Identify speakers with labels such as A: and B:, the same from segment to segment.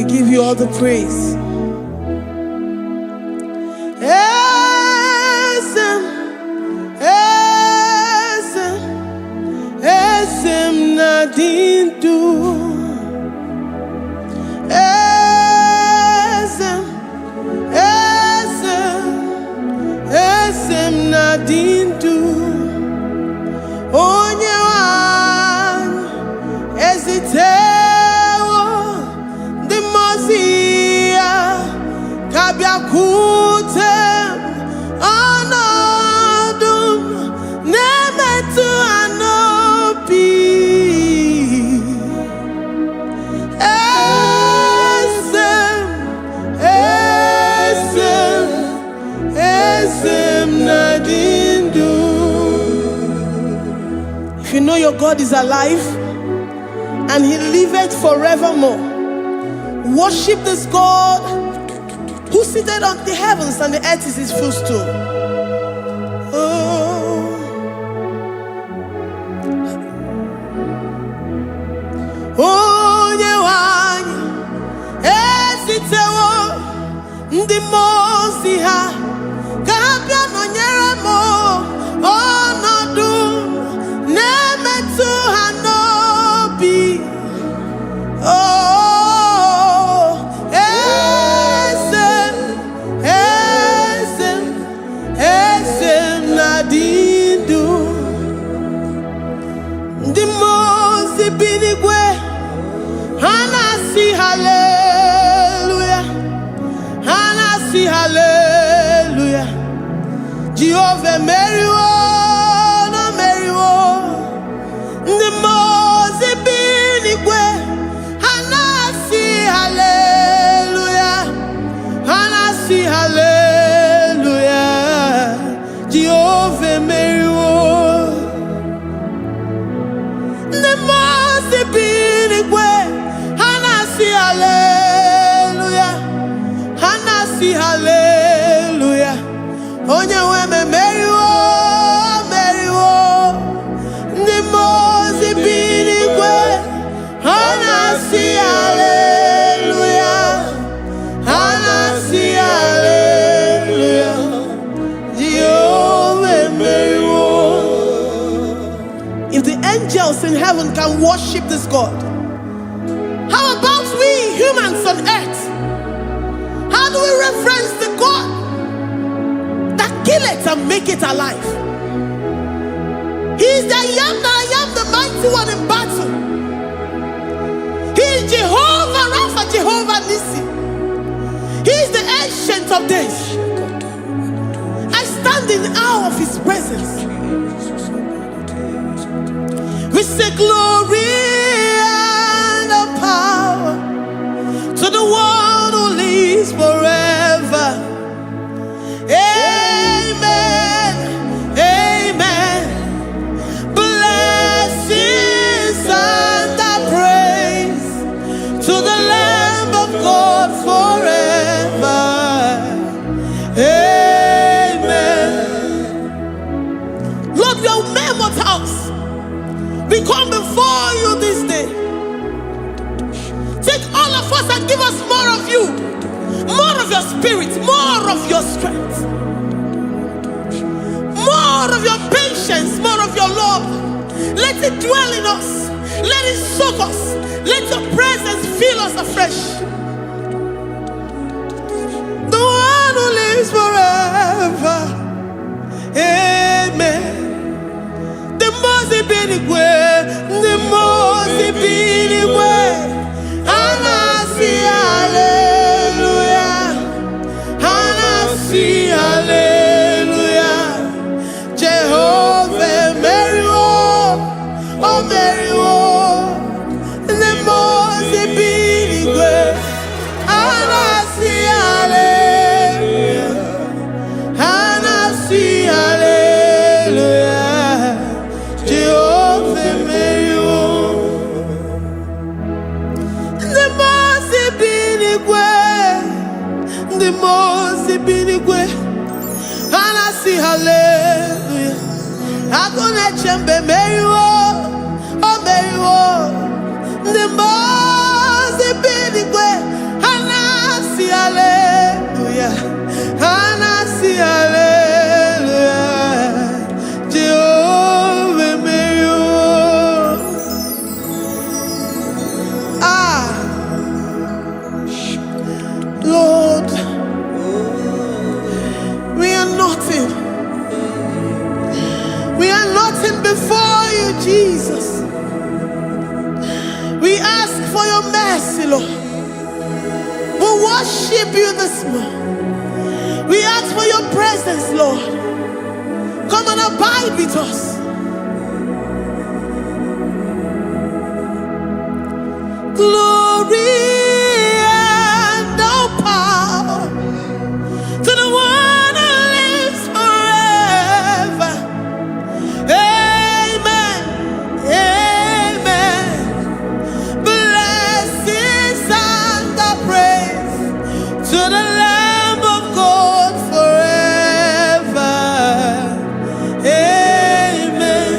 A: give you all the praise. Esem nadindu. Esem nadindu. Onye wan ezitewo di mozia kabia kutem anodum nemetu anopi. Esem nadindu. If you know your God is alive and he liveth forevermore, worship this God who seated on the heavens and the earth is his footstool. Oh, Onyewanyi esitewo ndị mmụọ ozi ha ka ha bịa nọnyere m ọnọdụ na-emetụ ha n'obi. Oh, esem nadindu. Ndị mmụọ ozi bi n'igwe ha na-asị haleluya, ha na-asị haleluya. Jehovah meriwo na meriwo. Ndị mmụọ ozi bi n'igwe ha na-asị haleluya, ha na-asị haleluya. Jehovah meriwo. Ndị mmụọ ozi bi n'igwe ha na-asị haleluya, ha na-asị haleluya. Onye nwe m meriwo, meriwo. Ndị mmụọ ozi bi n'igwe ha na-asị haleluya, ha na-asị haleluya. Jehovah meriwo. If the angels in heaven can worship this God, how about we humans on earth? How do we reference the God that kill it and make it alive? He is the I am that I am, the mighty one in battle. He is Jehovah Rapha, Jehovah Nissi. He is the ancient of days. I stand in awe of his presence. We say glory and power to the one who lives forever. Amen, amen. Blessings and praise to the Lamb of God forever. Amen. Lord, we are mammoth house. We come before you this day. Take all of us and give us more of you, more of your spirit, more of your strength, more of your patience, more of your love. Let it dwell in us. Let it soak us. Let your presence fill us afresh. The one who lives forever. Amen. The most benigwe, the most benigwe. Anasi hallelujah, Anasi hallelujah. Jehovah meriwo, oh meriwo. The most benigwe. Anasi hallelujah, Anasi hallelujah. Jehovah meriwo. The most binigwe, Anasi hallelujah. Agone chembe meriwo, oh meriwo. The most binigwe, ask for your mercy, Lord. We worship you this morning. We ask for your presence, Lord. Come and abide with us. Glory and all power to the one who lives forever. Amen. Amen. Blessings and the praise to the Lamb of God forever. Amen.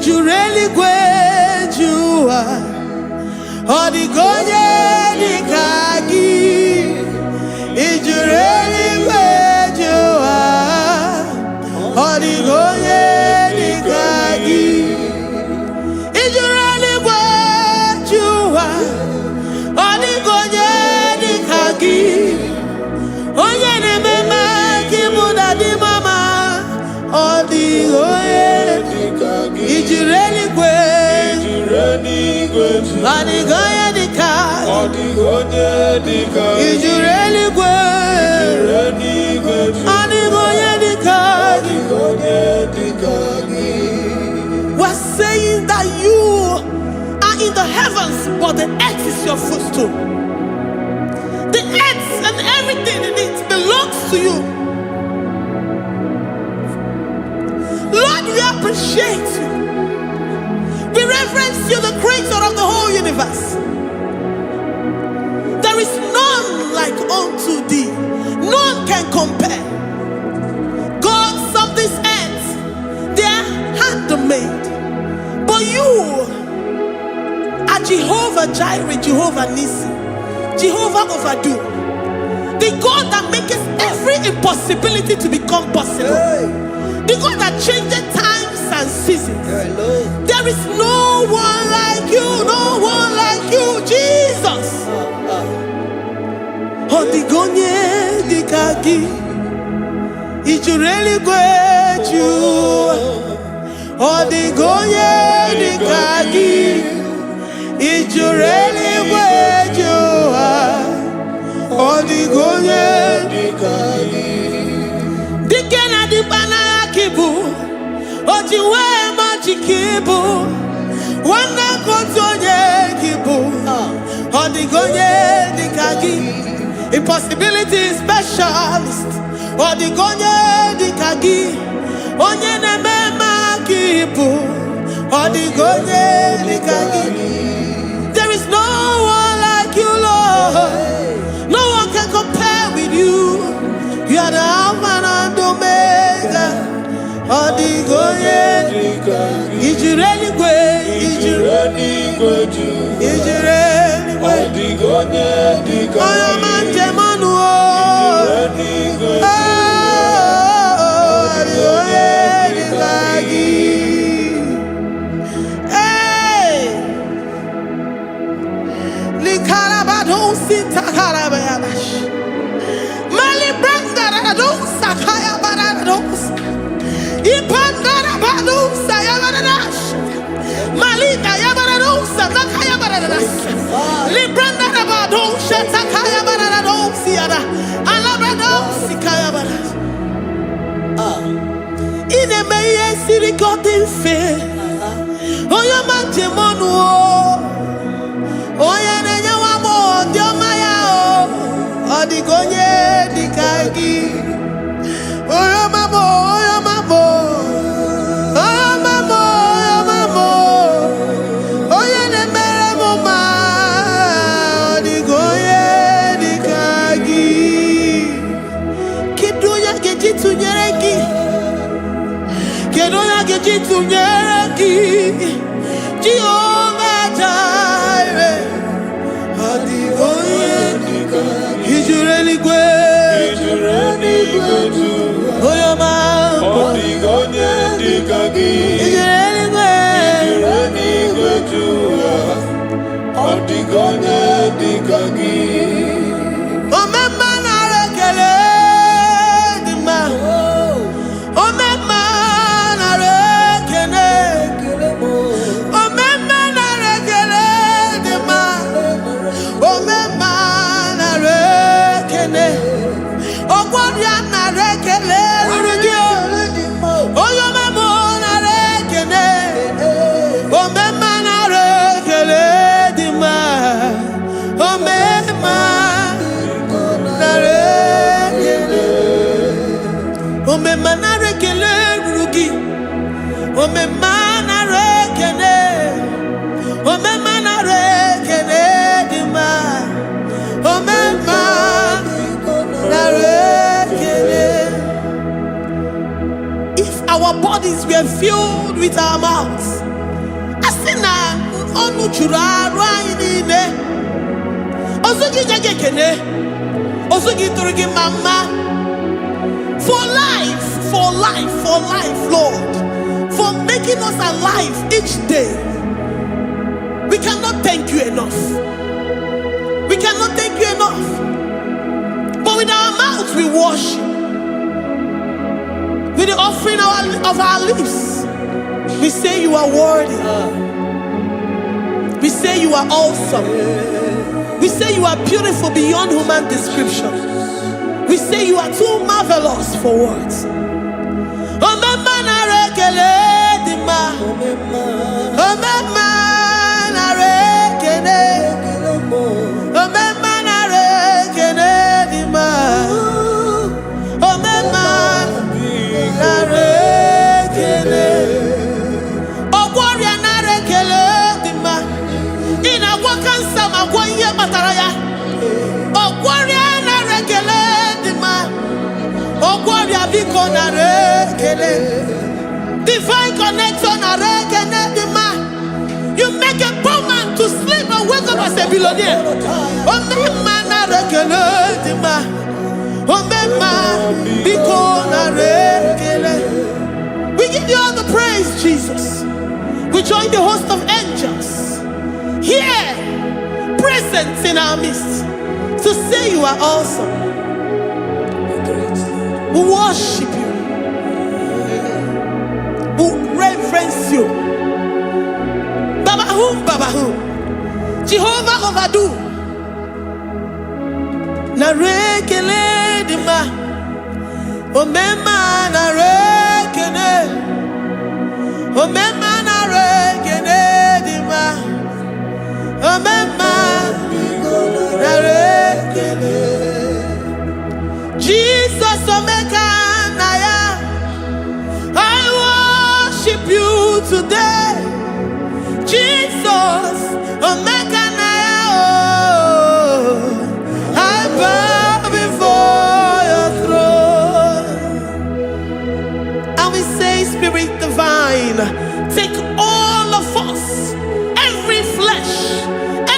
A: You really great you are. Odigonye dikagi. You really great you are. Odigonye dikagi. You really great you are. Odigonye dikagi. Onye ne mema kimuda di mama. Odigonye dikagi. You really great. Odigonye dikagi. Odigonye dikagi. You really great. Odigonye dikagi. We're saying that you are in the heavens, but the earth is your footstool. The earth and everything in it belongs to you. Lord, we appreciate you. We reverence you, the creator of the whole universe. There is none like unto thee. None can compare. Gods of this earth, they are handmade. But you are Jehovah Jireh, Jehovah Nissi, Jehovah Overdo. The God that makes every impossibility to become possible. The God that changes times and seasons. There is no one like you, no one like you, Jesus. Odigonye dikagi. You really great you. Odigonye dikagi. You really great you. Odigonye dikagi. Dikena dibana kibu. Ojiwe majikibu. Wana kotonye kibu. Odigonye dikagi. Impossibility specialist. Odigonye dikagi. Onye nemema kibu. Odigonye dikagi. There is no one like you, Lord. No one can compare with you. You are the Alpha and Omega. Odigonye dikagi. Is you really great? Is you really great? Is you really great? Odigonye dikagi. Oh, man, Jemanu. Odigonye dikagi. Oyo mamo, oyo mamo. Oyo mamo, oyo mamo. Oyo nemere mama. Odigonye dikagi. Kidunya gejitu nyereki. Kidunya gejitu nyereki. Jehovah Jireh. Odigonye dikagi. Is you really great? Is you really great? Oh, your man. Odigonye dikagi. Is you really great? Is you really great? Odigonye dikagi. Oh, my man, I rekele di ma. Oh, my man, I rekele. bodies were filled with our mouths. Asina onu churaru ayine. Osugi jagekene. Osugi turigi mama. For life, Lord. For making us alive each day. We cannot thank you enough. We cannot thank you enough. But with our mouths we worship. With the offering of our lips, we say you are worthy. We say you are awesome. We say you are beautiful beyond human description. We say you are too marvelous for words. Divine connection. You make a poor man to sleep and wake up as a billionaire. We give you all the praise, Jesus. We join the host of angels here, present in our midst, to say you are awesome. We worship you. We reverence you. Babahum. Jehovah overdo. Narekele dima. Omema narekene. Omema narekene dima. Omema narekene. Jesus omeka naya. I worship you today. Jesus omeka naya. I bow before your throne. And we say, Spirit divine, take all of us, every flesh,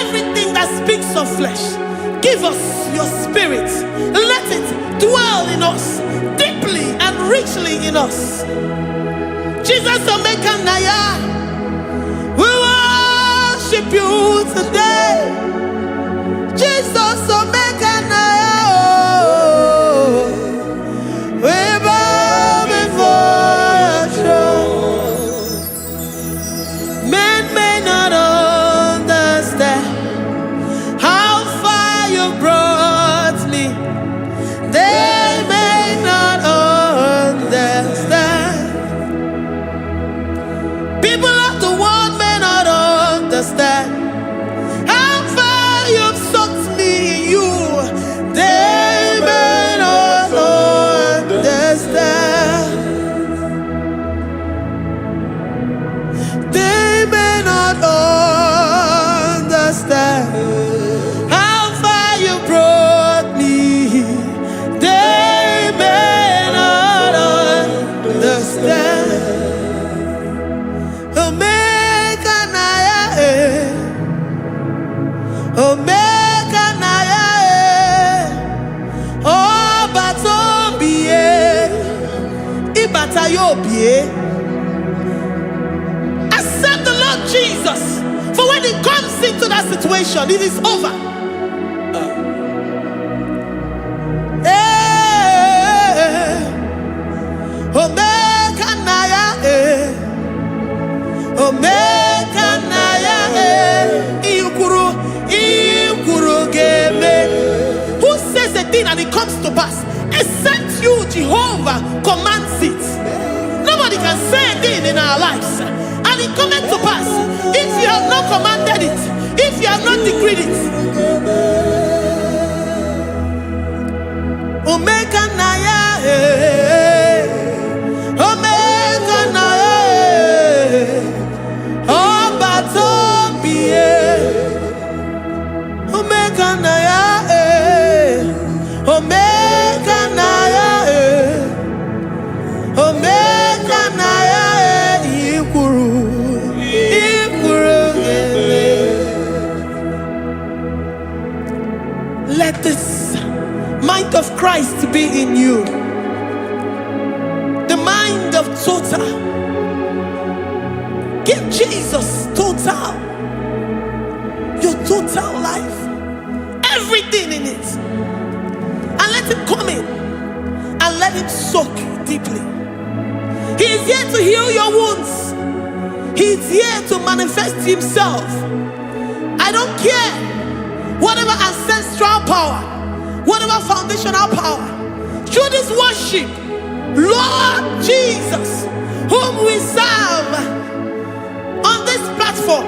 A: everything that speaks of flesh. Give us your spirit. Let it dwell in us, deeply and richly in us. Jesus omeka naya. We worship you today. Jesus omeka naya. We bow before your throne. Men may not understand how far you brought me. They may not understand. People of the world may not understand how far you've sucked me in you. They may not understand. They may not understand how far you brought me. They may not understand. Omeka naya, Omeka naya, Obatombiye, Ibatayobie. Accept the Lord Jesus, for when He comes into that situation, it is over. Omeka naya, Omeka naya, Iukuru geme. Who says a thing and it comes to pass? Except you, Jehovah, commands it. Nobody can say a thing in our lives and it comes to pass if you have not commanded it, if you have not decreed it. Omeka naya, Omeka naya, Obatombiye, Omeka naya, Omeka naya, Omeka naya. Christ be in you. The mind of total. Give Jesus total. Your total life. Everything in it. And let him come in. And let him soak deeply. He is here to heal your wounds. He is here to manifest himself. I don't care. Whatever ancestral power, whatever foundational power, through this worship, Lord Jesus, whom we serve on this platform,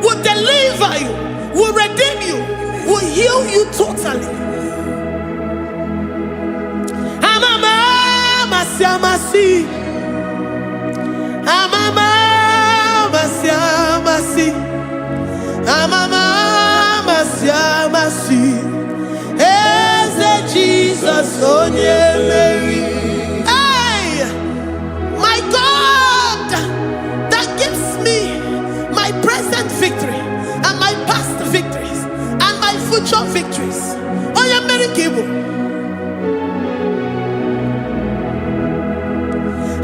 A: will deliver you, will redeem you, will heal you totally. Amamasi, amamasi, amamasi, Eze Jesus, onye Mary. Hey, my God, that gives me my present victory and my past victories and my future victories. Onye Mary Igbo.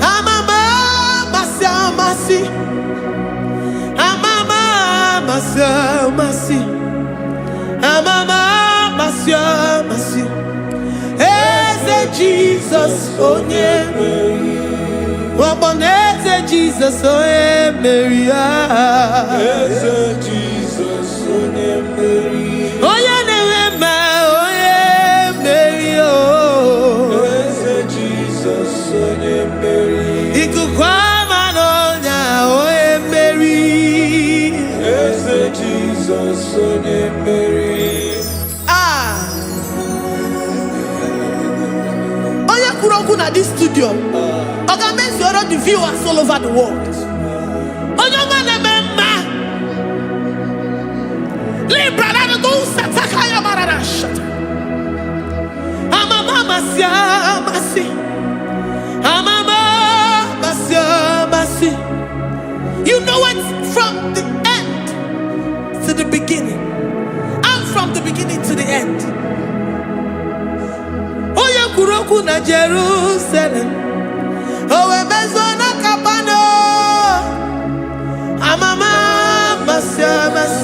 A: Amamasi, Eze Jesus, onye Mary. Eze Jesus, onye Mary.
B: Eze Jesus, onye Mary.
A: Onye na-eme, onye Mary.
B: Eze Jesus, onye Mary.
A: Ikuku ama n'ọnya, onye Mary.
B: Eze Jesus, onye Mary.
A: At this studio, organize the viewers all over the world. You know it from the end to the beginning, and from the beginning to the end. Kuroku na Jerusalem, owe bezona kapano, amama masiamas,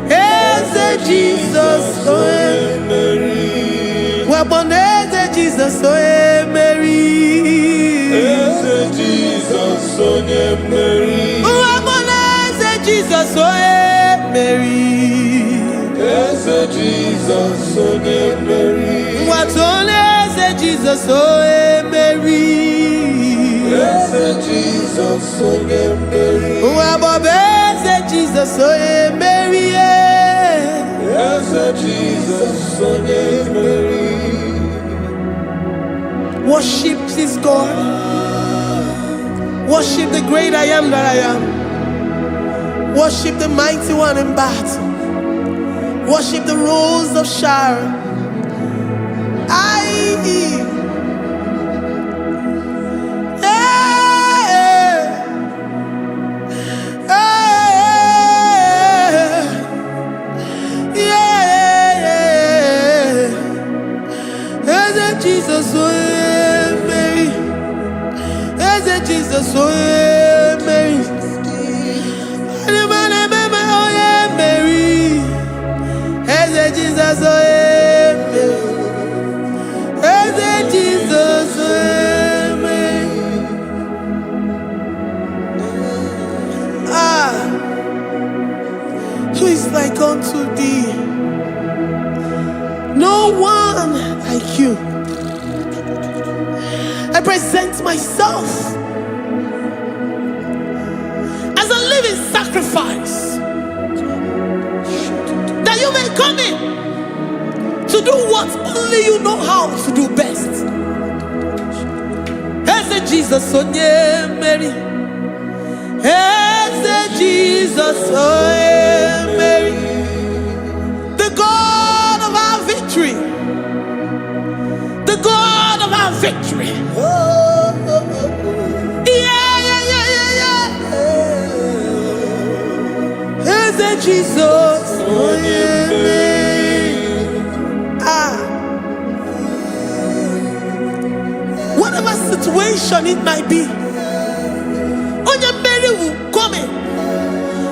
A: Eze Jesus, oe
B: Mary.
A: Waboneze Jesus, oe Mary.
B: Eze Jesus, onye Mary.
A: Waboneze Jesus, oe Mary.
B: Eze Jesus, onye Mary.
A: Eze Jesus, oh Mary.
B: Eze Jesus, onye Mary.
A: Eze Jesus, oh Mary.
B: Eze Jesus, onye Mary.
A: Worship this God. Worship the great I am that I am. Worship the mighty one in battle. Worship the rose of Sharon. Jesus, oh Mary. Eze Jesus, oh Mary. Mary. Eze Jesus, oh Mary. Eze Jesus, oh Mary. Who is like unto thee? No one like you. I present myself as a living sacrifice, that you may come in to do what only you know how to do best. Eze Jesus, onye Mary. Eze Jesus, onye Mary. The God of our victory. The God of our victory. Eze Jesus, onye Mary. situation it might be, Onyemeri will come in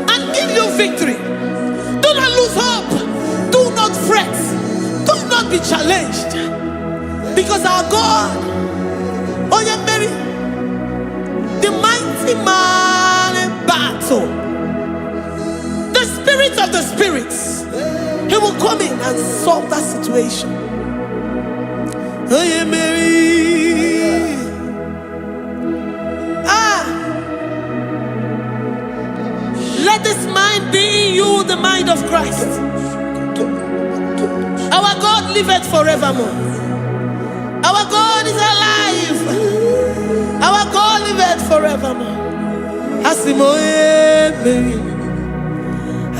A: and give you victory. Do not lose hope. Do not fret. Do not be challenged. Because our God, Onyemeri, the mighty man in battle, the spirit of the spirits, he will come in and solve that situation. Onyemeri. Let this mind be in you, the mind of Christ. Our God liveth forevermore. Our God is alive. Our God liveth forevermore. Asimoye Mary.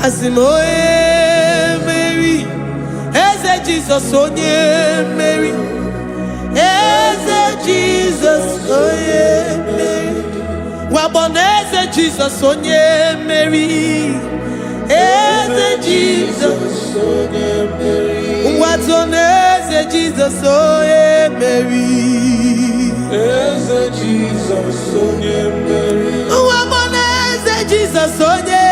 A: Asimoye Mary. Eze Jesus onye Mary. Eze Jesus onye Mary. Waboneze Jesus onye Mary. Eze Jesus onye Mary. Watoneze Jesus onye Mary. Eze Jesus onye Mary. Waboneze Jesus onye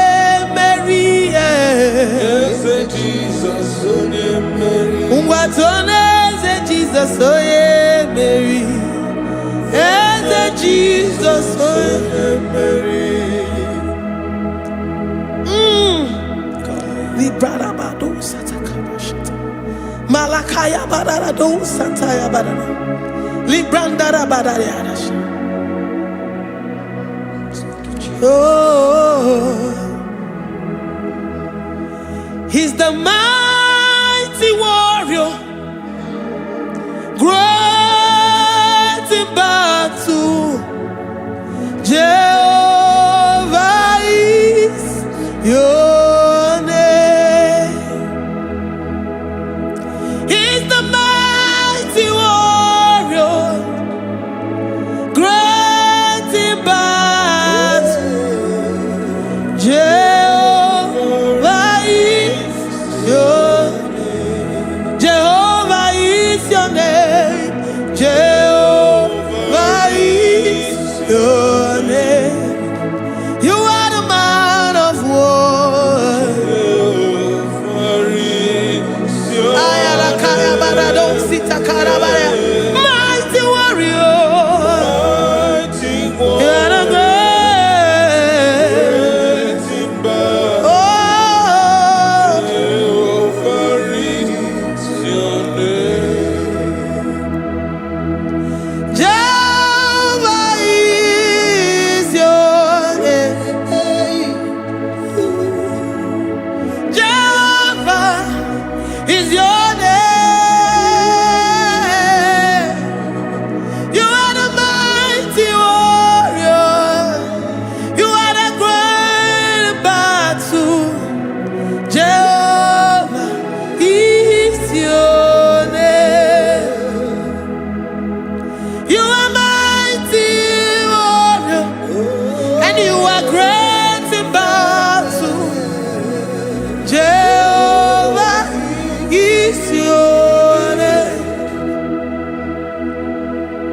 A: Mary. Eze Jesus onye Mary. Watoneze Jesus onye Mary. Eze Jesus onye Mary. Librarabado satakabashita. Malakaya bararado santaya barara. Librandara barariadash. Oh, he's the mighty warrior, great in battle. Jehovah is your name. He's the mighty warrior, great in battle. Jehovah is your name. Jehovah is your name. Jehovah is your name. You are the man of war. Ayalakaya barado sitakarabaya. Mighty warrior. You are the great. Oh, Jehovah is your name. Jehovah is your name. Jehovah is your name. You are the mighty warrior. You are the great battle. Jehovah is your name. You are mighty warrior, and you are great in battle. Jehovah is your name.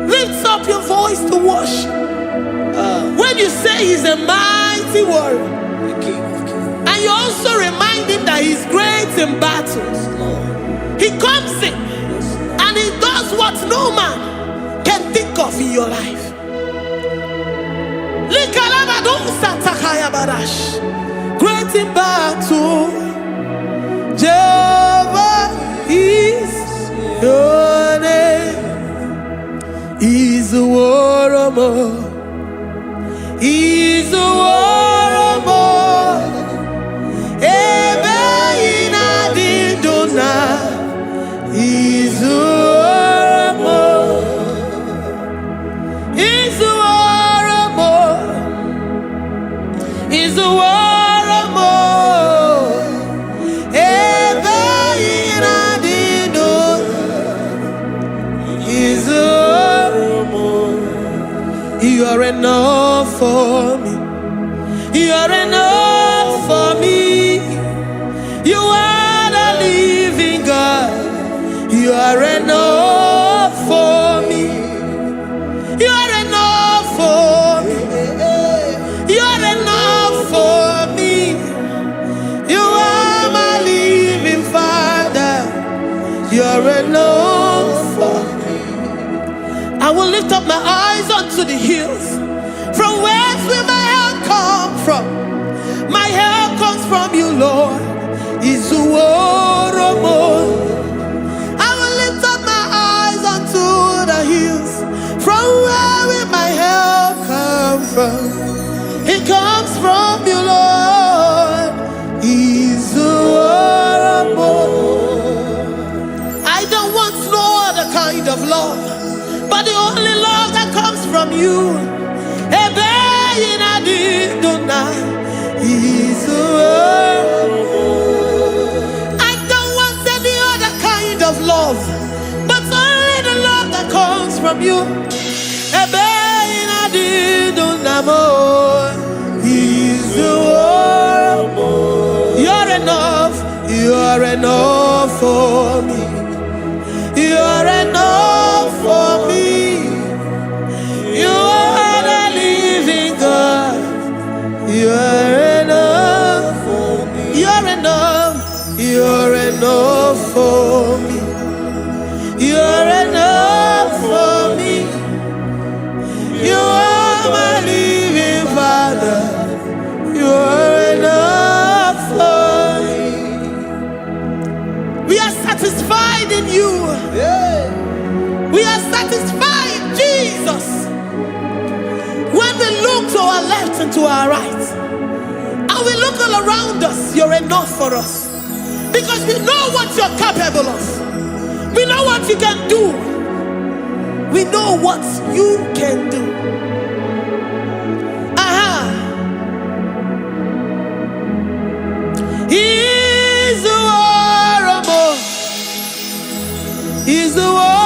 A: Lift up your voice to worship. When you say he's a mighty warrior, and you also remind him that he's great in battles, he comes in and he does what no man can think of in your life. Great in battle, Jehovah is your name. He's a warrior. He's a warrior. Ebe ina didona. He's a warrior. He's a warrior. He's a warrior. Ebe ina didona. He's a warrior. You are enough for me. You are enough for me. You are the living God. You are enough for me. You are are enough for me. I will lift up my eyes unto the hills. From whence will my help come from? My help comes from you, Lord. Izuoromo. I will lift up my eyes unto the hills. From where will my help come from? It comes from you, Lord. Izuoromo. I don't want no other kind of love, but the only love that comes from you. I don't want any other kind of love, but only the love that comes from you. You're enough, you're enough for me. You're enough for me. You are the living God. You're enough for me. You're enough. You're enough for me. You're enough for me. You are my living Father. You're enough for me. We are satisfied in you. We are satisfied, Jesus. When we look to our left and to our right, and we look all around us, you're enough for us. Because we know what you're capable of. We know what you can do. We know what you can do. He's the war. He's the war.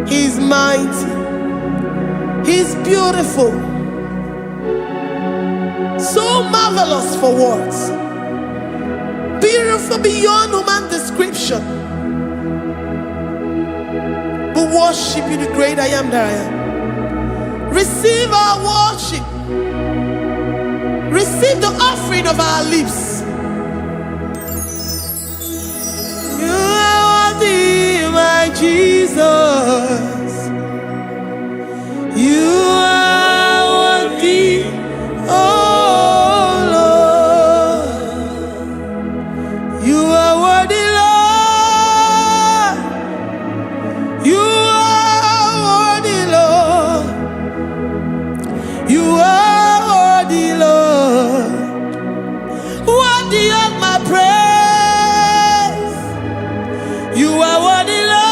A: He's mighty. He's beautiful. So marvelous for words. Beautiful beyond human description. We worship you, the great I am that I am. Receive our worship. Receive the offering of our lips. You are worthy, my Jesus. You are worthy, oh Lord. You are worthy, Lord. You are worthy, Lord. You are worthy, Lord. Worthy of my praise. You are worthy, Lord.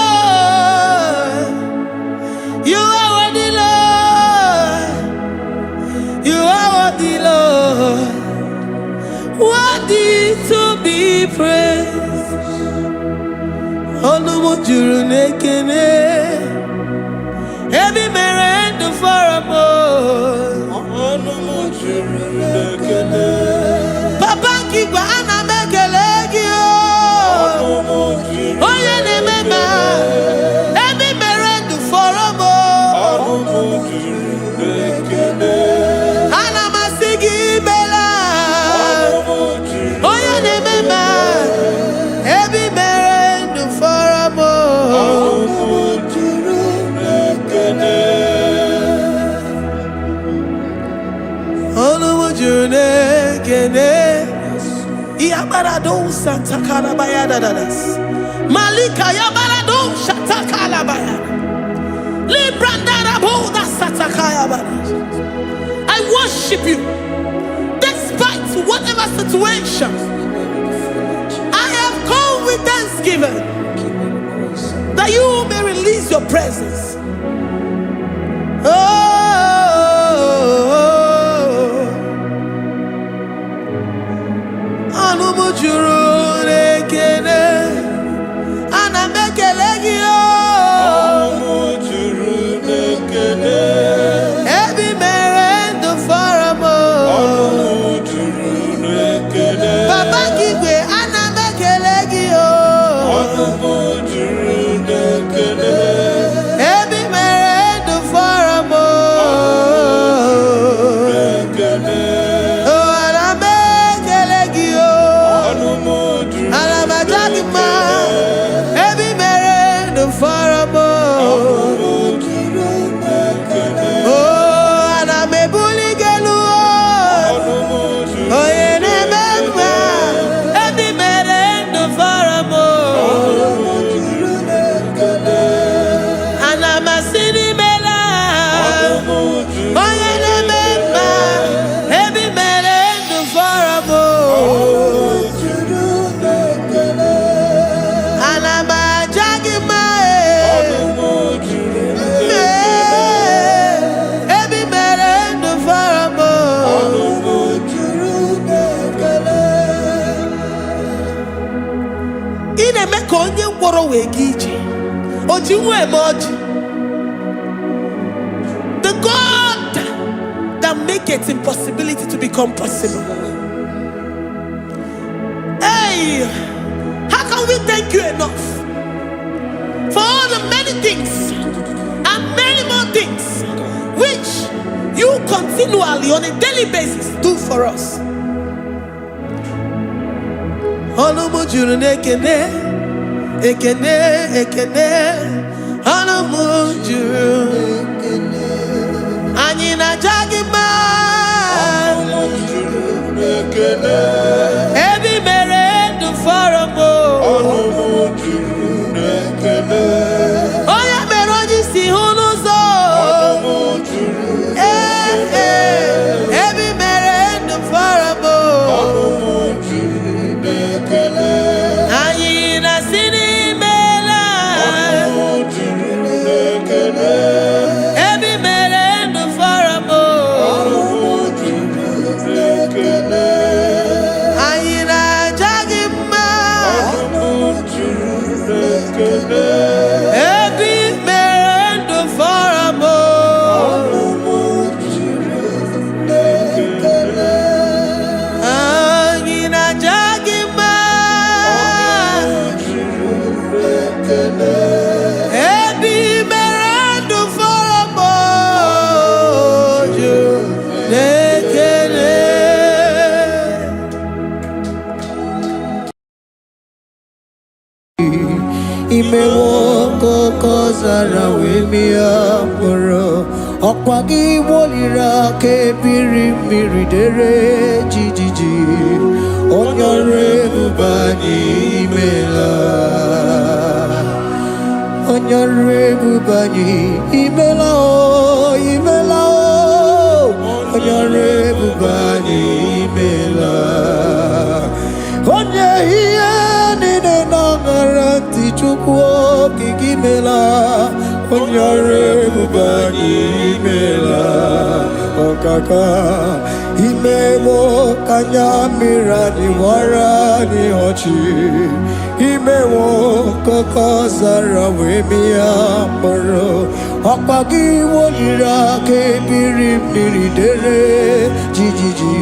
A: You are worthy, Lord. You are worthy, Lord. Worthy to be praised. Onu juru nekene. Every merend for a more. Onu juru nekene. Papa kigwa ana mekelegi o. Oye ne mema. Every merend for a more. Onu juru nekene. Ana masigi bela. Oye ne mema. Every merend for a more. Onu juru nekene. Onu juru nekene. Yabarado Santa Calabayada. Malika Yabarado Shata Calabaya. I worship you despite whatever situation. I have come with thanksgiving that you may release your presence. The God that makes impossibility to become possible. Hey, how can we thank you enough for all the many things and many more things which you continually on a daily basis do for us? Ekene, ekene, anamujuru. Anyina jagima. Ebi mere du faramo. Oya meroji si hunuzo. Ebi mere du faramo. Anyina sini.
B: Imewoko kozara wemia moro Okwagi wolira ke biri miridere jijiji Onyore bubani imela Onyore bubani imela o imela o Onyore bubani imela Onye hiye nine nangaranti chukwo kikimela Onyore bubani imela Okaka Imewo kanyamira ni wara ni hochi Imewo koko zara wemia moro Okpagi wolira ke biri miri dere jijiji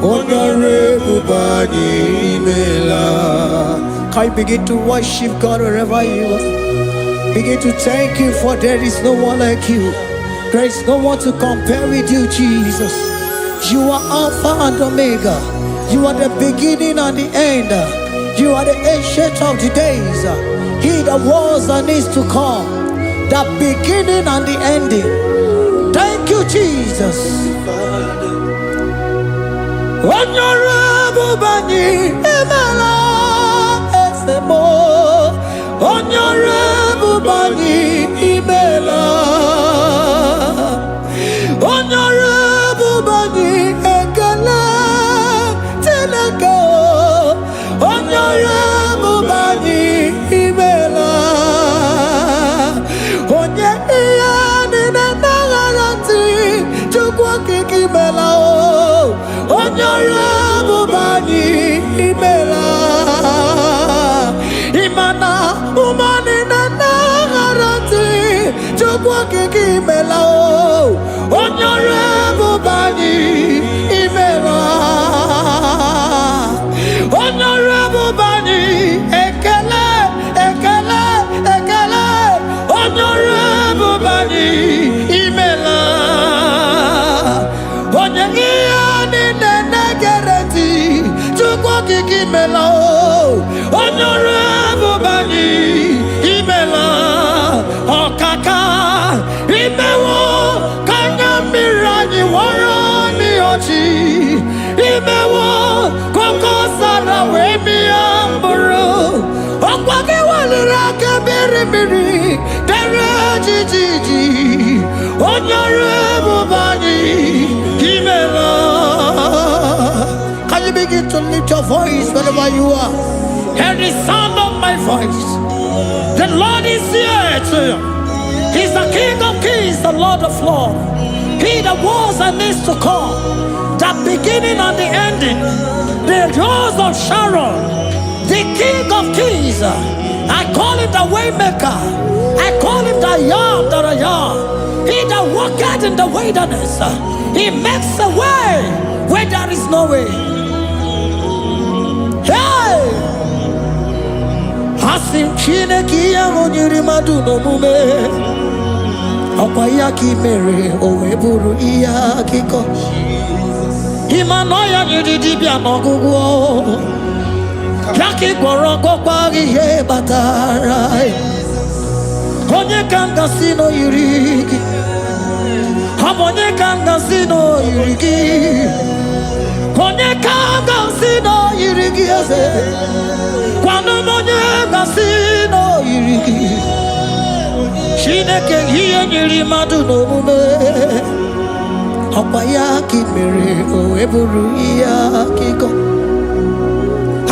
B: Onyore bubani imela. Can you begin to worship God wherever you are? Begin to thank Him, for there is no one like you. There is no one to compare with you, Jesus. You are Alpha and Omega. You are the beginning and the end. You are the ancient of the days. He that was and is to come. The beginning and the ending. Thank you, Jesus. Honorable Bani Emala Esemo. Honorable Bani Emela. kiki mela o onyore bubani imela onyore bubani ekele ekele ekele onyore bubani imela onye ni negereti chukwu kiki mela o onyore bubani imela okaka imewo kanya mirani warani ochi imewo koko sara we mi amburu okwake walira kebiri miri dere jijiji onyore bubani imela. Can you begin to lift your voice wherever you are? Hear the sound of my voice. The Lord is here to you. He's the King of Kings, the Lord of Lords. He that was and is to come, the beginning and the ending, the rose of Sharon, the King of Kings. I call him the Waymaker. I call him the Yam that I am. He that walketh in the wilderness, he makes a way where there is no way. Hey! Asim Chineke ya onyiri madu no mume Okwa ya ki mere owe buru iya kiko Imano ya nyiri dibia n'ọgwụgwọ Ya ki gwọrọ gwọkwa ihe batara Onye ka m gasị n'oyiri gị Ọ bụ onye ka m gasị n'oyiri gị Onye ka m gasị n'oyiri gị eze Kwanu monye gasino yirigi Chineke hiye nyiri madu no mume Okwa ya ki mere o eburu ya kiko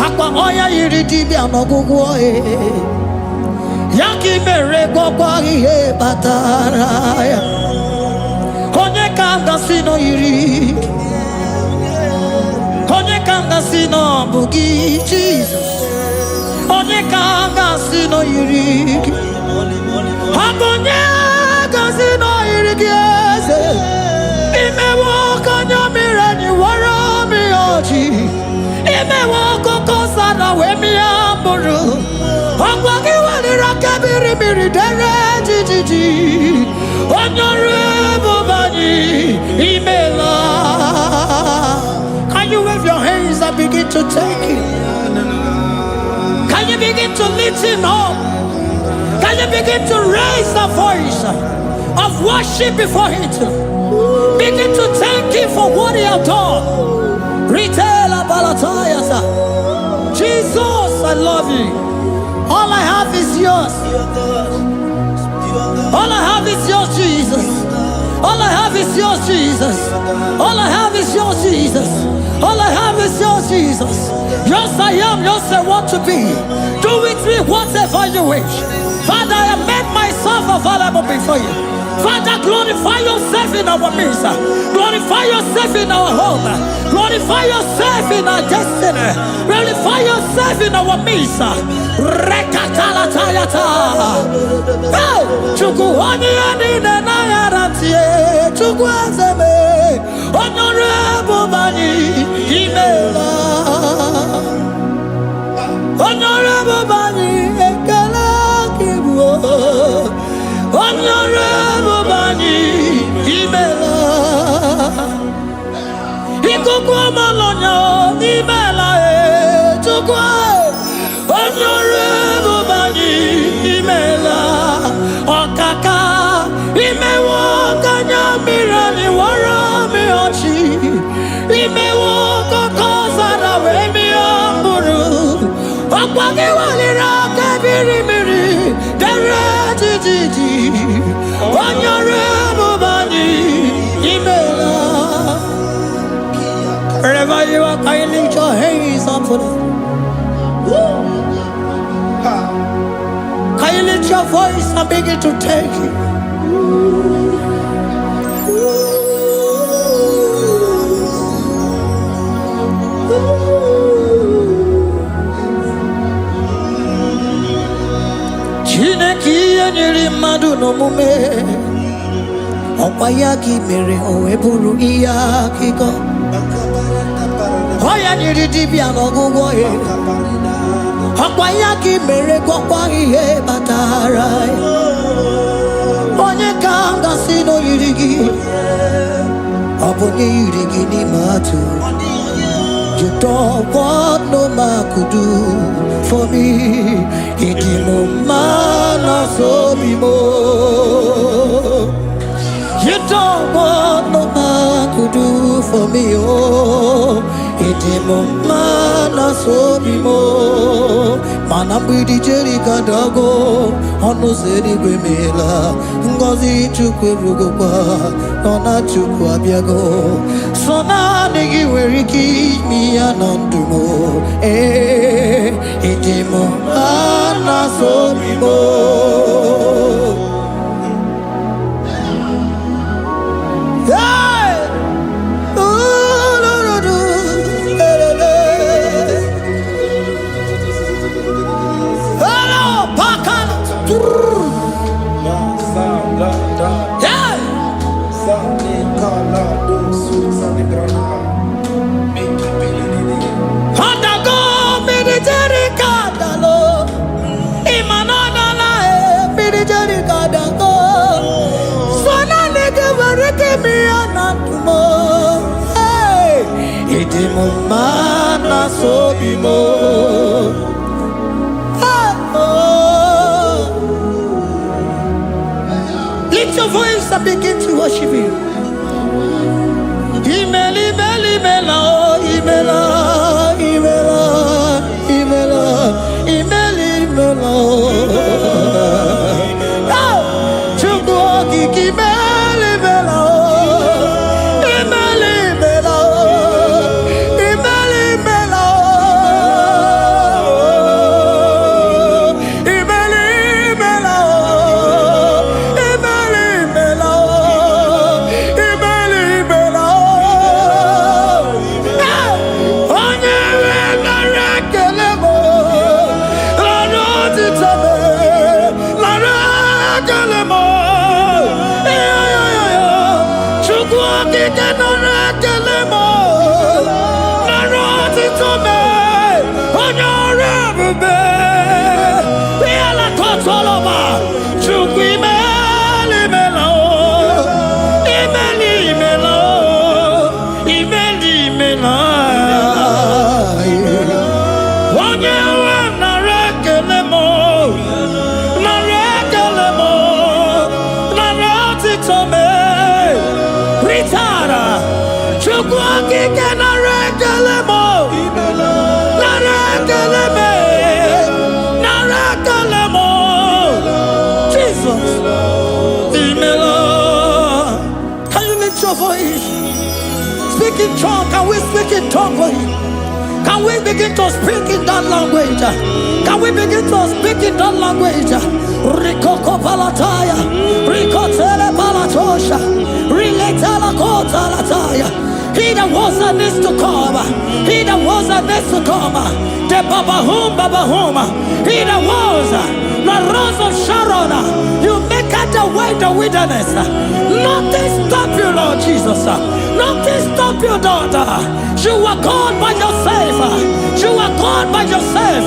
B: Akwa oya yiri dibia n'ọgwụgwọ Ya ki mere gwọkwa ihe batara ya Onye ka gasino yirigi Onye ka gasino bugi Jesus Onye ka gasị n'oyiri gị Onye gasị n'oyiri gị eze Imewo kanya mmiri anyị wara mi ọjị Imewo koko sana we mi amburu Ọgwa gị waliri aka biri mmiri dere jijiji Onye ọrụ ebube anyị imela. Can you wave your hands and begin to take it? Can you begin to lift him up? Can you begin to raise the voice of worship before him? Begin to thank him for what he has done. Retailer Balatayasa. Jesus, I love you. All I have is yours. All I have is yours, Jesus. All I have is yours, Jesus. All I have is yours, Jesus. All I have is yours, Jesus. Yours I am, yours I want to be. Do with me whatever you wish. Father, I have made myself available before you. Father, glorify yourself in our midst. Glorify yourself in our home. Glorify yourself in our destiny. Glorify yourself in our midst. Rekatalatayata. Hey! Chukwani anine na yaratie. Chukwazeme. Honorable Bani Imela. Honorable Bani Ekala Kibu. Honorable Bani Imela. Ikukwa malonya Imela Chukwa. Honorable Bani Imela. Okaka Imewo kanya mirani wara mi ochi. Imewo koko sara we mi amburu. Okwa ki walira kebiri miri dere jijiji. Honorable Bani Imela. Wherever you are, can you lift your hands up for them? Can you lift your voice and begin to take it? Chineke nyiri mmadụ n'omume Okwayaki mere oeburu iya kiko. Oya niridi no gugo e. Okwayaki mere kwakwa ihe batara. Onye kanga sino yirigi. Obonye yirigi ni matu. You don't want no man could do for me. He did no man so be more. You don't want no man could do for me. Oh, he did no man so be more. Man, I'm with the Jerry Gadago. On no city Grimela. Ngozi Chukwerugopa. Nona Chukwabiago. So now nigga where he keep me anondumo. Eh, itimo ana so bimo. Hey, oh no no no, hello, pakan. Yeah. Handago military kadalo, imanana military kadago. Sona nege vareke mi anatumo. Hey, idimo mana sobimo. Lift your voice and begin to worship Him. Imela, speak in tongue. Can we speak in tongue for Him? Can we begin to speak in that language? Can we begin to speak in that language? Rikoko palataya, rikotele palatosha, riletala kota lataya. He that was and is to come. He that was and is to come. The Babahum. He that was the rose of Sharon. You make out the way the wilderness. Nothing stop you, Lord Jesus. Nothing stop you, daughter. You are God by yourself. You are God by yourself.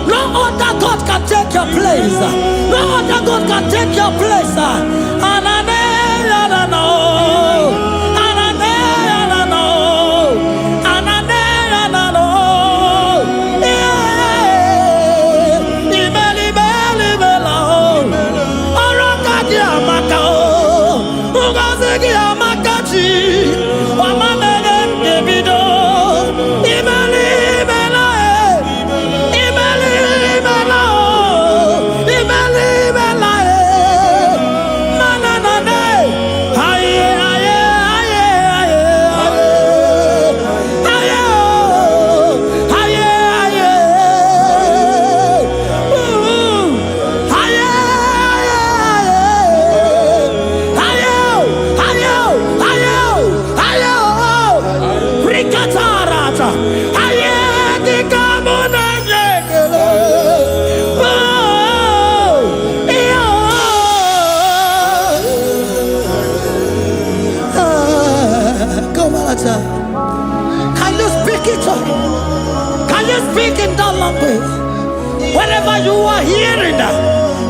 B: No other God can take your place. No other God can take your place.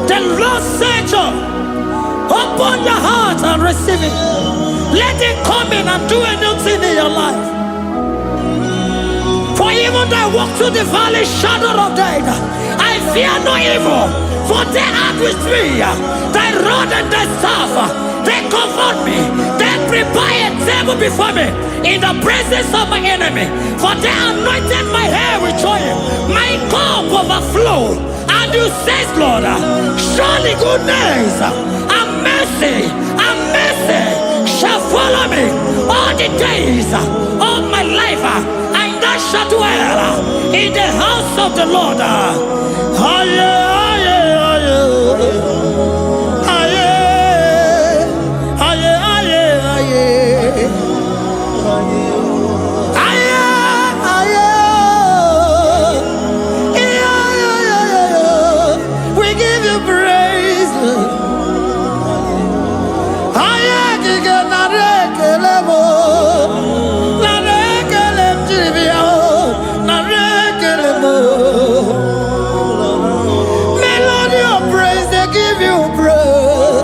B: The Lord said, open your heart and receive it. Let it come in and do a new thing in your life. For even though I walk through the valley shadow of death, I fear no evil. For they are with me. Thy rod and thy staff, they comfort me. They prepare a table before me in the presence of my enemy. For they anointed my hair with oil. My cup overflow. And you say, Lord, surely goodness and mercy shall follow me all the days of my life. And I shall dwell in the house of the Lord. We give you praise. Melody of praise, they give you praise.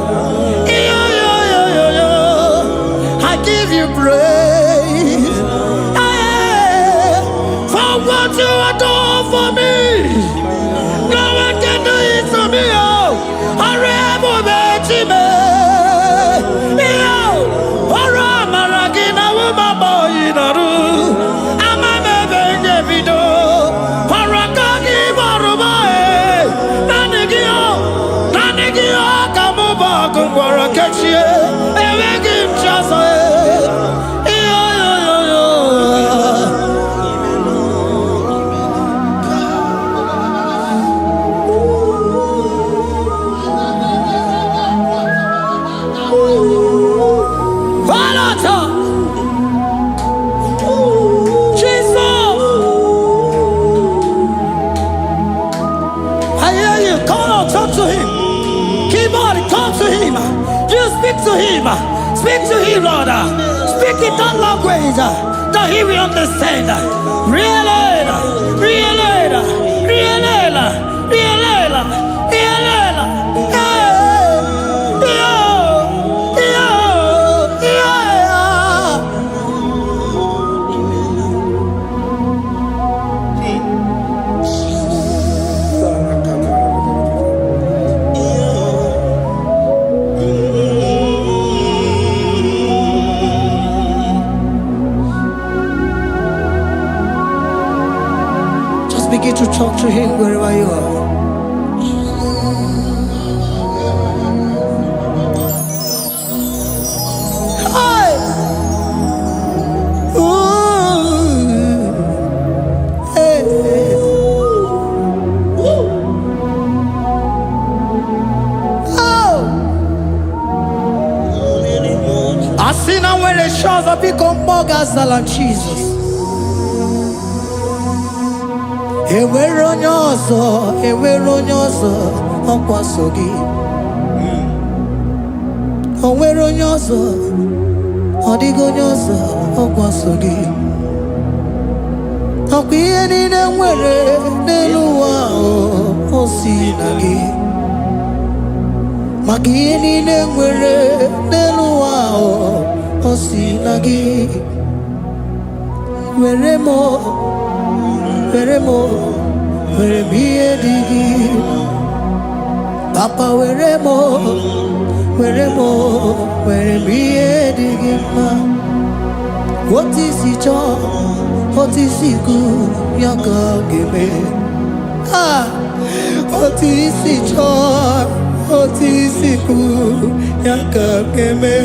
B: I give you praise. For what you have done for me, no one can do it for me. To him, speak to him, Lord. Speak in that language that he will understand. Begin to talk to him wherever you are. Hey! Ooh! Hey! Oh! I see now where the shores have become more than Jesus. Enwere onye ọzọ ọkwa so gị. O nwere onye ọzọ, ọ dịghị onye ọzọ ọkwa so gị. Ọkwa ihe niile nwere n'elu ụwa o si na gị. Maka ihe niile nwere n'elu ụwa o si na gị. Were m ihe dị gị. Papa were m ihe dị gị mma. Otu isi chọọ, otu isi kwu ya ka ọ ga-eme. Otu isi chọọ, otu isi kwu ya ka ọ ga-eme.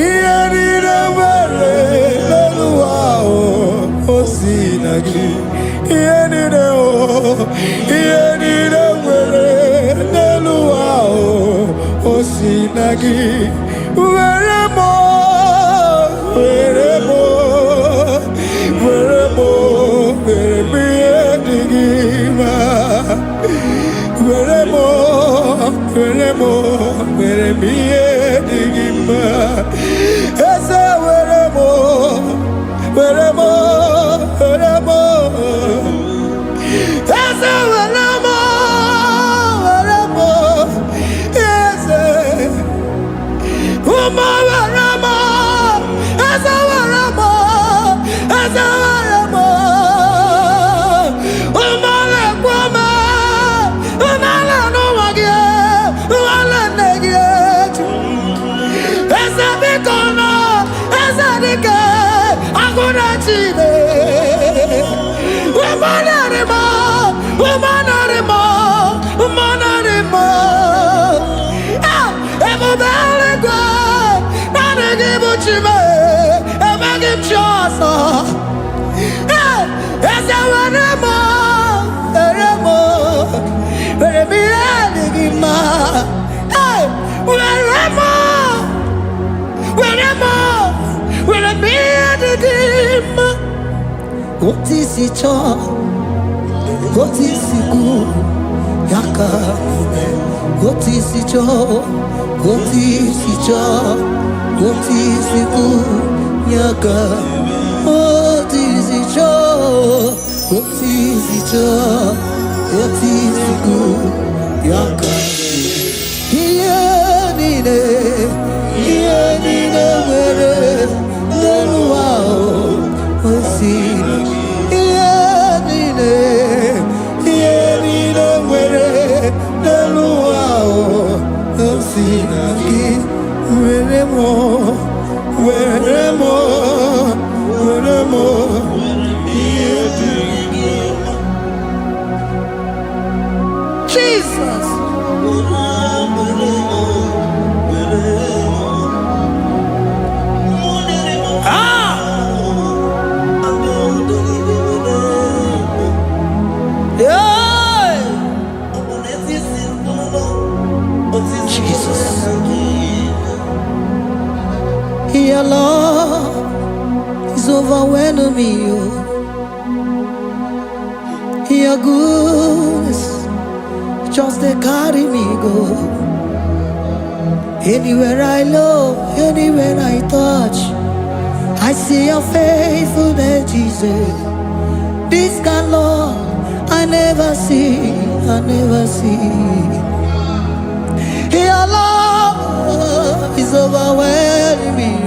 B: Ihe niile nwere n'elu ụwa o si na gị. Ihe niile nwere n'elu ụwa o si na gị. Were m ihe dị gị mma. Were m ihe dị gị mma. Eze were m Eze were m What is it all? What is it good? Yaka. What is it all? What is it all? What is it good? Yaka. What is it all? What is it all? What is it good? Yaka.
A: Jesus.
B: Your love is overwhelming me. Your goodness just they carry me go. Anywhere I look, anywhere I touch, I see your faithfulness, Jesus. This kind of love I never see, I never see. Your love is overwhelming me.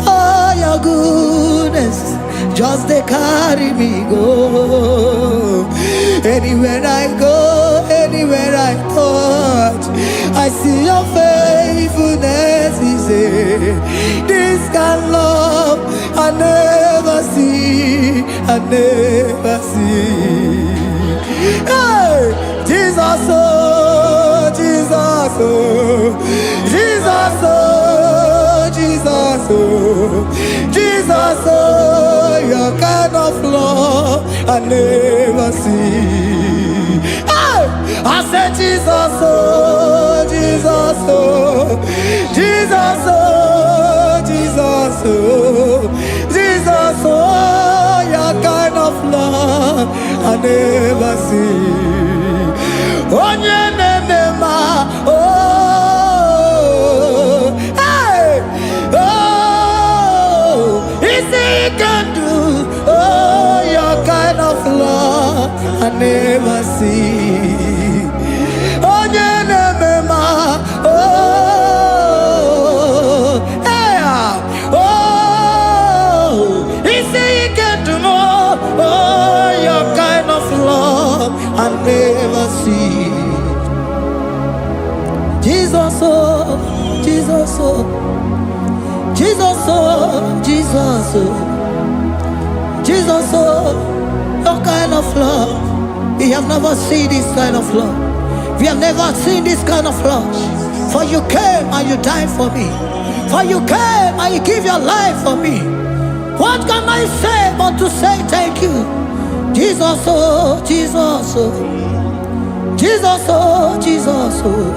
B: Oh, your goodness just they carry me go. Anywhere I go, anywhere I touch, I see your faithfulness. This kind of love I never see, I never see. Hey, Jesus, oh, Jesus, oh, Jesus, oh, Jesus, oh, Jesus, oh, your kind of love I never see. Hey, I said Jesus, oh, Jesus, oh, Jesus, oh, Jesus, oh, Jesus, oh, your kind of love I never see. Oh, hey, oh, easy can do. Oh, your kind of love I never see. Oh, oh, hey, oh, easy can do more. Oh, your kind of love I never see. Jesus, oh, Jesus, oh, Jesus, oh, Jesus, oh, Jesus, oh, your kind of love. We have never seen this kind of love. We have never seen this kind of love. For you came and you died for me. For you came and you give your life for me. What can I say but to say thank you? Jesus, oh, Jesus, oh, Jesus, oh, Jesus, oh,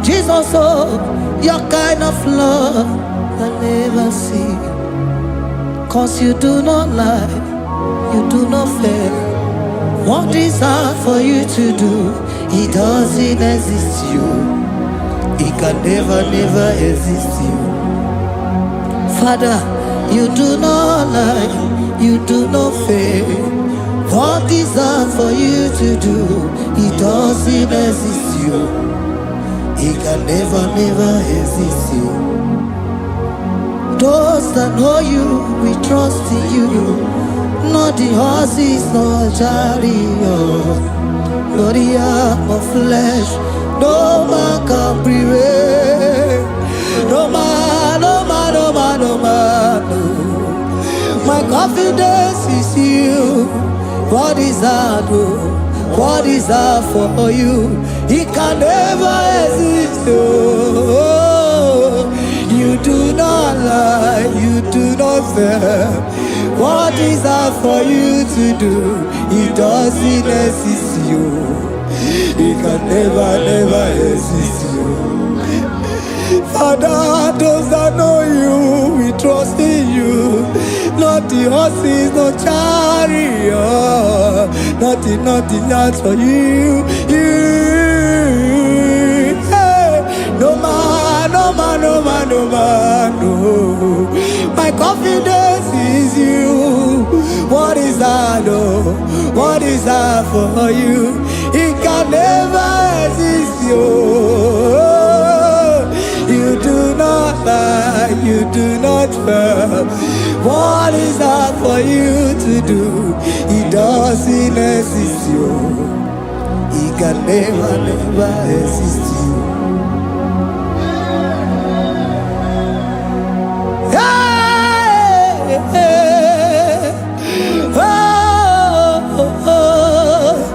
B: Jesus, oh, your kind of love I never see. 'Cause you do not lie, you do not fail. What is hard for you to do, it doesn't exist you. It can never, never exist you. Father, you do not lie, you do not fail. What is hard for you to do, it doesn't exist you. It can never, never exist you. Those that know you, we trust in you. Not the horses, nor chariot, nor the arm of flesh. No man can prevail. No man, no man, no man, no man. No. My confidence is you. What is hard? What is hard for you? It can never exist. Oh, you do not lie, you do not fail. What is hard for you to do? It doesn't exist you. It can never, never exist you. Father, those that know you, we trust in you. not the horses, no chariot, nothing that's for you. Hey, no man, no man, no man, no man, no. My confidence is you. What is that, oh? What is that for you? It can never exist, you. You do not lie, you do not fail. What is that for you to do? It doesn't exist, you. It can never exist, you. Hey, hey, oh, oh, oh.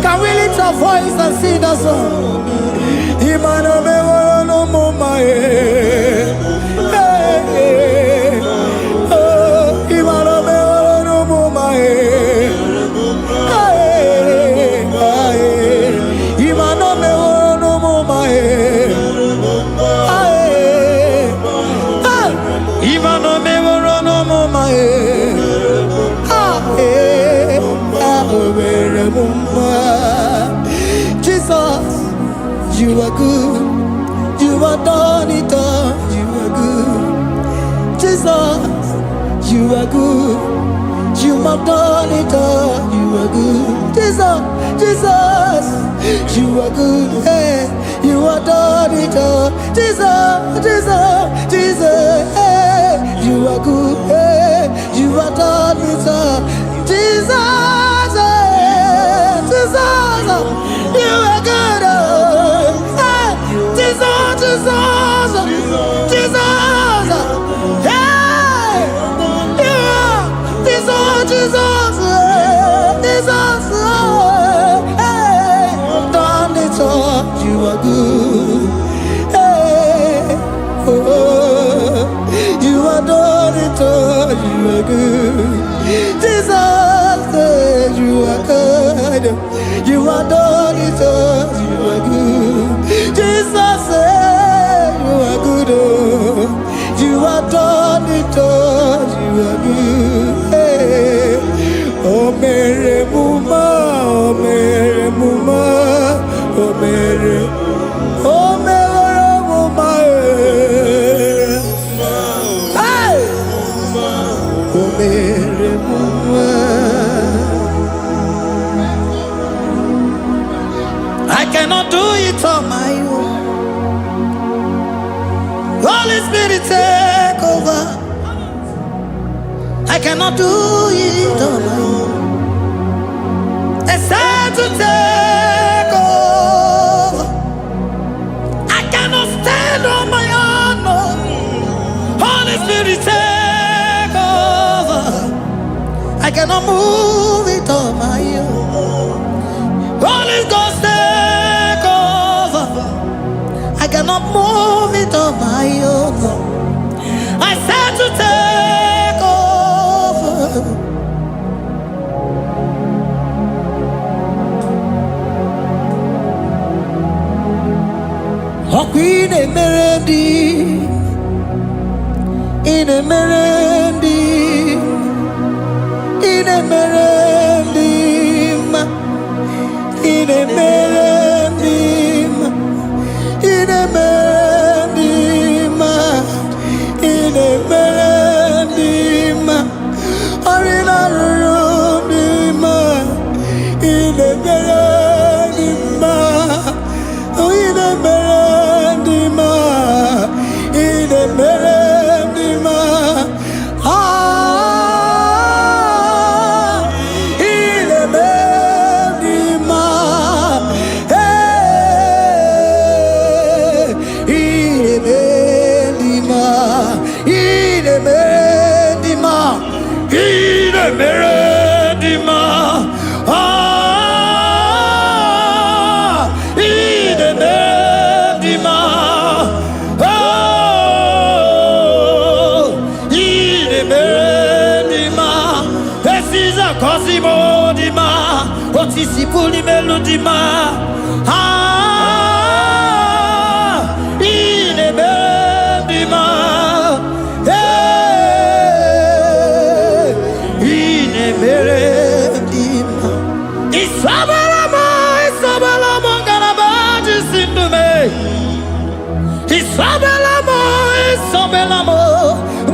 B: Can we lift our voice and sing that song? Imano me no mama Imano me no mama Imano me no mama Imano me no mama Jesus, you are good. You are done it all. You are good. Jesus, you are good. You have done it all. You are good. Jesus, Jesus, you are good. Hey, you are done it all. Jesus, Jesus, Jesus, hey, you are good. Hey, you are done it all. Jesus, Jesus, you are good. Hey, Jesus, Jesus, Jesus, hey, you are Jesus, Jesus, Jesus, hey, done it all. You are good. Hey, oh, you are done it all. You are good. Jesus, you are good. You are done it all. You are good. Jesus, you are good. Oh, you are done it all. You are good. Hey. Oh, Mary Muma, oh, Mary Muma, oh, Mary, oh, Mary Muma, hey, oh, Mary Muma. I cannot do it on my own. Holy Spirit, take over. I cannot do it on my own. It's time to take over. I cannot stand on my own. No. Holy Spirit, take over. I cannot move it on my own. Holy Ghost, take over. I cannot move it on my own. I said to take over. Oh, Queen Emerendi, in Emerendi, in Emerendi, in Emerendi, in Emerendi, in Emerendi, Arina Rundima, in Emerendi, in Emerendi, in Emerendi, dima, otisi puli melodima. Ine bendima, ine bendima. Isabelamo, Isabelamo, galabaji sindume. Isabelamo, Isabelamo,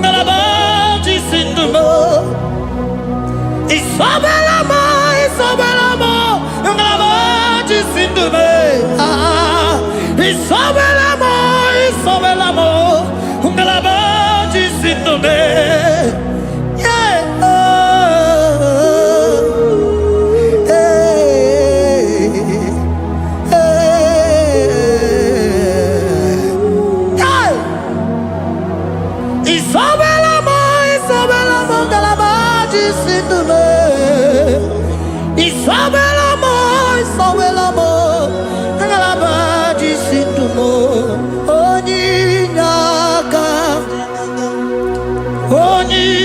B: galabaji sindume. Isabelamo, Isabelamo, galabaji sindume. Isabelamo, Isabelamo, galabaji sindume. Isabelamo, Isabelamo, ngalabaji sindumo. Oninyaka,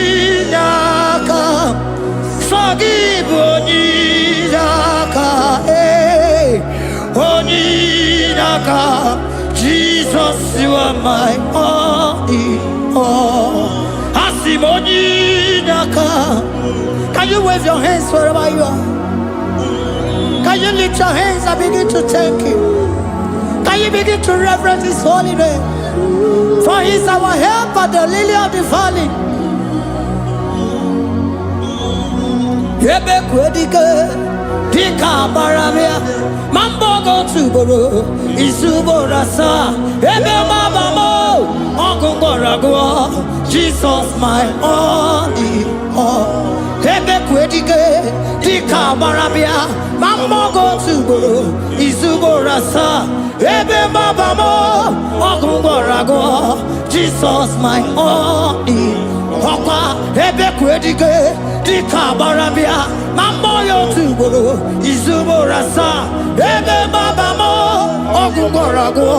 B: oninyaka, sagibu oninyaka, oninyaka. Jesus, you are my only all. Asim oninyaka. Can you wave your hands wherever you are? Can you lift your hands and begin to thank Him? Can you begin to reverence His holy name? For He is our help at the lily of the valley. Ebe kwedike, dika baramia, mambo go tuboro, isubora sa, ebe mabamo, ogungorago, Jesus my only all. Ebe kwedike, dika baramia, mambo go tuboro, isubora sa, ebe mabamo, ogungorago, Jesus my only all. Ebe kwedike, dika baramia, mambo yo tuboro, isubora sa, ebe mabamo, ogungorago,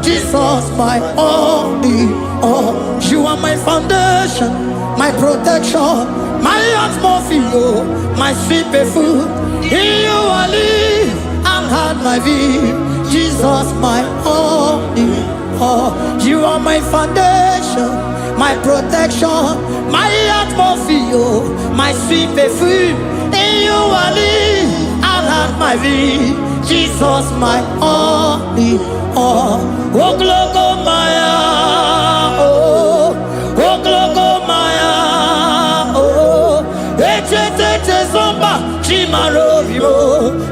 B: Jesus my only all. You are my foundation, my protection, my atmosphere, my sweet perfume. In you I live and had my being. Jesus my only all. You are my foundation, my protection, my atmosphere, my sweet perfume. In you I live and had my being. Jesus my only all. Oh glogo maya, oh glogo maya, oh ete zomba chimarovio.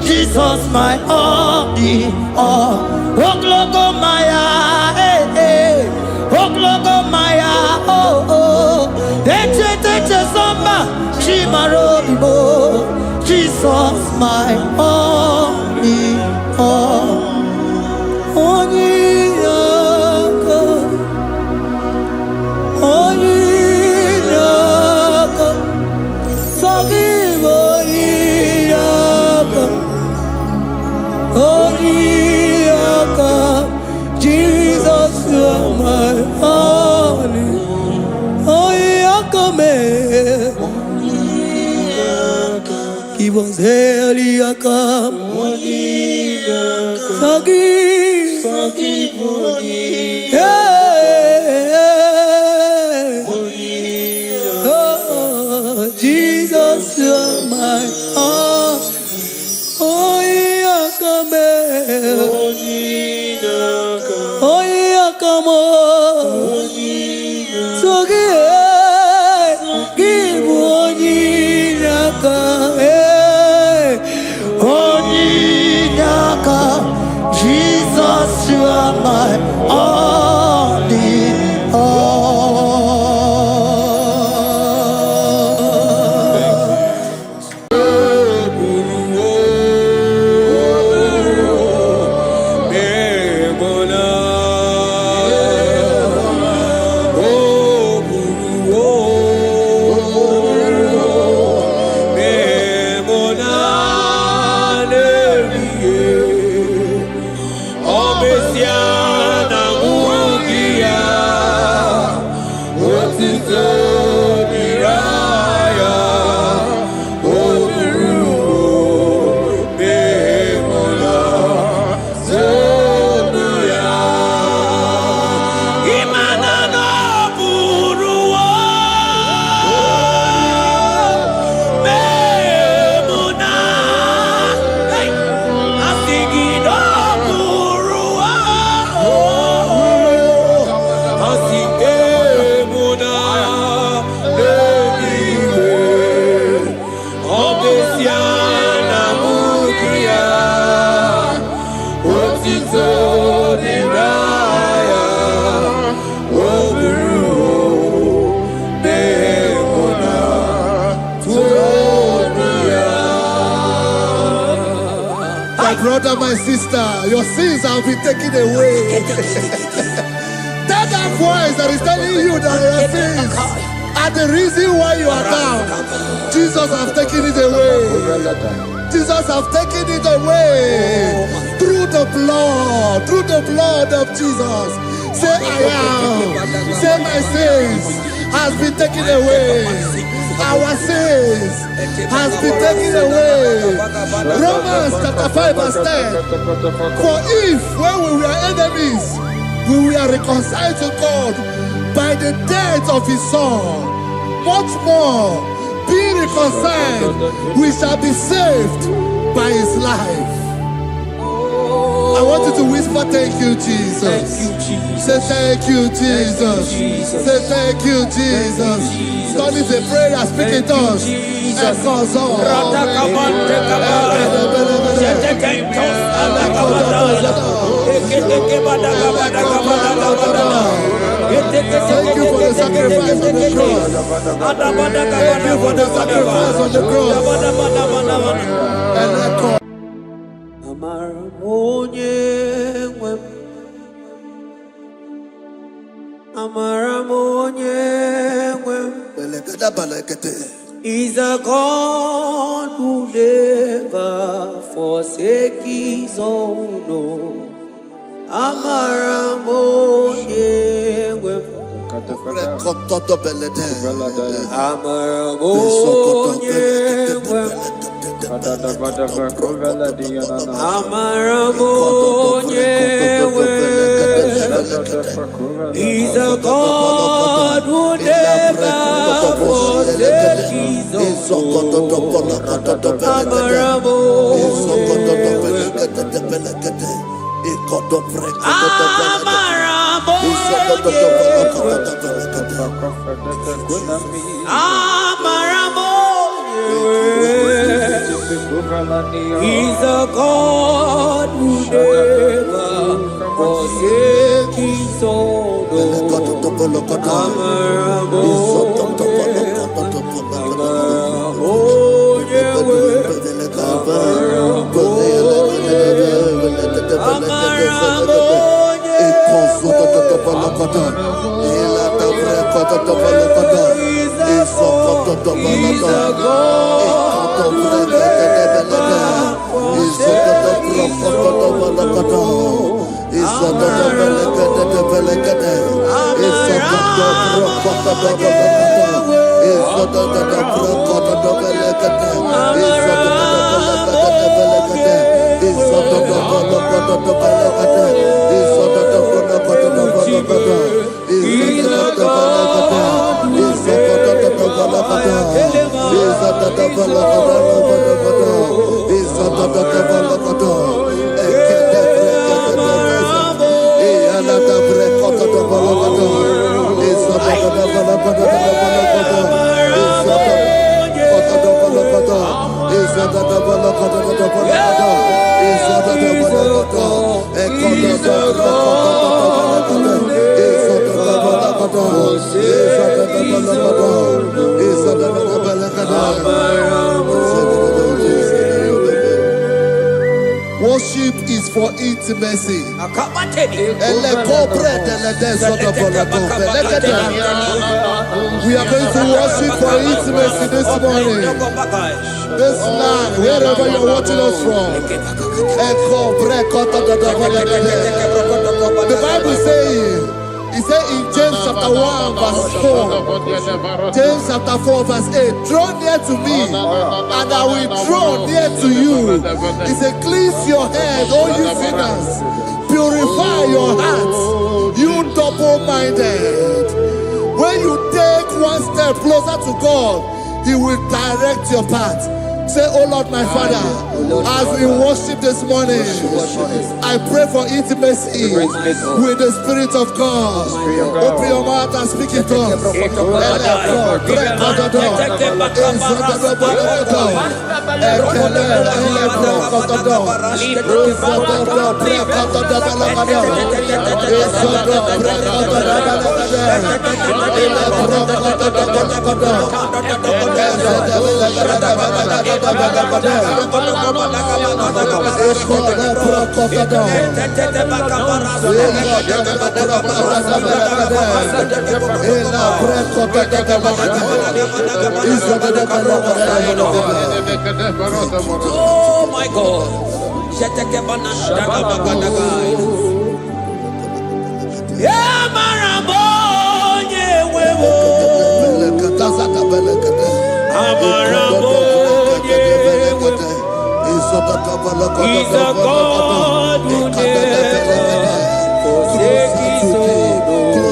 B: Jesus my only all. Oh glogo maya, oh glogo maya, oh ete zomba chimarovio. Jesus my only all. Onyaka, onyaka, sagibo onyaka, onyaka. Jesus, you are my only. Onyaka me, give us heliaka, sagibo onyaka. Jesus, you are my all. Oh, yakame, oh, yakamo, so give onyaka, onyaka. Jesus, you are my all. Siana Mukia, Otito Niraya, Oburu, Beona, Tuonia. My brother, my sister, your sins have been taken away. That voice that is telling you that your sins are the reason why you are down. Jesus has taken it away. Jesus has taken it away. Through the blood of Jesus. Say I am. Say my sins has been taken away. Our sins has been taken away. Romans chapter 5 verse 10. For if when we were enemies, we were reconciled to God by the death of his son, much more, being reconciled, we shall be saved by his life. I want you to whisper, thank you, Jesus. Say thank you, Jesus. Say thank you, Jesus. Turn it a prayer, speak in tongues. Thank you for the sacrifice on the cross. Thank you for the sacrifice on the cross. And echo. Is a God who never forsake his own. He's a God who never forsakes his own. He's a God who never forsakes his own. Worship is for intimacy. We are going to worship for intimacy this morning. This land, wherever you're watching us from. The Bible says, it says in James chapter 1 verse 4, James chapter 4 verse 8, draw near to me and I will draw near to you. It says, cleanse your head, all you sinners, purify your hearts, you double-minded. When you take one step closer to God, he will direct your path.
C: Say, oh Lord, my Father, as we worship this morning, I pray for intimacy with the Spirit of God. Open your mouth and speak it to us.
D: Oh my God. He's a God who never forsakes his own.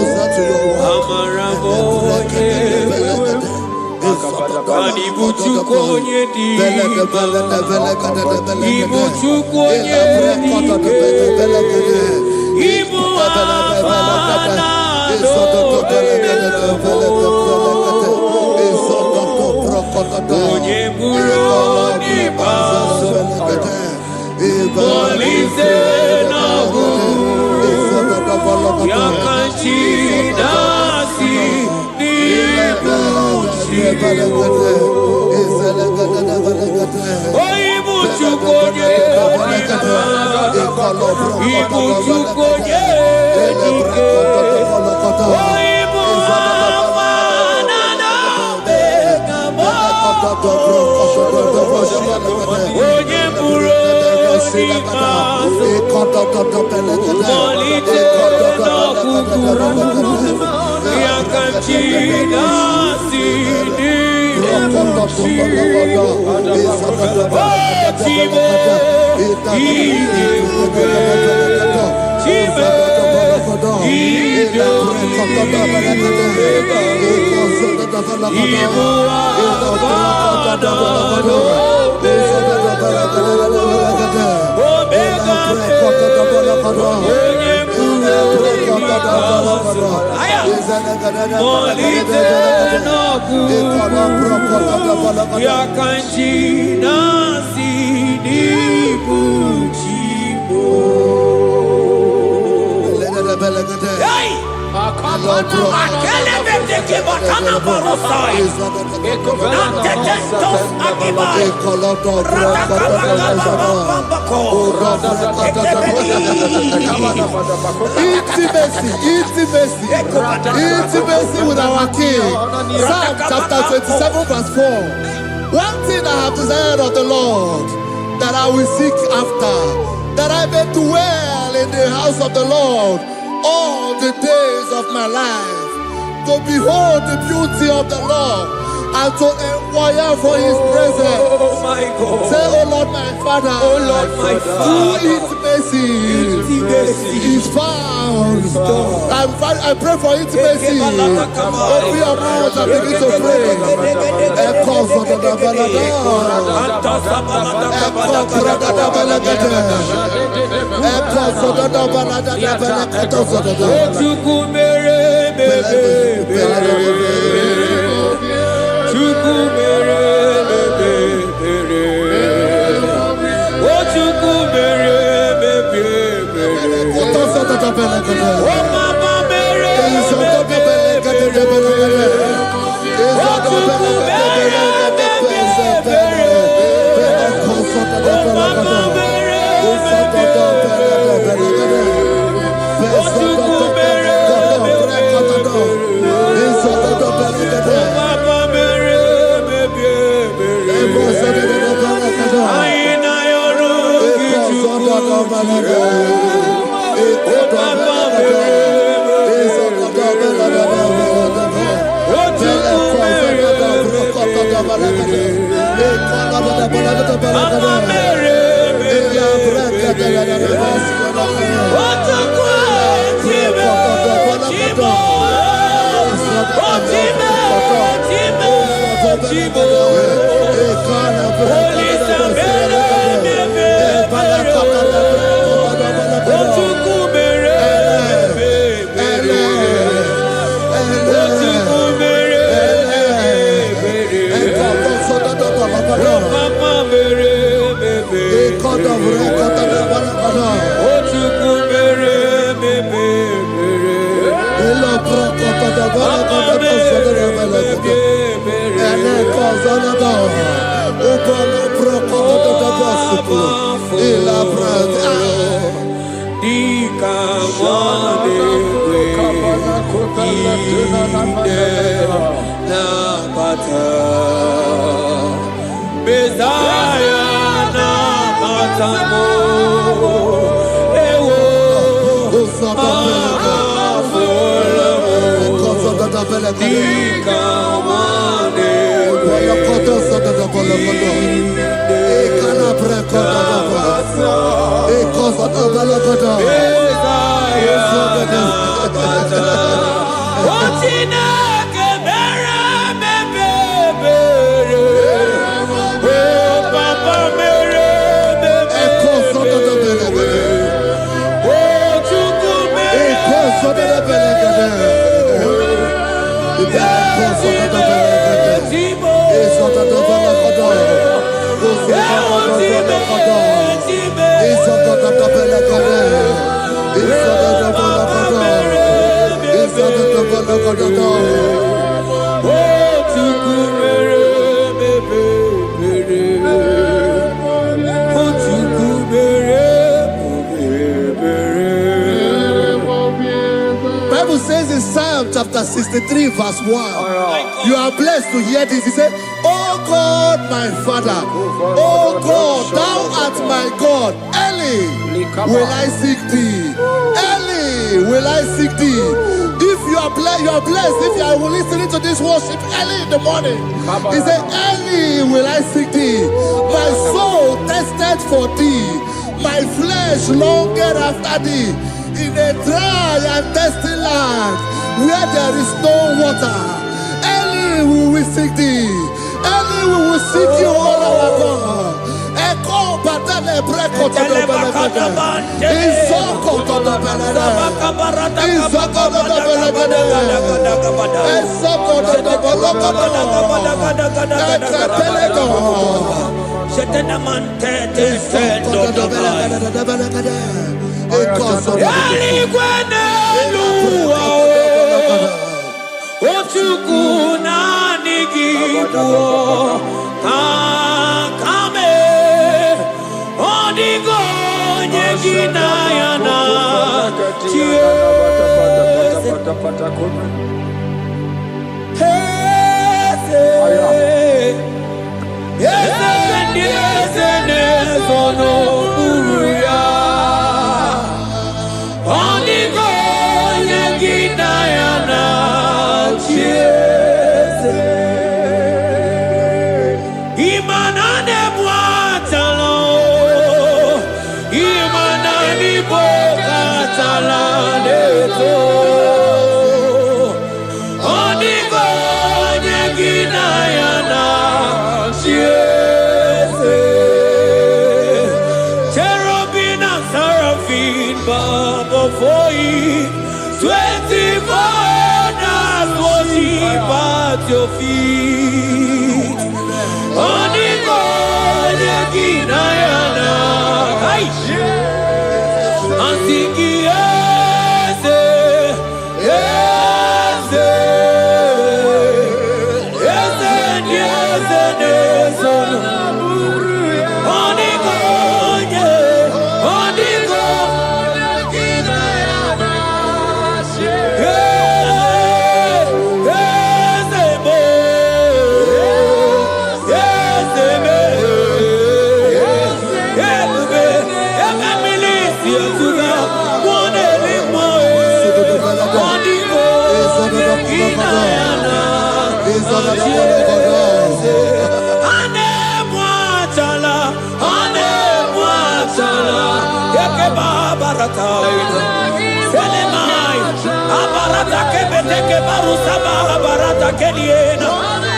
D: Intimacy with our King. Psalm chapter 27 verse 4. One thing I have desired of the Lord, that I will seek after, that I may dwell in the house of the Lord all the days of my life, to behold the beauty of the Lord and to inquire for his presence. Oh my God. Say, oh Lord my Father, oh Lord my Father, intimacy is found. I pray for intimacy. Open your mouth and begin to pray. Chibo,
C: God of record of the Balagada. Elo Procoto the Balagada of the Balagada. And then Cazanada. Upon Procoto the Basuku. Ela Brada. Bible says in Psalm chapter 63 verse 1, you are blessed to hear this. He said, oh God, my Father, oh God, thou art my God. Early will I seek thee. Early will I seek thee. If you are blessed if you are listening to this worship early in the morning. He said, early will I seek thee. My soul thirsted for thee. My flesh longed after thee. In a dry and thirsty land where there is no water. Early will we seek thee. Early we will seek you, all our God. Echo batale breko to the belekade. Izoko to the belekade. Izoko to the belekade. Izoko to the belekade.
E: At your feet, I'm singing, yes, yes, yes, yes, yes,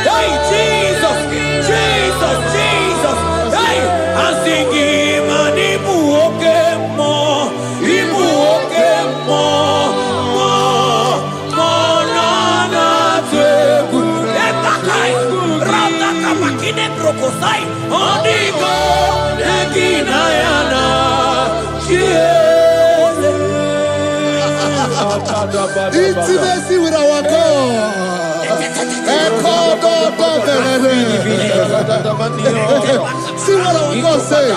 E: Hey, Jesus, Jesus, Jesus. Hey, I'm singing, man, Ibu more, na teku. Etakai, rata kabakine brokosai. Onigo, neginaya.
C: Intimacy with our God. See what our God says.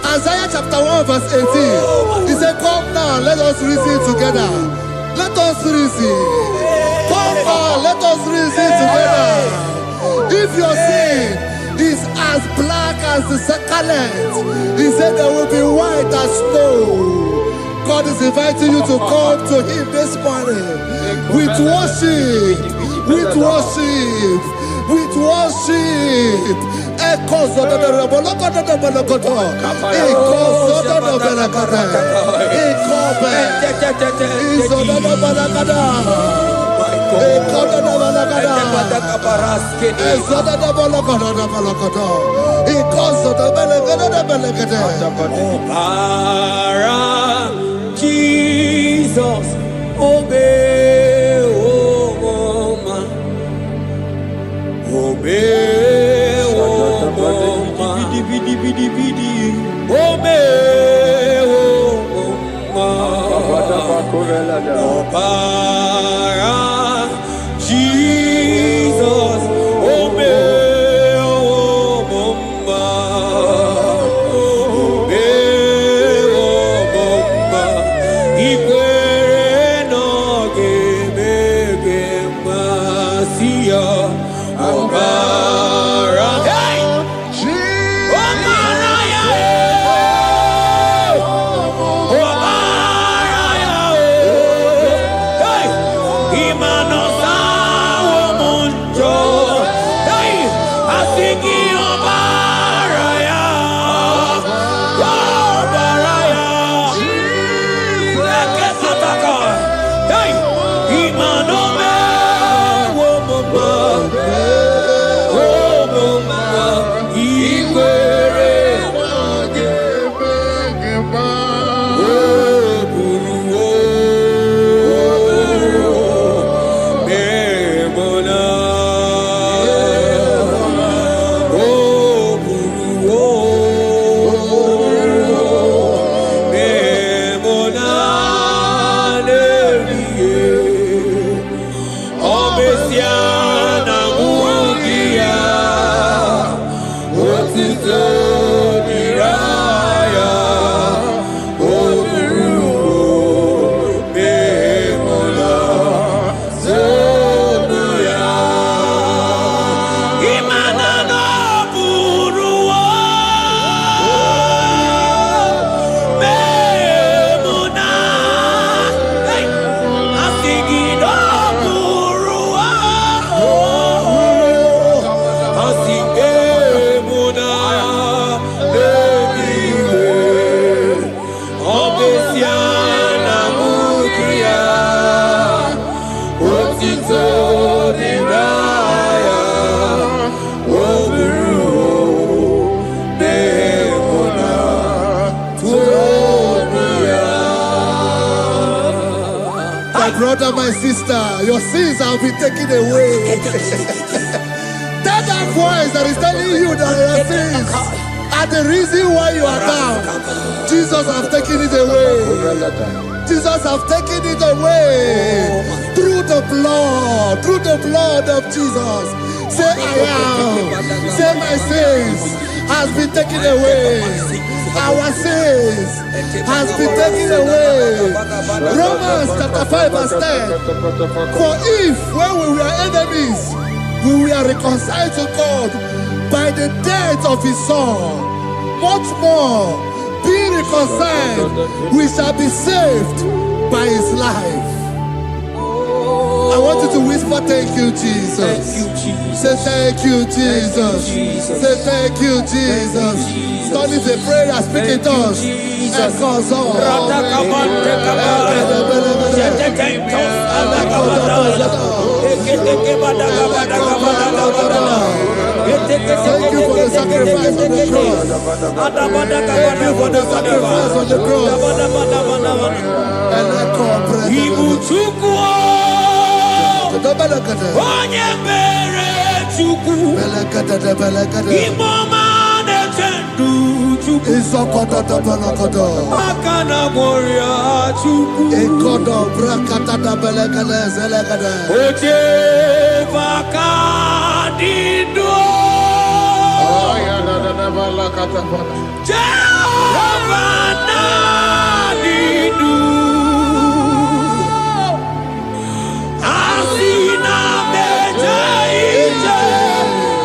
C: Isaiah chapter 1 verse 18. He said, come now, let us reason together. Let us reason. Come on, let us reason together. If your sin is as black as the scarlet, he said there will be white as snow. God is inviting you to come to him this morning with worship, with worship, with worship. Echoes of the
E: Jesus, obey, oh man, obey, oh man, obey, oh man, Jesus, obey, oh
C: brother, my sister, your sins have been taken away. That voice that is telling you that your sins are the reason why you are down. Jesus has taken it away. Jesus has taken it away through the blood of Jesus. Say I am. Say my sins has been taken away. Our sins has been taken away. Romans chapter 5 verse 10. For if when we were enemies, we were reconciled to God by the death of his son, much more being reconciled, we shall be saved by his life. I want you to whisper, thank you, Jesus.
E: Thank you, Jesus.
C: Say thank you, Jesus. Say thank you, Jesus. Turn it a prayer, speak in tongues. Thank you for the sacrifice on the cross. Thank you for the sacrifice on the cross.
E: Onye mere Chukwu, Imoma na-eche ndụ chuku.
C: Izokoto Tabalakoto.
E: Akana moria chuku.
C: Ekodo Brakata Tabelekele Zelekade.
E: Oje vakadido. Jehovah nadidu. Asina meja ije.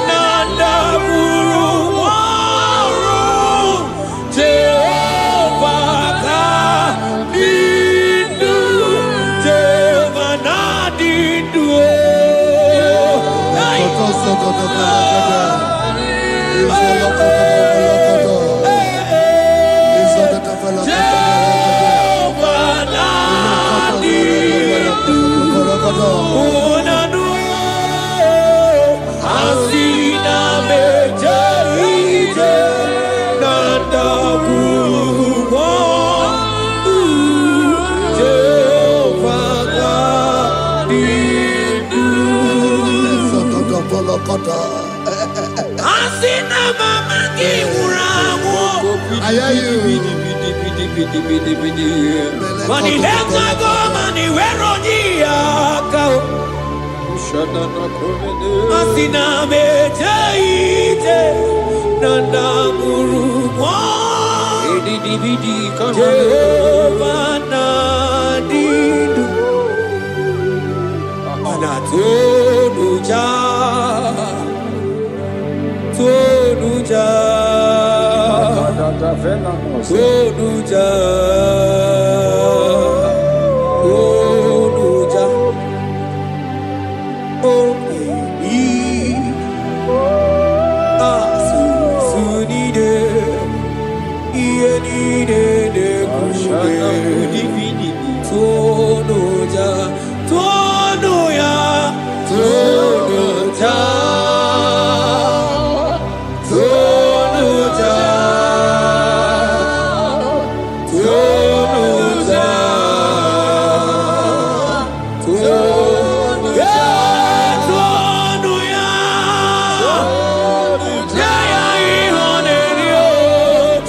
E: Nanda buru waru. Jehovah nadidu. Jehovah nadidu.
C: Sokoto Belekade. Izolokoto Belekade. Izokoto Belekade.
E: Jehovah nadidu. Unanu asina meja ije nanda buruwa Jehovah nadidu.
C: Izokoto Belekade.
E: Asina mama kiwurawo.
C: I hear you.
E: Mani lenga go mani weroji akao. Asina meja ije nanda buruwa Jehovah nadidu. Anatonuja Tonuja Tonuja Tonuja Oh Asunide Ienide de Tonuja Tonuya Tonuja Tonuja Tonuja Tonuja Tonuya Jaya ihonerio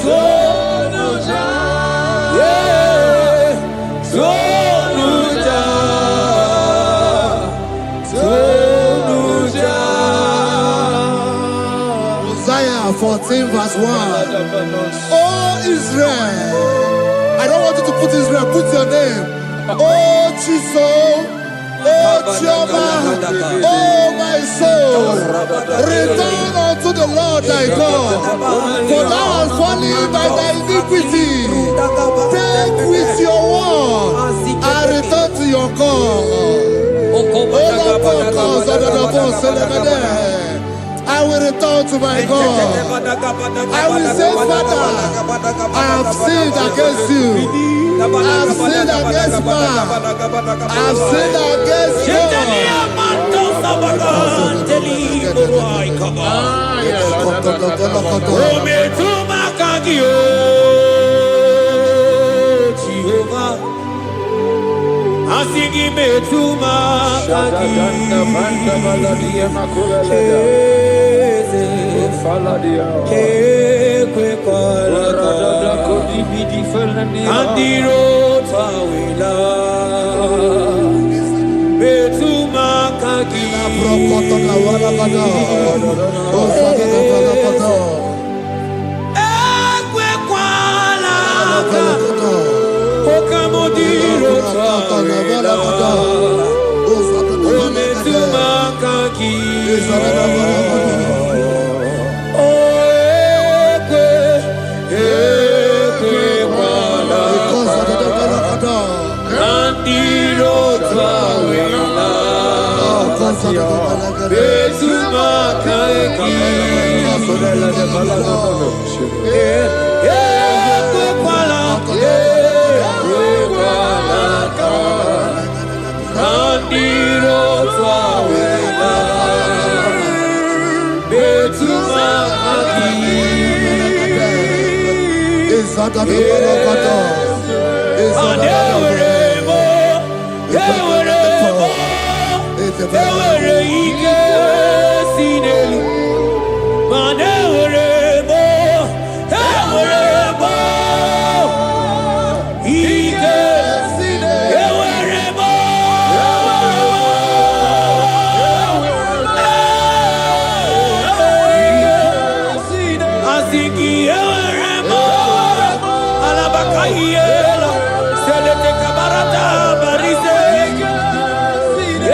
E: Tonuja Tonuja Tonuja
C: Isaiah 14 verse 1. Oh Israel. I don't want you to put Israel, put your name. Oh Chiso. Oh Chioma. Oh my soul. Return unto the Lord thy God. For thou hast fallen by thy iniquity. Take with your word and return to your God. I will return to my God. I will say, Father, I have sinned against you. I have sinned against man. I have sinned against
E: Jehovah, Asigi metuma kagi kwe kola andiro tawila metuma kagi ekwe kola okamodiro tawila ometuma kagi Ewere Ayela, selete kabarata barise.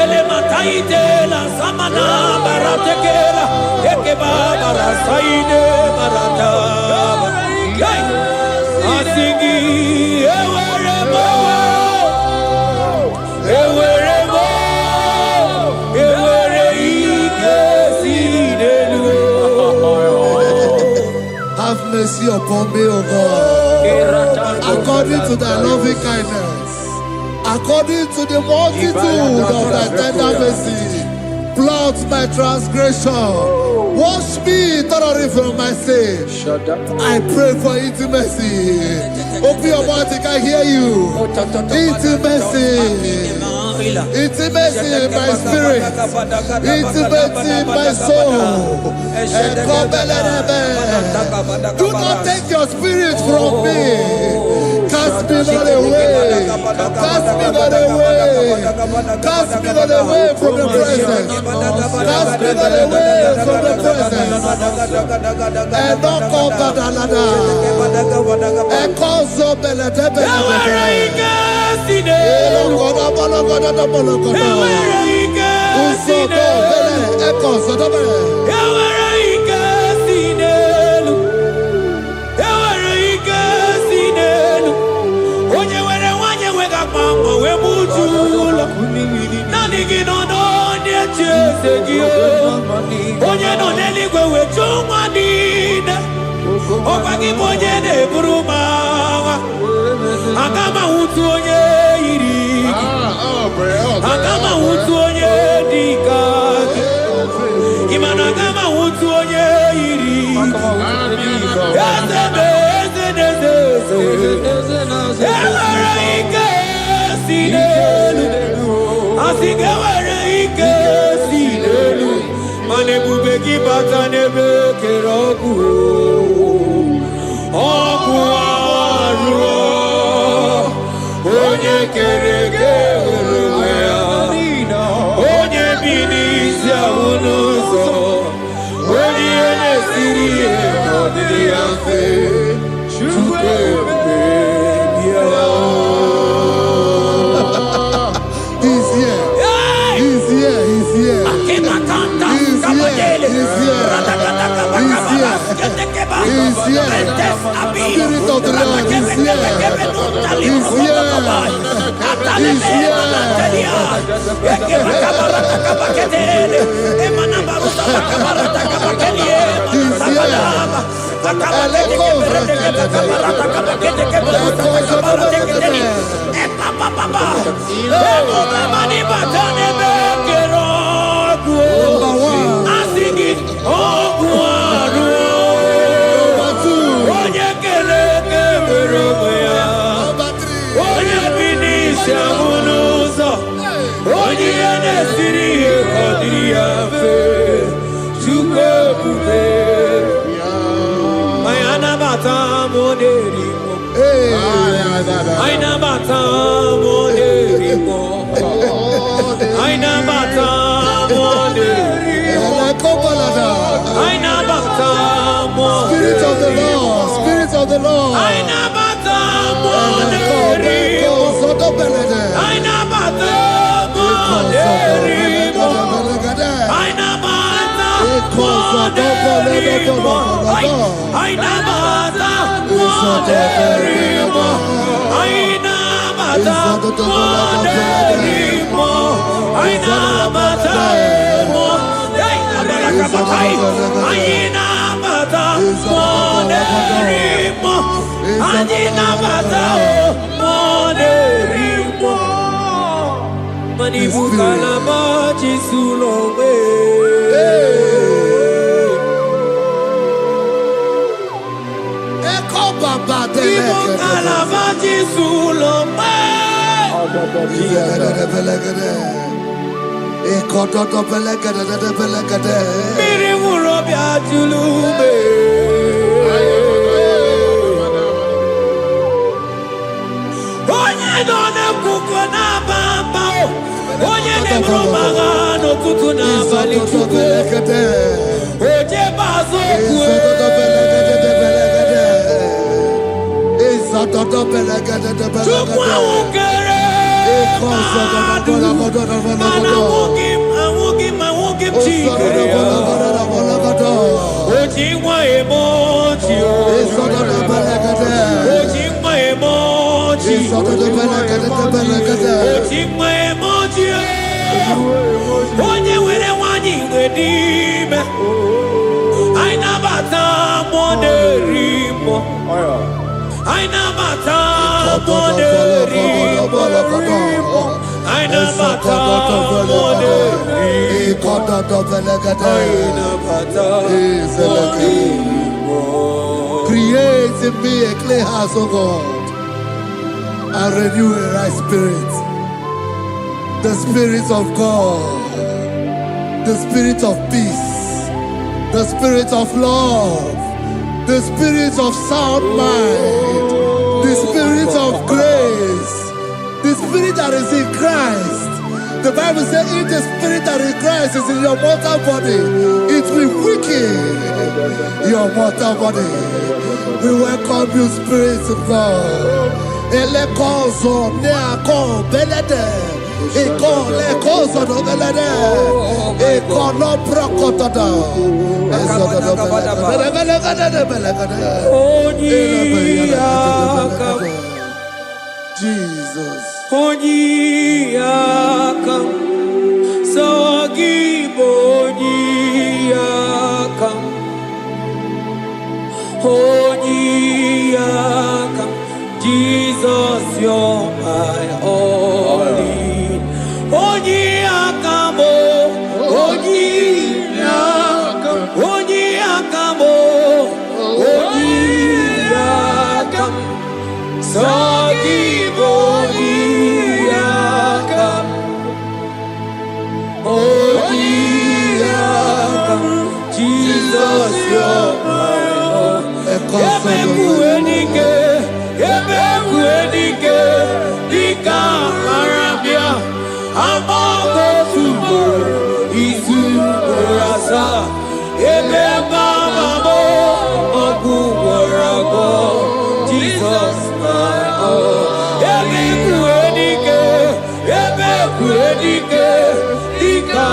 E: Ele mataitela samana baratekela. Eke babara saide barata. Asigi eweremo, eweremo, ewere ikesidelu.
C: Have mercy upon me, O God, according to thy loving kindness, according to the multitude of thy tender mercy. Blot my transgression, wash me thoroughly from my sin. I pray for intimacy. Open your mouth, I can hear you. Intimacy. Intimacy in my spirit, intimacy in my soul. Do not take your spirit from me. Cast me not away. Cast me not away. Cast me not away from the presence. Cast me not away from the presence. And not come back another. And call so
E: Agama utu onye iri Agama utu onye dika Imana agama utu onye iri Ezebe Ewere ike sinelu Asige were ike sinelu Mane bube ki bata nebe keroku Oku aruo Onye kereke ya Onye binisi ahunuzo Onye nesiri odiri afe Chukwe bebia
C: He's here. He's here. He's here.
E: Akimakanta
C: He's here. He's here. He's here. Spirit of the Lord is here. He's here. He's here. Spirit of the Lord, Spirit of the Lord. Create in me a clean house, O God, and renew a right spirit. The Spirit of God, the Spirit of peace, the Spirit of love, the Spirit of sound mind, the Spirit of grace, the Spirit that is in Christ. The Bible says, if the Spirit that is in Christ is in your mortal body, it will weaken your mortal body. We welcome you, Spirit of God. Elekozo neako belede, eko lekozo no belede, eko no prokotoda, ezo no belede. Jesus.
E: Onyiyaka, Sagibo Onyiyaka, Onyiyaka, Jesus, you're my only. Onyiyaka mo, Onyiyaka, Onyiyaka mo, Onyiyaka, Sagibo Onyiyaka, Onyiyaka, Jesus, you're my Lord. Ebekuenike, Ebekuenike, Dika Arabia, Amago Tubo, Isu Rasa, Ebebamamo, Oguwarago, Jesus, my Lord. Ebekuenike, Ebekuenike, Dika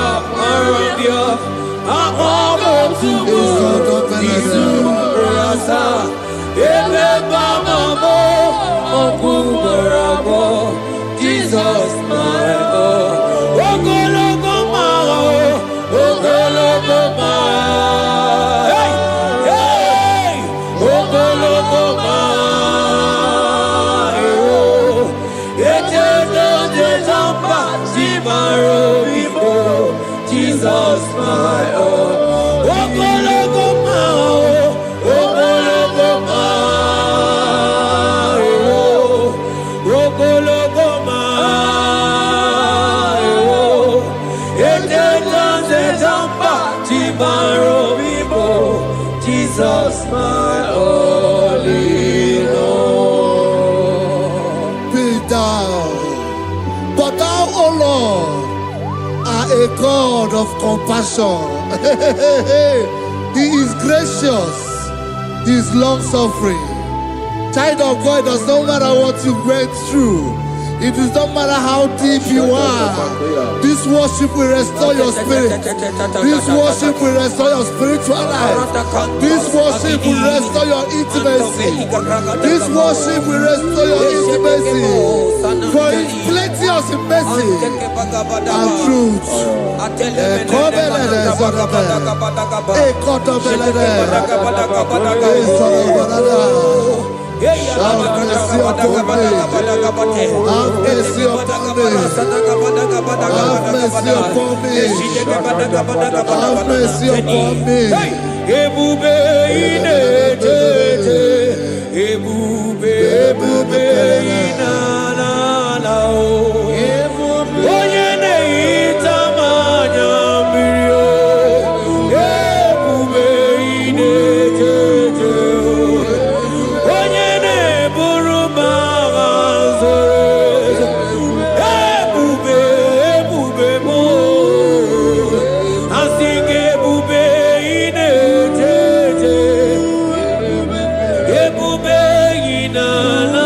E: Arabia, Amago Tubo, Isu Rasa, Ebebamamo, Oguwarago, Jesus, my Lord. Ogologoma, Ogologoma, hey, hey, Ogologoma, oh, Echedojetampa, Zibaro, Jesus, my Lord. Ogologoma, Ogologoma, oh, Ogologoma, oh, Echedojetampa, Zibaro, Jesus, my only Lord.
C: Be thou, but thou, O Lord, are a God of compassion. He is gracious, He is long suffering. Child of God, it does not matter what you went through. It does not matter how deep you are. This worship will restore your spirit. This worship will restore your spiritual life. This worship will restore your intimacy. This worship will restore your intimacy. For His plenty of mercy and truth. Have mercy upon me. Have mercy upon me. Have mercy upon me. Have mercy upon me.
E: Ebube inetete, ebube, ebube inanana o. Onye na-ehita mmanya mmiri o. Ebube inetete o. Onye na-eburu m agha zoro ezo. Ebube, ebube m o. Asị gị ebube inetete. Ebube inanana.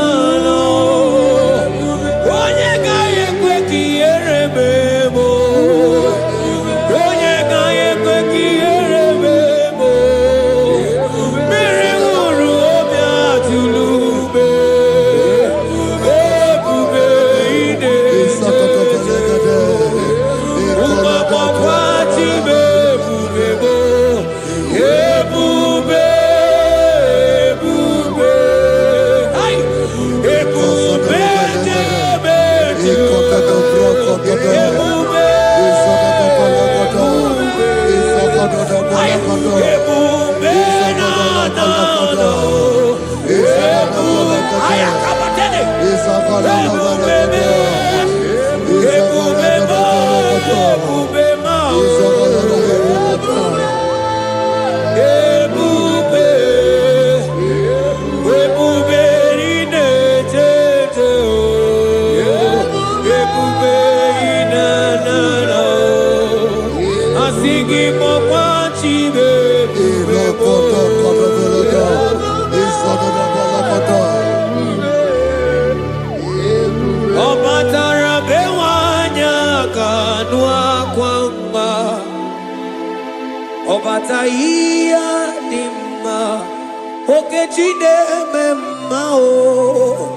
E: Obataia dimma okechide memma o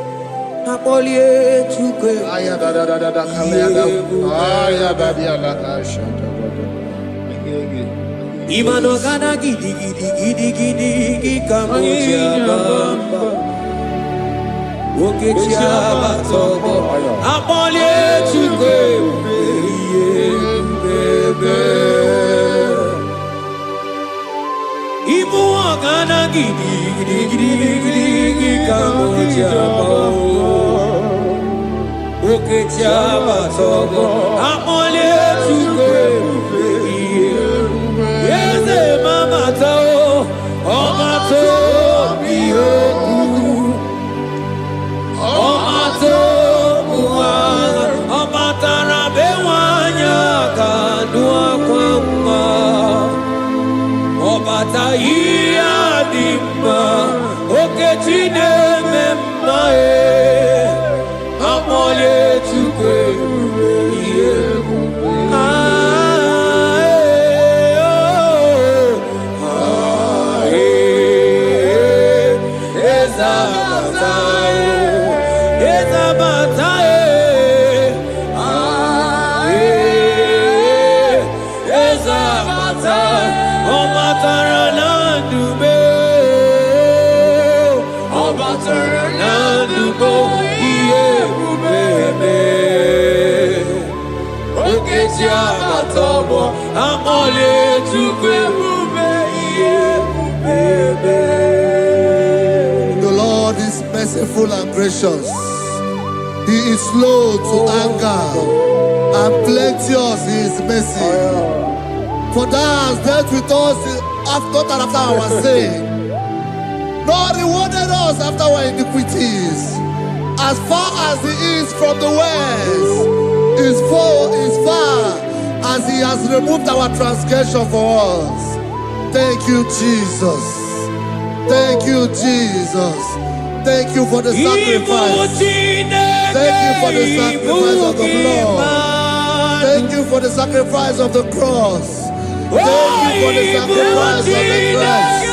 E: apolie chukwe
C: aya da kalenda aya badia la kasha
E: imano gana gidi kamucha bamba okechia batogo apolie chukwe bebe Ibu agana gidi kamoja oke chaba togo amole tuke yeze mama to omato biyoku omato buwa omatara bewanya kanua kwamba Obataia dimma okechide memma amole tukwe
C: The Lord is merciful and gracious. He is slow to anger and plenteous in his mercy. For thou hast dealt with us after our sin, nor rewarded us after our iniquities. As far as he is from the west, is far as he has removed our transgression for us. Thank you, Jesus. Thank you, Jesus. Thank you for the sacrifice. Thank you for the sacrifice of the blood. Thank you for the sacrifice of the cross. Thank you for the sacrifice of the cross.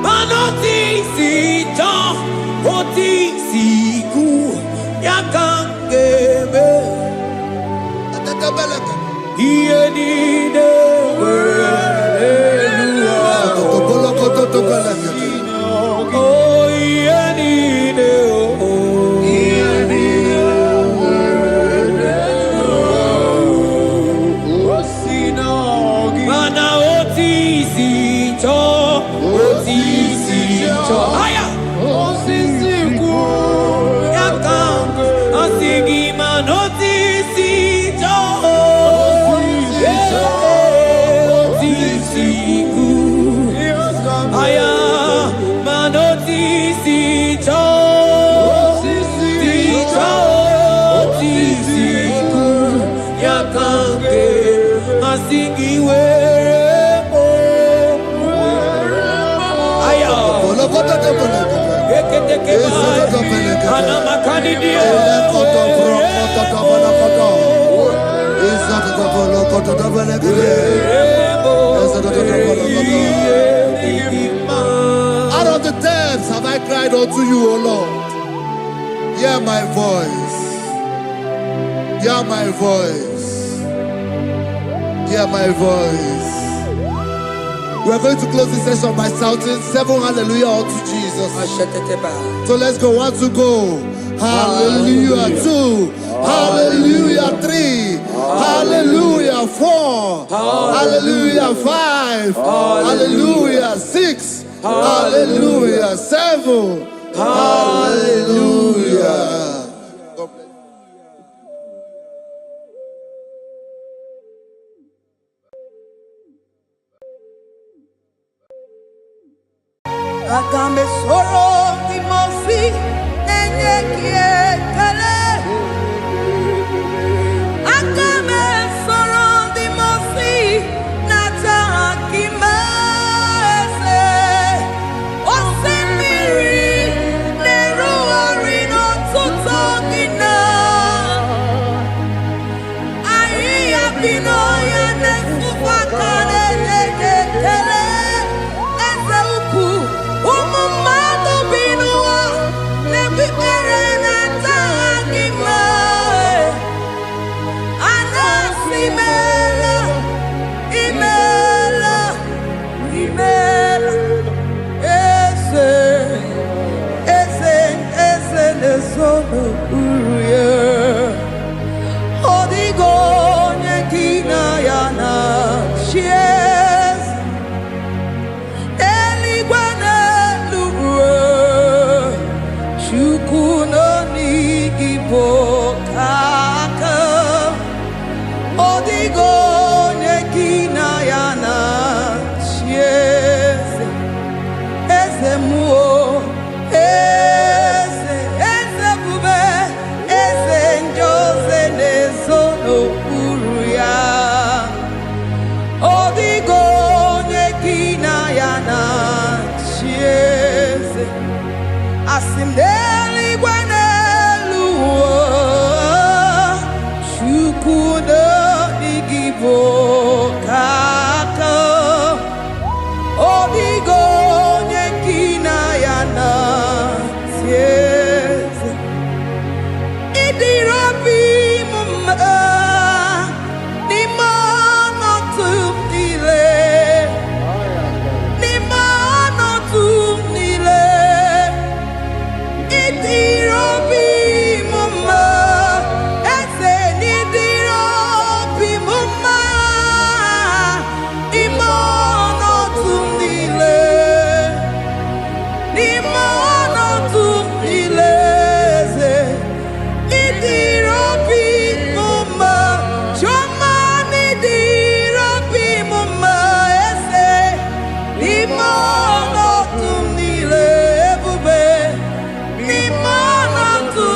E: Manoti si
C: Out of the depths have I cried unto you, O Lord. Hear my voice. Hear my voice. Hear my voice. We are going to close this session by shouting 7 hallelujah unto Jesus. So let's go. 1, 2, go. Hallelujah. 2. Hallelujah. 3. Hallelujah. 4. Hallelujah. 5. Hallelujah. 6. Hallelujah. 7. Hallelujah.
B: Agambe soro imosi enye kiekele. Agambe soro imosi nata kimese. Osimiri neru orino tuto gina. Ayi abino ya nesufa kane nekele. Eze uku. Umumado binua nebi erena tagima anasimela imela imela ese nesono uruye odigo nyekina yana shies eligwana Igbo kaka odigo nekina yana chieze eze muo eze bube eze njoze nezono uru ya odigo nekina yana chieze asimdeli gwana Chukuno Igbo kaka Odigo nyekina yana tieze Idirabi mumma Nimano tumile Nimano tumile Idirabi mumma Nimano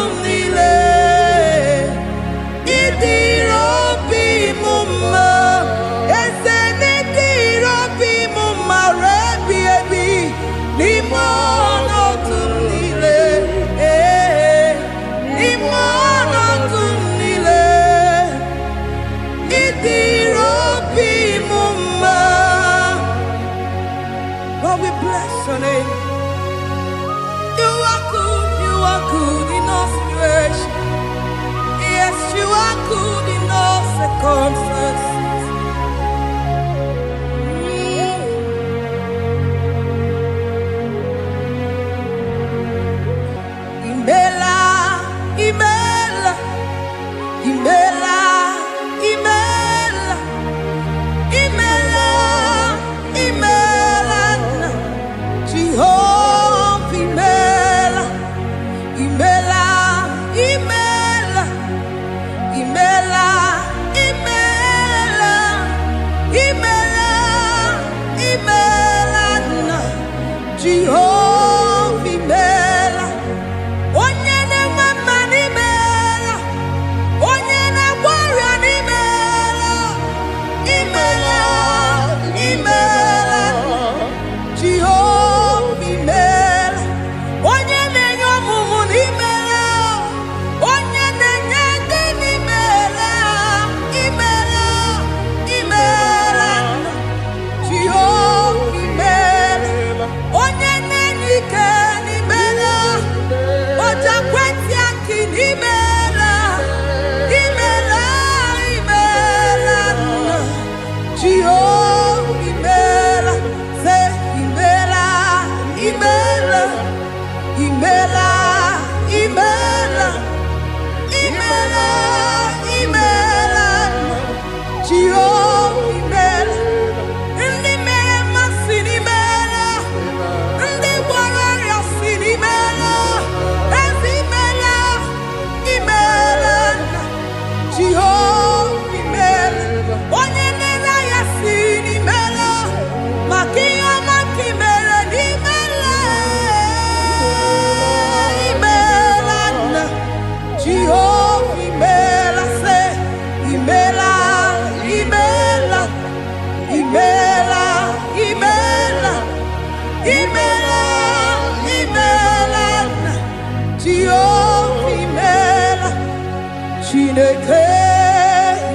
B: Chineke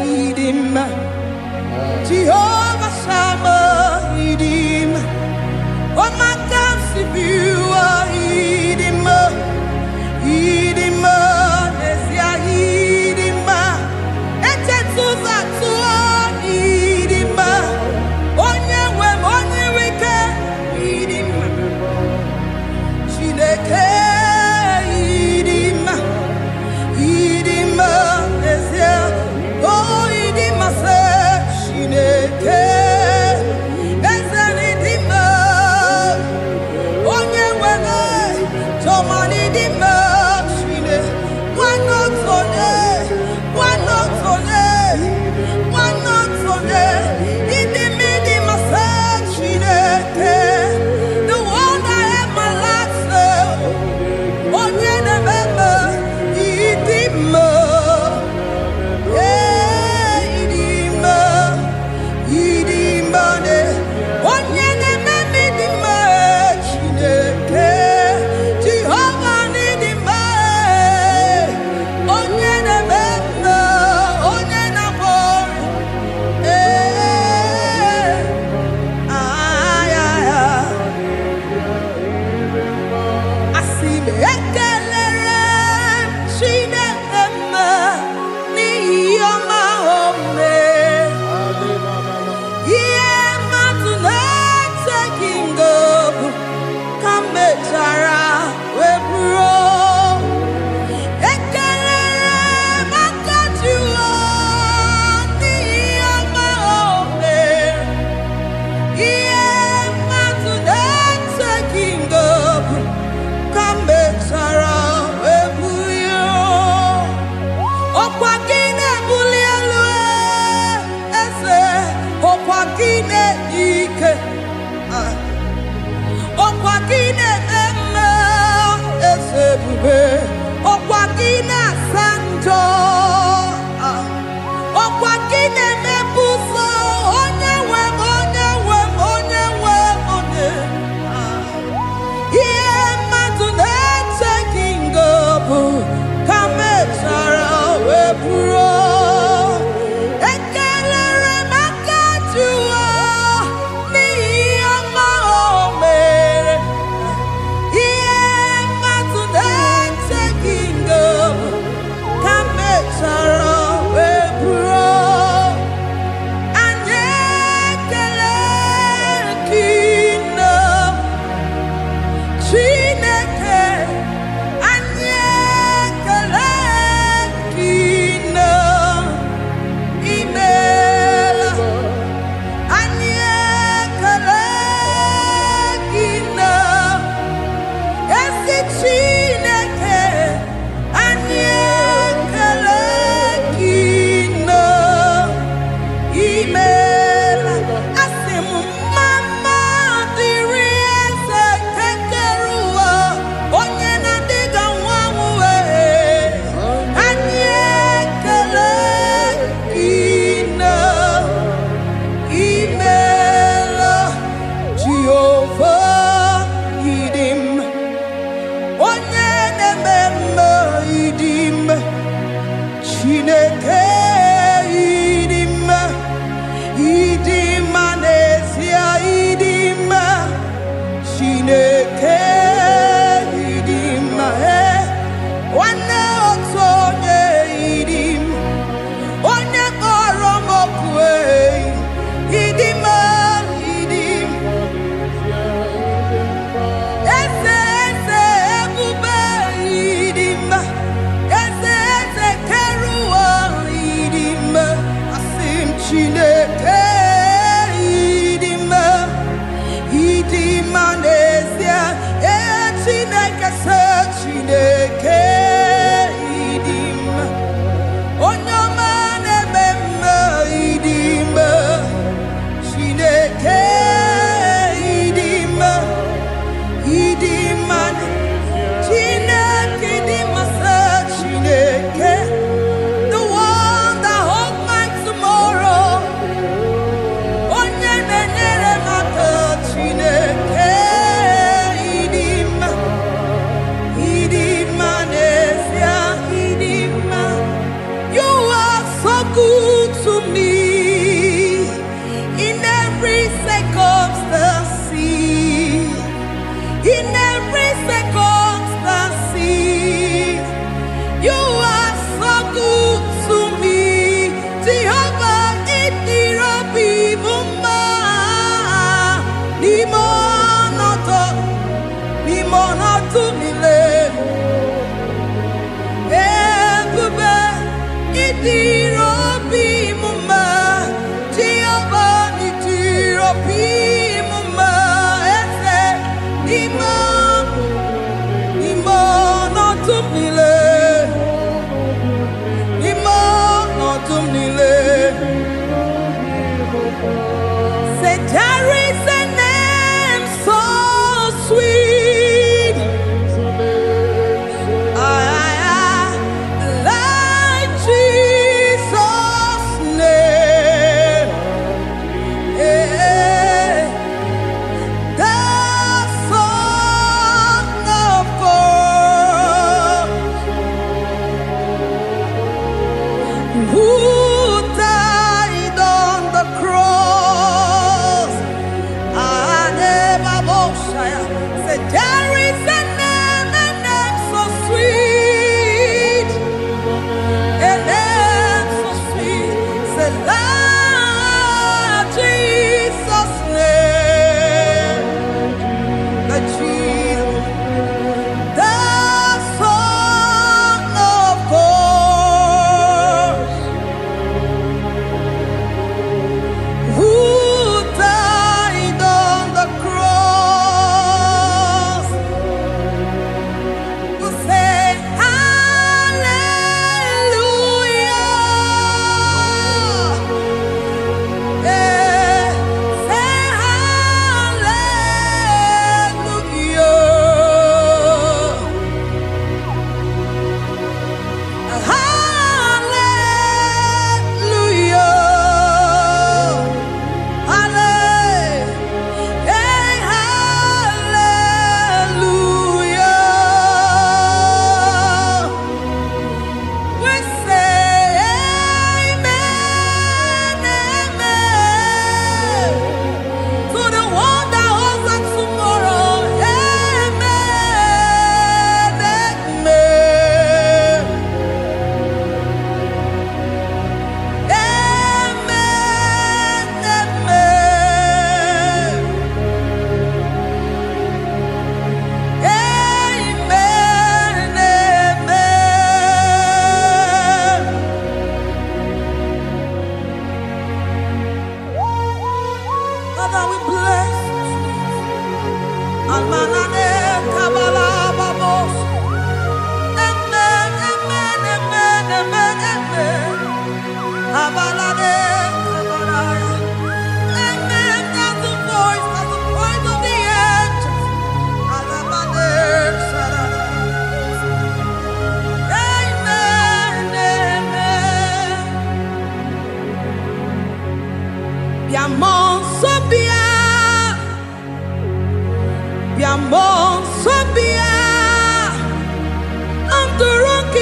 B: idima, Jehovah Shammah idima, Omakamsibiwa idima, idima, Nesia idima, Etetuza tuo idima, Onyewe Onyewike idima, Chineke idima, idima, Nesia.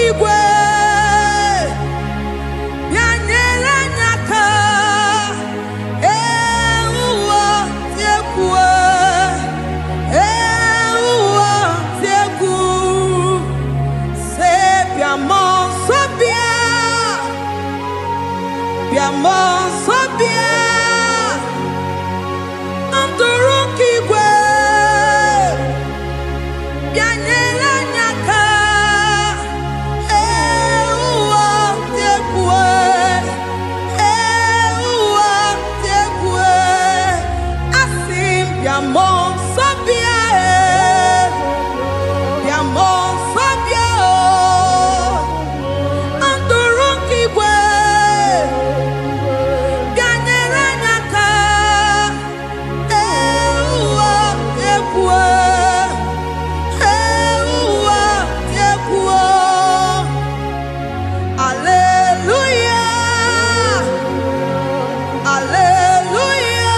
A: igwe bịa nyere anyị aka. Ụwa dị egwu, ụwa dị egwu. Se bịa mmụọ nsọ bịa, bịa mmụọ nsọ bịa. Ndụrụ nke igwe bịa nyere anyị aka. Ụwa dị egwu, ụwa dị egwu. Asị m bịa mmụọ nsọ bịa, bịa mmụọ nsọ bịa. Ndụrụ nke igwe bịa nyere anyị aka. Ụwa dị egwu, ụwa dị egwu. Hallelujah, hallelujah,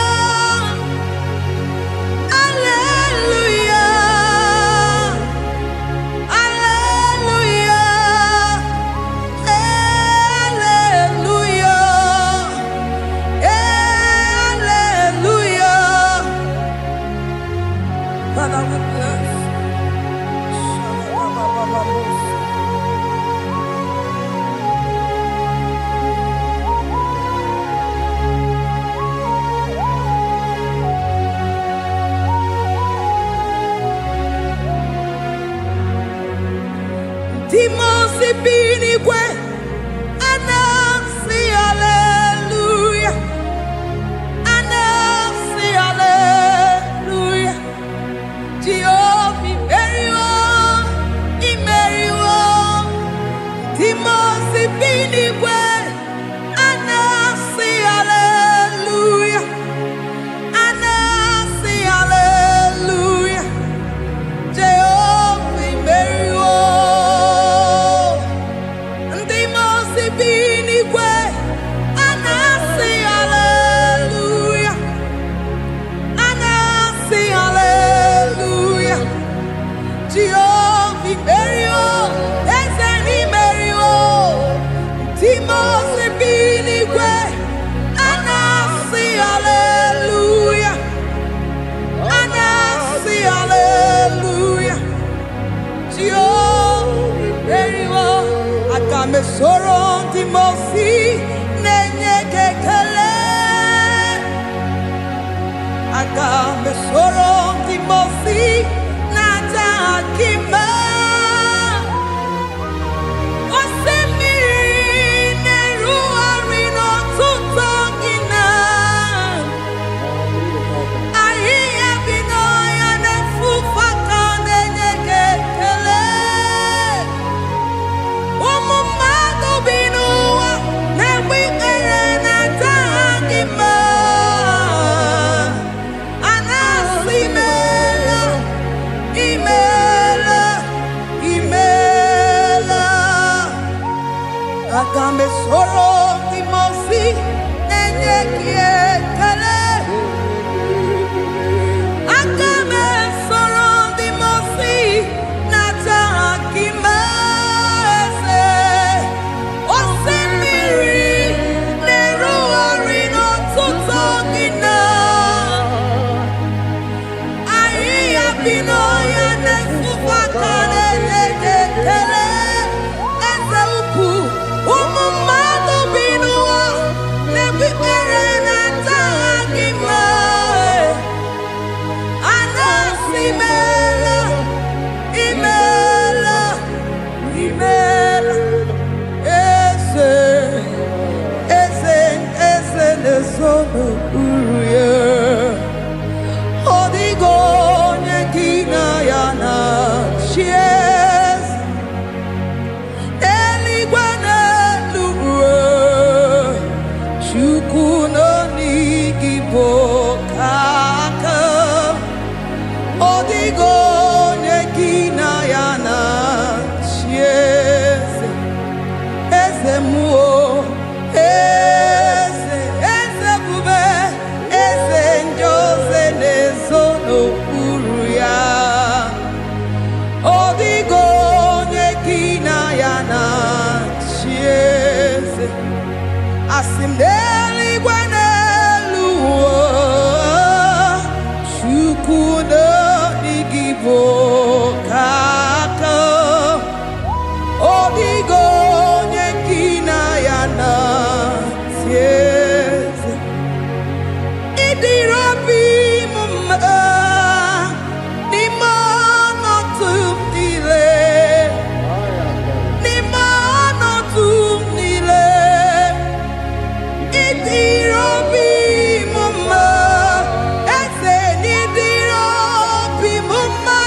A: hallelujah, hallelujah, hallelujah. Father, we bless. Demons be anywhere, and I say hallelujah, and I say hallelujah. Jehovah, very well, very well. Demons be anywhere, and I say hallelujah, and I say hallelujah. Jehovah, very well. Demons be anywhere, and I say hallelujah, and I say hallelujah. Jehovah, very well, any very well. Demons be anywhere, and I say hallelujah, and I say hallelujah. Jehovah, very well. I got me sorrow, the mercy, nenye kekele. I got me sorrow, the mercy, nata akima. Osemiri neru arino tutogina. Ahi abino ya nefufaka nenye kekele. Umumado binuwa nebikere nata akima. Anasimela, imela, imela. Agame soro timosi, nenye kiekele. Agame soro timosi, nata akimese. Osemiri, neru arino tutogina. Ahiya binoya nefufakane nekekele. Eze ukwu, umumado binuwa, nebikere nata akima. Anasimela, imela, imela. Eze nesono uruye. Odigo nyekina yana chies. Eligwe n'eluigwe, Chukwu nọ n'igibo kaka. Odigo nyekina yana chies. Eze muo, eze bube.
B: Asim n'eluigwe n'elu ụwa, Chukwu n'ọdịghị bụ aka. Ọ dịghị onye gị na ya na-asị eze. Ị dịrị obi m mma n'ime ọnọdụ m niile. N'ime ọnọdụ m niile, ị dịrị obi m mma. Eze na ị dịrị obi m mma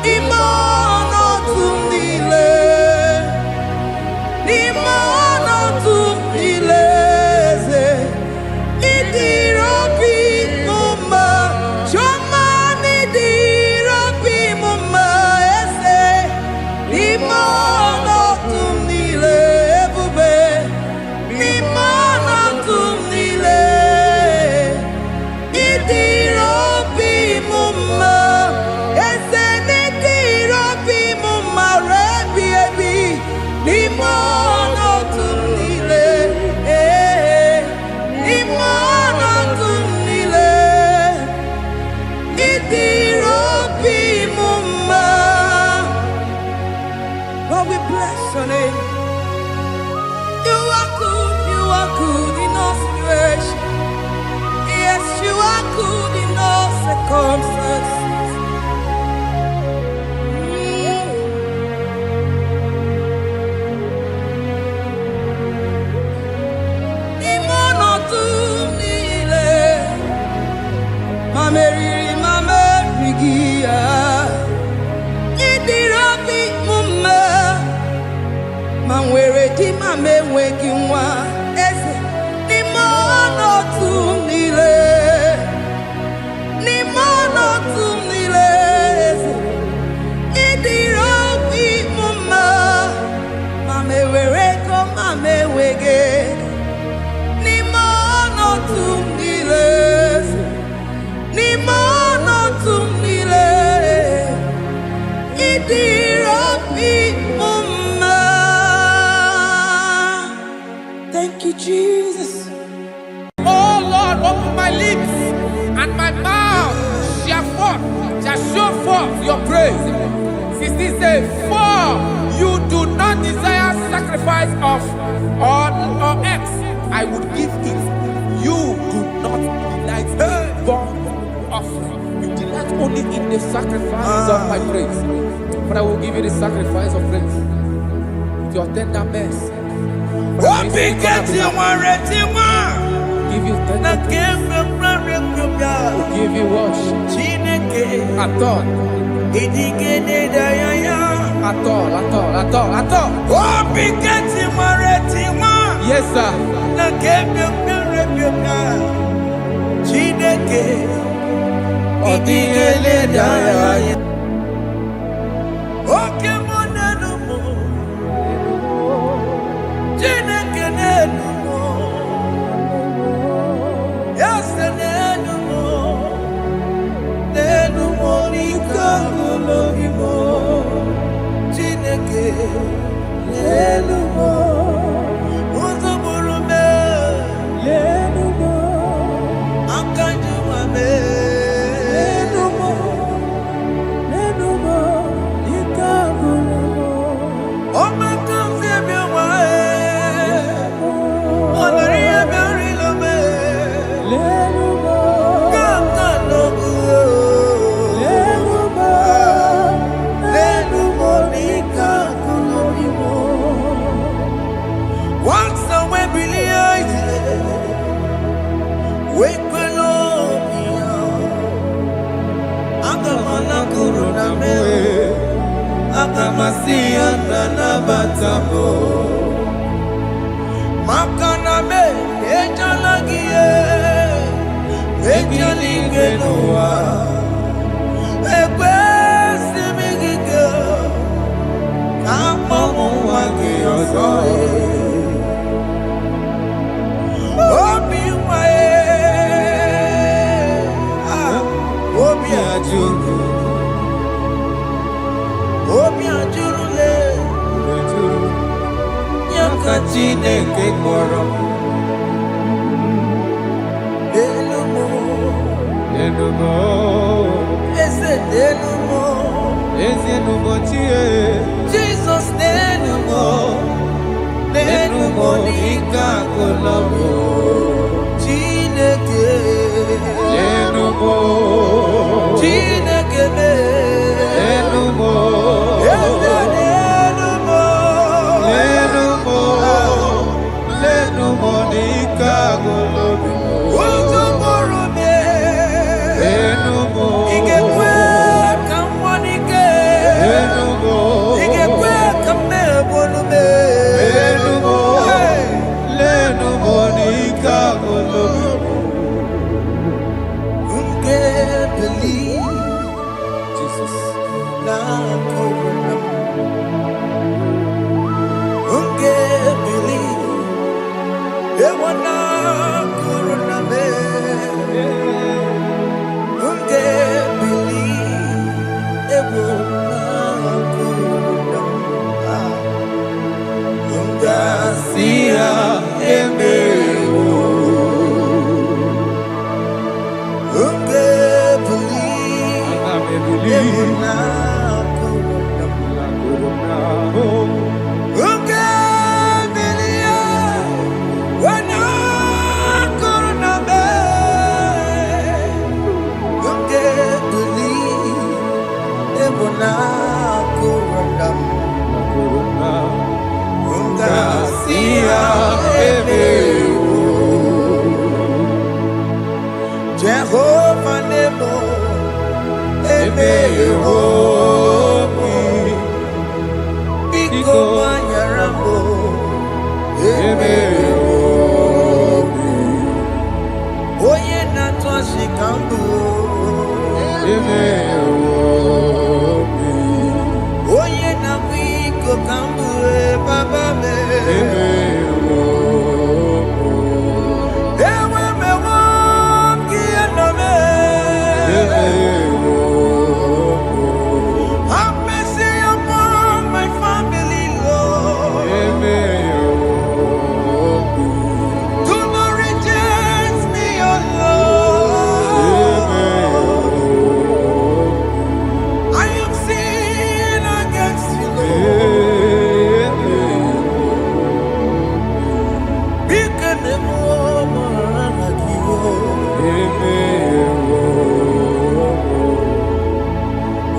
B: n'ime ọnọdụ m niile. N'ime ọnọdụ m niile, eze ị dịrị obi m mma. Chioma na ị dịrị obi m mma. Eze n'ime ọnọdụ m niile, ebube n'ime ọnọdụ m niile, ị dịrị obi m mma. Eze na ị dịrị obi m mma ruo ebi ebi n'ime ọnọdụ m niile. N'ime ọnọdụ m niile, ị dịrị obi m mma. Lord, we bless your name. You are good in all situations. Yes, you are good in all circumstances. N'ime ọnọdụ m niile, ma meriri ma merighị ya, ị dịrị obi m mma. Ma nwere di ma m enweghị nwa, eze n'ime ọnọdụ m niile. N'ime ọnọdụ m niile, eze ị dịrị obi m mma. Ma m ewere ego ma m enweghị ego, n'ime ọnọdụ m niile, eze n'ime ọnọdụ m niile, ị dịrị obi m mma. Thank you, Jesus.
E: Oh Lord, open my lips and my mouth shall show forth your praise. 16 says, for you do not desire sacrifice of or X, I would give it. You do not delight in burnt offering. You delight only in the sacrifice of my praise. But I will give you the sacrifice of praise. With your tender mercy. Give you tender will give you worship. At all. At all. Yes, sir. Chineke kpọrọ m. Enumo,
B: Eze n'elumo,
E: ezi enumo tie.
B: Jesus n'elumo,
E: Enumo n'ike agụla m.
B: Chineke,
E: Enumo,
B: Chineke me,
E: enumo,
B: Eze n'elumo,
E: enumo, enumo n'ike agụla m.
B: ụjọ mụrụ m,
E: Enumo,
B: ị ga-ekwe ka m nwụọ n'ike,
E: enumo,
B: ị ga-ekwe ka m na-egbolu m.
E: enumo, enumo n'ike agụla m.
B: Nke believe
E: Jesus.
B: na corona. Nke believe ewa na corona me. Nke believe ewa na corona. Nga
E: Sia emewo.
B: Nke believe
E: Ana m
B: ewa
E: ebili
B: na corona.
E: na corona.
B: Nke bilie wana corona me. Nke bilie ewa na corona.
E: Na corona.
B: Nga
E: Sia emewo.
B: Jehovah Nebo
E: Emewo mi.
B: Biko Manyarambo
E: Emewo mi.
B: Oye na-atụ ashikambo
E: Emewo mi.
B: Onye na-akwa iko kambo baba me
E: Emewo mi.
B: Ewe mewo gị anọme
E: Emewo mi.
B: Have mercy upon my family, Lord. Do not reject me, oh Lord. I am sin against you, Lord. Because the woman like you.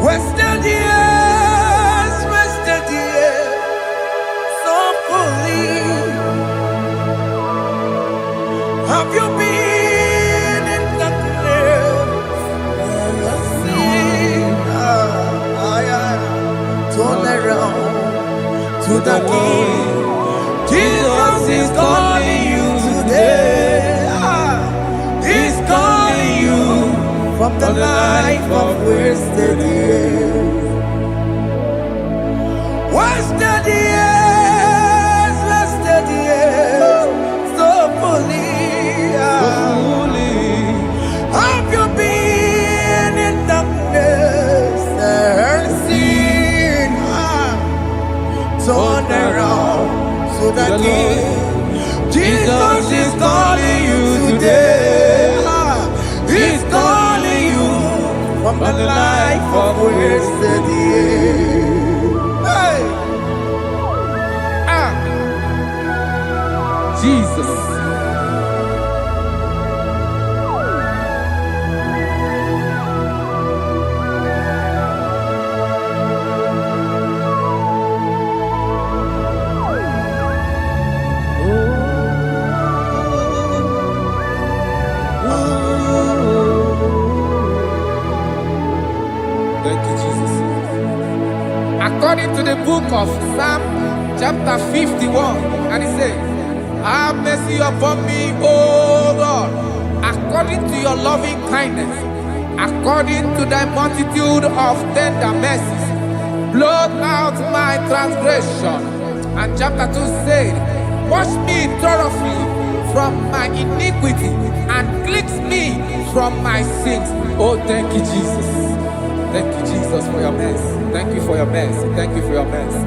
B: Wasted years, so foolish. Have you been in darkness? Turn around to the King. Jesus is calling you today. He's calling you from the life of wasted years. Wasted years, so foolish. Have you been in darkness and seen? Turn around to the King. Jesus is calling you today. He's calling you from the life of wasted years. Hey!
E: Ah, Jesus. Thank you, Jesus. According to the book of Psalm, chapter 51, and it says, have mercy upon me, O Lord, according to your loving kindness, according to thy multitude of tender mercies, blot out my transgression. And chapter 2 said, wash me thoroughly from my iniquity and cleanse me from my sins. Oh, thank you, Jesus. Thank you, Jesus, for your mercy. Thank you for your mercy. Thank you for your mercy.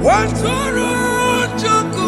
B: Waturu Chukwu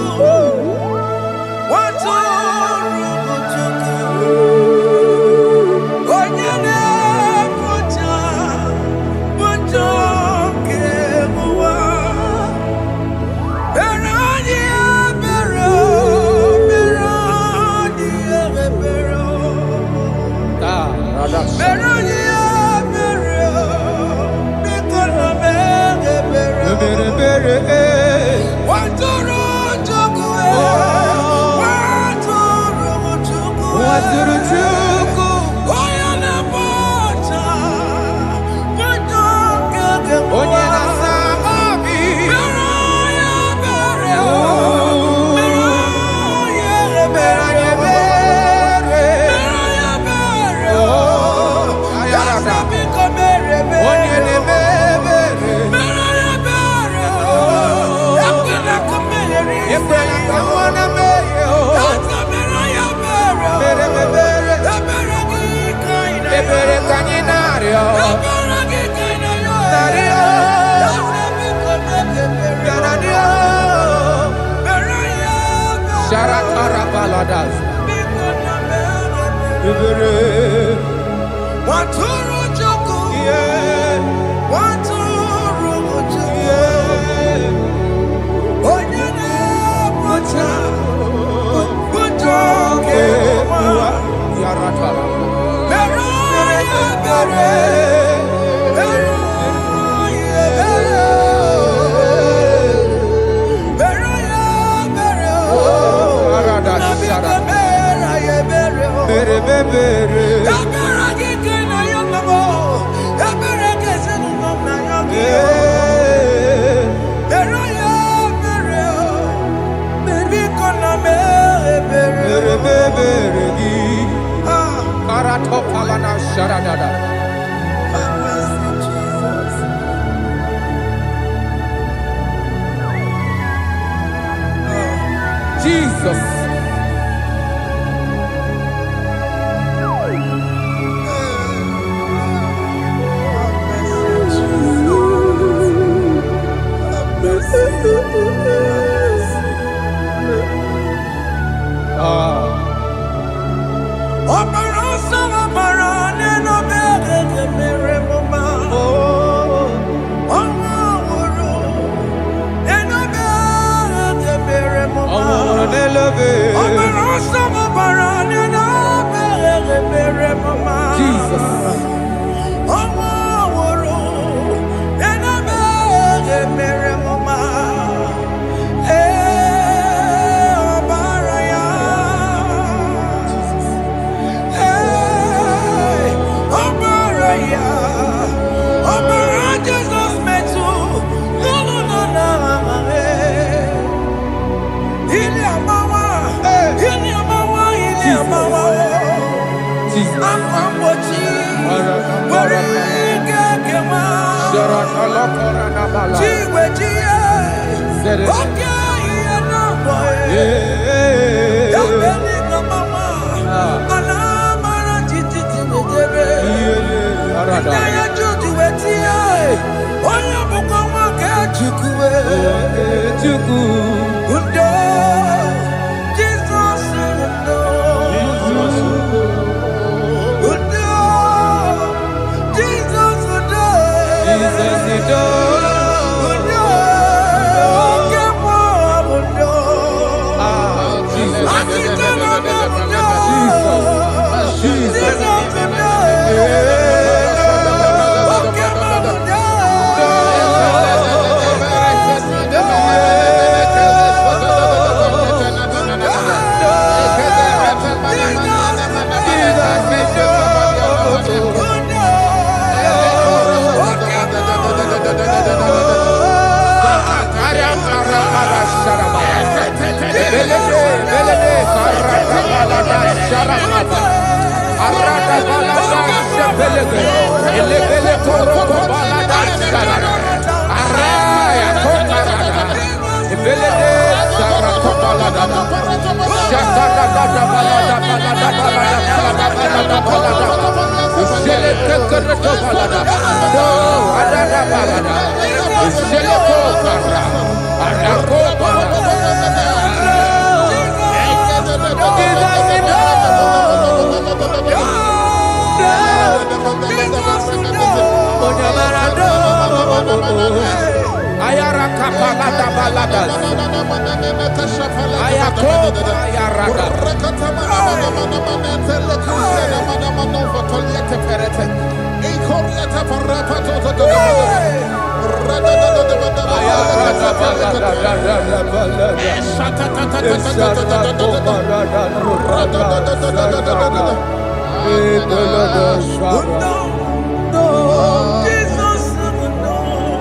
E: Jesus.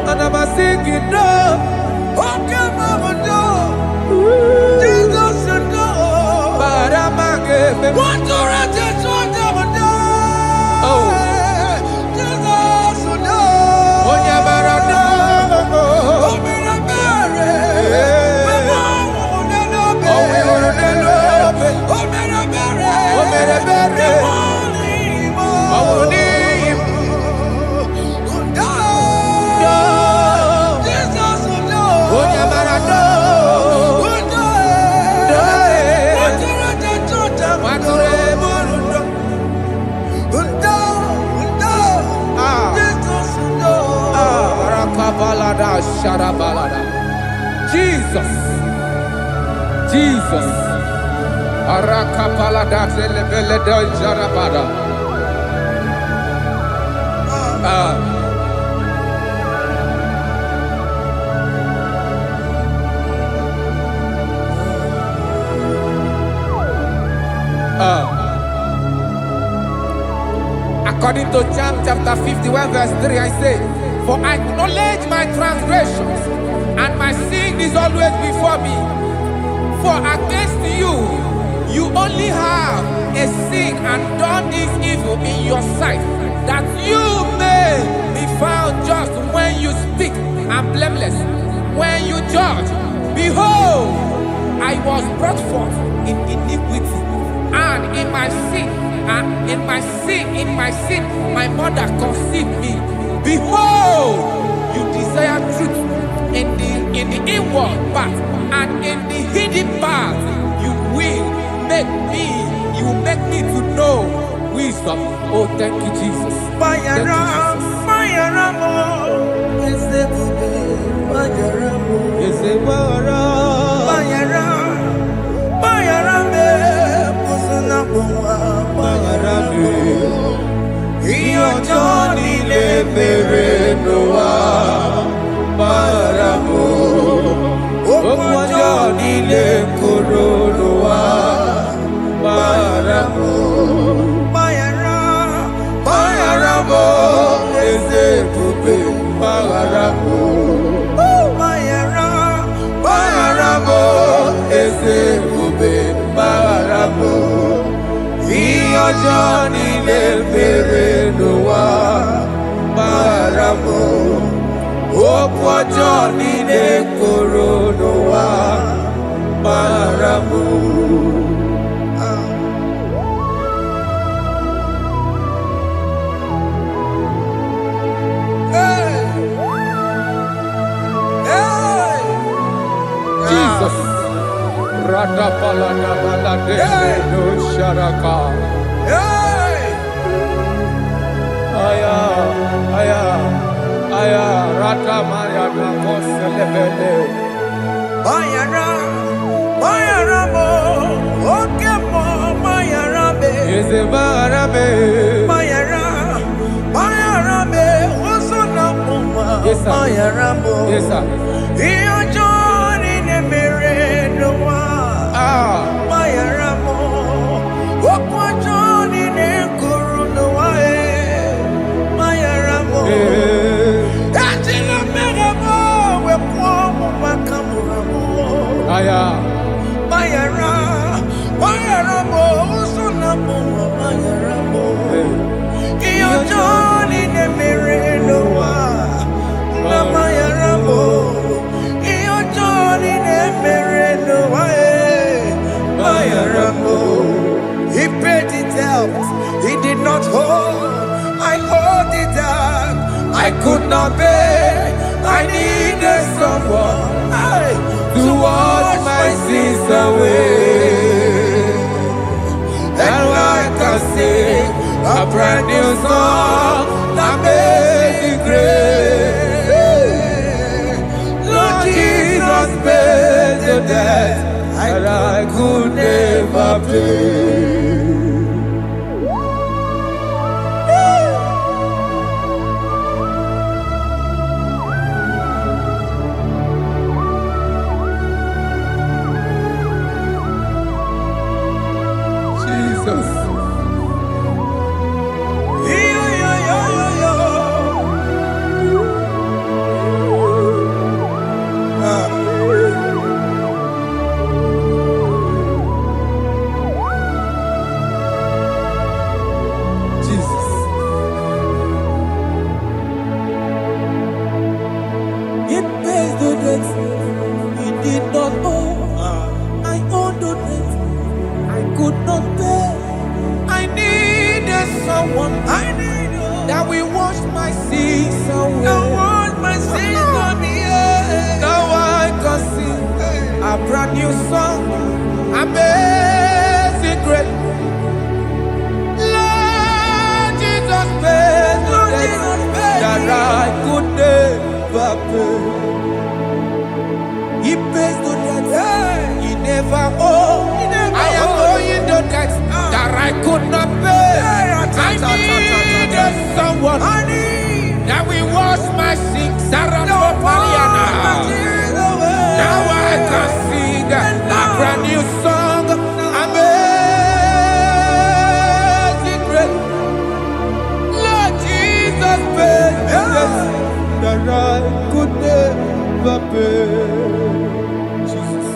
E: And I'm singing no. Okay, mama, no. Jesus, no. But I'm again. What do I just want to do? Oh, Jesus, no. Oh, yeah, but I know. Oh, me, I'm married. Oh, me, I'm Jesus, Jesus, Arakapalada zelebeleda jarabada. According to John chapter 51 verse 3, I say, for I acknowledge my transgressions, and my sin is always before me. For against you, you only have a sin and done this evil in your sight, that you may be found just when you speak, and blameless when you judge. Behold, I was brought forth in iniquity, and in my sin, my mother conceived me. Behold, you desire truth in the inward part, and in the hidden part you will make me to know wisdom. Oh, thank you, Jesus. Thank you, Johnny le bere no wa baramo okwa Johnny le koro no wa baramo. Jesus Rada palada balade no sharaka. Aya, rata maya na koselebele. Bayara mo, oke mo, bayara be. Yeze bayara be. Bayara be, oso na muma. Yes sir. Bayara mo. Yes sir. Iyo joni ne mere no wa. Bayara mo, okwa joni ne kuru no wa. Bayara mo. Aya, bayara mo, usuna mo, bayara mo. Iyo Johnny ne mere no wa, na bayara mo. Iyo Johnny ne mere no wa, bayara mo. He paid it out, he did not hold. I owed it out, I could not pay. I needed someone to wash my sins away. And I can sing a brand new song that made me great. Lord Jesus paid the debt that I could never pay. could not pay. I needed someone that will wash my sins. Now I can sing a brand new song. Amazing grace. Lord Jesus paid that I could never pay. Jesus.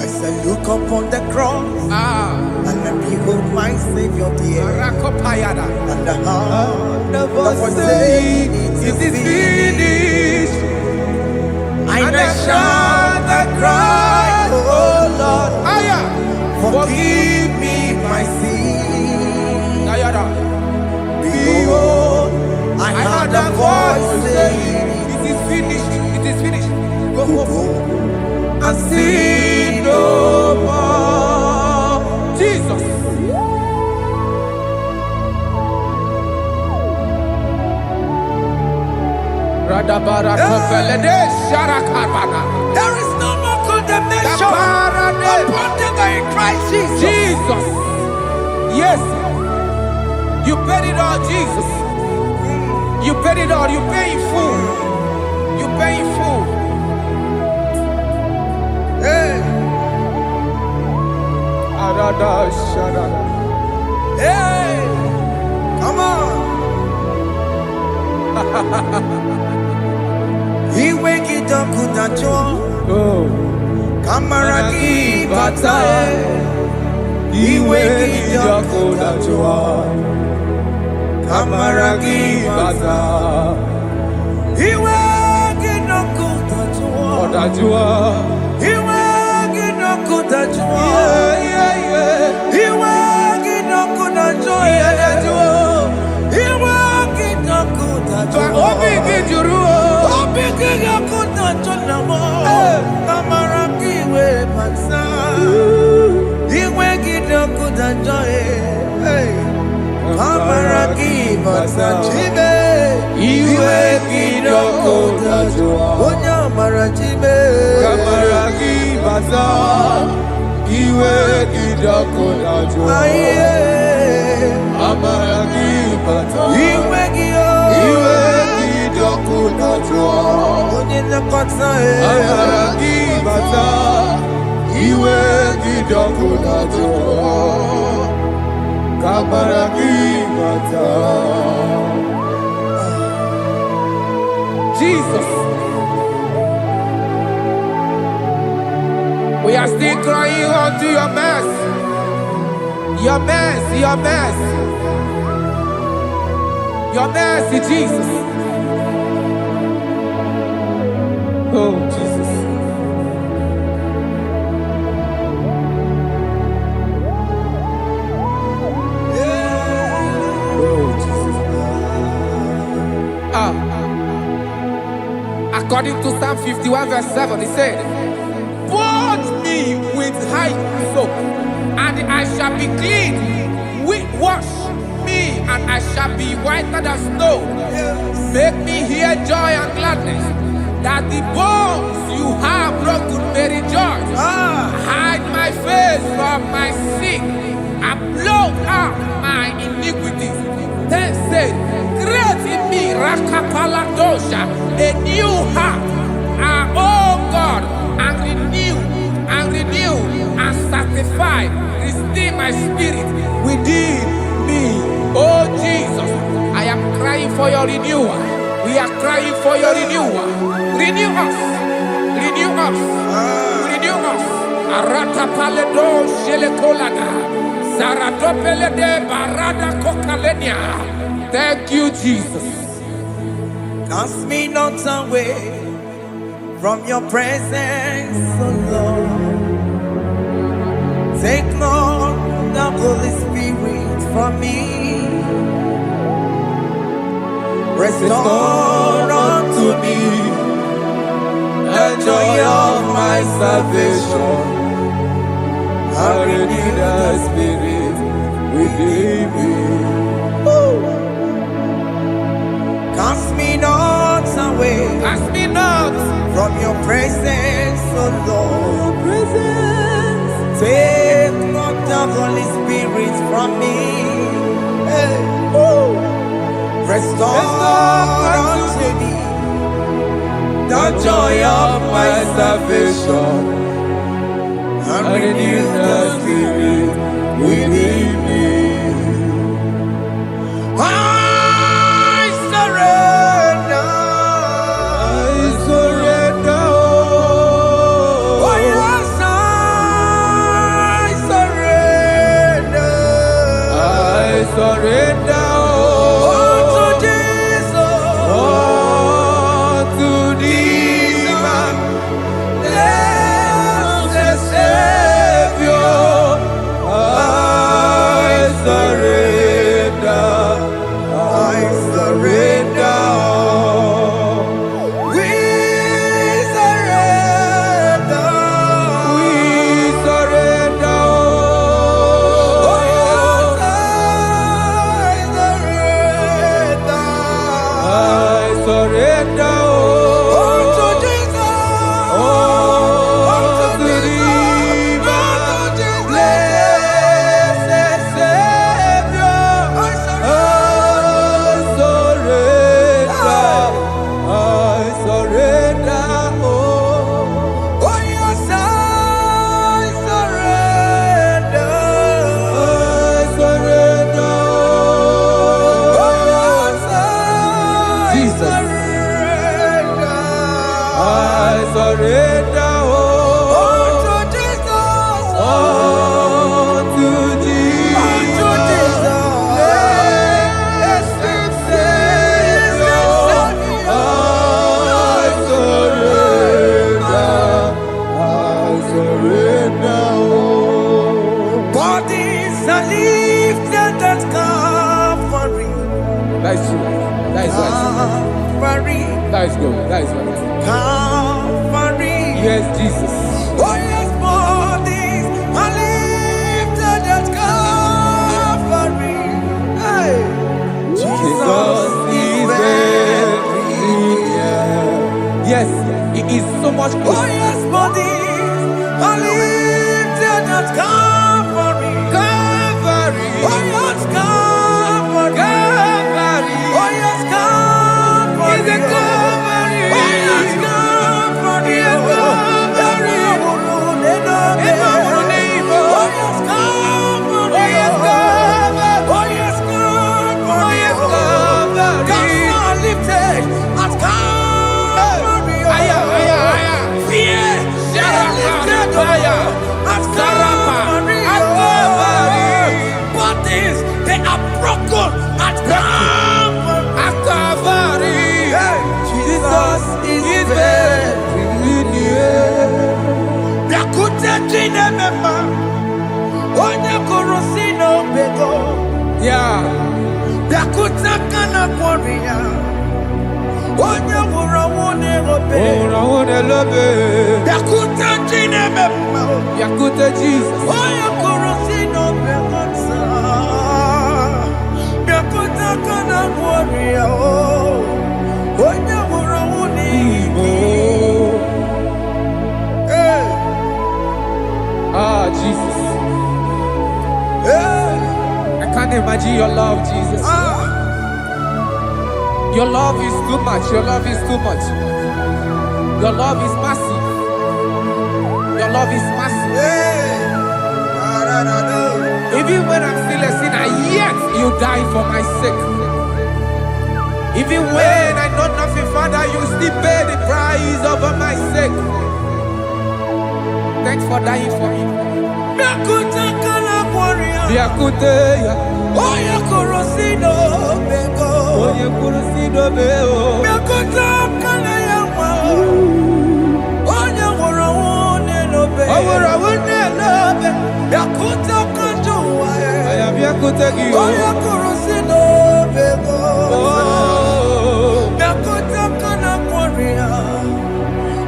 B: I said, look upon the cross and then behold my Savior dear. And the heart that was saying, it is finished. And I shout and cry, oh Lord, forgive me my sin. Behold, I heard a voice saying,
E: it is finished, it is finished.
B: go and sin no more.
E: Jesus.
B: There is no more condemnation upon them in Christ Jesus.
E: Jesus. Yes. You paid it all, Jesus. You paid it all. You pay in full. You pay in full.
B: Hey, hey, come on. He wake it up with a joy. Kamaraki batae. He wake it up with a joy. Kamaraki batae. He wake it up with a joy. He wake it up with a joy. He wake it up with a joy. He wake it up with a joy.
E: Jesus. We are still crying unto your mercy. Your mercy, your mercy. Your mercy, Jesus. Oh, Jesus. Oh, Jesus. According to Psalm 51 verse 7, he said, "Purge me with hyssop, and I shall be clean. Wash me, and I shall be whiter than snow. Make me hear joy and gladness, that the bones you have broken may rejoice. Hide my face from my sin, and blot out my iniquities. Then say, create in me Rakapaladosha, a new heart, oh God, and renew, and sanctify, restore my spirit within me." Oh Jesus, I am crying for your renewal. We are crying for your renewal. Renew us, renew us, renew us. Arata paledo shelekolada, zaradopele de barada kokalenia. Thank you, Jesus.
B: Cast me not away from your presence, oh Lord. Take not the Holy Spirit from me. Restore unto me the joy of my salvation. And renew the spirit within me. Cast me not away.
E: Cast me not
B: from your presence, oh Lord. Take not the Holy Spirit from me.
E: Restore unto me the joy of my salvation, and renew the spirit within me. I surrender. Oh yes, I surrender. I surrender. That is good. That is good. Calvary. Yes, Jesus. Oh yes, bodies are lifted at Calvary. Hey. Jesus is very near. Yes, it is so much closer. Oh yes, bodies are lifted at Calvary. Calvary. Oh yes, Calvary. Calvary. Oh yes, Calvary. Is it Calvary? Oh yes, Calvary. Yes, Calvary. Oh yes, Calvary. Oh yes, Calvary. Oh yes, Calvary. Oh yes, Calvary. God lifted at Calvary. Aya, aya, aya. Fear. Lifted at Calvary. At Calvary. Bodies, they are broken at Calvary. At Calvary. Jesus is very near. Yakute jine mema. Onye kurusino bego. Yeah. Yakuta kana kworiya. Onye wurawune lobe. Wurawune lobe. Yakuta jine mema. Yakute Jesus. Onye kurusino bego. Yakuta kana kworiya. Onye wurawune Igbo. Hey. Ah, Jesus. Hey. I can't imagine your love, Jesus. Your love is too much. Your love is too much. Your love is massive. Your love is massive. Hey. Even when I'm still a sinner, yet you die for my sake. Even when I know nothing, Father, you still pay the price over my sake. Thanks for dying for me. Biakute, Oya Kurosino Bego, Oya Kurosino Bego, Biakuta Kanayama, Oya Warawone Lobe, Warawone Lobe, Biakuta Kanjua, I am Biakuta Gi, Oya Kurosino Bego, Biakuta Kanakwaria,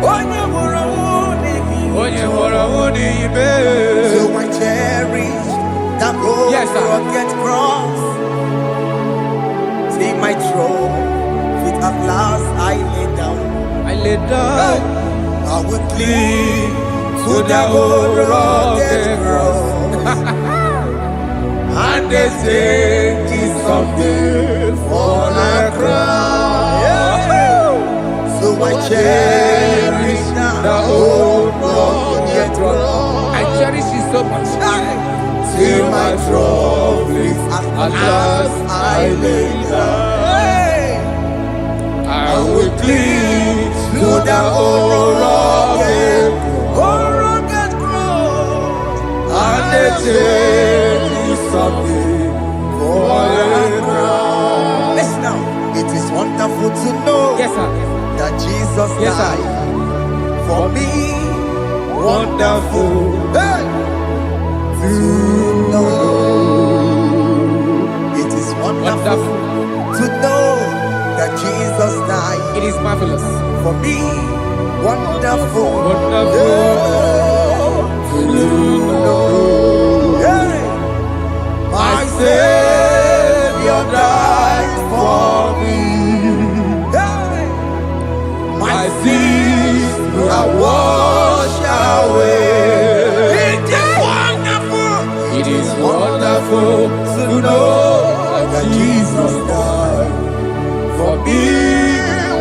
E: Oya Warawone, Oya Warawone Ibe, so I cherish that road, yes, rugged cross. See my throne, feet at last I lay down. I lay down. I will cling to that old rugged cross. and they say he's something for a crown.
B: So I cherish the old rugged cross.
E: I cherish it so much.
B: Till my troubles at last I lay down.
E: I will cling
B: To the old rugged cross.
E: and they say he's something for a crown.
B: Listen now, it is wonderful to know
E: Yes, sir.
B: that Jesus
E: Yes, sir.
B: died for me. Wonderful hey, to know. It is wonderful to know that Jesus died
E: It is marvelous.
B: for me. Wonderful,
E: Wonderful
B: to know. Hey, my Savior died for me. Hey, my sins are washed away. It is wonderful.
E: It is wonderful
B: To know that Jesus died
E: for me.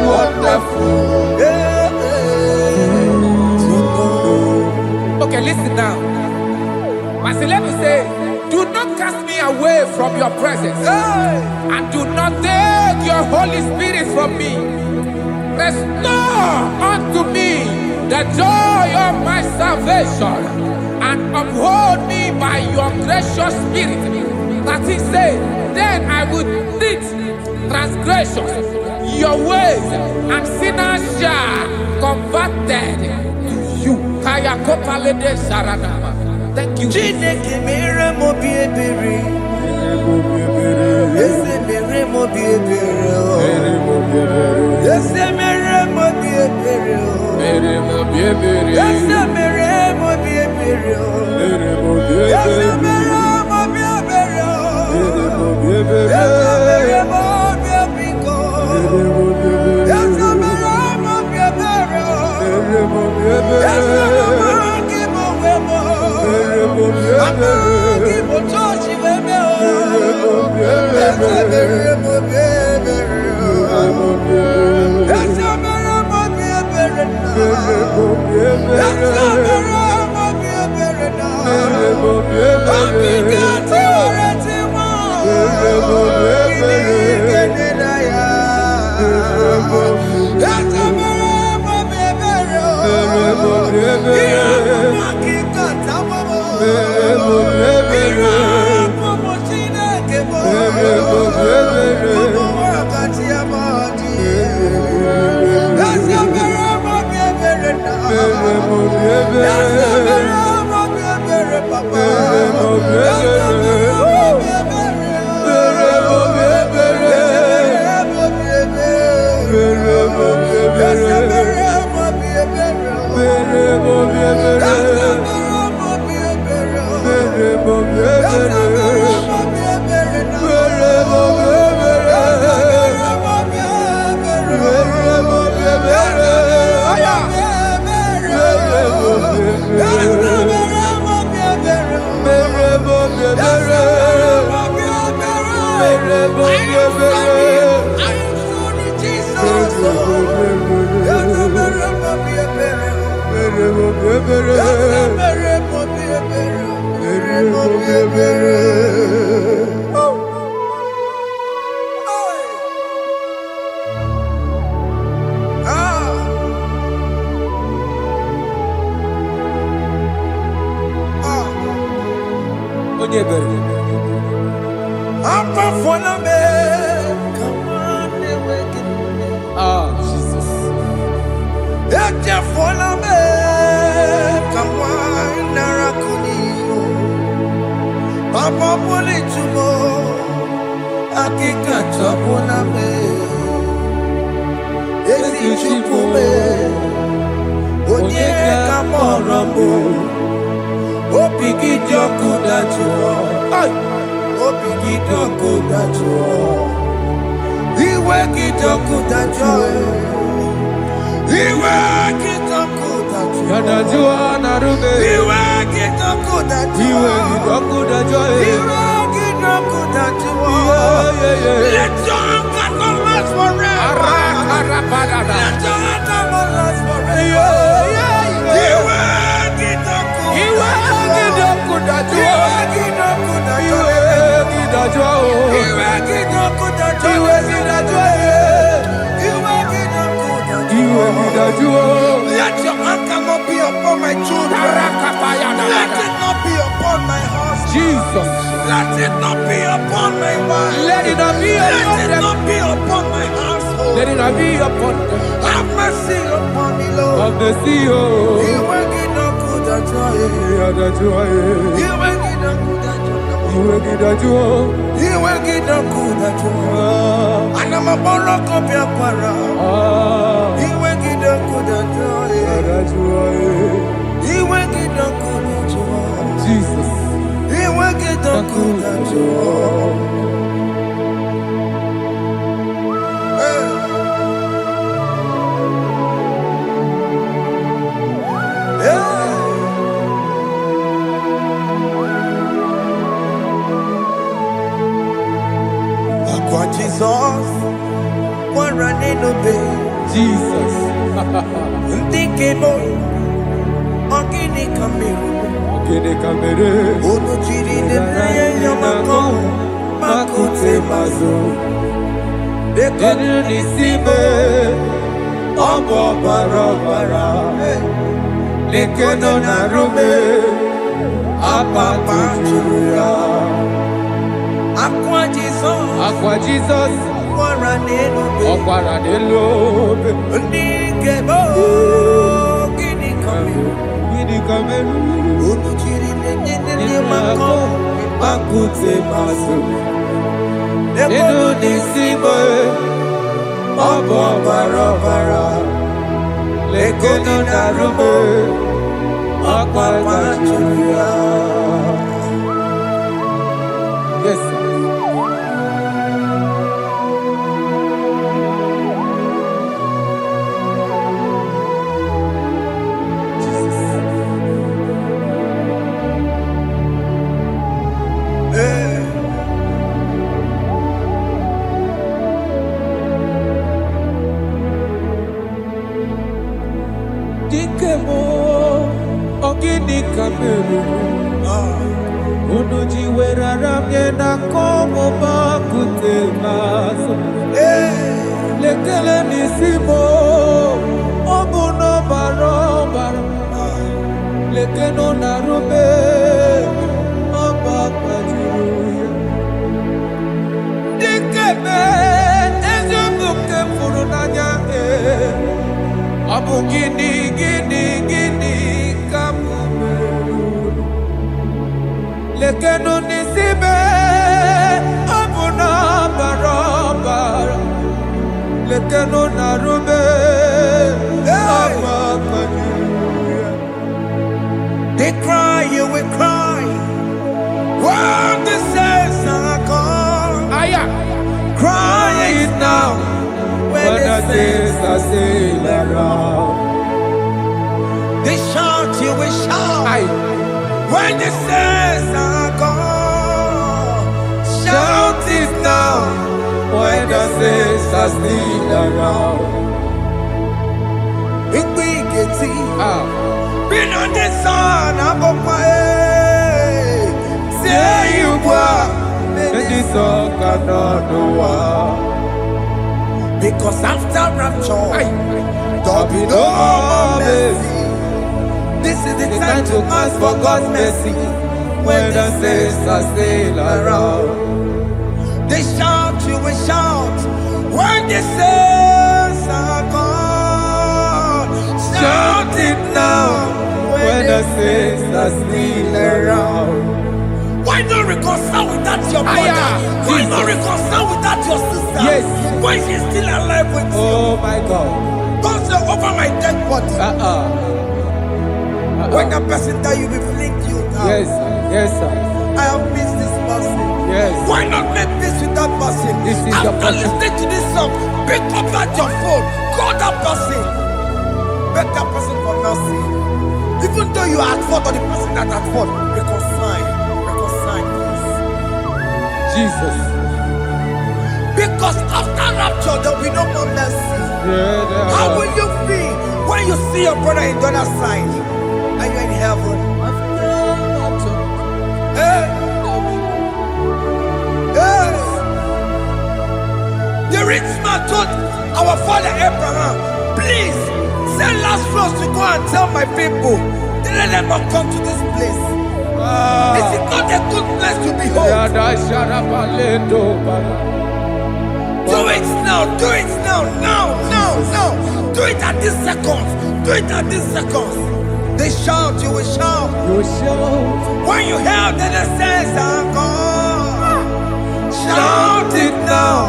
E: Wonderful.
B: yeah, to know.
E: Okay, listen now. Pastor Levi say, do not cast me away from your presence, and do not take your Holy Spirit from me. Restore unto me the joy of my salvation, and uphold me by your gracious spirit. That he said, then I would teach transgressions your ways, and sinners shall converted to you. Kaya kopalede saranama. Thank you.
B: Chineke mere mo bi ebere. Ese mere mo bi ebere. Ese mere mo bi ebere. Ese mere mo bi ebere. Ese mere mo bi ebere. Ese mere mo bi ebiko. Ese mere mo bi ebere. Ese mere ki mo wemo. Ama ki mo chochi weme o. Ese mere mo bi ebere. Ese mere mo bi ebere na. Ese mere mo bi ebere na. Obi gati ore ti mo. Kini kene na ya. Ese mere mo bi ebere o. Iya mo ki kata mo mo. Iya mo Chineke mo. Mo wakati amadi. Ese mere mo bi ebere na. Ese mere mo bi ebere papa. Ese mere mo bi ebere. Ese mere mo bi ebere. Ese mere mo bi ebere.
E: Jesus.
B: Papa poli tumo, akika chapona me, esi chupume, onye kamoramo, opiki joku dachuo, opiki joku dachuo, iwe ki joku dachuo, iwe ki joku dachuo,
E: Yanajua narume.
B: iwe ki joku dachuo,
E: Iwe kidogo da joy.
B: iwe ki
E: Let your anger not last forever. Let your anger not last forever. Let your anger not be upon my children. Let it not be upon my husband.
F: Jesus.
E: Let it not be upon my wife.
F: Let it not be
E: Let
F: upon
E: it
F: them.
E: not be upon my household.
F: Let it not be upon them.
E: Have mercy upon me, Lord.
F: Of the sea, oh.
E: You will get no good at joy. You will get no good at joy. You will get no good at joy. And I'm a borrow of your para. You will get no good at joy. You will get no good at joy.
F: Jesus.
E: You will get no good at joy. Jesus, one running obey.
F: Jesus.
E: Thinking more, organic camera.
F: Kene kamere.
E: Ono chiri de naya yamako, makute mazo.
F: Kene nisime. Obo barabara. Lekeno narume. Apa tuya.
E: Aqua Jesus,
F: Aqua Jesus.
E: one running obey.
F: Okwara de lobe.
E: Ndikebo, gini camera.
F: Kene kamere.
E: Ono chiri de naya yamako,
F: Makute maso.
E: makute
F: Enu nisime. Obo barabara. Lekeno narume. Apa tuya. Yes, sir. Dikemo, ogini kamelu. Unuji werara mjena komo makute maso. Lekele nisimo, obuno barobara. Lekeno narube, oba kwajiruya. Dikeme, ezubuke furunanya Abu gini kamumeru. Lekeno nisibe Abu na barabara. Lekeno narube Abba Kajuya.
E: They cry, you will cry. When the saints are gone, cry it now. When
F: When
E: the
F: the
E: saints
F: saints are sail around.
E: they shout, you will shout.
F: Aye.
E: When the saints are gone, shout it now.
F: When the saints are still around.
E: Big big
F: Ah.
E: been on the sun, I'm up my say you go.
F: And the song cannot do what.
E: Because after rapture,
F: Aye.
E: there'll be no more mercy. This is the time to ask for God's mercy.
F: When the saints are still around.
E: They shout, you will shout. When the saints are gone, shout it now.
F: When the saints are still around.
E: Why not reconcile with that your brother? Why not reconcile with that your sister?
F: Yes.
E: Why she's still alive with you?
F: Oh my God.
E: Don't say over my dead body. When the person die, you will fling you down.
F: Yes, yes, sir.
E: I have missed this person.
F: Yes.
E: Why not make peace with that person?
F: This is
E: After
F: your person.
E: listening to this song, pick up that your phone, call that person, beg that person for mercy. Even though you are at fault or the person that at fault, reconcile, please.
F: Jesus.
B: Because after rapture, there will be no more mercy. How will you feel when you see your brother in the other side and you're in heaven? Hey. Hey. The rich man told our father Abraham, please send Lazarus to go and tell my people, let them not come to this place. This is not a good place to behold. Do it now, do it now, now. Do it at this second. Do it at this second. They shout, you will shout.
F: You shout.
B: When you hear the saints are gone, shout it now.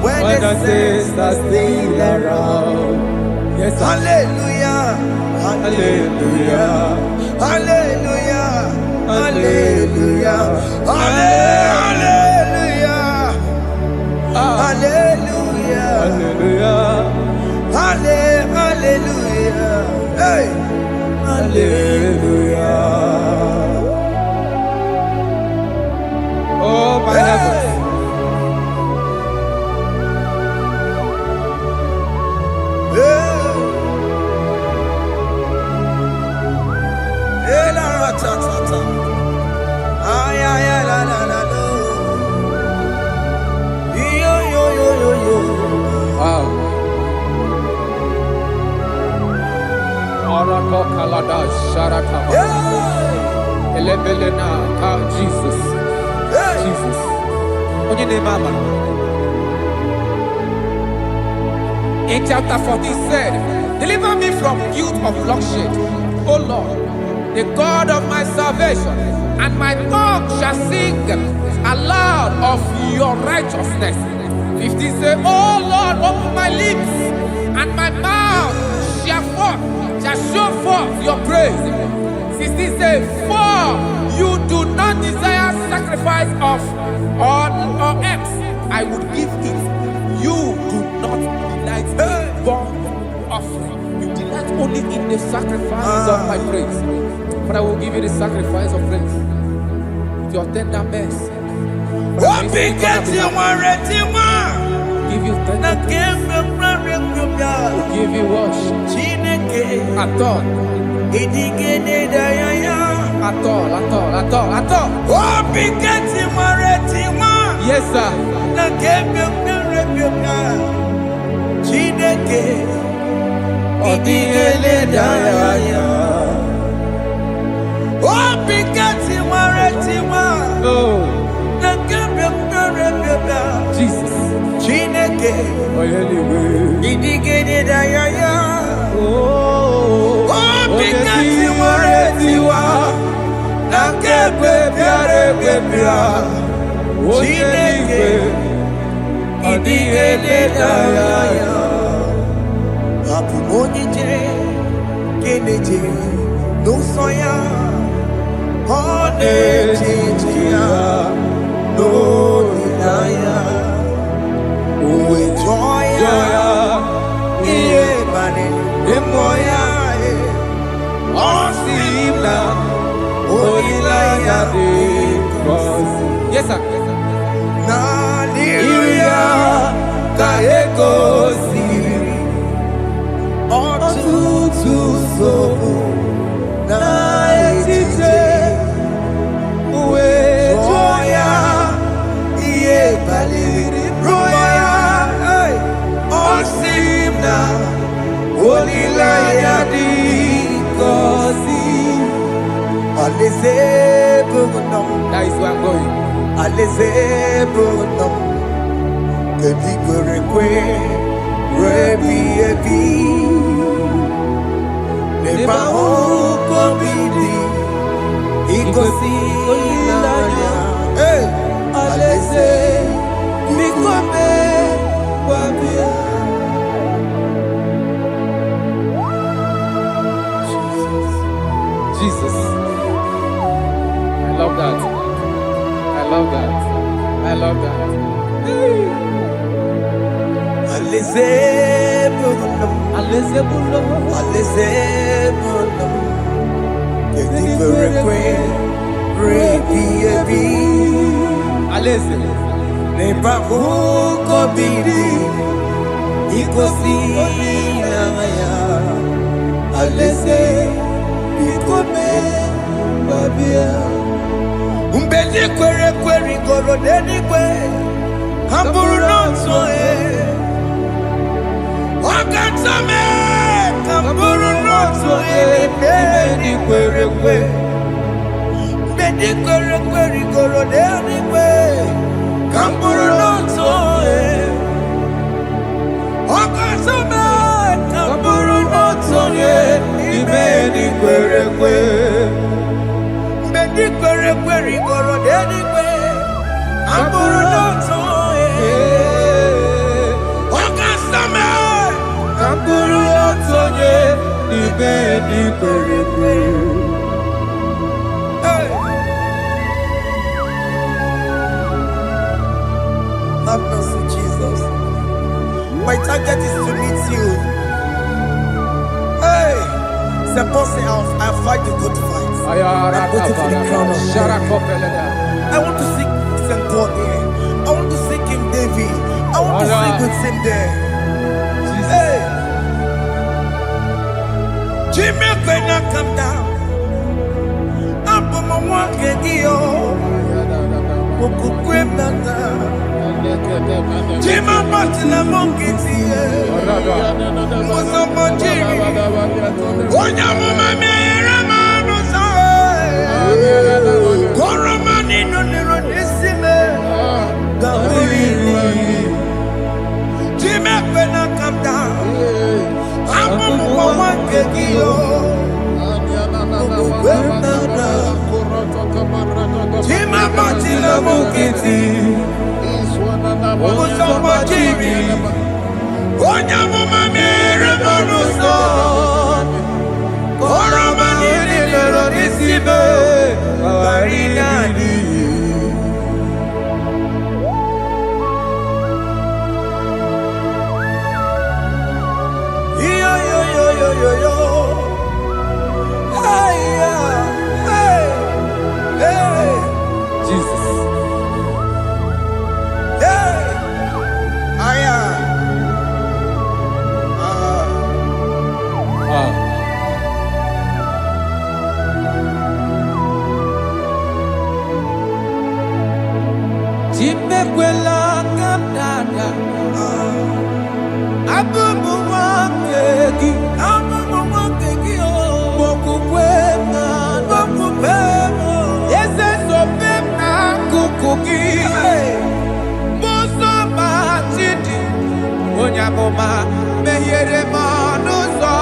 F: When the saints are still around. Yes,
B: hallelujah,
F: hallelujah,
B: hallelujah, hallelujah, hallelujah, hallelujah, hallelujah, hallelujah, hey,
F: hallelujah. Oh my heavens. Jesus. Jesus. Onye name Amara. In chapter 14 said, deliver me from guilt of bloodshed, O Lord, the God of my salvation, and my tongue shall sing aloud of your righteousness. 15 say, O Lord, open my lips, and my mouth shall show forth your praise. 16 say, for you do not desire sacrifice of or eggs, I would give it. You do not delight in burnt offering. You delight only in the sacrifice of my praise. But I will give you the sacrifice of praise. With your tender mercy. Give you tender will give you worship. At all. Yes, sir. Jesus. Yes, sir. That is where I'm going. Jesus. I love that. I love that. I love that.
B: Nebavuko bidi ikosi ya alese ikome babia umbedi kwere kwere goro denigwe hamburu nonso wakatame hamburu nonso bedi kwere kwere bedi kwere kwere goro denigwe hamburu nonso wakatame hamburu nonso bedi kwere kwere bedi kwere kwere goro denigwe hamburu nonso wakatame hamburu nonso bedi kwere kwere. Have mercy, Jesus. My target is to meet you. Hey, c'est pensé I fight the good fight. I put it to the crown of I want to seek St. God there. I want to seek King David. I want to sing with him there. Hey, Jimmy, when I come down, I'm on my walk again. Jima Martina Monkiti, Mosamajiri, Onyamuma Meramanus, Koromani no Neronisime, Jima when I come down, I'm on one kegio. Jima Martina Monkiti, Mosamajiri, Onyamuma Meramanus, Koromani no Neronisime, Arinadi. Yo. Hey, Jesus. Hey, Jimekwela kamdada, abubu wakegi, Bokupema, Yese sopema kukuki, Muso matidi, Onyamoma, Mehere manuso,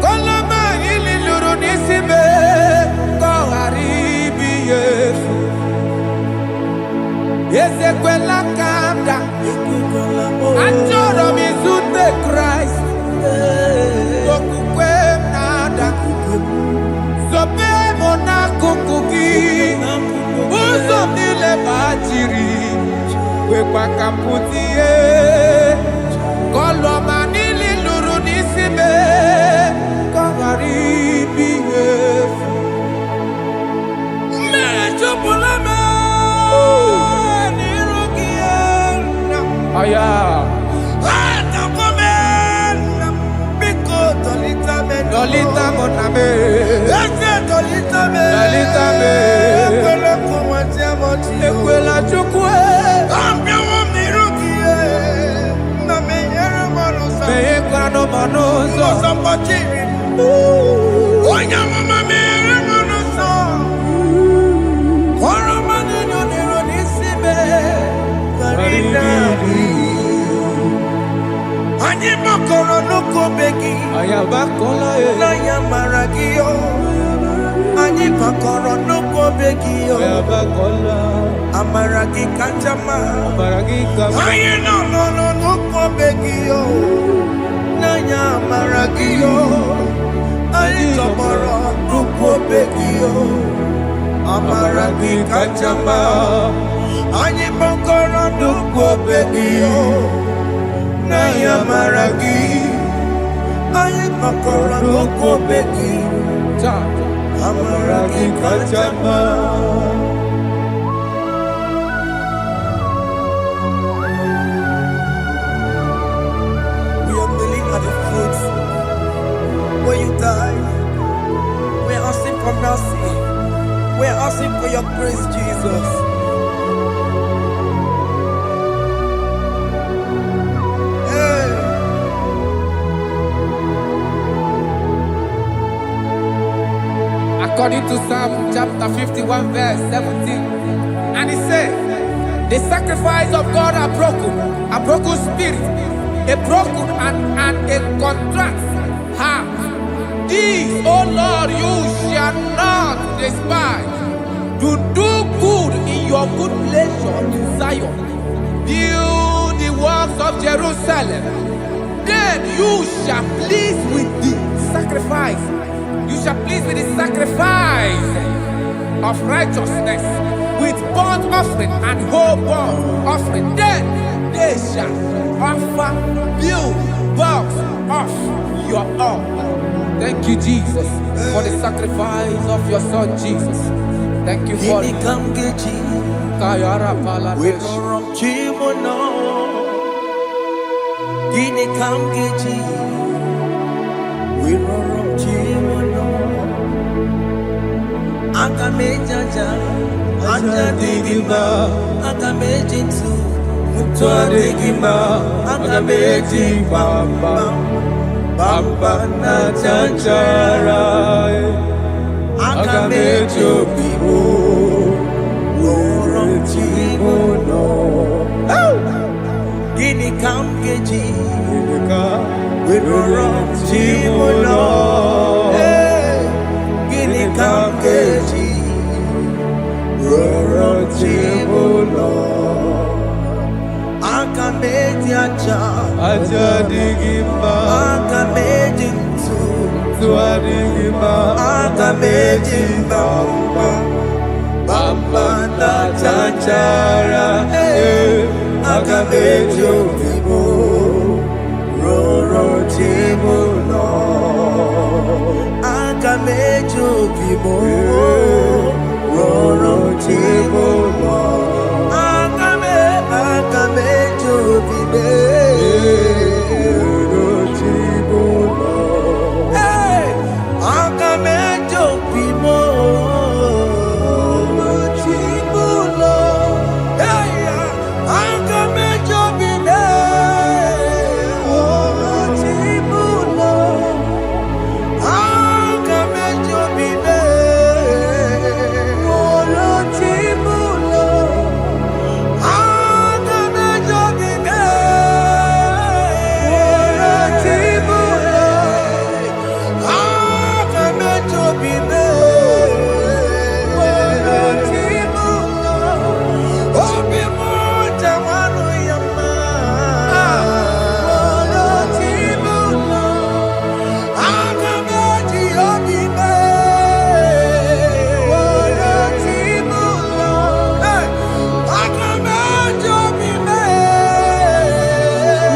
B: Koloma ili lurunisibe, Koharibi Yesu. Yese kwela kamda, Anjoro mizute Christ. Sope mona kukuki, uzo nile bajiri, we kwa kamputie, koloma nili luru nisime, kagaribi yefu. Mechupulame, nirugiena, aya. Dolita moname, dolita me, ekwela kumwatia moti, ekwela chukwe, ambia wamirukie, na meyere manusa, meyekwa no manusa, sambachiri, onyamama meyere manusa, koromani no nironisime, karinari. Anyibakoro nuko begi, ayabakola ayamaragio. Anyibakoro nuko begi, ayabakola amaragi kanjama, amaragi kama. Ayino no nuko begi, ayamaragio. Ayitoboro nuko begi, amaragi kanjama. Anyibakoro nuko begi. Naya maragi, aye makora loko beki, amaragi kachama. time. We're asking for mercy. We're asking for your grace, Jesus. Hey.
E: According to Psalm chapter 51 verse 17. And he said, the sacrifice of God are broken spirit, a broken and a contrite heart. These, O Lord, you shall not despise. To do good in your good pleasure in Zion. Build the works of Jerusalem. Then you shall please with the sacrifice. You shall please with the sacrifice of righteousness, with burnt offering and whole burnt offering. Then they shall offer build works of your own. Thank you, Jesus, for the sacrifice of your Son, Jesus. Thank you for it. Kayara Pala.
B: We no wrong Chimono. Gini Kamgeji. We no wrong Chimono. Akamejaja. Anja digima. Akamejinsu. Mutwa digima. Akameji bamba. Bamba na chanchara. Akamejo bibo. Gini Kamgeji. We run Chimono. Gini Kamgeji. We run Chimono. Akameji aja. Aja digima. Akameji ntu. Tua digima. Akameji bamba. Bamba na chanchara. Akamejo bibo. Roro Chimono. Akamejo bibo. Roro Chimono. Akamejo bibo. Roro Chimono. Hey, Akamejo bibo. Roro Chimono. Hey, Akamejo bibo. Roro Chimono. Akamejo bibo. Roro Chimono. Akamejo bibo. Roro Chimono. Akamejo bibo. Roro Chimono. Obi mo jamanu yama. Roro Chimono. Akameji obibe. Roro Chimono. Hey, Akameji obibe.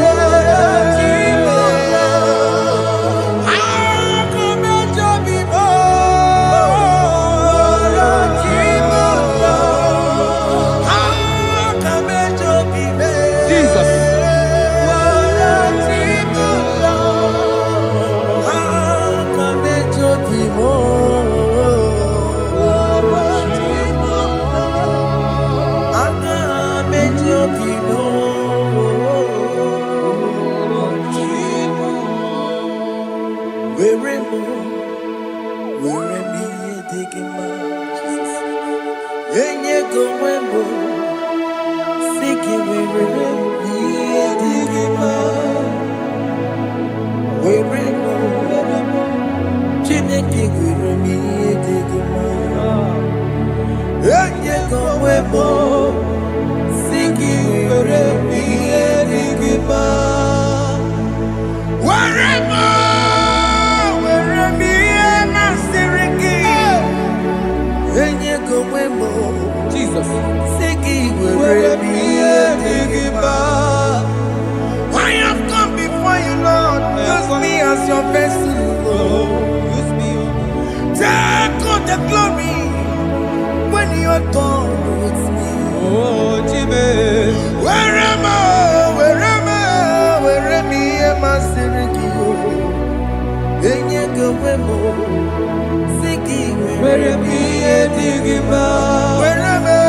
B: Roro Chimono. Akameji obibe. Roro Chimono. Akameji obibe.
E: Jesus.
B: Roro Chimono. Akameji obibe. Roro Chimono. Akameji obibe. Roro Chimono. Where me digging my Jesus. Enye go wembo. Siki where me digging my. Where Chineke where me digging my. Enye go wembo. Siki where me digging my. Where me na siriki. Enye go wembo.
E: Jesus.
B: Siki where me digging my. I have come before you, Lord. Use me as your vessel, Lord.
E: Use me.
B: Take all the glory when you are done with me.
E: Oh, Jimmy.
B: Where am I? Where am I? Siriki? Enye go wembo.
F: were me edigima. Were me,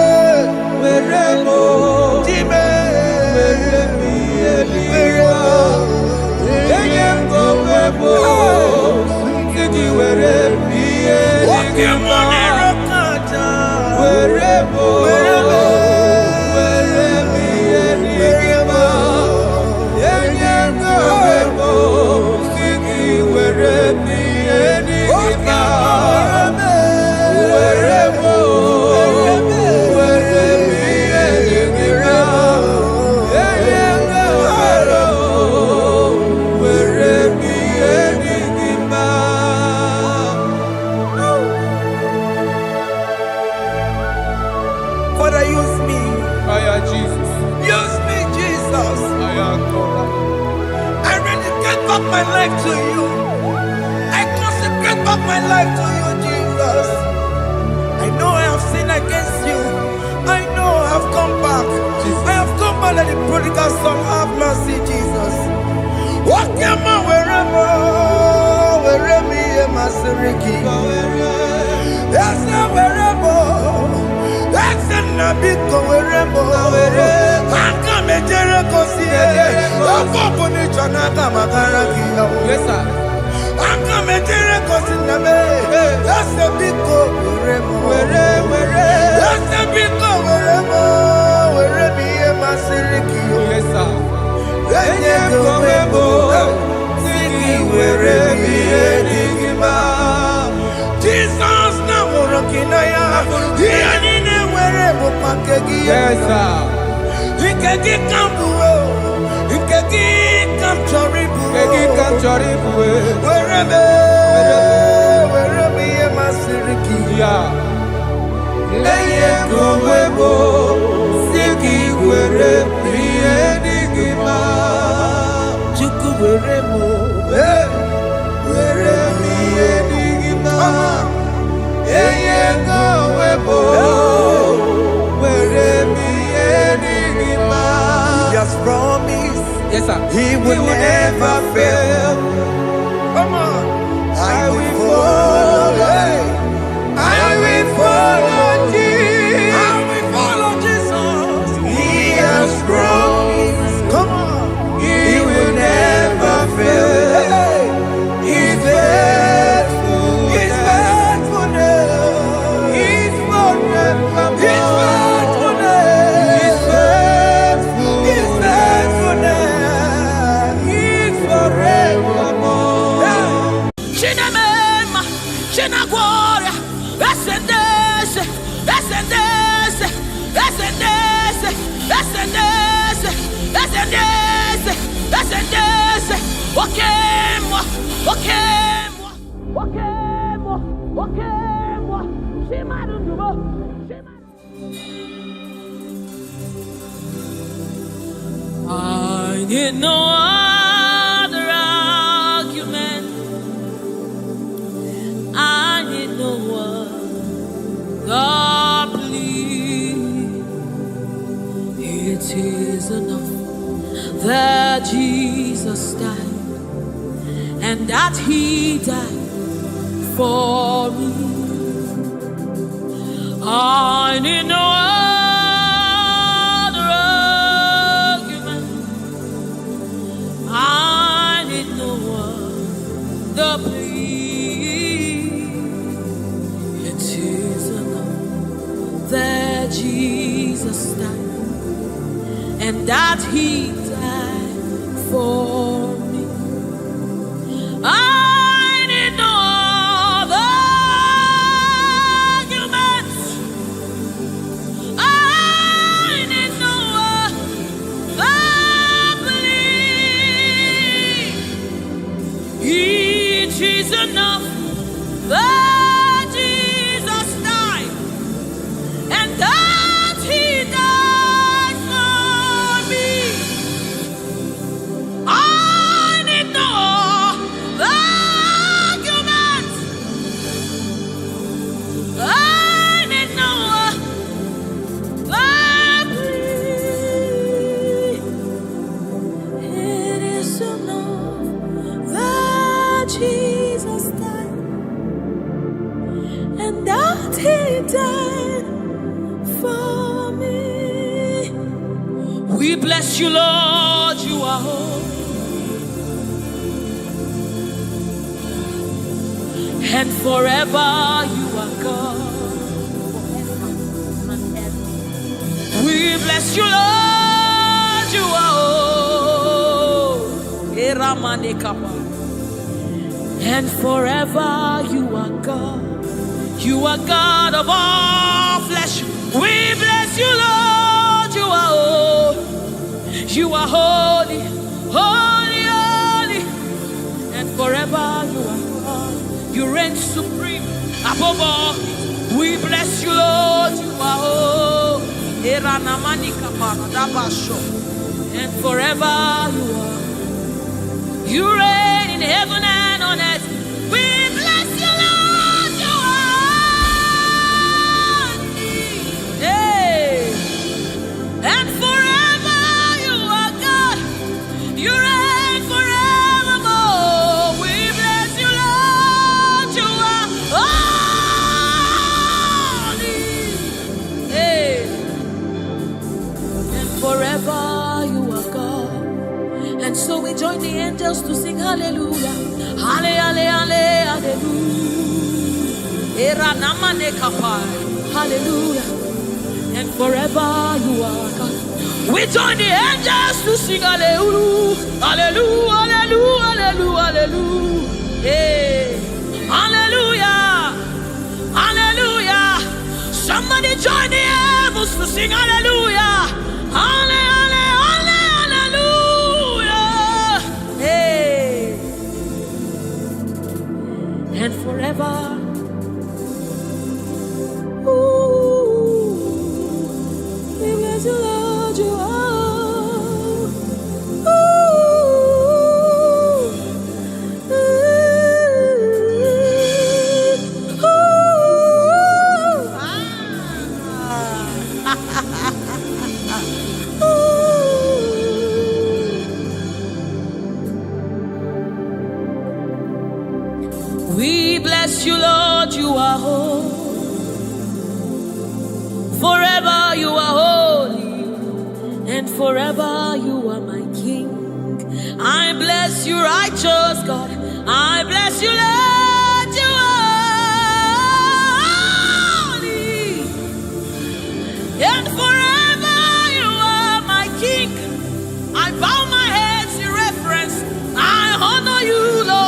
F: Jime, were me edigima. Eyem go webo, sigi were me edigima. Were mo, were me edigima. Eyem go webo, sigi were me edigima. Father, use me. Jesus. Use me, Jesus. I dedicate back my life to you. I consecrate back my life to you, Jesus. I know I have sinned against you. I know I have come back. Jesus. I have come back like the prodigal son. Have mercy, Jesus. Walk your man wherever me and my Siriki. Yes, wherever. That's a nabiko wherever. I come and Jericho see it. I'm going to Chanaka Makaraki. Yes, sir. I come and Jericho see the man. That's a big go wherever. That's a big go wherever me and my Siriki. Yes, sir. Then you go wherever. Siki wherever me and Jesus now working aya. Yes, sir. He can get comfortable. He can get comfortable. Wherever me my Siriki. Yeah. Go webo. Siki wherever me edigima. Chuku wherever. Wherever me edigima. Go webo. He has promised, yes, sir. He will never fail. Come on, I will follow. I will follow Jesus. I will follow Jesus. He has promised. Come on, He will never fail. He's faithful. He's faithful. He's forever.
G: I need no other argument. I need no other plea. It is enough that Jesus died, and that He died for me. I need no other argument. I need no other plea. It is enough that Jesus died, and that He died for me. I need no other argument. I need no other plea. It is enough that Jesus died, and that He died for me. I that He died for me. We bless you, Lord, you are holy. And forever you are God. We bless you, Lord, you are holy. And forever you are God. You are God of all flesh. We bless you, Lord, you are holy. You are holy, holy, holy. And forever you are God. You reign supreme above all. We bless you, Lord, you are holy. And forever you are. You reign in heaven and on earth. We bless you, Lord, you are. Hey. And forever you are God. You reign forevermore. We bless you, Lord, you are holy. Hey. And forever you are God. And so we join the angels to sing hallelujah. Hallelujah, hallelujah. Hallelujah. And forever you are God. We join the angels to sing hallelujah. Hallelujah, hallelujah, hallelujah, hallelujah. Hey. Hallelujah. Hallelujah. Somebody join the heavens to sing hallelujah. Hallelujah. And forever, ooh, we bless you, Lord, you are. Ooh, ooh, We bless you, Lord, you are holy. Forever you are holy, and forever you are my King. I bless you, righteous God. I bless you, Lord, you are holy, and forever you are my King. I bow my head in reverence. I honor you, Lord.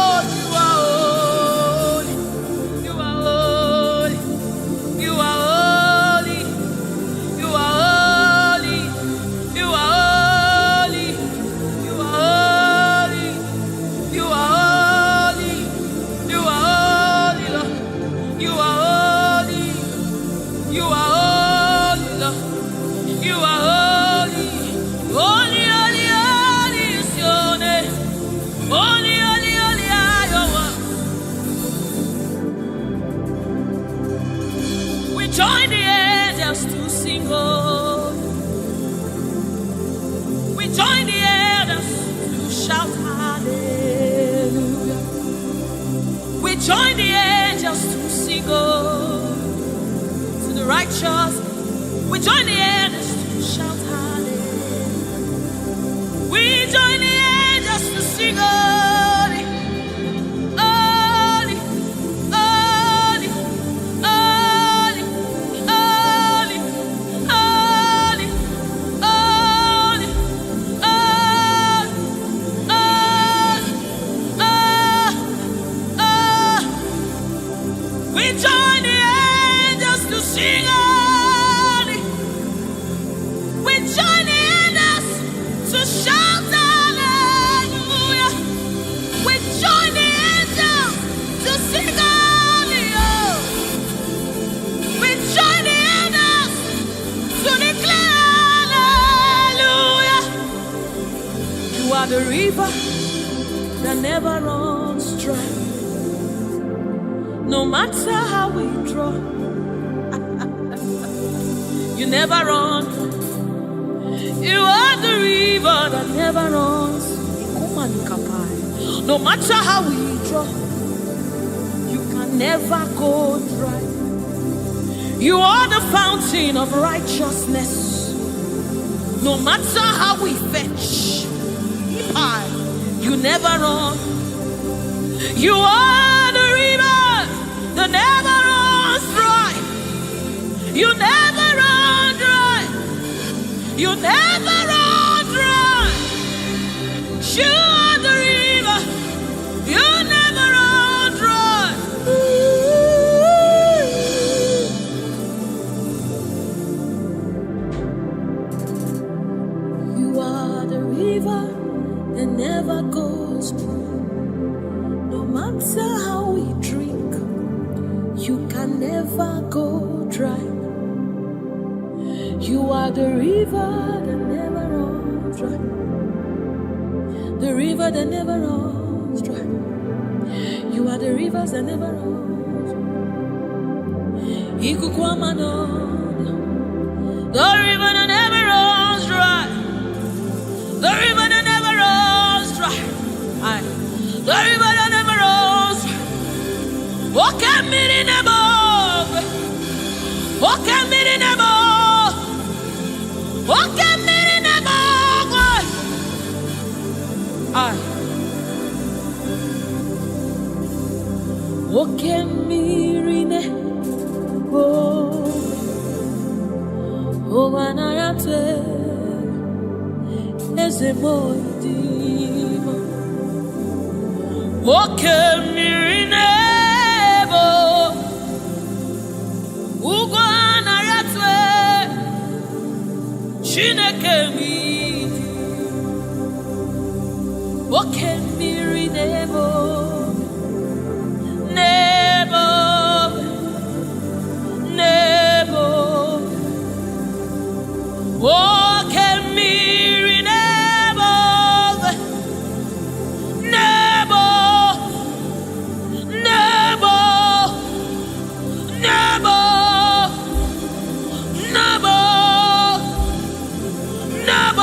G: Join the angels to sing, oh. We join the angels to shout hallelujah. We join the angels to sing, oh, to the righteous. We join the angels to shout hallelujah. We join the angels to sing, oh. The river that never runs dry. No matter how we draw, you never run. You are the river that never runs. No matter how we draw, you can never go dry. You are the fountain of righteousness. No matter how we fetch, you never run. You are the river that never runs dry. You never run dry. You never run dry. You are the river. You never run dry. You are the river that never goes dry. No matter how we drink, you can never go dry. You are the river that never runs dry. The river that never runs dry. You are the rivers that never runs dry. The river that never runs dry. The river that never runs dry. The river that never runs dry. Walk at me in the above. Walk at me in the above. Walk at me in the above. Walk at me in the above. Oh, when I am as a boy, walk at me in the above. Ugwana yatwe Chineke mi Oke miri nebo Nebo Nebo Oke miri nebo Nebo Nebo Nebo Nebo Nebo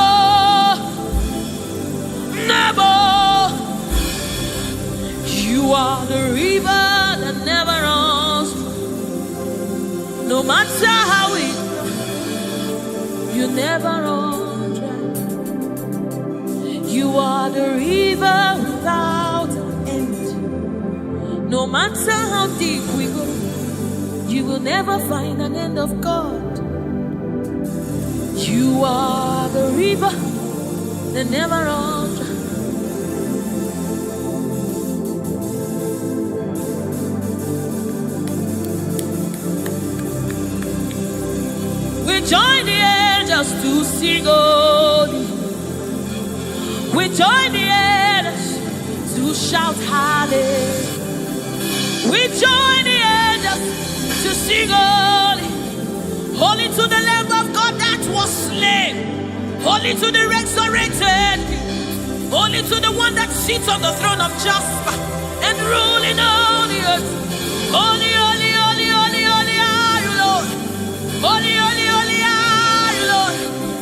G: Nebo. You are the river that never runs. No matter how it, you never run dry. You are the river without an end. No matter how deep we go, you will never find an end of God. You are the river that never runs dry. We join the angels to sing holy. We join the angels to shout hallelujah. We join the angels to sing holy. Holy to the Lamb of God that was slain. Holy to the resurrected. Holy to the one that sits on the throne of Jasper and ruling on the earth. Holy, holy, holy, holy, holy are you, Lord. Holy, holy, holy are you, Lord.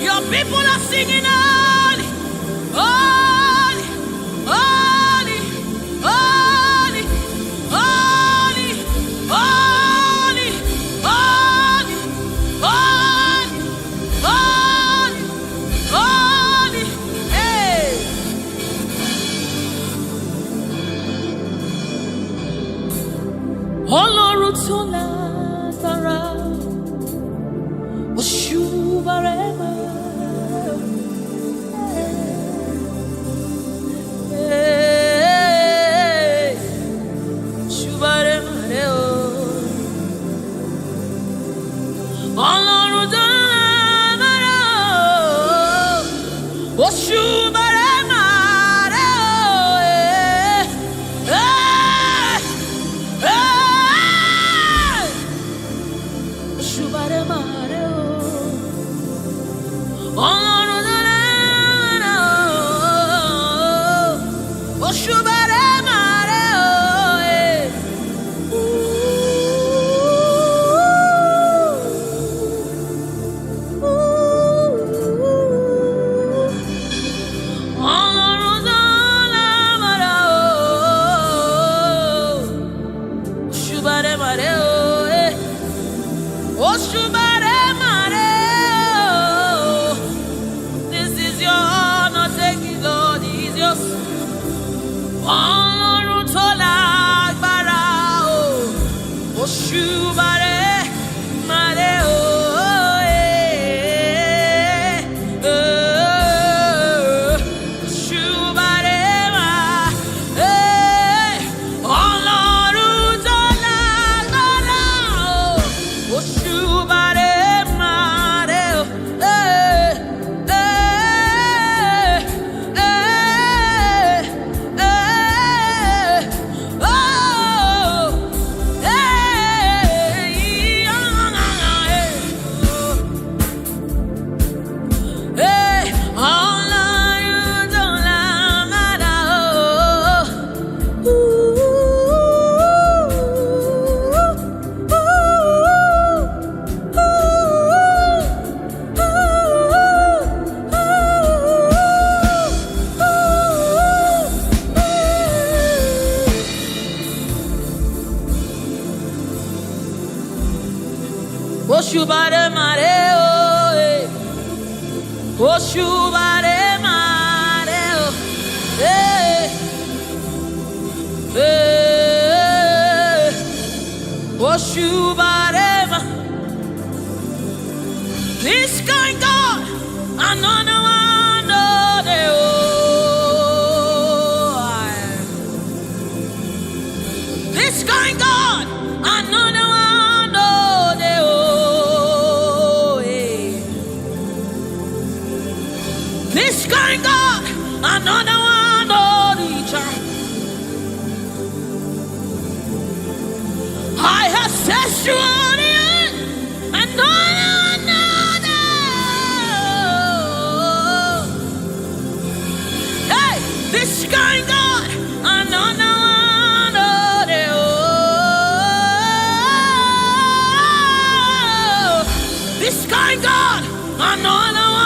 G: Your people are singing holy, holy, holy, holy, holy, holy, holy, holy, holy, holy, hey. Ọlọ́run tó lágbára, Oshubarema, Shubarema, Ọlọ́run tó lágbára, Oshubarema, Shubarema. Oshubare Mare. This is your honor, take it, Lord, is yours. Ọlọ́run tó lágbára o. Oshubare Mare o. Oshubare Mare o. Oshubare Mare o. Oshubare Ma. This kind God, another one o. This kind God, another one. This kind God, another one, oh, the child. I have set you on the end, another. Hey, this kind God, another one, oh, this kind God, another one.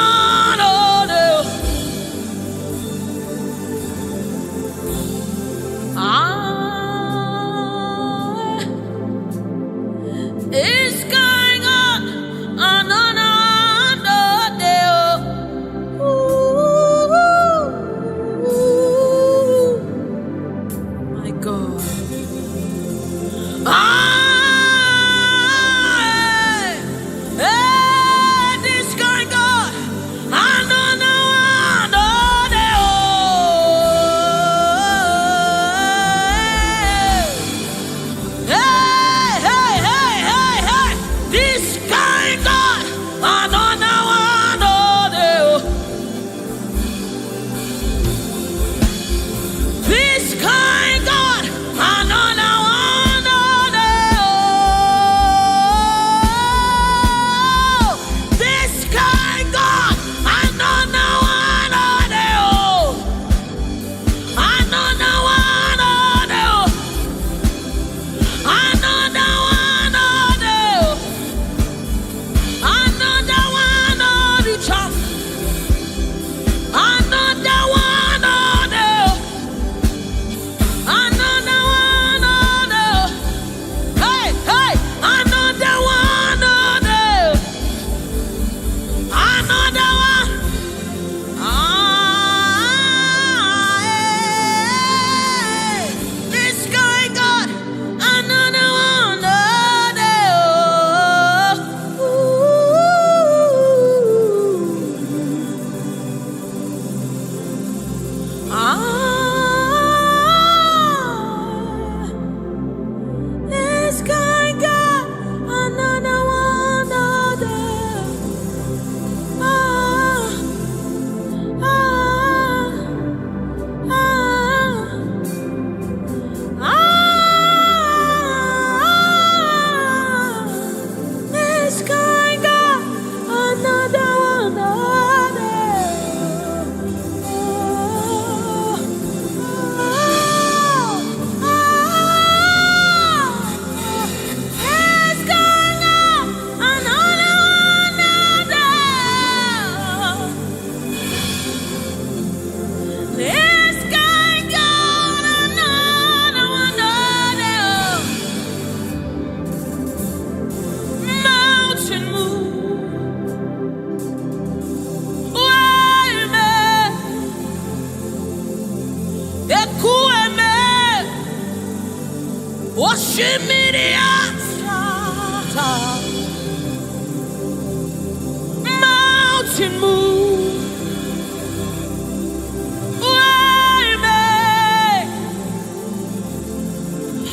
G: It's going on another day. My God. This going on another day. mountain move. Wayme, Ekueme, Oshimiriata. Mountain move. Wayme,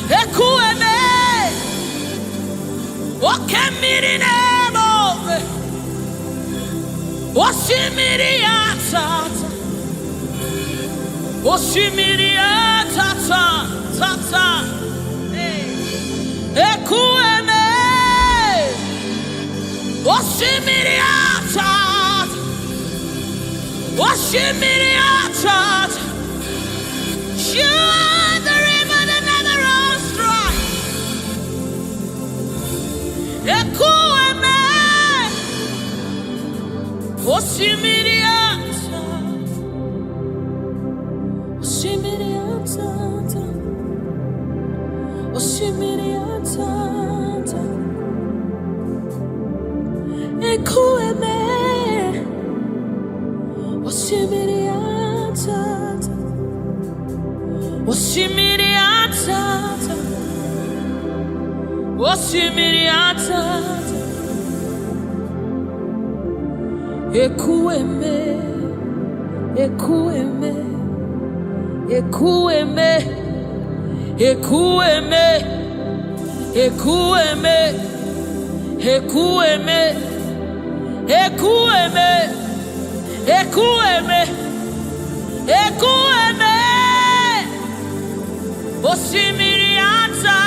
G: Ekueme, Okemirimo, Oshimiriata, Oshimiriata, Tata, Ekueme, Oshimiriata, Oshimiriata. You are the river that never runs dry. Ekueme, Oshimiriata, Oshimiriata, Oshimiriata, Ekueme, Oshimiriata, Oshimiriata, Oshimiriata. Ekueme, Ekueme, Ekueme, Ekueme, Ekueme, Ekueme, Ekueme, Ekueme, Ekueme, Oshimiriata,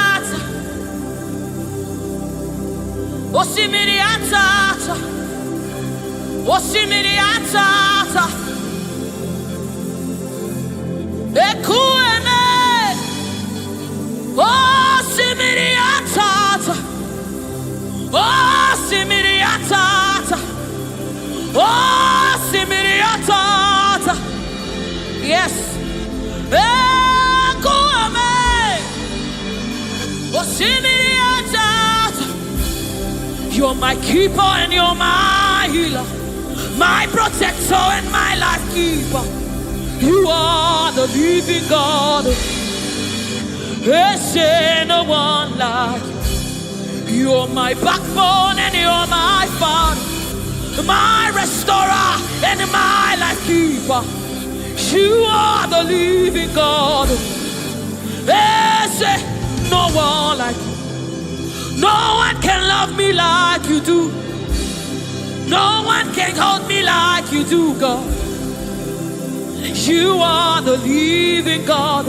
G: Oshimiriata, Oshimiriata, Ekueme, Oshimiriata, Oshimiriata, Oshimiriata. Yes. Ekueme, Oshimiriata. You're my keeper and you're my healer, my protector and my life keeper. You are the living God. There's no one like you. You're my backbone and you're my father, my restorer and my life keeper. You are the living God. There's no one like you. No one can love me like you do. No one can hold me like you do, God. You are the living God.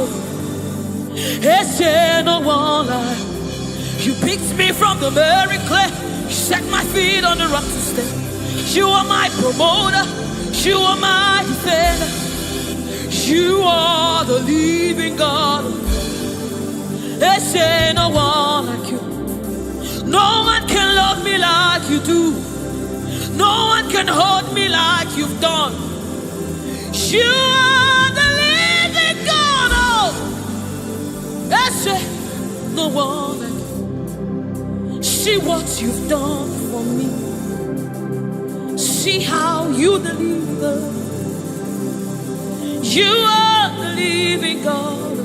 G: There's no one like you. You picked me from the very clay. You set my feet on the rock to stay. You are my promoter. You are my defender. You are the living God. There's no one like you. No one can love me like you do. No one can hold me like you've done. You are the living God. Oh, that's it. No one like you. See what you've done for me. See how you deliver. You are the living God.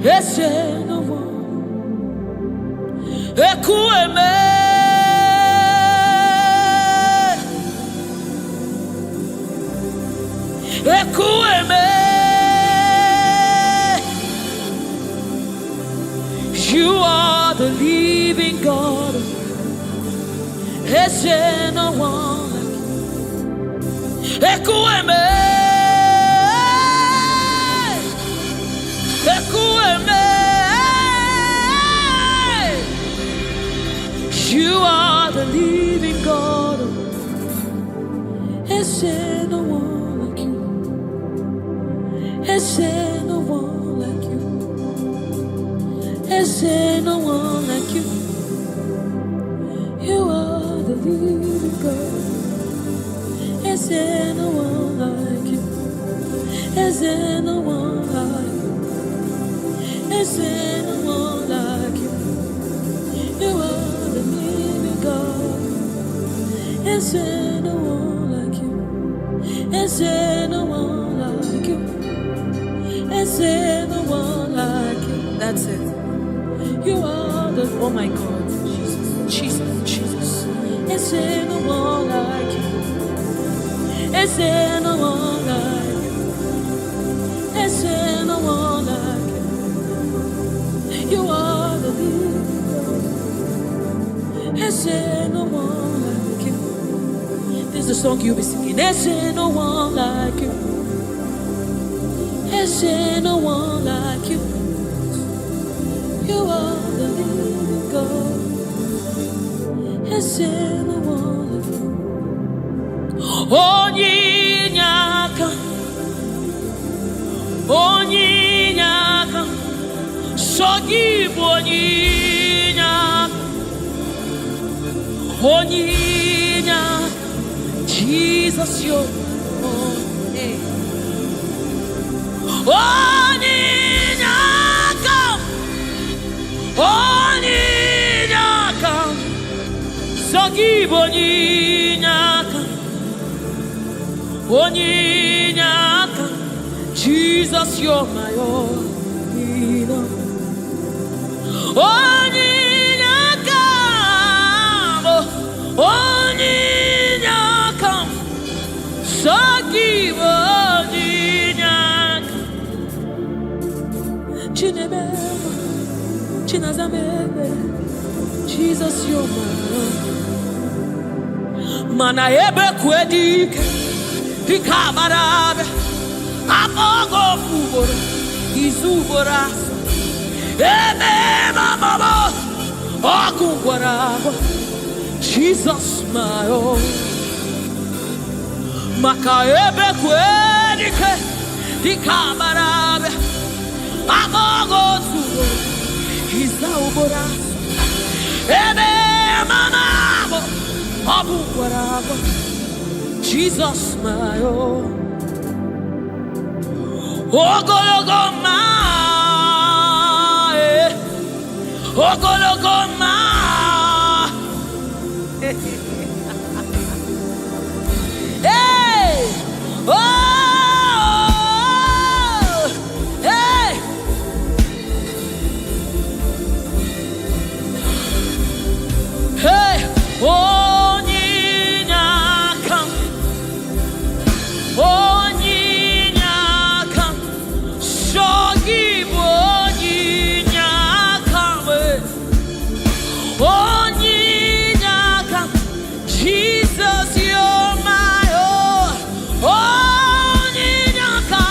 G: That's it. No one. Ekueme, Ekueme. You are the living God. There's no one like you. Ekueme, Ekueme. You are the living God. There's no one like you. There's no one like you. There's no one like you. You are the living God. There's no one like you. There's no one like you. There's no one like you. You are the living God. Is there no one like you? Is there no one like you? Is there no one like you? That's it. You are the, oh my God, Jesus. Is there no one like you? Is there no one like you? Is there no one like you? You are the leader. Is there no one like you? This is the song you'll be singing. Is there no one like you? Is there no one like you? You are the living God. Is there no one like you? Onyinyaka, Onyinyaka, Sogibu Onyinyaka, Onyinyaka, Jesus, your name. Onyinyaka, Onyinyaka, Sogibu Onyinyaka, Onyinyaka, Jesus, you're my all. Onyinyaka, Onyinyaka, Sogibu Onyinyaka, Chinebeba, Chinazamebe, Jesus, you're my all. Mana ebe kwedike, Dikabarabe, Amogo Fubora, Izuboras, Ebe Mama, Okungwaraba, Jesus, my own. Maka ebe kwedike, Dikabarabe, Amogo Fubora, Izuboras, Ebe Mama, Okungwaraba, Jesus, my own. Ogologoma, Ogologoma. Hey, oh, hey. Hey, Onyinyaka, Onyinyaka, Sogibu Onyinyaka, Onyinyaka, Jesus, you're my own. Onyinyaka,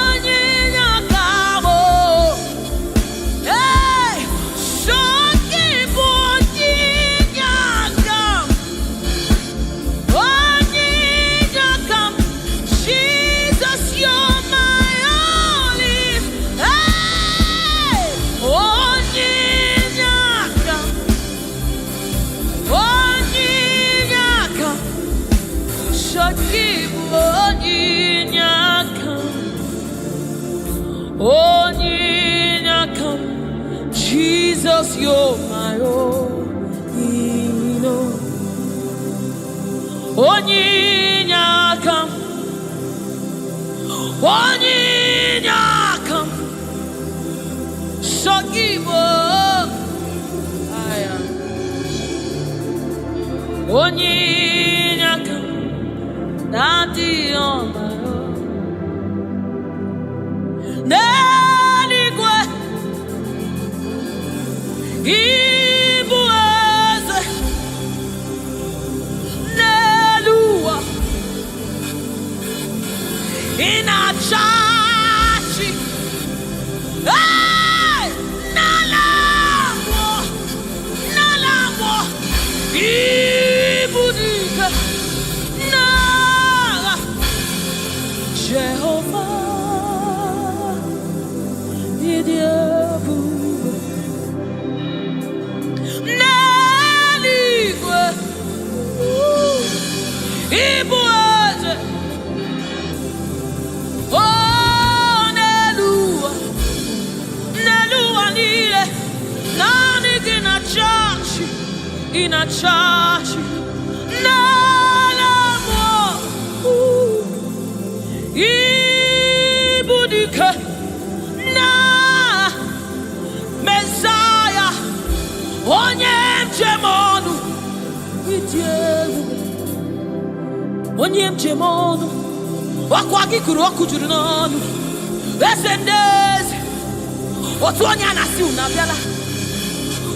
G: Onyinyaka, hey, Sogibu Onyinyaka, Onyinyaka, Jesus, you're my only. Hey, Onyinyaka, Onyinyaka, Sogibu Onyinyaka, Onyinyaka, Jesus, you're my own. Onyinyaka, Onyinyaka, Sogibu Onyinyaka, Daddy on my own. Neligwe, Igbo eze, Neluwa, Inachachi, hey, Nalamo, Ibudike, Nala, Jehovah, Idiabu, Neligwe, Igbo eze, oh. in a church. Nalamo Ibudike na Messiah Onyem Jemonu Onyem Jemonu Wakwagi kuru okujuru n'ọnụ Esendeze Otu onye anasi unabiala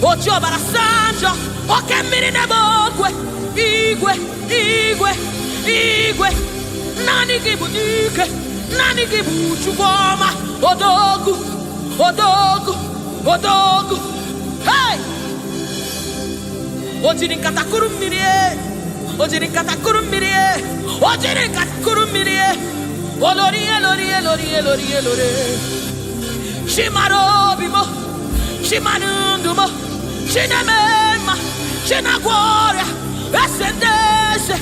G: Ochi ọbara sanjọ Oke mmiri n'ebe ogwe Igwe, igwe, igwe Nani gị bụ dike Nani gị bụ Chukwu ọma Odogu, odogu, odogu Hey! Ojiri nkata kuru mmiri Ojiri nkata kuru mmiri Ojiri nkata kuru mmiri Olori, elori, elori, elori, elori Chimaro bimo Chimanundumo Chinemema Chinagwaria Esendese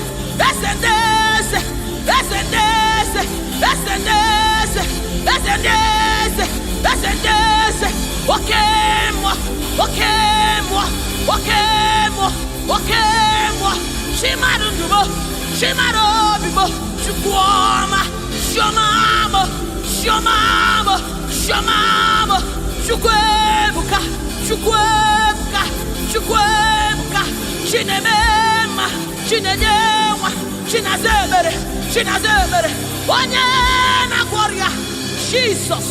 G: Esendese Esendese Esendese Esendese Esendese Wakemwa Wakemwa Wakemwa Wakemwa Chimanundumo Chimarobimo Chukwama Shomamo Shomamo Shomamo Chukwebuka Chukwebuka Chukwebuka Chinemema Chinejewa Chinazebere Chinazebere Onye na gloria Jesus.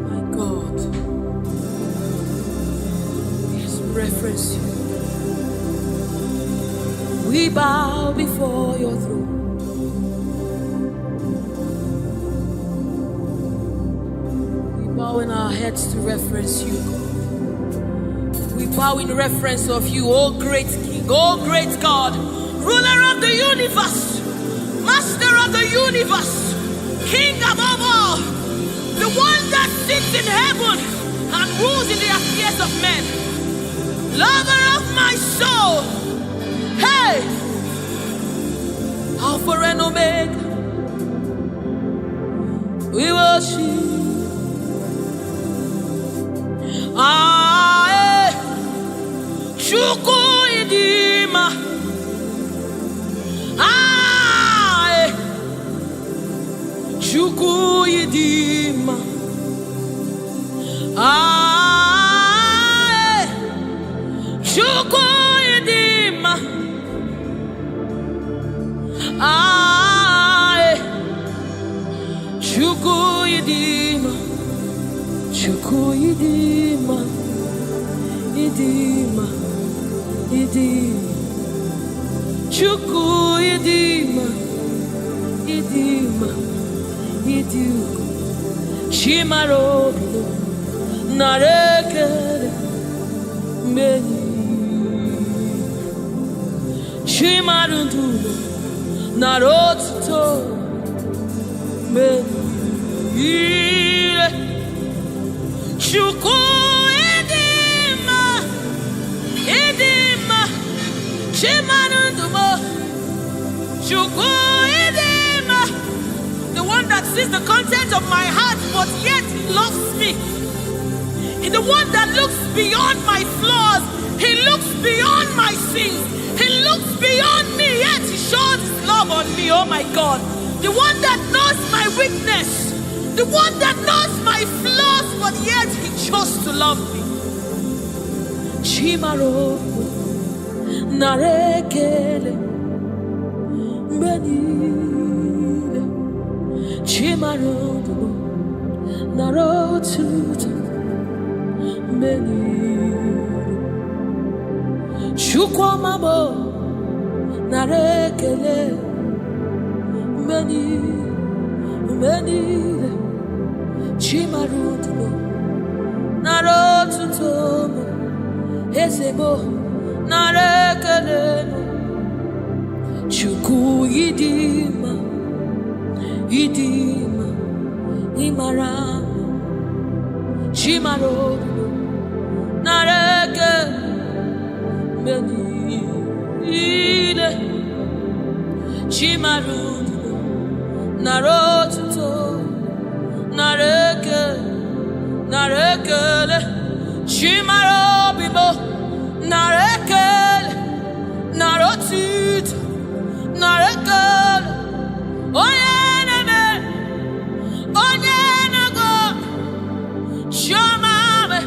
G: My God, yes, reference you. We bow before your throne. We bow in our heads to reference you. We bow in reference of you, O great King, O great God, ruler of the universe, master of the universe, King above all, the one that sits in heaven and rules in the affairs of men, lover of my soul. Hey, Alpha and Omega, we worship. Chuku idima, Chuku idima, Chuku idima, Chuku idima, Chuku idima, idima, idima, Chuku idima, idima, idima, Chimarobilo, narekere, meni, Chimarundulo, narotuto, meni, Chuku idima, idima, Chimarundulo, Chuku idima, the one that sees the content of my heart, but yet he loves me. He's the one that looks beyond my flaws. He looks beyond my sins. He looks beyond me, yet he shows his love on me. Oh my God. The one that knows my weakness. The one that knows my flaws, but yet he chose to love me. Chimaro narekele benile Chimaro narotuta benile Chukwamamo narekele benile Chimarutumo narotutomo Ezebo narekeleno Chuku idima idima imaramo Chimarutumo nareke menile Chimarutumo narotuto nareke narekele, chimaro bibo, narekele, narotit, narekele, oyeneme, onyenago, shamame,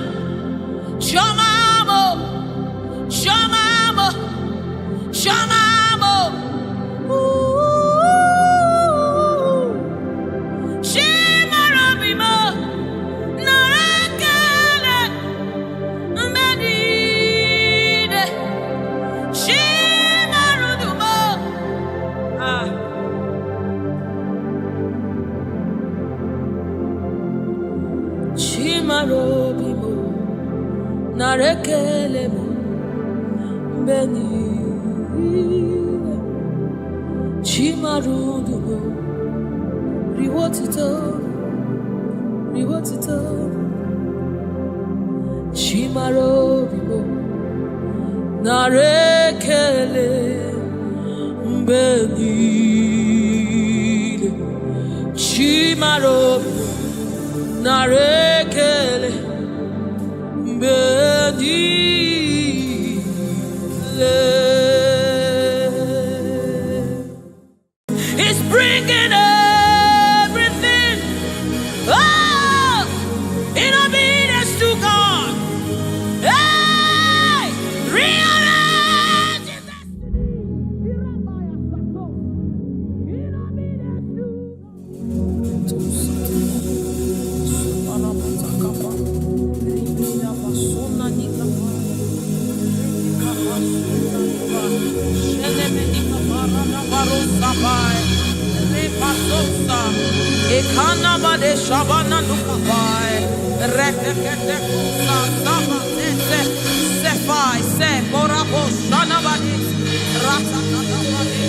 G: shamamo, shamamo, shamamo. Chimarobimo, narekelemo, beni, chimarudumo, riwotito, chimarobimo, narekele, beni, chimarobimo. Narekele bedile. It's bringing everything in obedience to God. Hey, realize your Shabana Lukabai, Rekete Saba, Sefai, Se, Morabo, Shanabadi, Ratakabadi.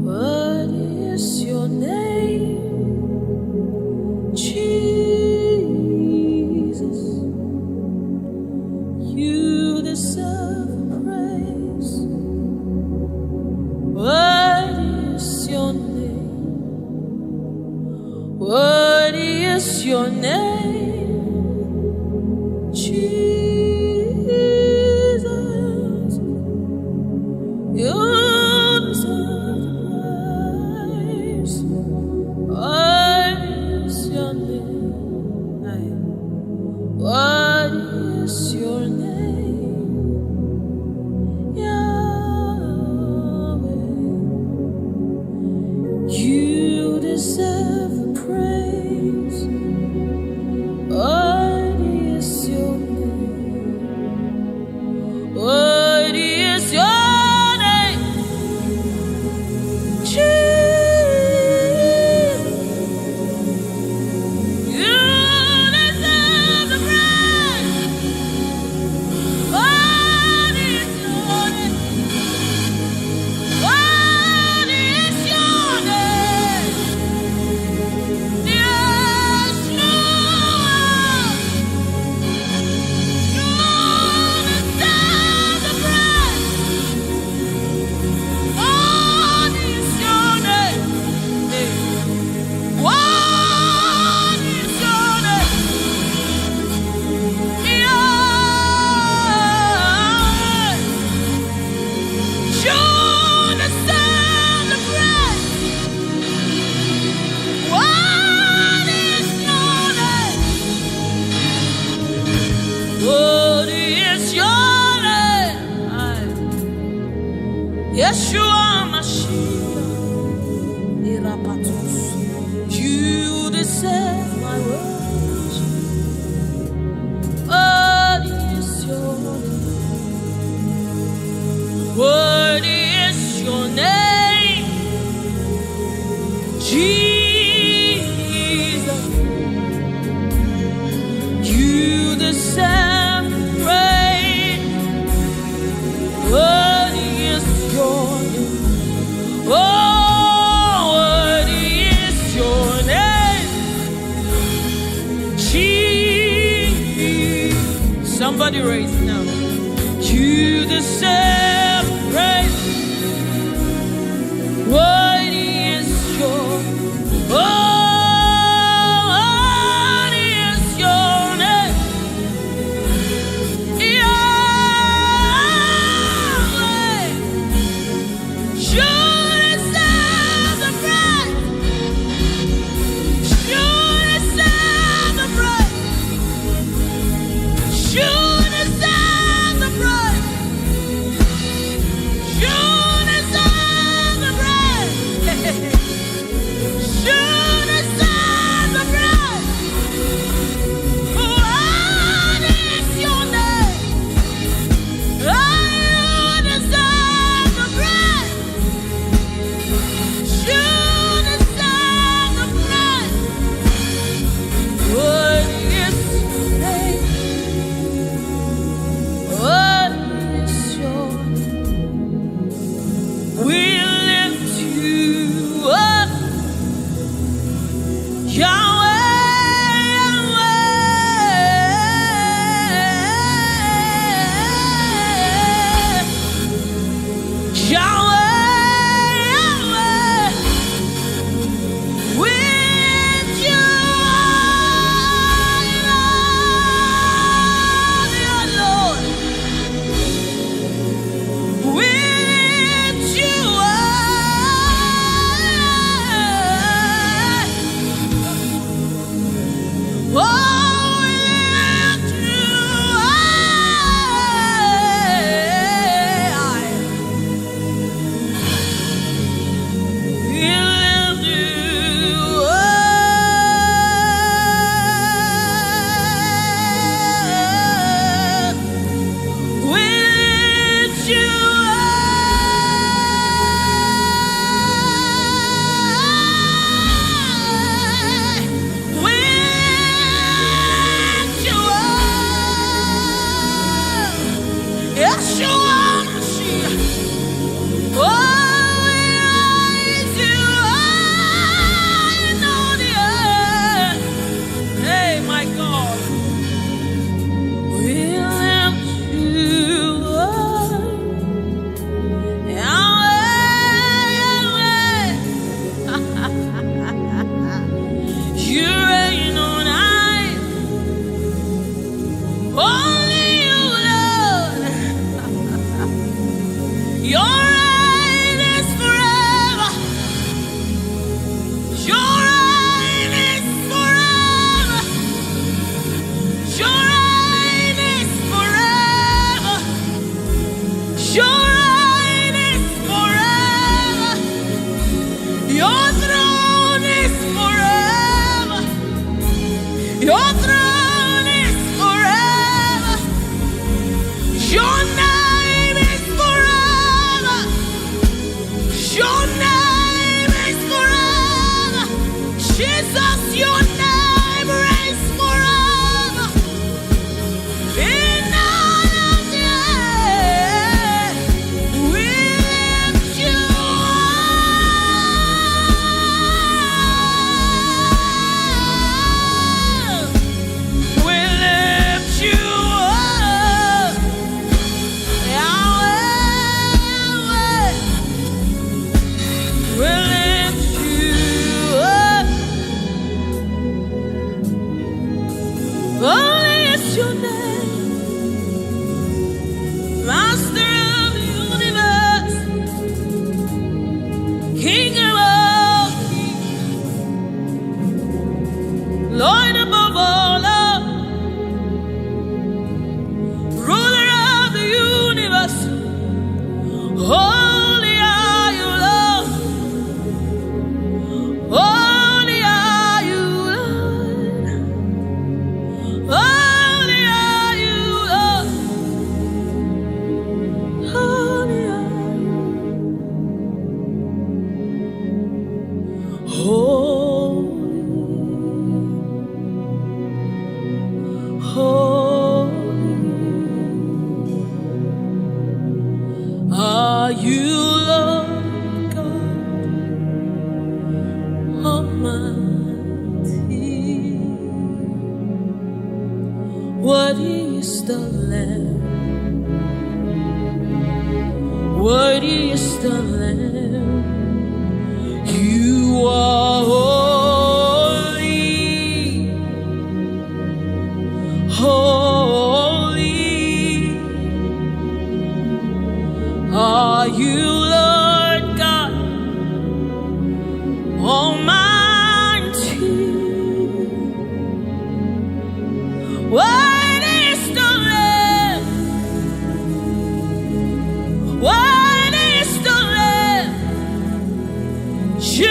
G: What is your name? Jesus, you deserve praise. What is your name? What is your name? Jesus, you deserve praise. What is your name? What is your name? Yahweh, you deserve the praise. What is your name? What is your name? Yeshua Mashiach, Irapatus, you deserve my worship. What is your name? What is your name? Jesus, you deserve praise. What is your name? Oh, what is your name? Somebody raise now. You deserve praise. Worthy is your, worthy is your name. Yahweh, you deserve the praise. You deserve the praise. You deserve the praise. You deserve the praise. You deserve the praise. What is your name? You deserve the praise. You deserve the praise. What is your name? What is your name? We lift you up, Yahweh, Yahweh, we lift you up, Lord. We lift you up. Oh, we lift you high. We lift you up. We lift you up. We lift you up. Yeshua Mashiach. Oh, we raise you high on the earth. Hey, my God. We lift you up. Yahweh, Yahweh. You reign on high. Only you, Lord. Your reign is forever. Your reign is forever. Your reign is forever. Your reign is forever. Your throne is forever. Your throne is forever. Your name is forever. Your name is forever. Jesus, your name reigns forever. In all of the earth, we lift you up. Worthy is the Lamb. Worthy is the Lamb. You are holy, holy. Are you Lord God Almighty? What is the Lamb? What is the Lamb? You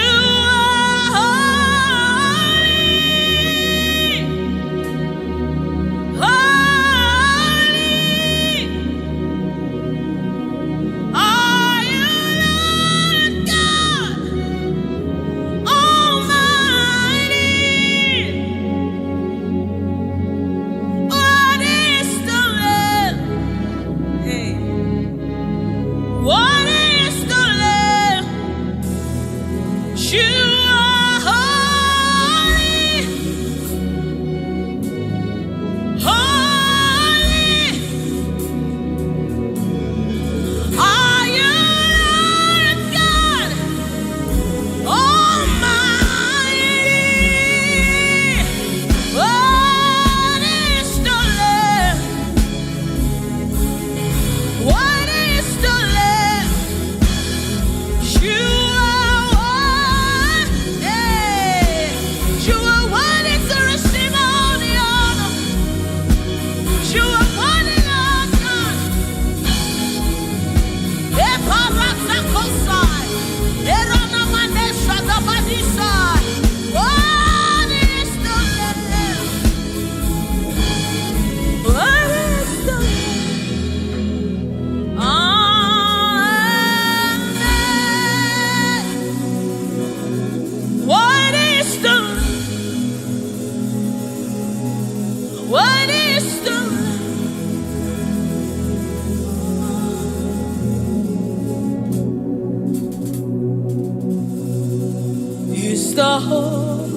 G: the Holy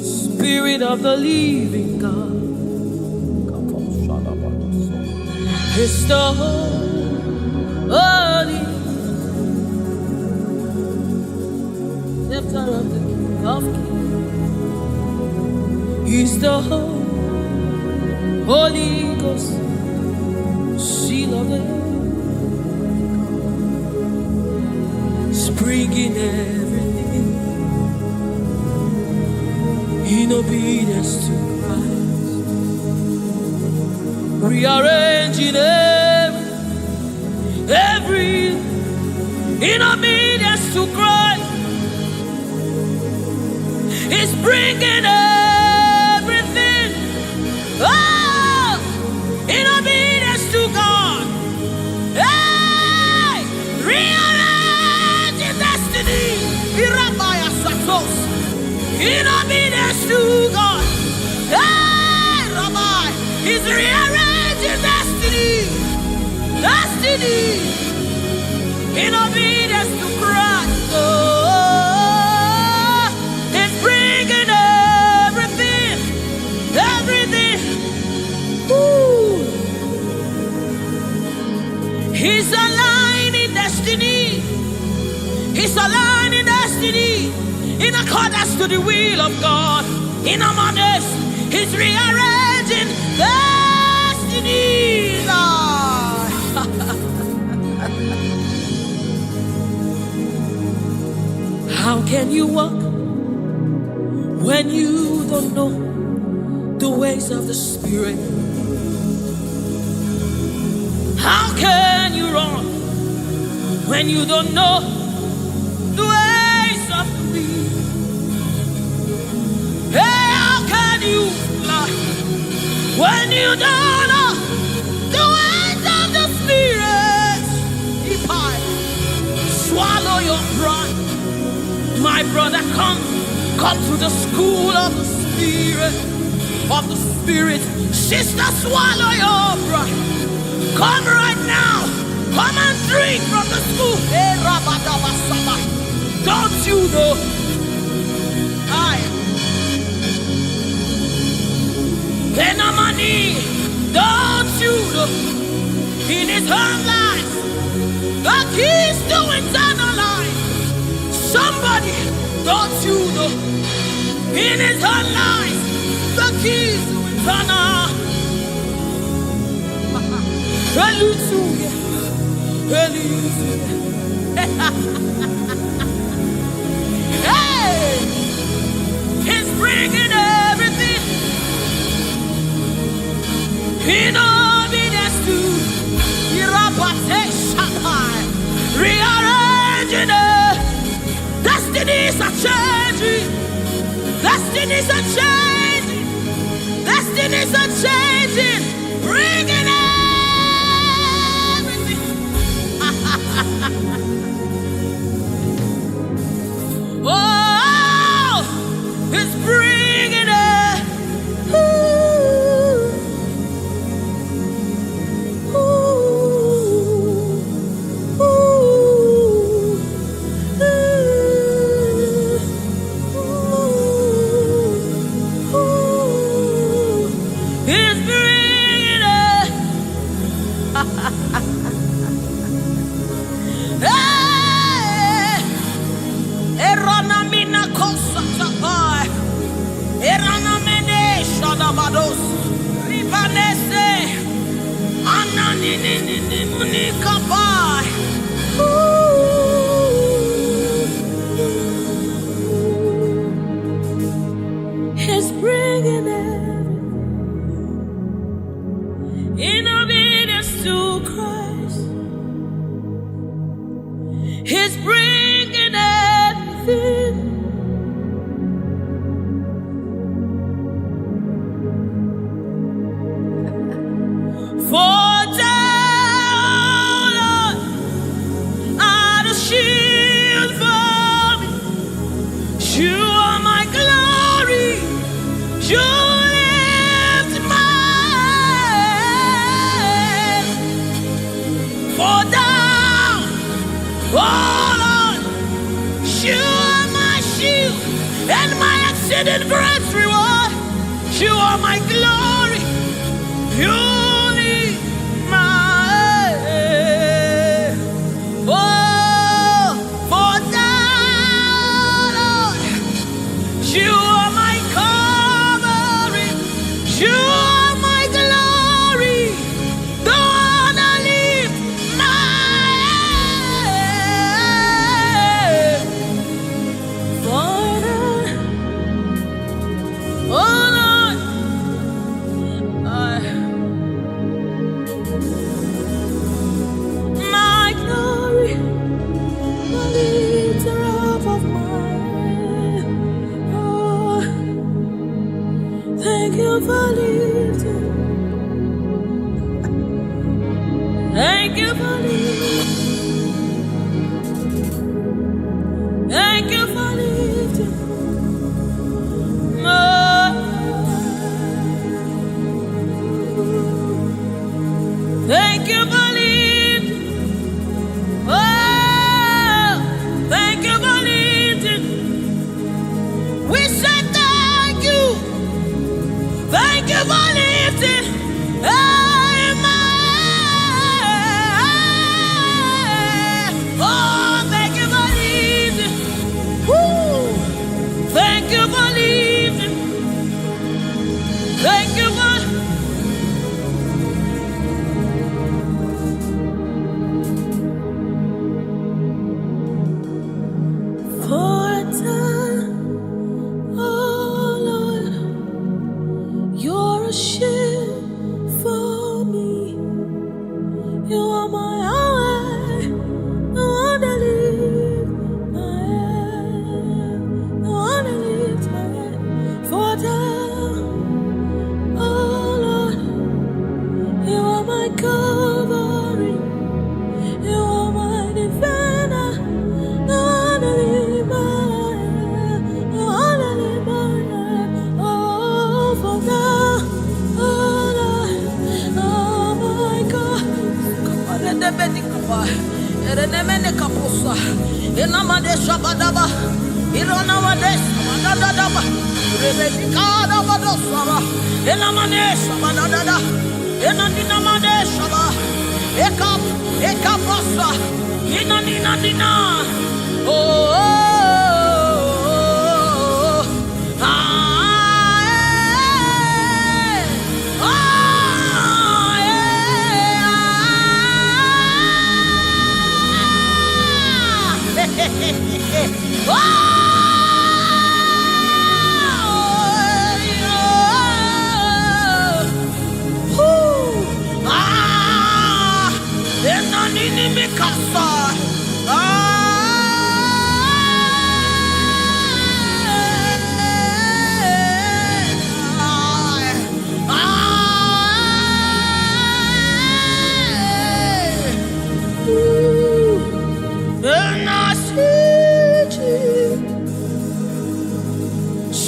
G: Spirit of the living God. It's the Holy Scepter of the King of Kings. He's the Holy Ghost, seal of the bringing everything in obedience to Christ, rearranging every in obedience to Christ. It's bringing everything in obedience to God. Hey, in obedience to God. Hey, Rabbi, He's rearranging destiny, in obedience to Christ. Oh, it's bringing everything. Ooh. He's aligning destiny. He's aligning destiny in accordance to the will of God. In among us, He's rearranging destiny. How can you walk when you don't know the ways of the Spirit? How can you run when you don't know the ways of the wind? Hey, how can you fly when you don't know the ways of the Spirit? If I swallow your pride, my brother, come to the school of the Spirit, Sister, swallow your pride. Come right now. Come and drink from the school. Hey, don't you know? In his own life, the keys to eternal life. Somebody, don't you know? In his own life, the keys to eternal. Hallelujah. Hallelujah. Hey! He's bringing everything in obedience to rearranging it. Destinies are changing. Destinies are changing. Destinies are changing. Bringing everything. Oh, it's bringing it. He's bringing it in obedience to Christ. He's bringing everything. For down are the shield for me. You are my glory. You lift my head. For down, oh Lord, you are my shield and my exceeding great reward. You are my glory. You lift my head. Oh, for down, Lord, you are my covering. You are my glory. The one I lift my head. For down, oh Lord, my glory, the lifter up of my head. Oh, thank you for lifting. Thank you for lifting. Thank you for lifting. Thank you for lifting. Oh, thank you for lifting. We say thank you. Thank you for lifting. Hey, my head. Oh, thank you for lifting. Woo. Thank you for lifting. Thank you for. For time, oh Lord, you're a shield for me. You are my highway, the one that lifts my head, the one that lifts my head. For time, oh Lord, you are my covering, you are my defender, the one that lifts my head, the one that lifts my head. Oh, for time, oh Lord, oh my God. Enanina Madeshaba, Ekapasa, Inanina. Oh,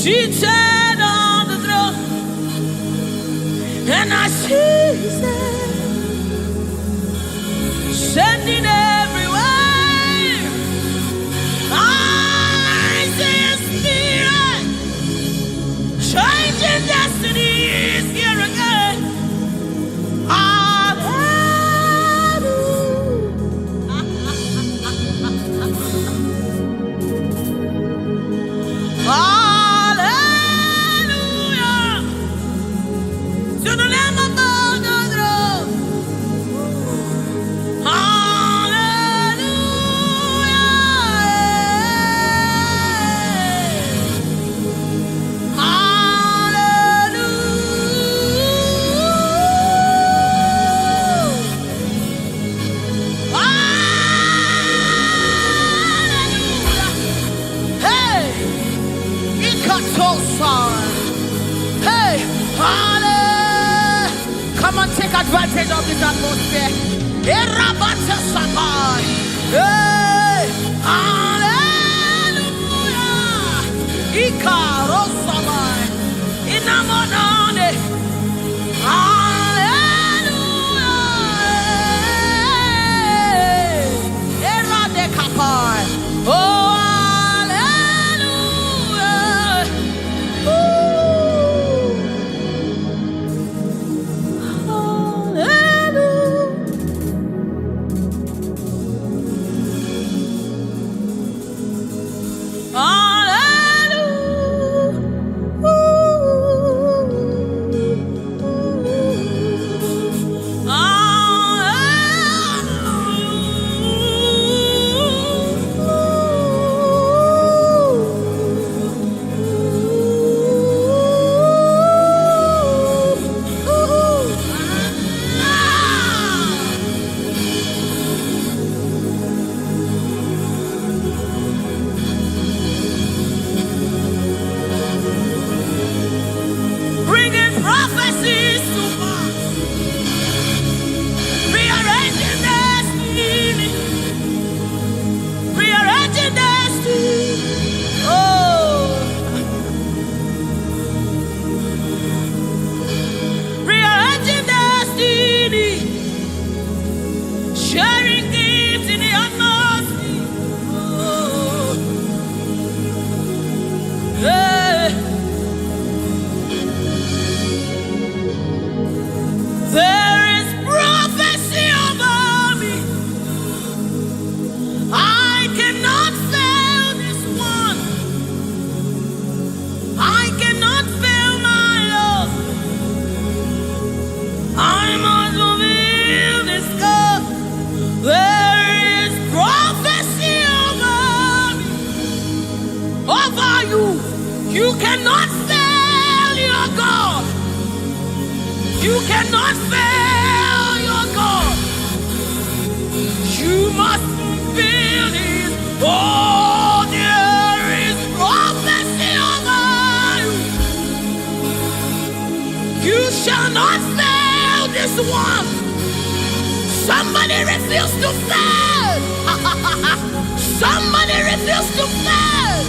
G: seated on the throne, and I see His hand sending everywhere. I see His Spirit changing destinies here again. Hey, hallelujah. Come on, take advantage of this atmosphere. Hey, hallelujah. Ikarosamai. Inamonane. Hallelujah. Eradekapai. Oh. You cannot fail your God. You cannot fail your God. You must fulfill His. Oh, there is prophecy over you. You shall not fail this one. Somebody refuse to fail. Somebody refuse to fail.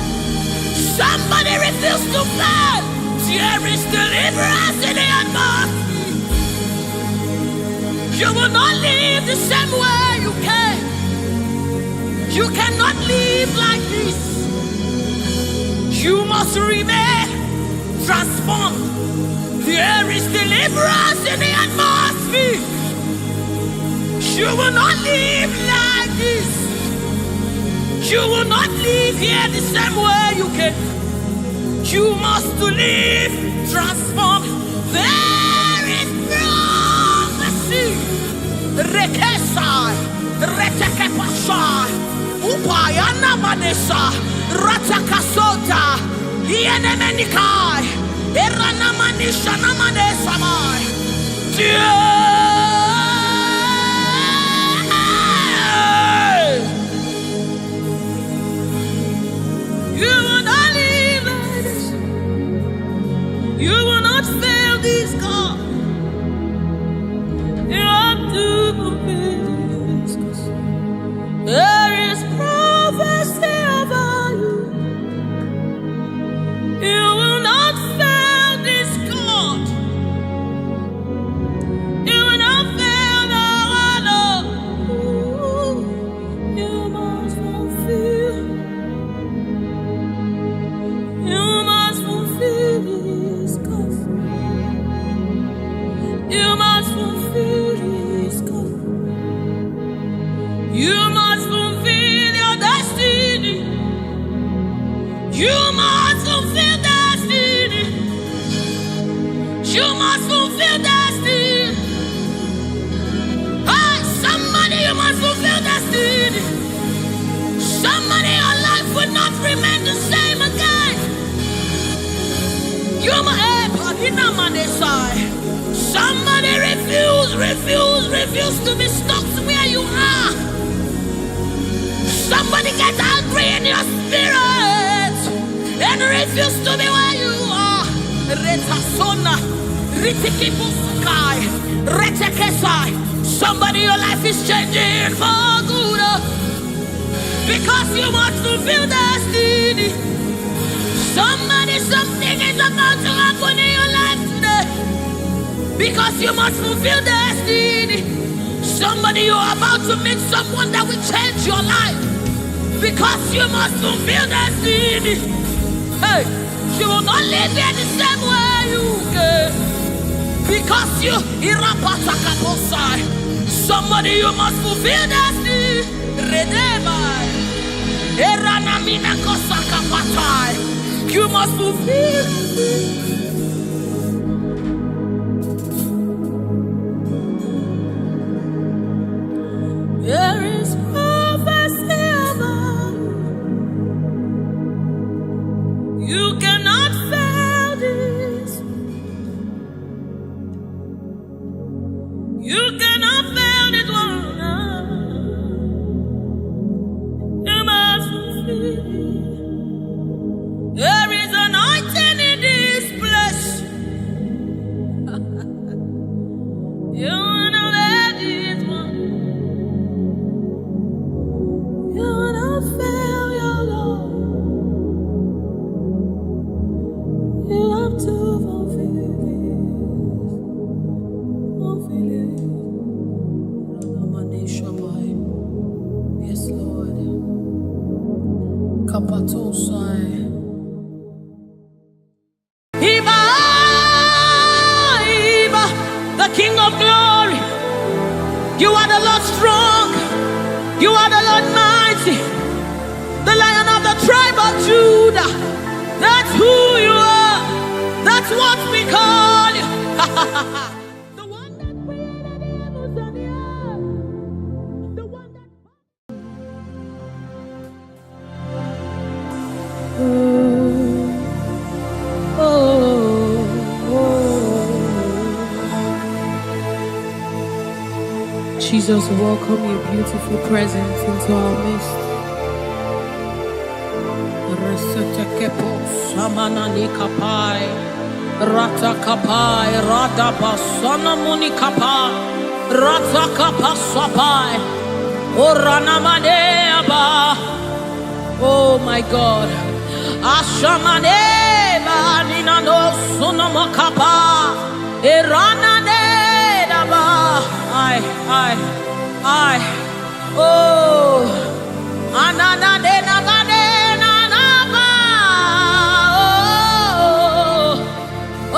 G: Somebody refuse to fail. There is deliverance in the atmosphere. You will not live the same way you came. You cannot live like this. You must remain transformed, There is deliverance in the atmosphere. You will not live like this. You will not live here the same way you came. You must live transformed. There is prophecy. Rekesai, Retekepashai, Upayana Manesa, Ratakasota, Ienemenikai, Eranamanisha Namanesamai. You will not live like this. You will not fail this God. You have to fulfill this. There is prophecy about you. You will not fail this God. You will not fail the Lord. You must fulfill. You must fulfill this God. You must fulfill this God. You must fulfill your destiny. You must fulfill destiny. You must fulfill destiny. Hey, somebody, you must fulfill destiny. Somebody, your life will not remain the same again. You must, somebody refuse to be stuck where you are. Somebody get angry in your spirit and refuse to be where you are. Retasona, Ritikibusukai, Retekesai. Somebody, your life is changing for good because you must fulfill destiny. Somebody, something is about to happen in your life today because you must fulfill destiny. Somebody, you are about to meet someone that will change your life because you must fulfill destiny. Hey, you will not live here the same way you came because you irapatakaposai. Somebody, you must fulfill destiny. Redeemai. Eranamina kosakapatai. You must fulfill. There is prophecy about you. You cannot fail this. You cannot fail this one. You must fulfill. There is anointing in this place. You wanna let it one. You wanna fail your Lord. You have to fulfill it. Fulfill it. Yes, Lord. Kapatosai. The King of glory, you are the Lord strong, you are the Lord mighty, the Lion of the tribe of Judah. That's who you are, that's what we call you. The one that created the heavens and the earth, the one that... Jesus, welcome your beautiful presence into our midst. Resetekepo samanani kapai, rata kapai, rada basana muni kapai, rata kapasapai, orana maneaba. Oh my God, ashamaneba nina no sunamakapa, erana nedaba. I, oh, anana de nagade nanaba, oh, oh,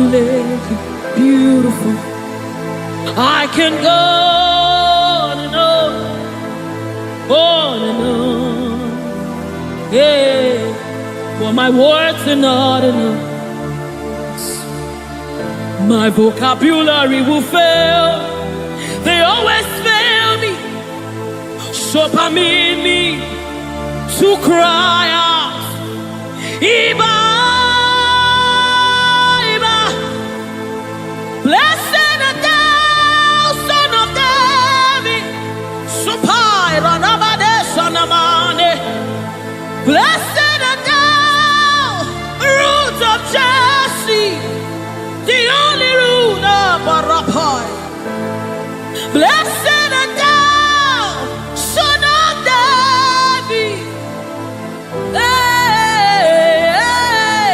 G: immaculate, beautiful. I can go on and on, yeah. For my words are not enough. My vocabulary will fail. They always fail me. So permit me to cry out, Iba, Iba. Blessed art thou, Son of David. Supai ranabade sanamane. Blessed art thou, Root of Jesse, the only root of Arapai. Blessed art thou, Son of David. Hey, hey.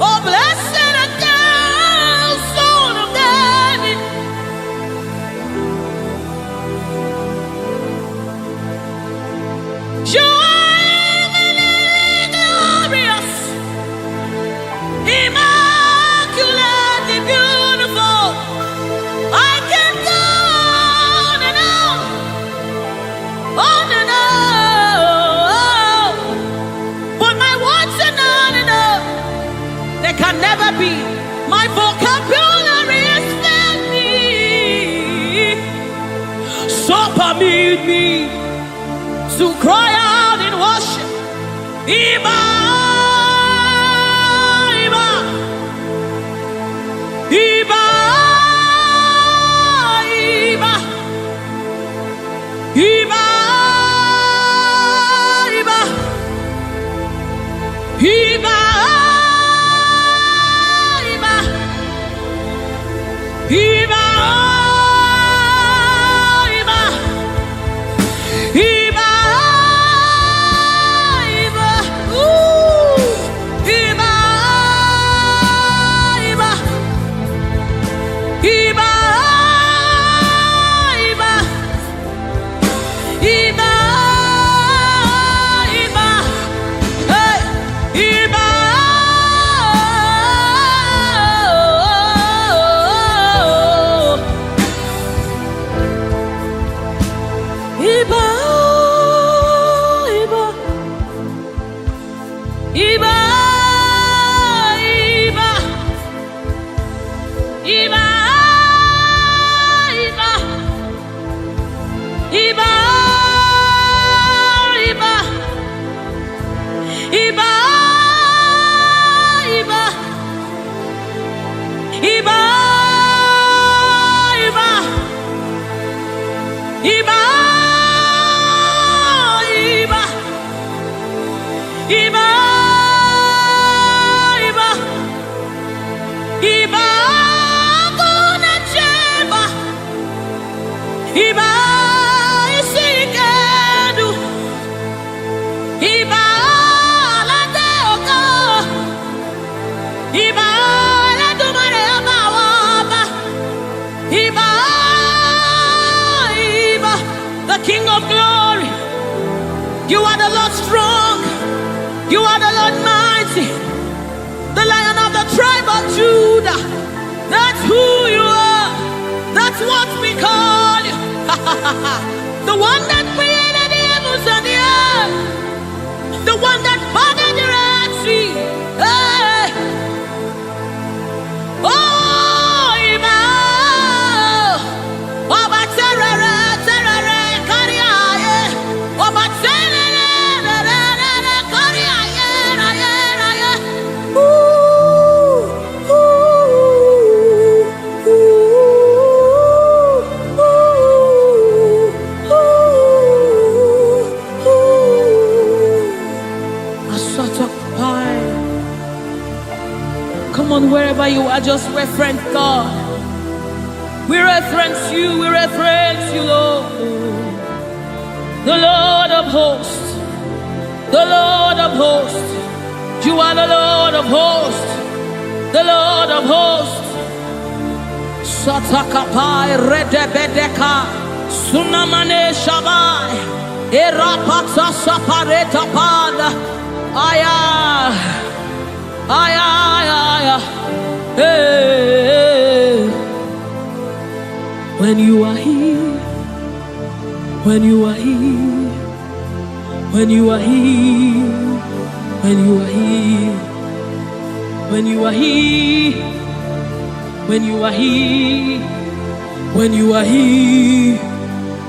G: Oh, blessed art thou, Son of David. You are eminently glorious, immaculately beautiful. I can go on and on, but my words are not enough. They can never be. My vocabulary is filthy. So permit me to cry out in worship. Iba, Iba, Iba, Iba, Iba, Iba, Iba, Iba, Iba, Iba, Iba, ooh, Iba, Iba, Iba, Iba, Iba, Iba, hey, Iba, Iba, Iba, Iba, Iba, Iba, Iba, Iba, Iba, Iba, Iba, Iba, Iba, Iba, Iba, Iba, Guna Cheba, Iba, Isikadu, Iba, Lateoka, Iba, Latumare Amawaba, Iba, Iba, the King of Glory. You are the Lord strong. You are the Lord mighty, the Lion of the tribe of Judah. That's who you are. That's what we call you. The one that created the heavens and the earth. The one that parted the Red Sea. Hey. Oh, Iba. Oba terere, terere, kariaye. Oba terere, terere, kariaye, raye, raye. Ooh, ooh, ooh, ooh, ooh. Asatopai. Come on, wherever you are, just reference God. We reference you, Lord. The Lord of hosts, the Lord of hosts. You are the Lord of hosts, the Lord of hosts. Satakapai redebedeka sunamane shabai erapata sapareta pada aya aya aya Hey, when you are here, when you are here, when you are here, when you are here, when you are here, when you are here, when you are here,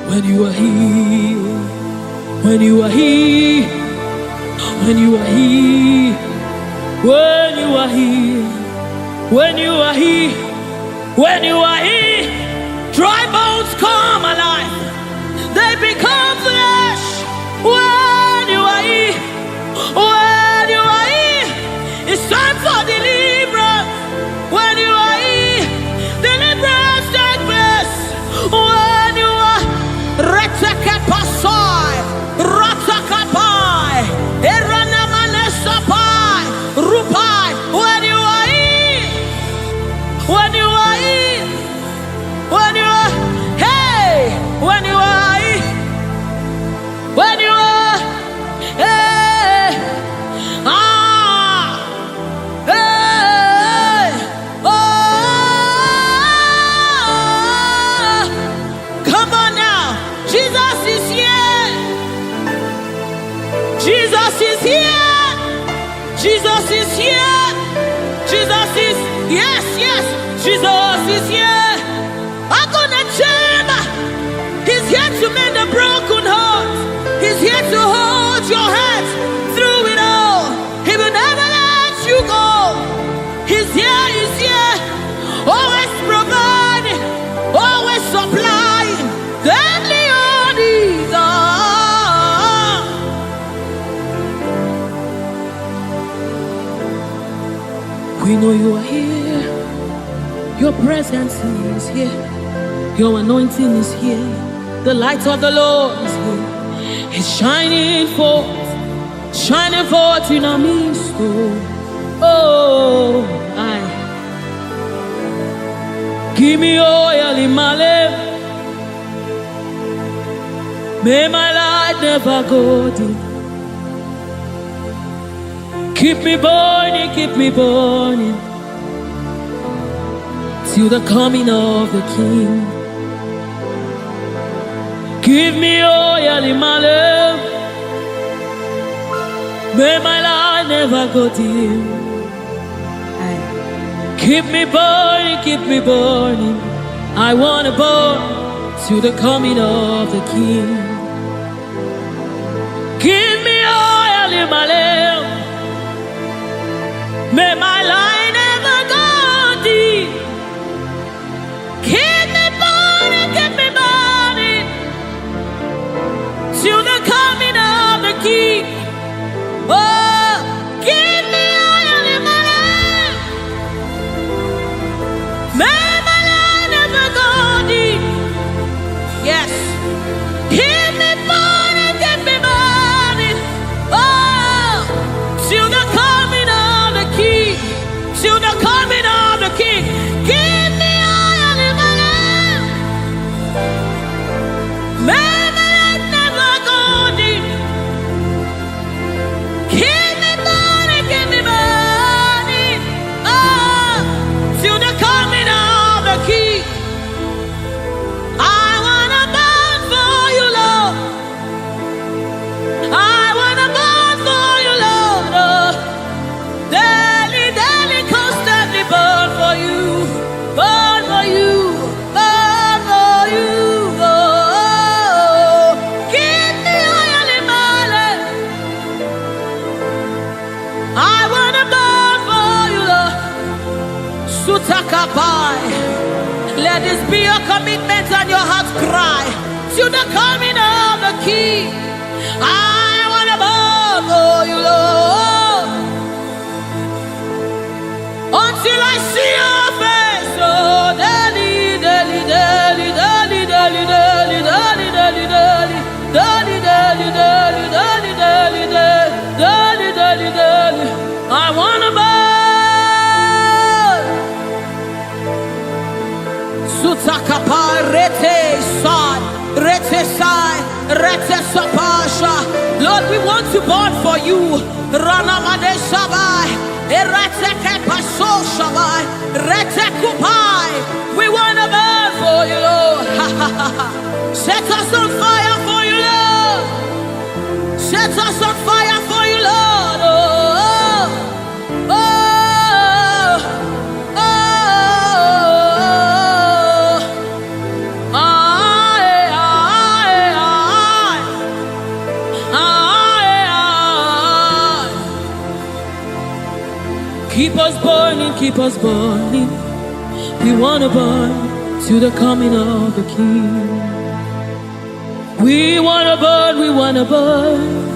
G: when you are here, when you are here, when you are here, when you are here, when you are here, when you are here, dry bones come alive, they become flesh. When you are here, when you are here, it's time for deliverance. When you are here, deliverance take place. When you are Retekepasai, Ratakapai, Eranamanesapai, Rupai. When you are here, when you are here, when you are, hey, when you are here, when you are, hey, hey, oh, come on now, Jesus is here, Jesus is here, Jesus is here, Jesus is, yes, yes, Jesus is here. I'm gonna chamber. He's here to mend the broken heart. He's here to hold your hands through it all. He will never let you go. He's here, he's here. Always providing, always supplying. Deadly on these are. We know you are here. Your presence is here. Your anointing is here. The light of the Lord is here. It's shining forth in our midst. Oh, I give me oil in my lamp. May my light never go dim. Keep me burning, till the coming of the King. Give me oil in my lamp. May my light never go dim. Keep me burning. I wanna burn till the coming of the King. Give me oil in my lamp. May my light never go dim. Keep me burning till the coming of the King. Oh, give me oil in my lamp. May my light never go dim. Yes. Keep me burning. Oh, till the coming of the King. Till the coming of the King. Give me oil in my lamp. May let this be your commitment and your heart's cry to the coming of the King. I wanna burn for you, Lord, until I see your face. Oh, daily, daily, daily, daily, daily, daily, daily, daily, daily, daily, daily, daily, daily, daily, daily, daily, daily. I wanna burn. Sutakapa rete sai, rete sai, rete sapasha. Lord, we want to burn for you. Rana Made Sabai. We want to burn for you, Lord. Set us on fire for you, Lord. Set us on fire for you, Lord. Oh, oh, oh, oh, keep us burning, keep us burning. We want to burn to the coming of the King. We want to burn, we want to burn.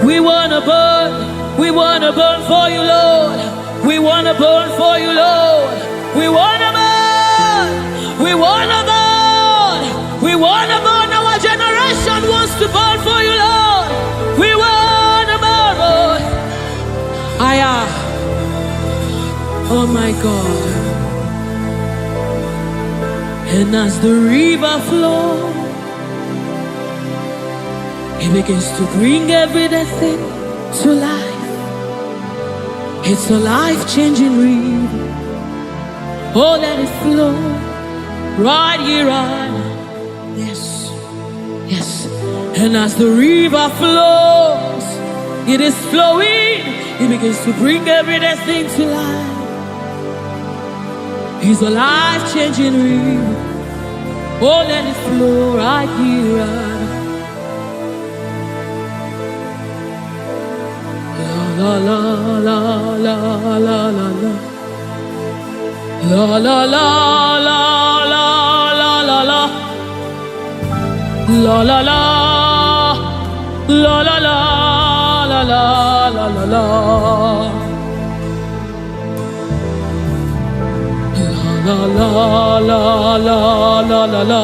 G: We want to burn, we want to burn for you, Lord. We want to burn for you, Lord. We want to burn, we want to burn. We want to burn, our generation wants to burn for you, Lord. We want to burn, Lord. Oh my God. And as the river flows, it begins to bring everything to life. It's a life-changing river. Oh, let it flow right here, right now. Yes, yes. And as the river flows, it is flowing. It begins to bring everything to life. It's a life-changing river. Oh, let it flow right here, right now. La la la la la la la. La la la la la la la la. La la la la la la la la la la la. La la la la la la la.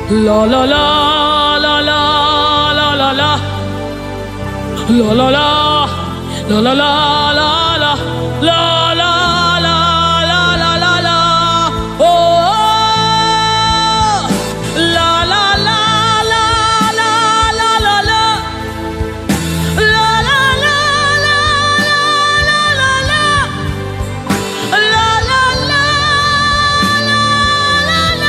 G: La la la la la la la la. La la la la la la la la la la la la la la. Oh, la la la la la la la la. La la la la la la la. La la la la la la la la.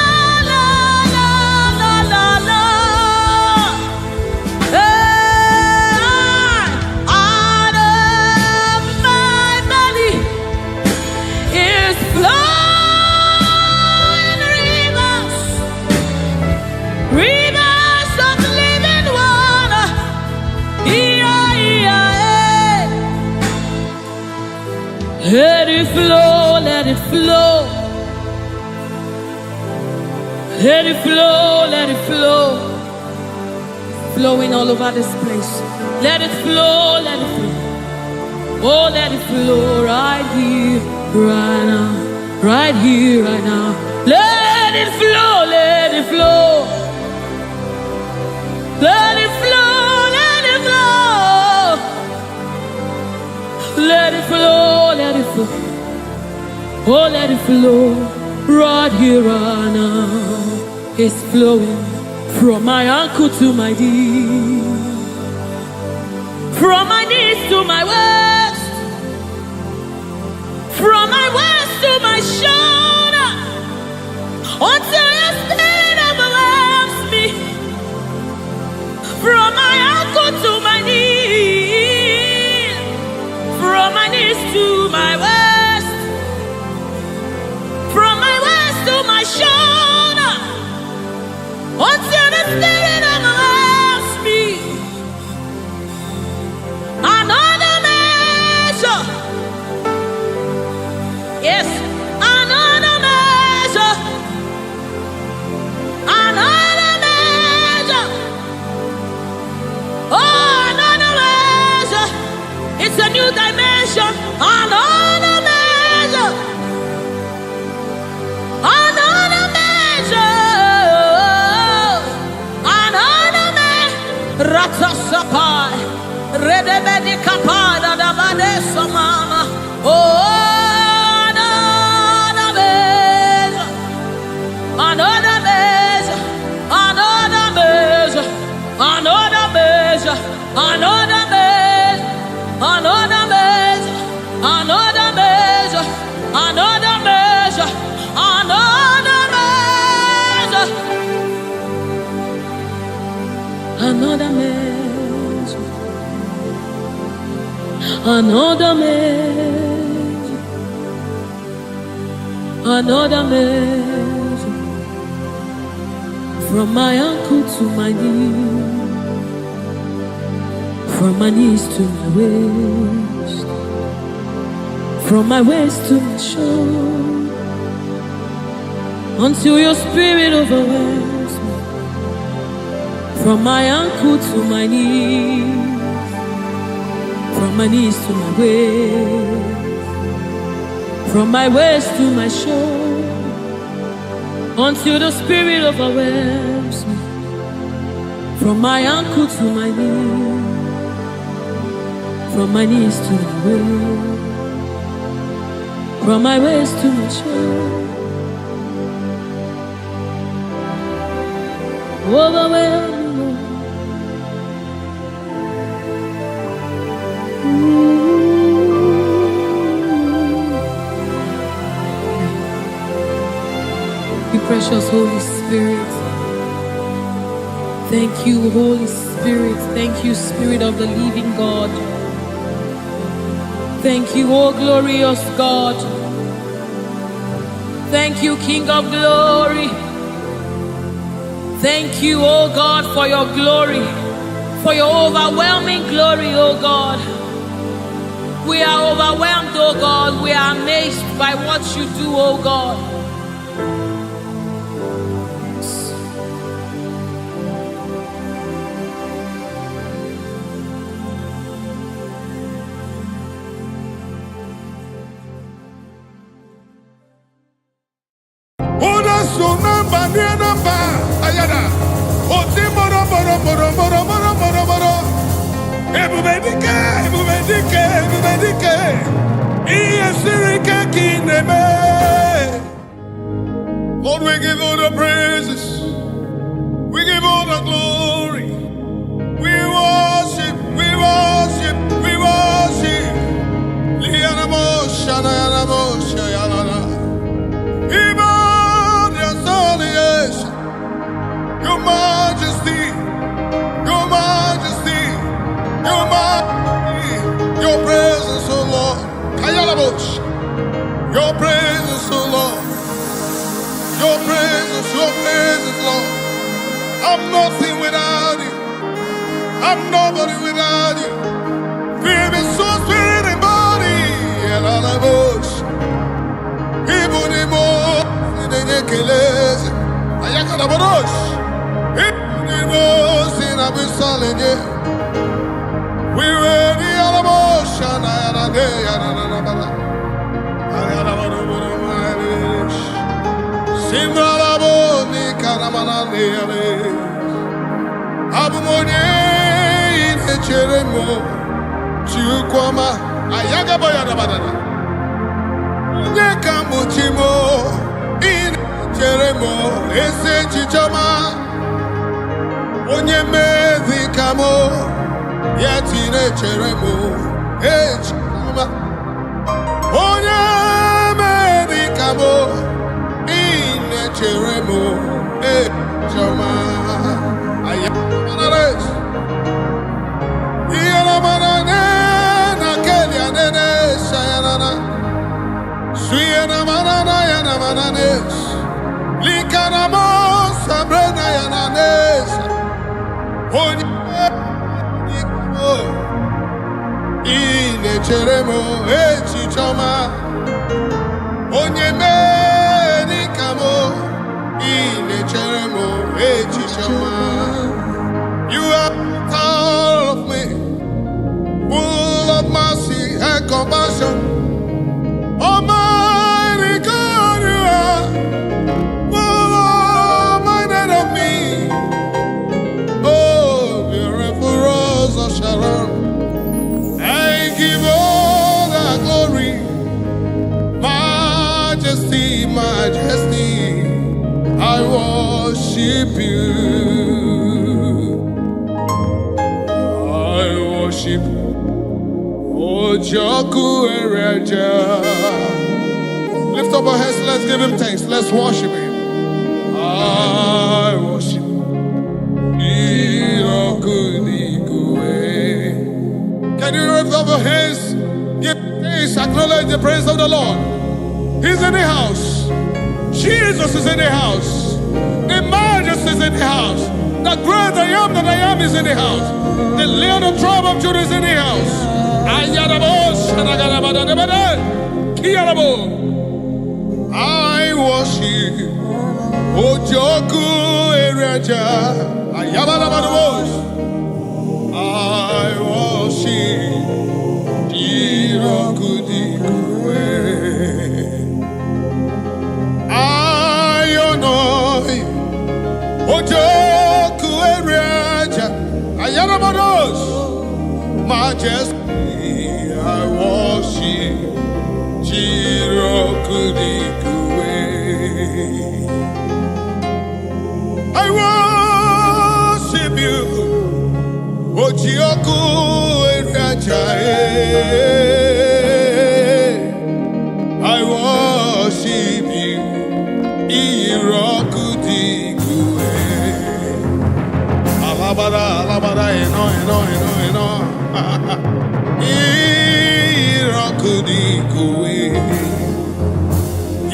G: Let it flow, let it flow. Let it flow, let it flow. Flowing all over this place. Let it flow, let it flow. Oh, let it flow right here, right now. Right here, right now. Let it flow, let it flow. Let it flow, let it flow. Let it flow, let it flow. Oh, let it flow right here, right now. It's flowing from my ankle to my knee, from my knees to my waist, from my waist to my shoulder, until your spirit overwhelms me. From my ankle to my knee, from my knees to my waist, from my waist to my shoulder, until the spirit overwhelms me. Another measure, yes, another measure, another measure, oh, another measure. It's a new dimension. Another measure, another measure, another measure. Ratasapai, redebedi kapada dabade samama. Oh, another measure, another measure, another measure, another measure, another measure, another measure. another measure, another measure, another measure, from my ankle to my knee, from my knees to my waist, from my waist to my shoulder, until your spirit overwhelms me. From my ankle to my knees, from my knees to my waist, from my waist to my shoulder, until the spirit overwhelms me. From my ankle to my knees, from my knees to my waist, from my waist to my shoulder, overwhelm me, Lord. You precious Holy Spirit. Thank you, Holy Spirit. Thank you, Spirit of the living God. Thank you, oh glorious God. Thank you, King of glory. Thank you, oh God, for your glory, for your overwhelming glory, oh God. We are overwhelmed, oh God. We are amazed by what you do, oh God.
C: Lord, we give all the praises. We give all the glory. We worship, we worship, we worship. Your majesty, your majesty, your majesty, your presence, oh Lord. Your presence, oh Lord. Your presence, Lord. I'm nothing without you. I'm nobody without you. Feel me, soul, spirit, and body. And all I wish. Even more in the Nekeles. Ayakana Barosh. Even more in Abu Saleh. We were the Alamosh. And I had a day. Simralaboni karamanane Abumonye inecheremo Chukwama ayaga bayada badana Nyeka muchimo inecheremo Ese chichoma Onye mezi kamo Yeti inecheremo Echikama Onye mezi kamo Cheremo, Chama, Ayamanes, Yanamanane, Nakelia, Nene, Sayana, Suyana Manana, Yanamanes, Likanamo, Sabrina, Yananes, Honiko, Ine Cheremo, Chichama, Onyeme. You are all of me, full of mercy and compassion. Almighty God, you are full of minded of me. Oh, beautiful rose of Sharon, I give all the glory, majesty, majesty. I worship you. I worship Ojoku Ereja. Lift up our hands, let's give him thanks. Let's worship him. I worship Ojoku
D: Can you lift up your hands? Give thanks, acknowledge the praise of the Lord. He's in the house. Jesus is in the house. The Majesty is in the house. The great I am that I am is in the house. The Lion of the tribe of Judah is in the house. I worship Ojoku Ereja. I worship Jirokudikwe. I honor Ojoku Ereja. Ayanabados. Majesty, I worship Jirokudikwe. I worship you, Ojoku Ereja. I worship you, Irokudikwe. Alabara, alabara, eno. Irokudikwe.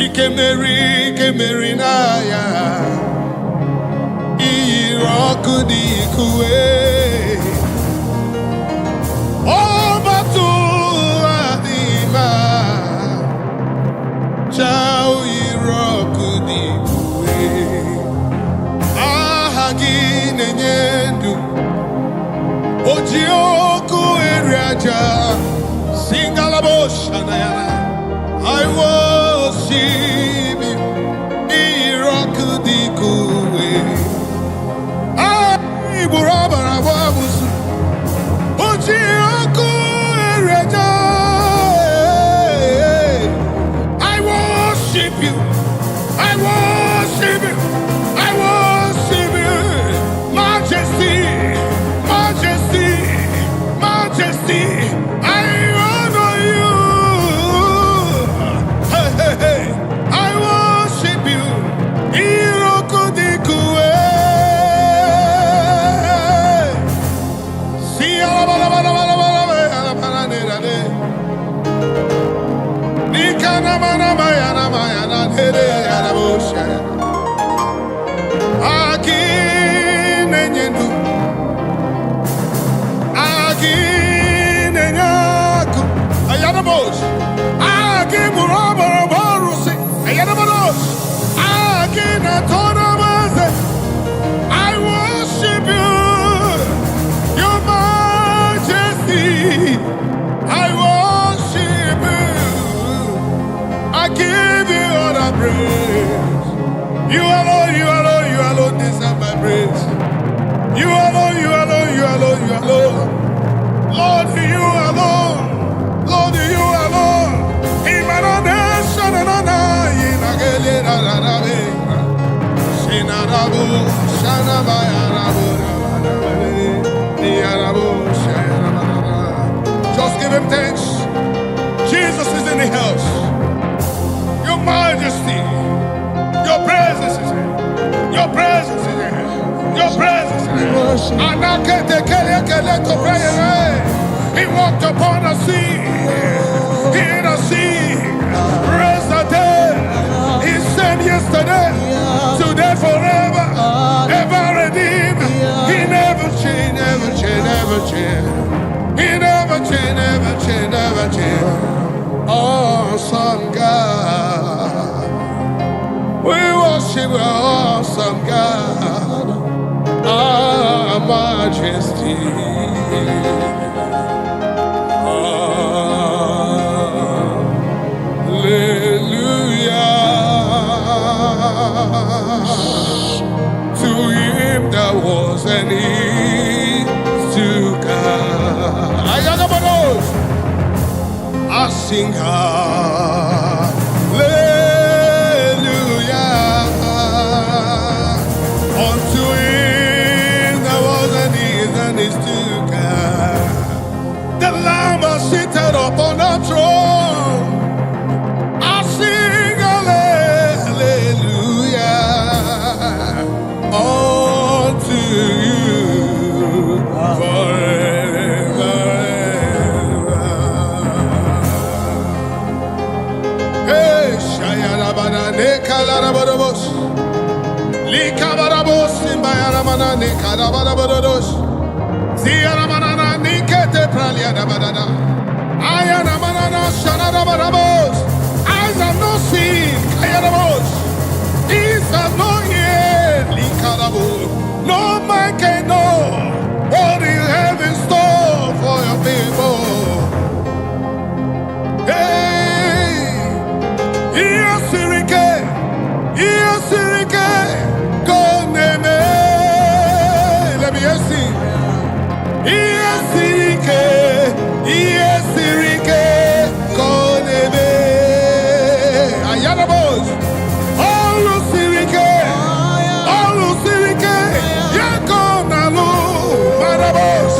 D: Ikemeri na ya. Irokudikwe. Obatu adima. Chao Irokudikwe. Ahagi nenyendu. Ojioku Eriaja. Singalaboshanayana. I worship you. Irokudikwe. Iburabarababusu. Ojioku Eriaja. I worship you. I worship you. I worship you. Majesty. Majesty. Majesty. I honor you. Hey, hey, hey. I worship you. Irokudikwe. See, I worship you, your majesty. I worship you. I give you all the praise. You alone deserve my praise. You alone. Lord, you alone. Lord, you alone. Imanadesha na na inagele na na be. Sinarabu shana bayarabu niarabu shana. Just give him thanks. Jesus is in the house. Your majesty, your presence is here. Your presence is here. Your presence is here. He walked upon the sea. He in the sea. Raised the dead. He said yesterday, today, forever, ever redeemed. He never changed, never changed, never changed. He never changed, never changed, never changed. Awesome God. We worship our awesome God. Our majesty. To him that was and is to come. I sing hallelujah unto him that was and is to come. The Lamb is seated upon the throne. I sing hallelujah unto you forever. Shayarabana Nekalarabos. Likabarabos Simbayaramana Nekarabarabados. Ziaramana Nikete Praliadabada. Ayaramana Shanarabarabos. Eyes have not seen Kayarabos. Ears have not heard Likarabo. No man can know what you have in store for your people. Hey, yes, go name. Let me see. Yes, go name. Ayanabos. All Sirike, Yakonalu, Marabos.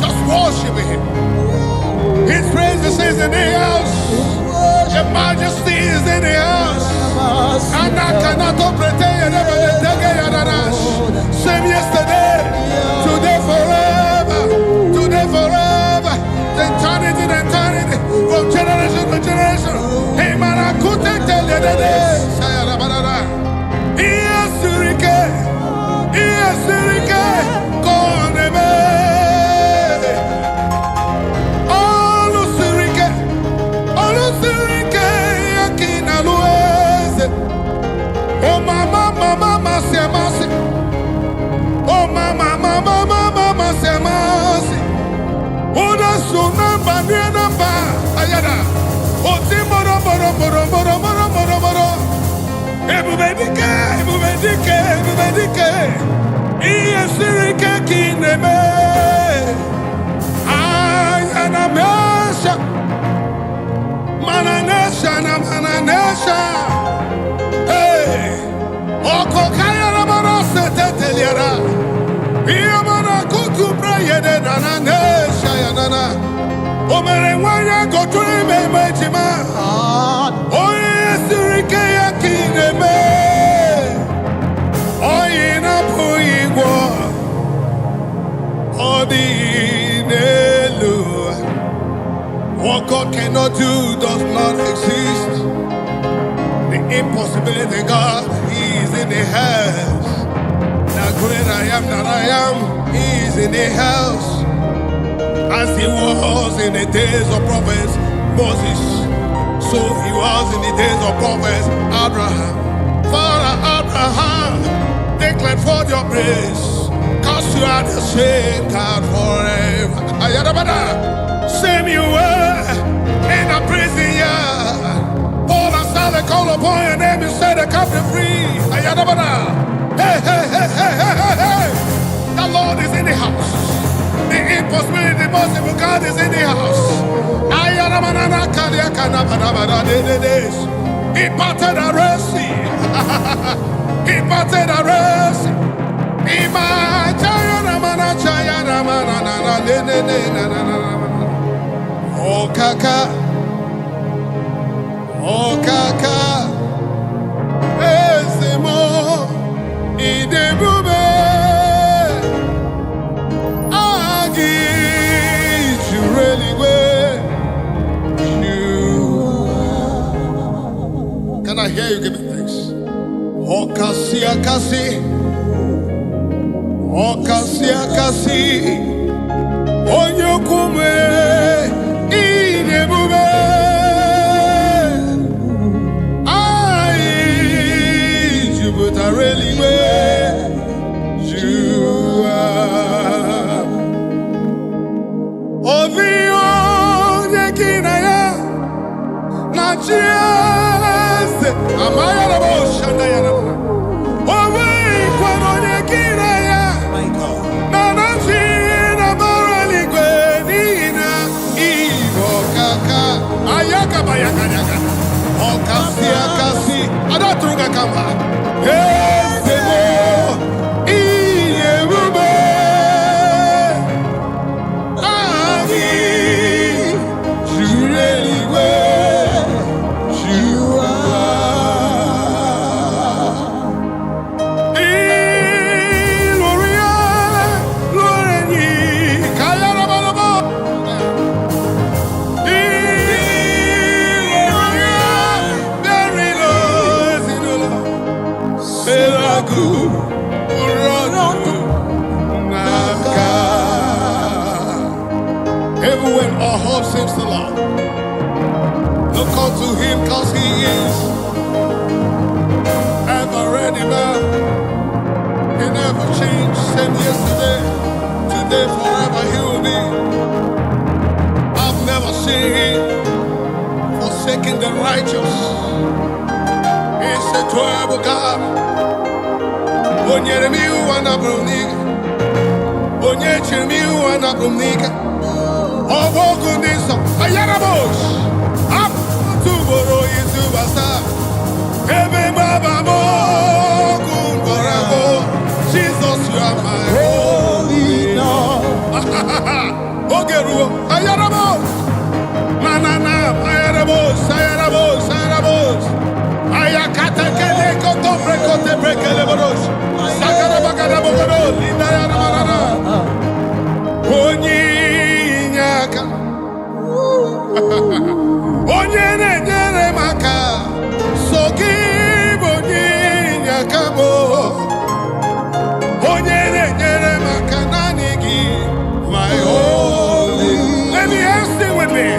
D: Just worship him. His presence is in the house. Your majesty is in the house. And I cannot pretend same yesterday, today forever, eternity to eternity, from generation to generation. Hey man, I couldn't tell you the day. Oh mama, say mercy. Oh mama, say mercy. Oh the sunamba, namba, ayada. Oh timoro, moro. Ebubedike. Iye sirike kineme. Ayana mesha. Mananesha. Hey, Oko Kaya Ramana Seteteliara. Yamana Kutu Prayede Nana Shayanana. Omere Wanya go to me, Majima. Oh, yes, Rikaya Kineme. Oh, Ina Puigwa. Oh, the Nelu. What God cannot do does not exist. The impossibility, God, He is in the house. The great I am that I am, He is in the house. As He was in the days of prophets Moses, so He was in the days of prophets Abraham. Father Abraham, declared forth your praise, cause you are the same God forever. Ayadabada, same you were in a prison yard. They call upon your name and say they come to free. Ayadabada. Hey. The Lord is in the house. The impossibility, the possible God is in the house. Ayadabada. He parted the Red Sea. He parted the Red Sea. Oh, Kaka. Oh kaka, ezemo, idebube, agi, jureliwe, you. Can I hear you give me thanks? Oh kasi, onyokume, idebube. But I really where you are. Chiese, Amaya Rabo, Shanda Yarabra. Away, Quanone Kiraya.
B: My God.
D: Nana China Marali Gwenina. Ivo Kaka. Ayaka Bayaka Yaga. Okasi Akasi. Adatruga Kamba. Yes, Iyebube. Ami. Jureliwe. Everywhere our hope seems to lie. Look unto him cause he is ever ready man. He never changed, same yesterday, today, forever he will be. I've never seen him forsaking the righteous. He's a terrible God. Onyere mi wana bruniga. Onyeche mi wana bruniga. Owogu niso. Ayarabosh. Up to Boro into Basa. Ebe Baba Mogu Borabo. Jesus, you are my holy Lord. Ogeru. Ayarabosh. Manana. Ayarabosh. Ayarabosh. Ayarabosh. Ayakata kele koto prekote prekele boros. Sakara bagara bogoro linda ya marana. Onyinyaka. Onyene nyere maka. Sogi onyinyaka bo. Onyene nyere maka nanigi my holy. Let me ask you with me.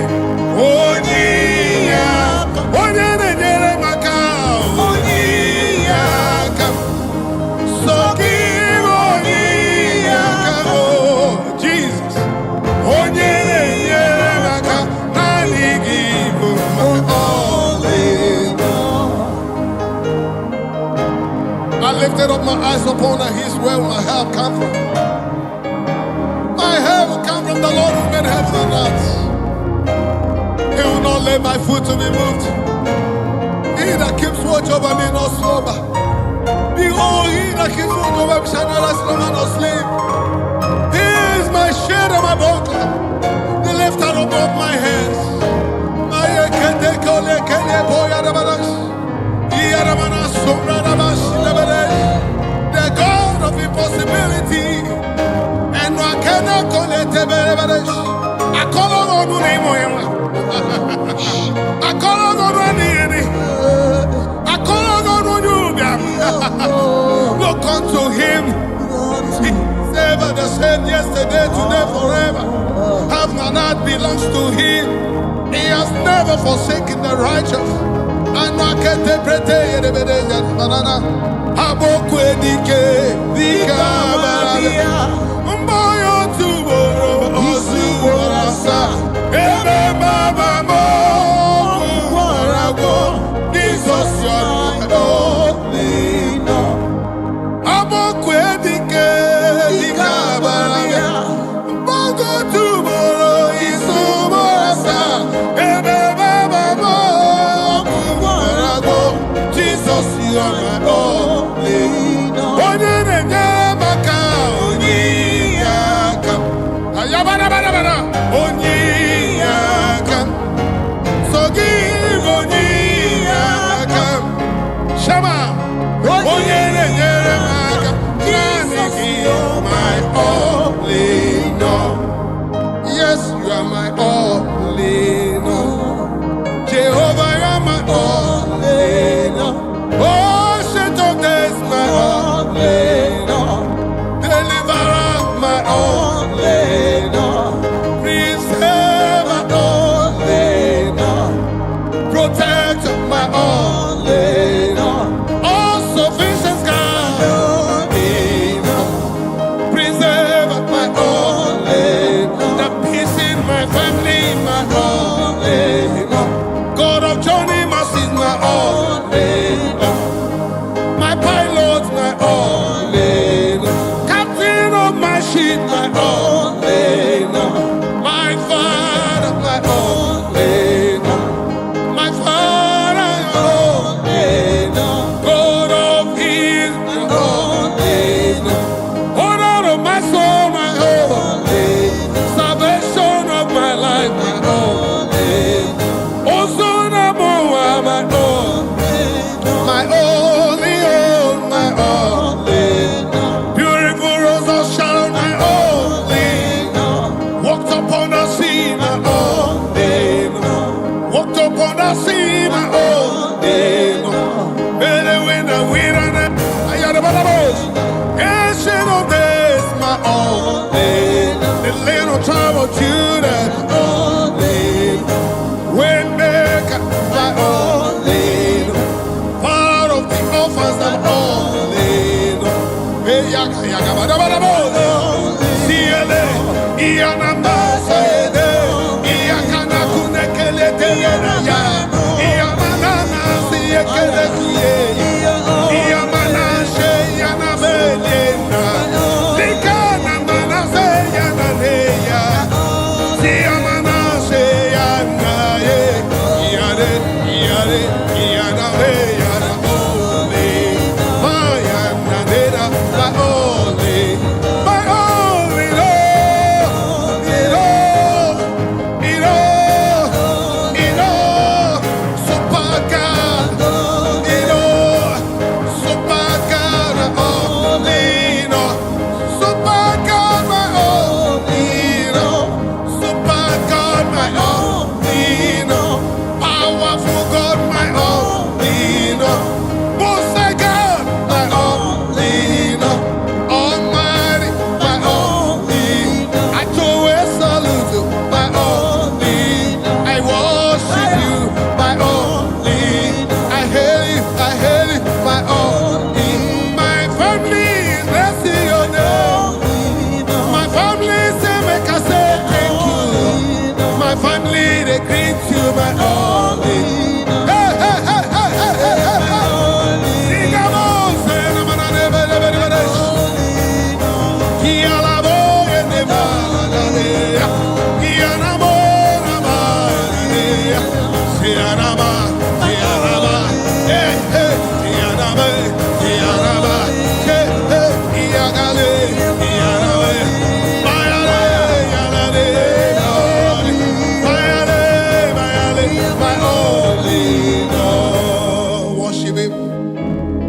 D: Onyinyaka. Onyene nyere maka. I lifted up my eyes upon the hills where my help come from. My help will come from the Lord who made heaven and earth. He will not let my foot to be moved. He that keeps watch over me not slumber. Behold, he that keeps watch over me shall neither slumber nor sleep. He is my shade and my buckler, the lifter above my head. The God of impossibility, and I cannot call it a beverage. I call on the name of him. I call on the name. I call on you. Look unto him. He's ever the same yesterday, today, forever. Heaven and earth belongs to him. He has never forsaken the righteous. And I can't interpret the banana. Abokwe dike, dika Mboyo tuboro, osuborasa. Ebe baba mo, warago. Jesus, you are my only Lord. Abokwe dike, dika Mboyo tuboro, isuborasa. Ebe baba mo, warago. Jesus, you are my only Lord. Onye maka onye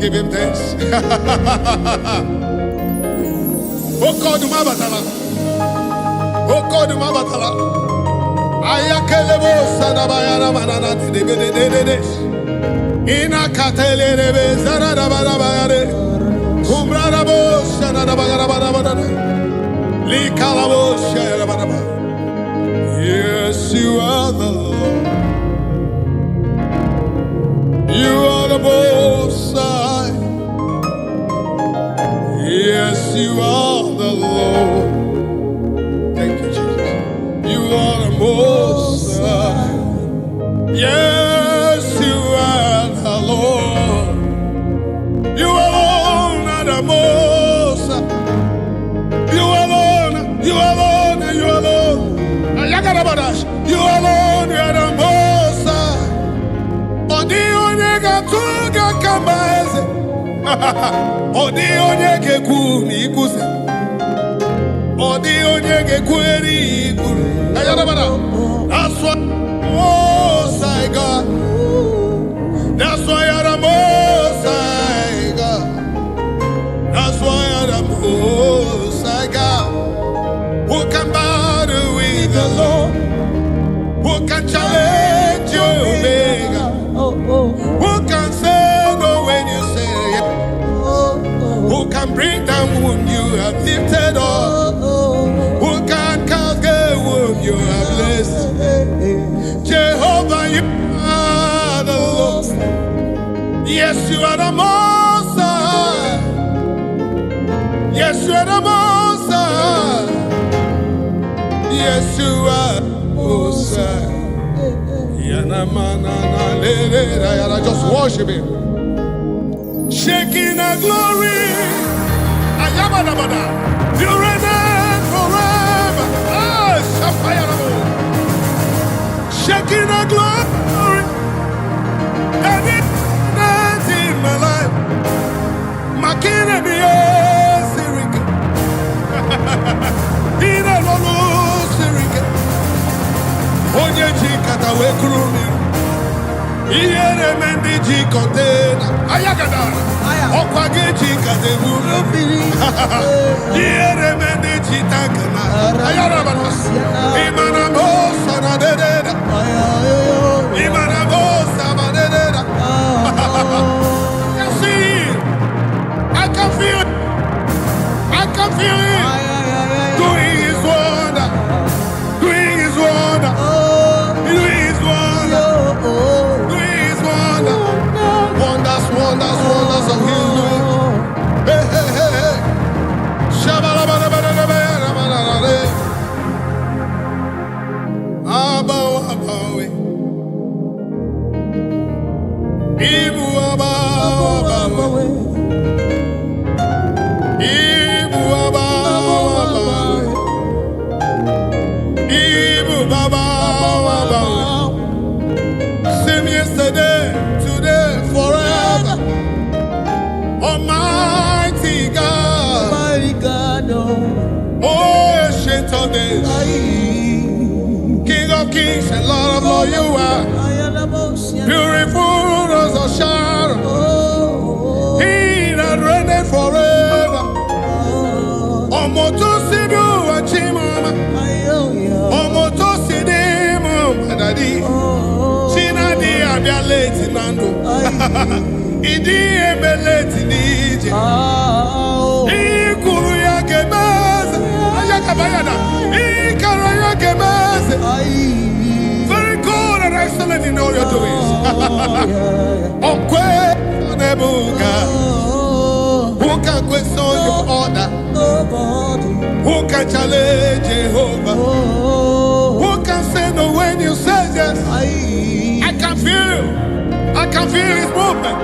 D: Give him thanks. Oh God, my batala. Oh God, my batala. Ayakelebo sadabayara manana de. Ina katele rebe zarada barabayare. Kumbrarabo shanada bagara. Likalabo shayara baraba. Yes, you are the Lord. You are the most high. Yes, you are the Lord. Thank you, Jesus. You are the most high. Yes, you are the Lord. You alone are the most high. You alone, you alone, you alone. You alone, you are the most high. Tuga kambaze Odi onyeke kumi ikuse Odi onyeke kweri ikuru Ayarabara That's why most high God. That's why you're the most high God. That's why you're the most high God. Who can battle with the Lord? Who can challenge your omega? Who can say no when you say yes? Who can bring down whom you have lifted up? Who can cast the whom you have blessed? Jehovah, you are the Lord. Yes, you are the most high. Yes, you are the most high. Yes, you are most high. Just worship him. Shaking the glory. You reign forever. Shaking the glory. And it's in my life. Makina be Sirika. Ina Lolo Sirika. Onye Jikata Wekurumi. Iere mendi jikotena ayagada okwage jikadebu iere mendi jitakana ayarabana imana bosa na dededa imana bosa na dededa. I can feel it. I can feel it. Doing his wonder. Doing his wonder. Doing his wonder. Wonders of his doing. Hey, hey, hey, hey. Kings and Lord of Lords you are. Beautiful rose of Sharon. He that reigneth forever. Omoto sidu achimama. Omoto sidimu madadi. Chinadi abia late nando. Idi ebeleti nije. Ikuru ya gemeze. Ayakabayana. Ikara ya gemeze. Very good and excellent in all your doings. Okwe nebuga. Who can question your order? Who can challenge Jehovah? Who can say no when you say yes? I can feel. I can feel his movement.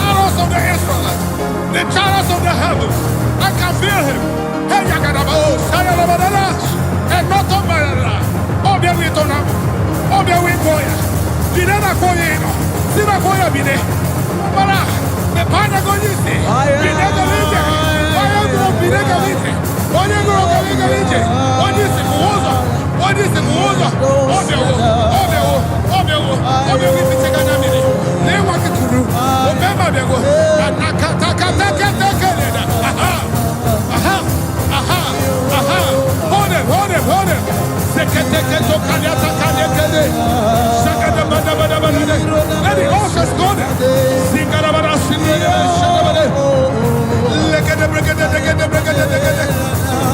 D: Arrows of the Israelites, the chariots of the heavens. I can feel him. Hey, Yagadaba, Sayalabadash, and not on Barara. Obia Witonam, Obia Wingoya, Dinana Koyeno, Sina Koya Bine, Mara, the Panagonisi, Binegalite, Oyagro Binegalite, Oyagro Gavigalite, what is it? What is it? Obia Witigana. Remember, hold him. Let the horses go there.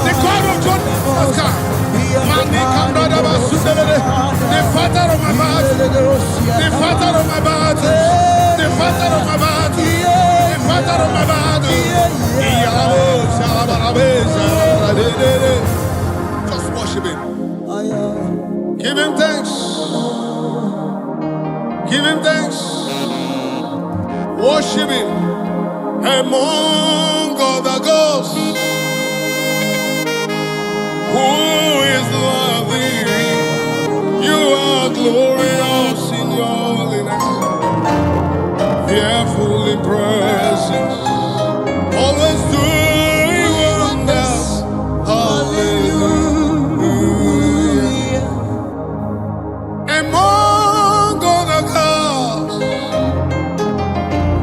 D: The God of John has come. The father of my battle. The father of my battle. The father of my battle. The father of my battle. Just worship him. Give him thanks. Give him thanks. Worship him among other gods. Who is lovely? You are glorious in your holiness. Fearful in presence. Always doing wonders. Hallelujah. Among other gods,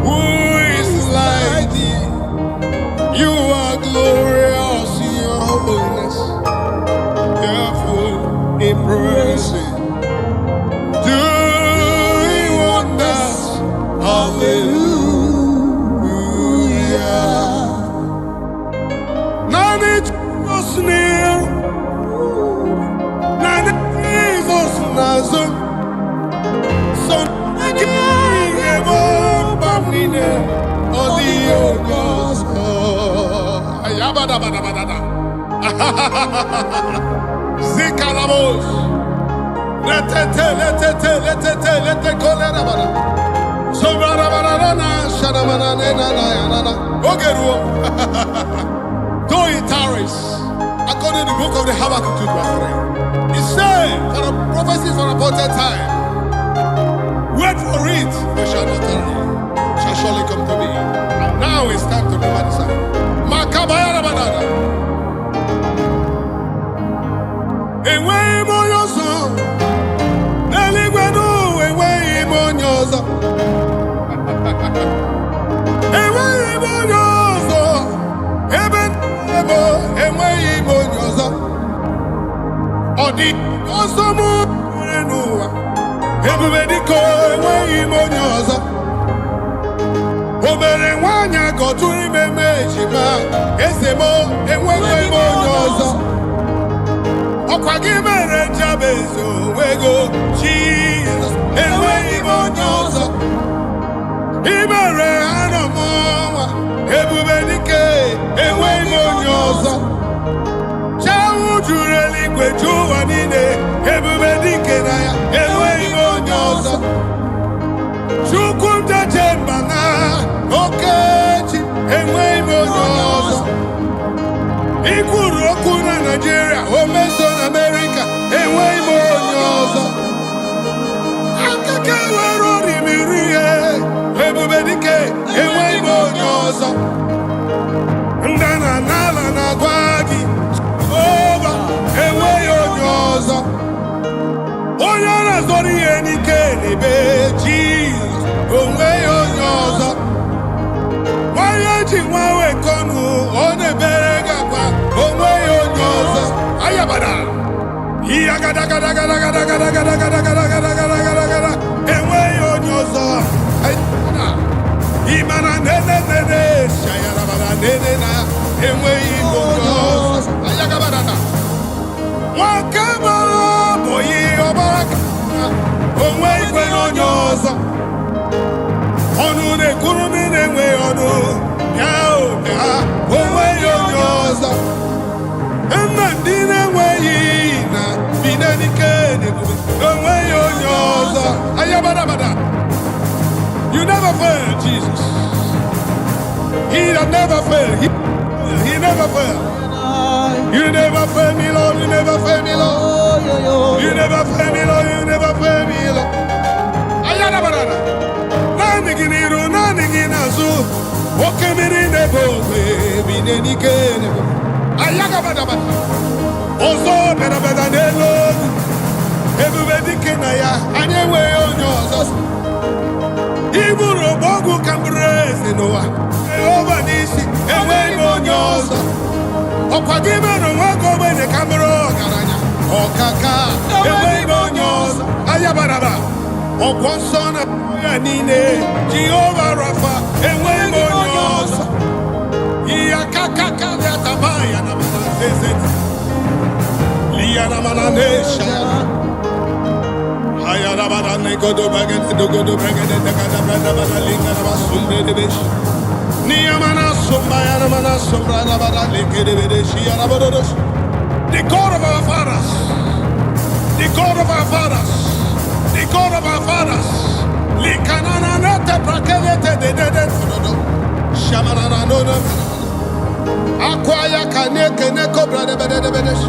D: who is like thee? You are glorious in your holiness. Fearful in presence. Doing wonders. Hallelujah. None is near. None is Nazum. So I can't Bamine on the Ogos. Ayabada. Zikalamos. Let it so though it tarries, according to the book of the Habakkuk 2:3, it said for the prophecies for appointed time, wait for it, they shall not tarry, shall surely come to me. And now it's time to remember the sign. Makabaya banana. Away on your song, Eligwenu, away on your song. Odi osomu renuwa ebubedi ko enwe imonyozo obere nwanya goturi memeji ma esemo enwe imonyozo okwagi mere jabezo wego Jesus enwe imonyozo ibere anomowa ebubedi ke enwe imonyozo Jureli kwejuwa nine ebubedike na ya enweghị onye ọzọ Chukwu njeje mba na okechi enweghị onye ọzọ Ikwuru okwu na Nigeria o meso na America enweghị onye ọzọ Akaka were orimiri ihe ebubedike enweghị onye ọzọ Ndana n'ala na-agwa gị enweghị onye ọzọ Ori enike nebe Jesus. Onwe onyozo. Waya jingwawe konu. Onebere gaba. Onwe onyozo. Ayabada. Iyagada gada gada gada gada gada gada gada gada gada gada gada. Enwe onyozo. Ayabada. Imana nene nene. Shayara bada nene na. Enwe onyozo. Ayagabada na. Wakabara boyi obaraka. Onwe ikwe onyozo. Onu ne kurumi ne nwe onu. Yao ya. Onwe onyozo. Emandi ne nwe yina. Bine nikene. Onwe onyozo. Ayabada bada. You never fail, Jesus. He that never fail. He never fail. You never fail me, Lord. You never fail me, Lord. You never fail me, Lord. You never fail me, Lord. Ayana banana. Nani giniru, nani ginazu. Oke miri nebo, baby, neni kene. Ayaga banana. Ozo beda beda nelo. Everybody kenaya. Anyewe onyozo. Iburo bogu kambreze noa. Ova nisi. Ewe onyozo. Okwagime no wako bene kamero garanya. Okaka ewe onyozo. Ayabaraba. Okwonsona nine. Jehovah Rapha ewe onyozo. Iyakaka ya tabaya na manazezeti. Liya na mananesha. Ayara bada negodo bagete dogodo bagete dagada bada bada linga na basunde de besh. Niyamana sombaya na mana sombra na bada linga de bedeshi ya rabodos. The God of our fathers, the God of our fathers, the God of our fathers. Likanana nete prakevete de dodo. Shamana no no. Akwaya kaneke ne kobra de bedesh.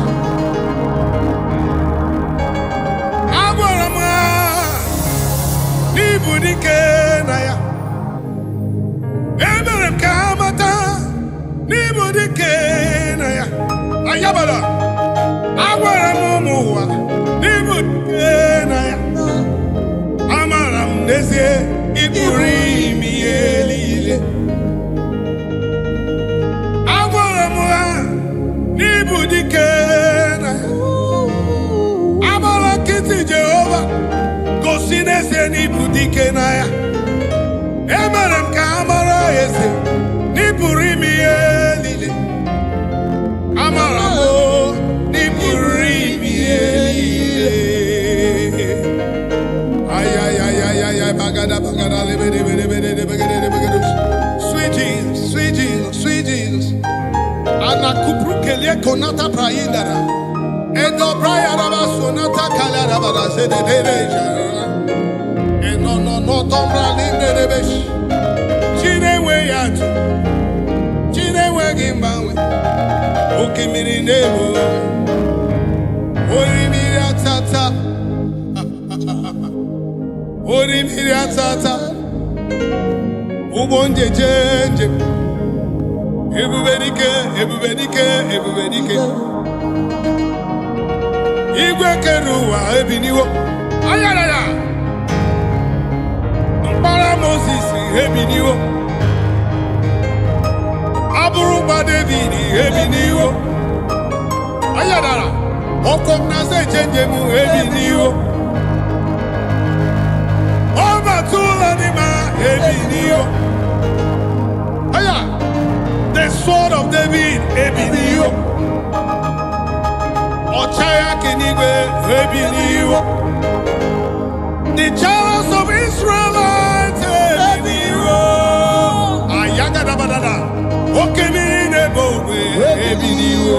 D: Nibudike naya, emerem kamata. Nibudike naya, ayabala. Awara mumuwa, nibudike naya. Amaram nesie iburi mielile. Awara muwa, nibudike naya. Amala kiti Jehovah. Sinese ni budike naya. Emerem ka amara ese. Ni purimi elile. Amara mo. Ni purimi elile. Ay ay ay ay ay ay. Bagada bagada lebede bede bede bede bede. Sweet Jesus, sweet Jesus, sweet Jesus. Ana kupru kelie konata praindara. Endo prayara basonata kalara bada se de dereja. No tombra linde de besh. Chinewe yatu. Chinewe gimbawe. Oke miri nebo. Ori miri atata. Ori miri atata. Ubonje jenje. Ebubedike, ebubedike, ebubedike. Igwe keruwa ebiniwo. Ayaraya. Para Moses, Hebiniwo. Aburuba David, Hebiniwo. Ayadara. Okomnase Chenjemu, Hebiniwo. Obatula Nima, Hebiniwo. Aya. The sword of David, Hebiniwo. Ochaya Kenigwe, Hebiniwo. The chariots of Israel. Okemiri nebo ebiniwo.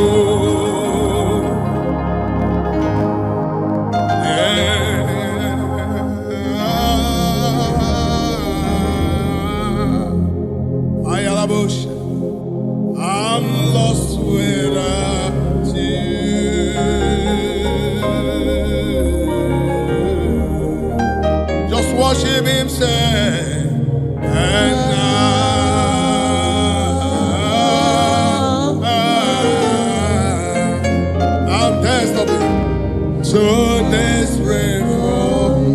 D: Ayalabosh, I'm lost without you. Just worship Him, say, and so desperate for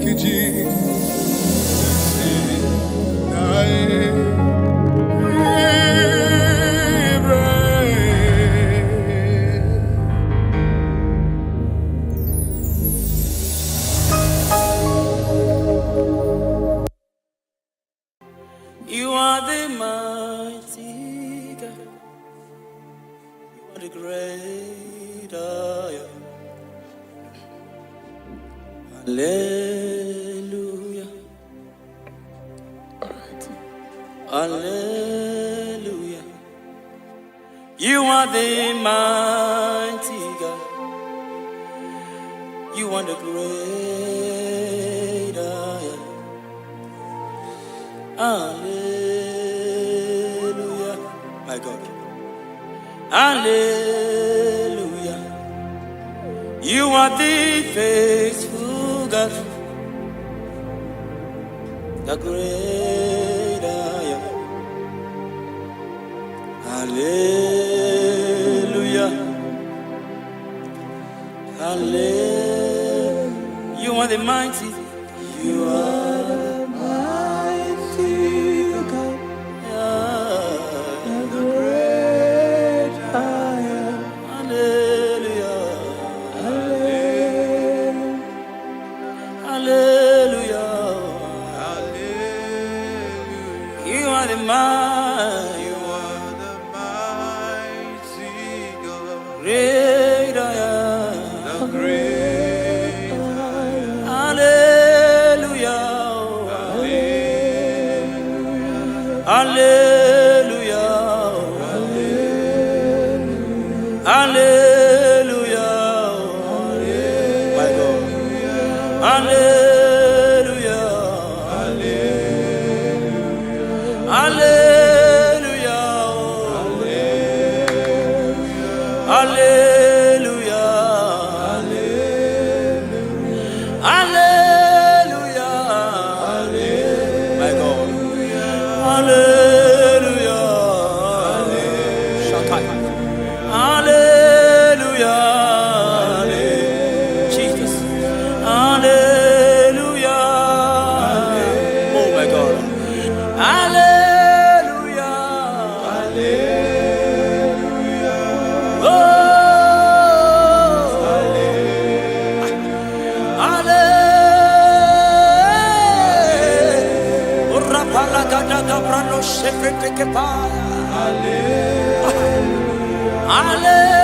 C: you, Jesus.
G: You are the mighty God. You are the great I am. Hallelujah. Hallelujah. You are the mighty God. You are the great I am. Hallelujah. My God. Hallelujah. You are the faithful God. The great I am. Hallelujah. Hallelujah. You are the mighty. You are the mighty God. The great I am. Hallelujah. Hallelujah. Hallelujah. You are the mighty. You are the mighty God. Great I am. The great I am. Hallelujah. Hallelujah. Hallelujah. Hallelujah. My God. Hallelujah. Hallelujah. Hallelujah. Hallelujah. Hallelujah. My God. Hallelujah. Shakai. Hallelujah. Jesus. Hallelujah. Oh my God. Hallelujah. Hallelujah. Oh. Hallelujah. Oh, rapalagadaga brano shefetekepa. Hallelujah. Hallelujah.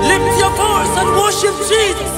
G: Lift your voice and worship Jesus.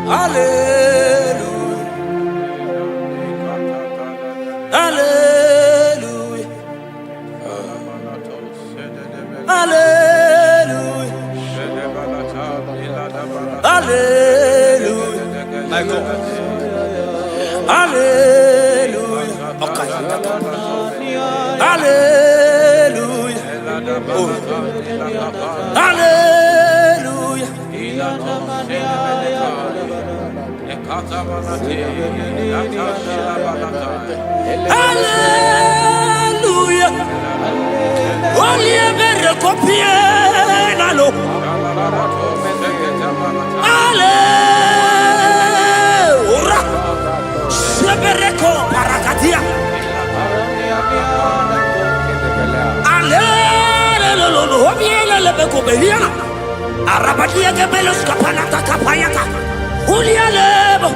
G: Hallelujah. Hallelujah. Hallelujah. Hallelujah. My God. Hallelujah. Okay. Hallelujah. Oh. Hallelujah. Hallelujah. Only a very copy. Hallelujah. Sebereko parakatia. Hallelujah. Obiela lebeko beliana. Arabadia gebelos kapanata kapayaka. Ulialebo.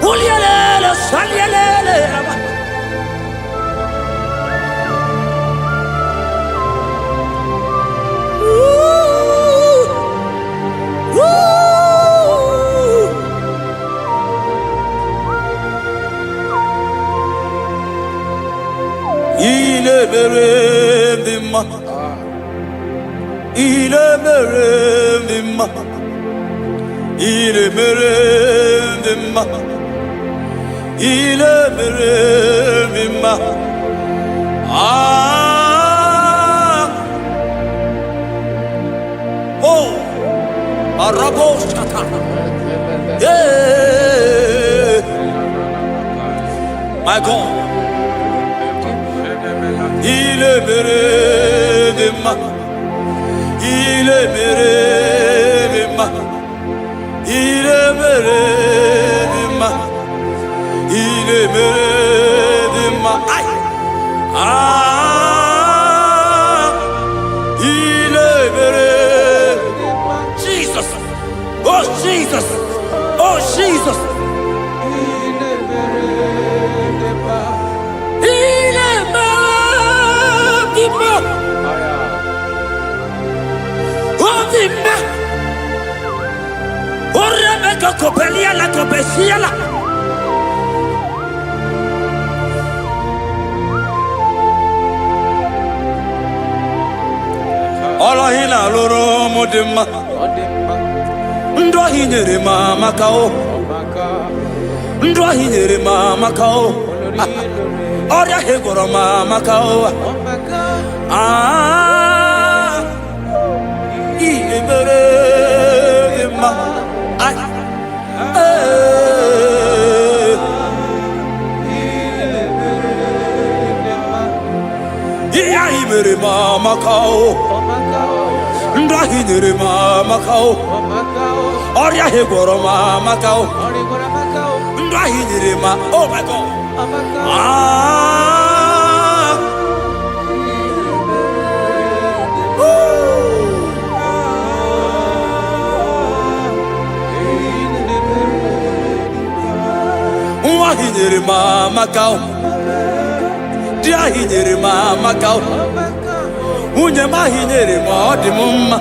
G: Ulialele salialele. İle veremdim ma, ile veremdim ma, ile veremdim ma, ile veremdim ma. Ah, oh, arabo şata, yeah, my God. Il est mérévima, il est mérévima, il est mérévima, il est mérévima. Ah, il est mérévima. Jesus, oh Jesus, oh Jesus. Copelia la copecia la Ola hina loro modema Ndo hinyere mama kao Ndo hinyere mama kao Oria hegoro mama kao Ah Ile mere ma Ay Mere mama kao Ndahi nere mama kao Oria hegoro mama kao Ndahi nere ma Oh my God Ah Ndahi nere mama kao Ndahi nere mama kao Unye mahinyere mo di mumma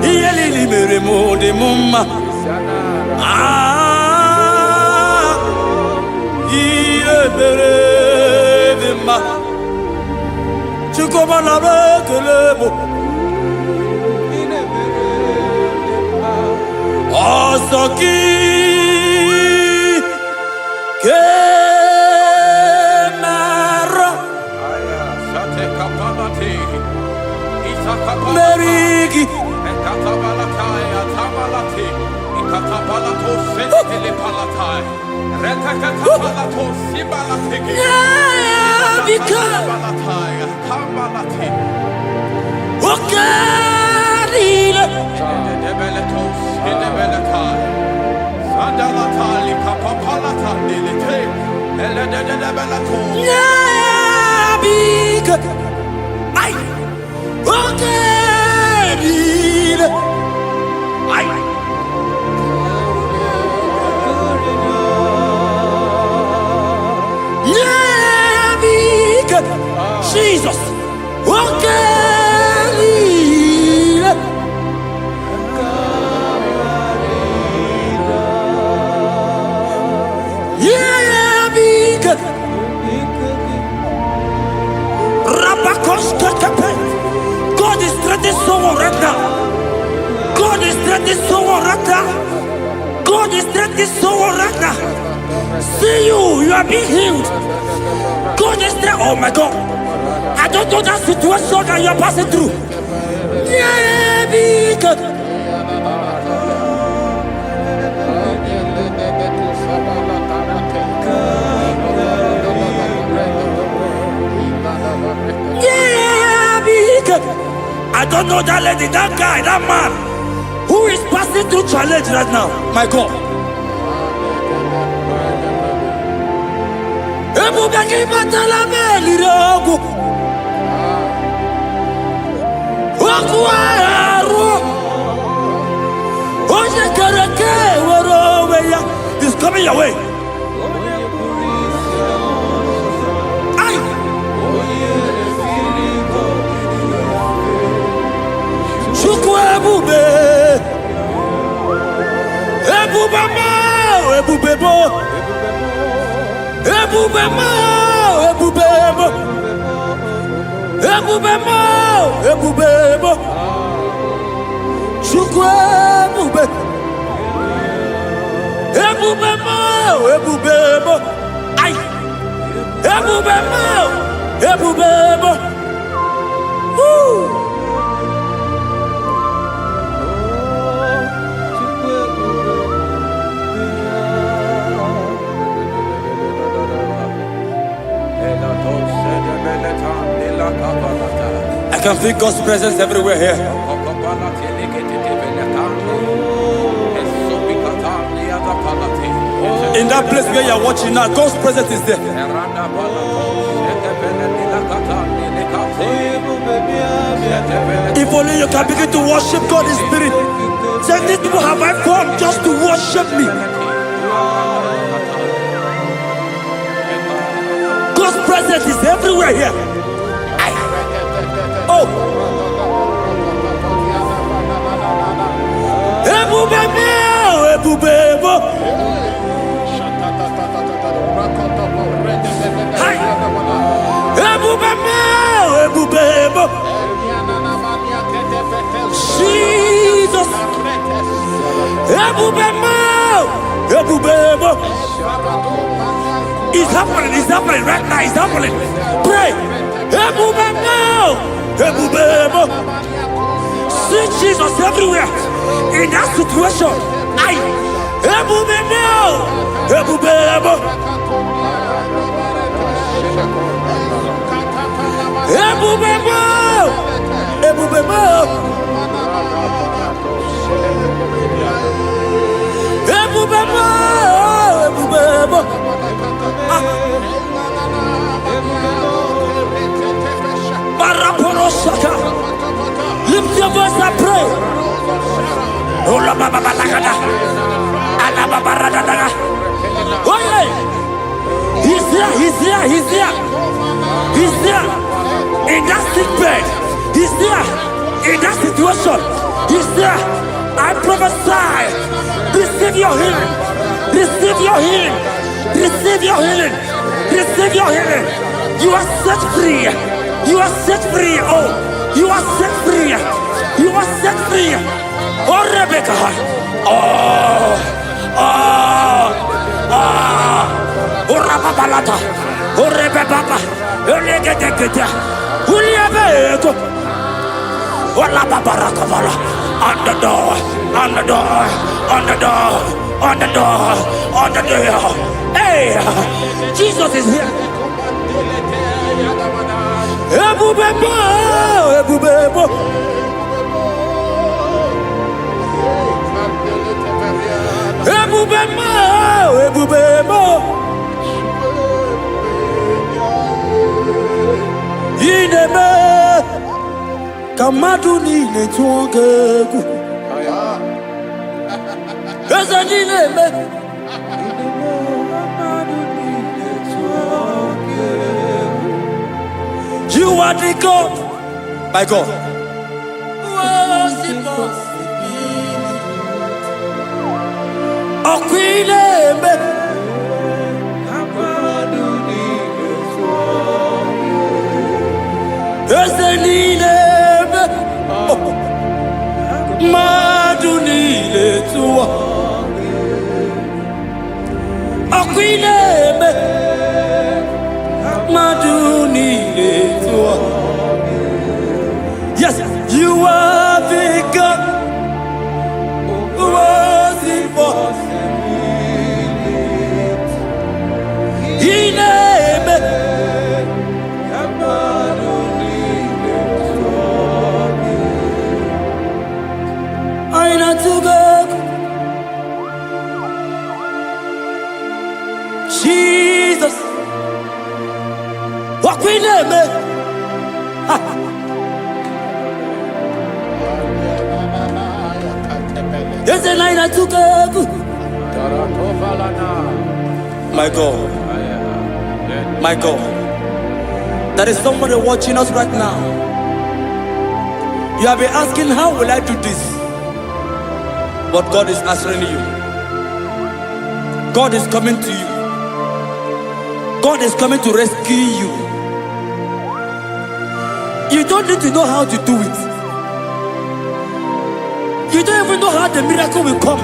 G: Iyelili mere mo di mumma Ah Iye mere di ma Chukoma na bekelebo Osoki Merigi Ekatabalataya tabalati Ikatabalato sentele palatai Retakatabato sibalatiki Ikabalataya tabalati Okarila Debeleto sidebeletai Sandalatali kapapalata dilite Eledebeleto Nabika Ay Okarila Ay Nabika Jesus Okarila
B: someone right now. God is strengthening someone right now. God is strengthening someone right now. See you are being healed. God is there. Oh my God. I don't know that situation that you are passing through. Yeah, be good. Yeah, be good. I don't know that lady, that guy, that man who is passing through challenge right now. My God. He's coming your way. I can feel God's presence everywhere here. In that place where you are watching now, God's presence is there. If only you can begin to worship God in spirit. Say, these people have I come just to worship me. God's presence is everywhere here. Oh. Jesus. It's happening right now, it's happening. Pray. See Jesus everywhere. In that situation. Lift your voice and pray. He's there. In that sick bed. He's there. In that situation. He's there. I prophesy. Receive your healing. Receive your healing. Receive your healing. Receive your healing. You are set free. You are set free. Oh, you are set free. You are set free. Oh, Rebecca. Oh, Rababalata. Oh, Rebecca. Uliabeko. Ola Babarakabala. On the door. On the door. On the door. On the door. On the door. Hey, Jesus is here. Ebubebo. Ineme kamaduni netuongegu. Ezanineme. You are the God, my God. Okwineme. Ezanineme. Wakwineme Maduni. Yes, you are the God who was impossible. Ineme Aina to go. Jesus, walk with them. There's a line I took up. My God, my God, there is somebody watching us right now. You have been asking, how will I do this? But God is answering you. God is coming to you. God is coming to rescue you. You don't need to know how to do it. You don't even know how the miracle will come.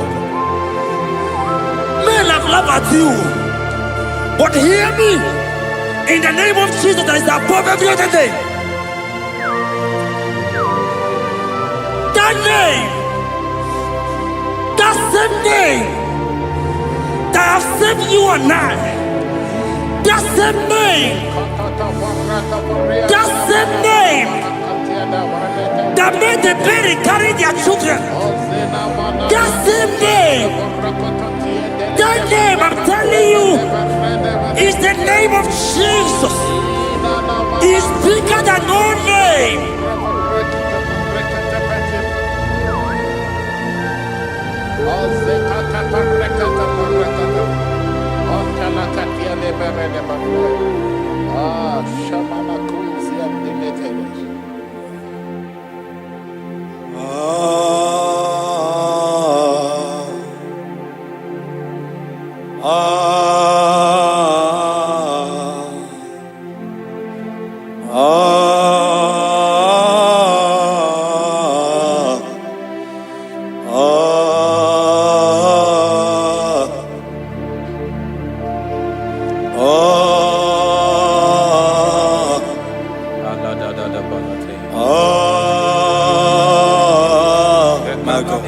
B: Men have laughed at you. But hear me. In the name of Jesus that is above every other name. That name. That same name. That have saved you and I. That same name, that same name, that made the parents carry their children. That same name, I'm telling you, is the name of Jesus. It's bigger than all name. My God.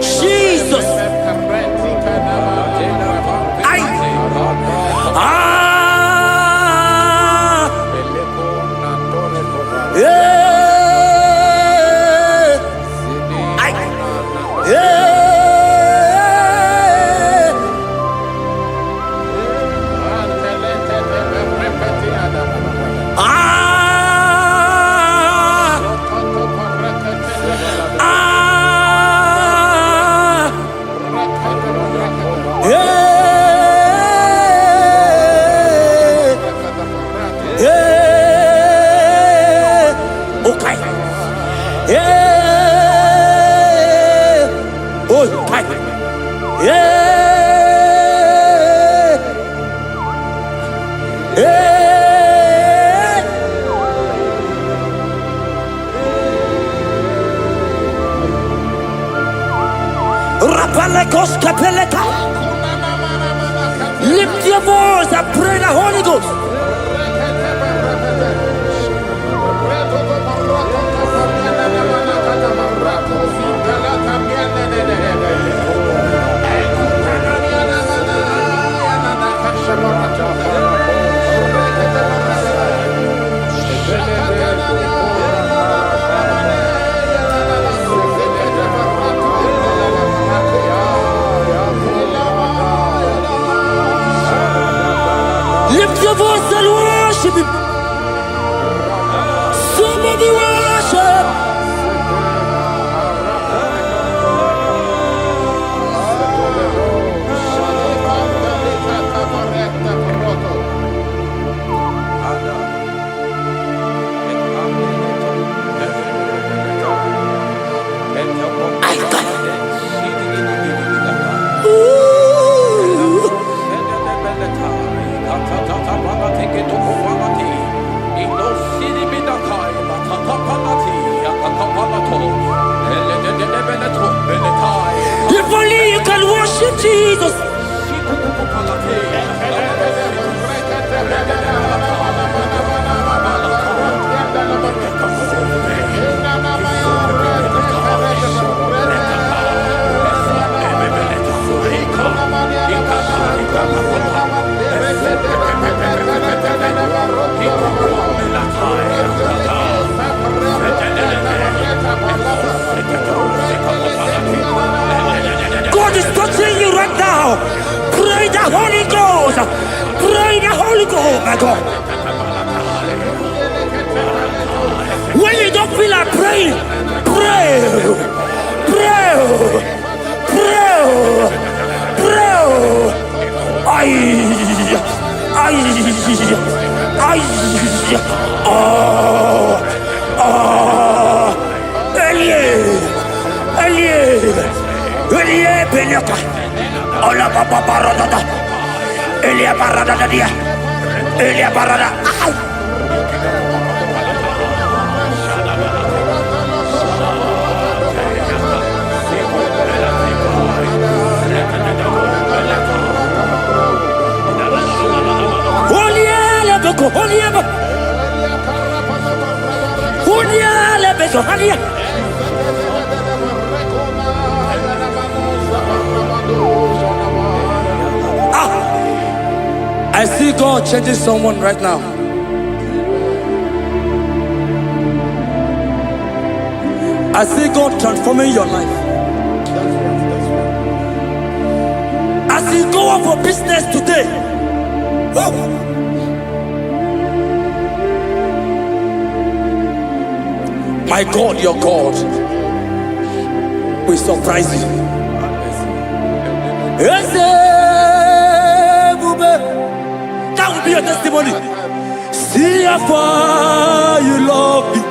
B: Jesus. Lift your voice and pray the Holy Ghost. Lift your voice and worship Him. Somebody worship. worship Jesus. God is touching you right now. Pray the Holy Ghost. Pray the Holy Ghost, my God. When you don't feel like praying, pray. Pray. Pray. Pray. Ay. Elie Benyoka. Ola papa parada. Elia parada dia. Elia parada. Oliele beko, oliele. Oliele beko, oliele. I see God changing someone right now. I see God transforming your life. As you go up for business today. Woo! My God, your God will surprise you. That will be your testimony. See how far you love me.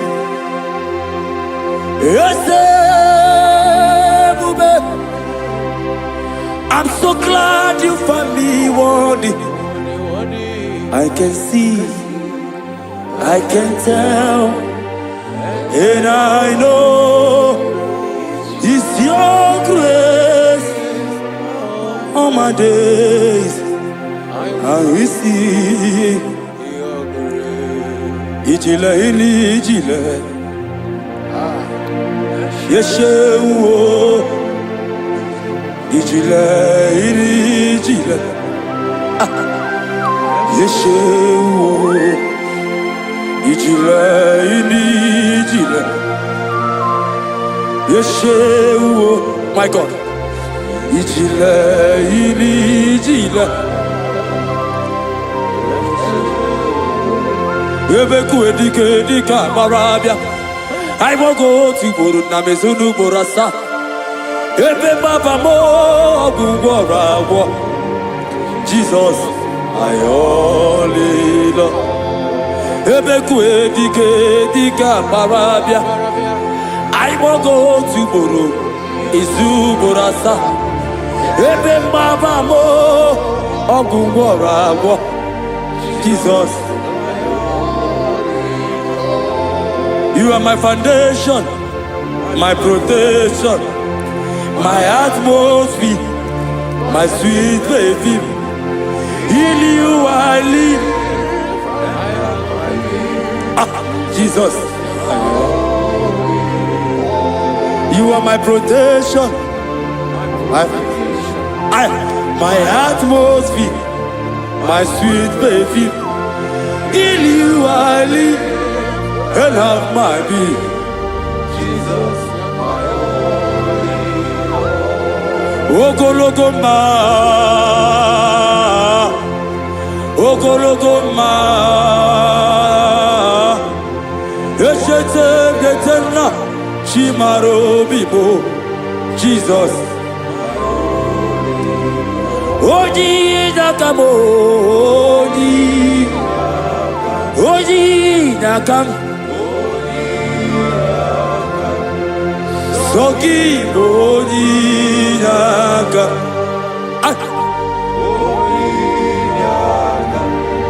B: I'm so glad you found me worthy. I can see, I can tell, and I know it's your grace all my days. I will see Ijile ini ijile Yeshewo Ijile ini ijile Yeshewo Ijile ini ijile Yeshewo. My God. Ijile ini ijile Ebeku edike marabia. I won't go to Buru na mezunu borasa. Ebe baba mo ogungora wo. Jesus, I only love. Ebeku edike marabia. I won't go to Buru izu borasa. Ebe baba mo ogungora wo. Jesus. You are my foundation, my protection, my atmosphere, my sweet baby. In you I live. Jesus. You are my protection, my atmosphere, my sweet baby. In you I live. And have my being. Jesus, my only. Ogologoma, Ogologoma, Eshete Detena, Shimaro Bibo, Jesus. Oji Nakamo, Oji Nakam. Soki Bodinaga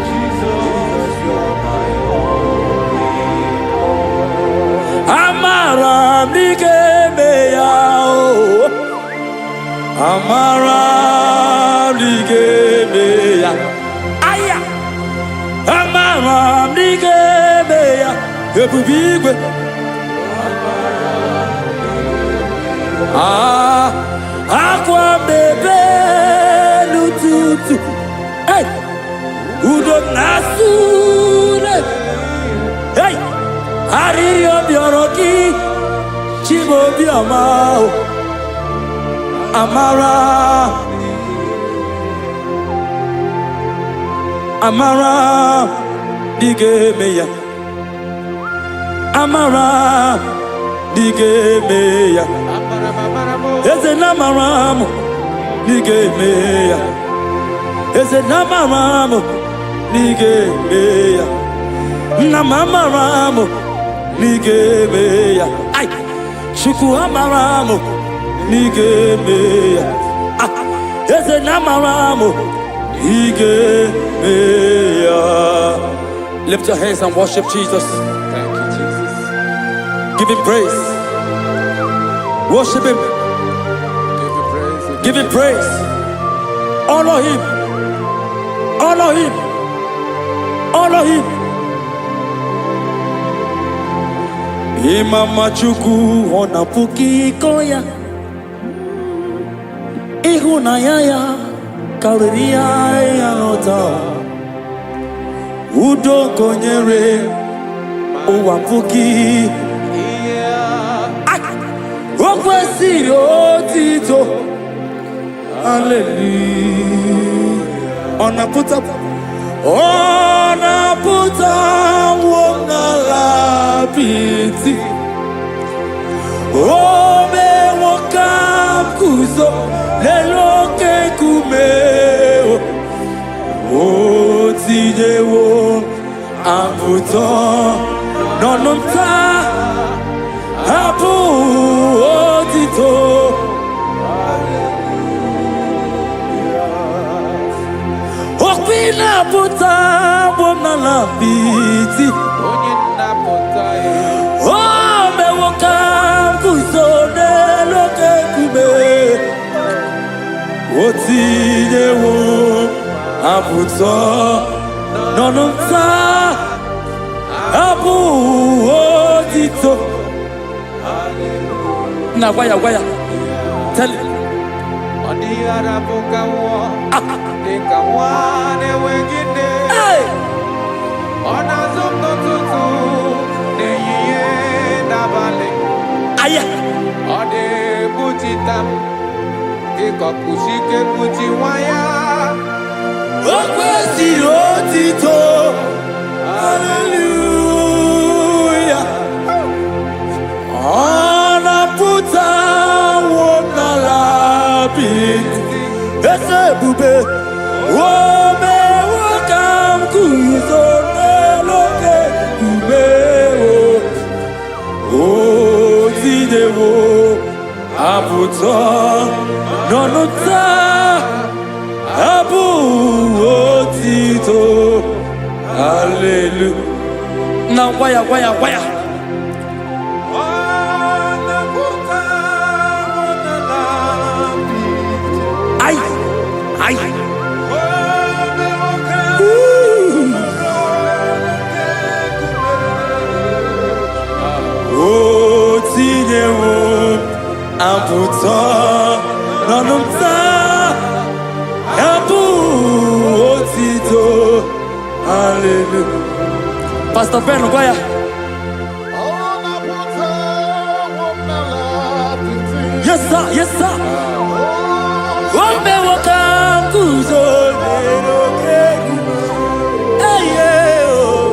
B: Jesus, you're my only. Amara Mike Meyao Amara
H: ebube akwa bebe n'ụtụtụ udo na-asụle arịrị obiọrọ gị Chimaobiọma amara dị ga-eme ya amara dị ga-eme ya eze na amara m dị ga-eme ya eze na amara m dị ga-eme ya nna m amara m dị ga-eme ya Chukwu amara m dị ga-eme ya eze na amara m dị ga-eme ya. Lift your hands and worship Jesus.
F: Thank you, Jesus.
H: Give him praise. Worship him.
F: Give you praise.
H: Give him praise. Honor him. Honor him. Honor him. Imama Chukwu ona puki koya. Ihunanya ya kariria ya nota. Udo konyere uwa puki. Okwesiri otito. Hallelujah. Ona puta wongala piti. Ome wokam kuzo leloke kumeo. Otijewo amputo nononta apu otito. Okwina puta wongala piti. Ome wokam kuzo leloke kumeo. Otijewo amputo nononta apu otito. Now why? Tell him. Hey! Aya! Okwesiri otito. Hallelujah. Anaputa wonala piti. Ese bube. Ome wakam kuzo neloke kumeo. Otidewo aputa nonota abu otito. Hallelujah. Now why? Ay. Otidewo amputa nononta abu otito. Hallelujah. Pastor Ben, why? Yes, sir. Ome wakam kuzo leloke. Hey, yeah, oh.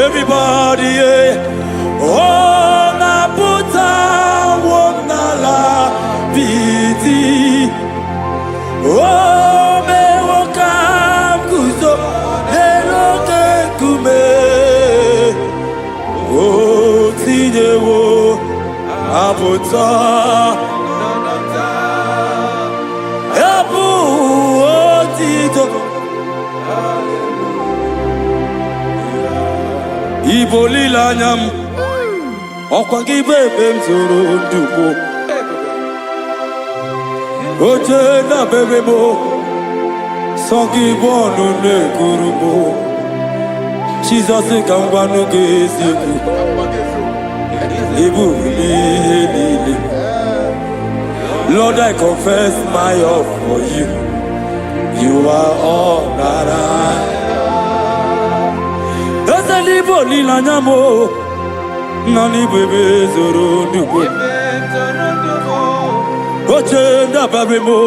H: Everybody, yeah. Oh, naputa wonala piti. Oh, me wakam kuzo leloke kume. Oh, tijewo aputa. Apu otito. Igbo lile anya m ọkwa gị bụ ebe m zoro ndụgbo Oche na bebe mo, songi bonu ne guru mo. Jesus kangwanu geziku, ibu lili. Lord, I confess my love for you. You are all that I. Ese libo lila nyamo, nani bebe zoro nubo. Oche na bebe mo,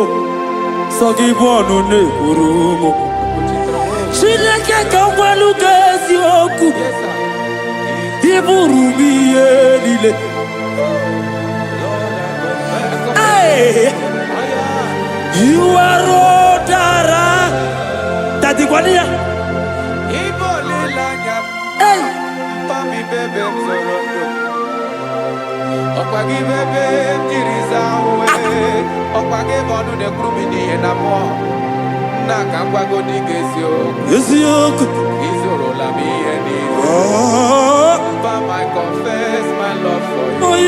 H: sogi bonu ne gurumo. Chineke kangwanu gezioku, ibu rubiye lile. You are Rodara. Tati Guania. Hey.
F: Papi bebe mzorondo. Okwagi bebe tiriza we. Okwagi bonu de krumi ni enamo. Na kangwago di gesio.
H: Gesio.
F: Izoro la mi eni. But I confess my love for you.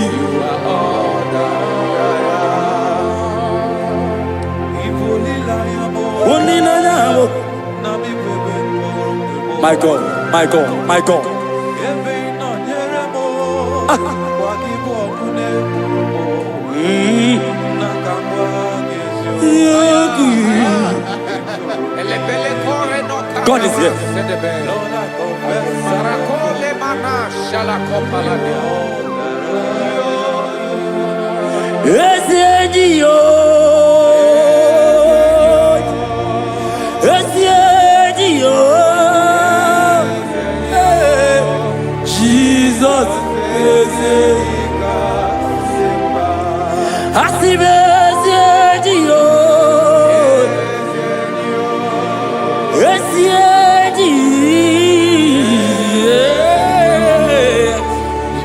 F: You are all that
H: my God, my God, my God. God is here.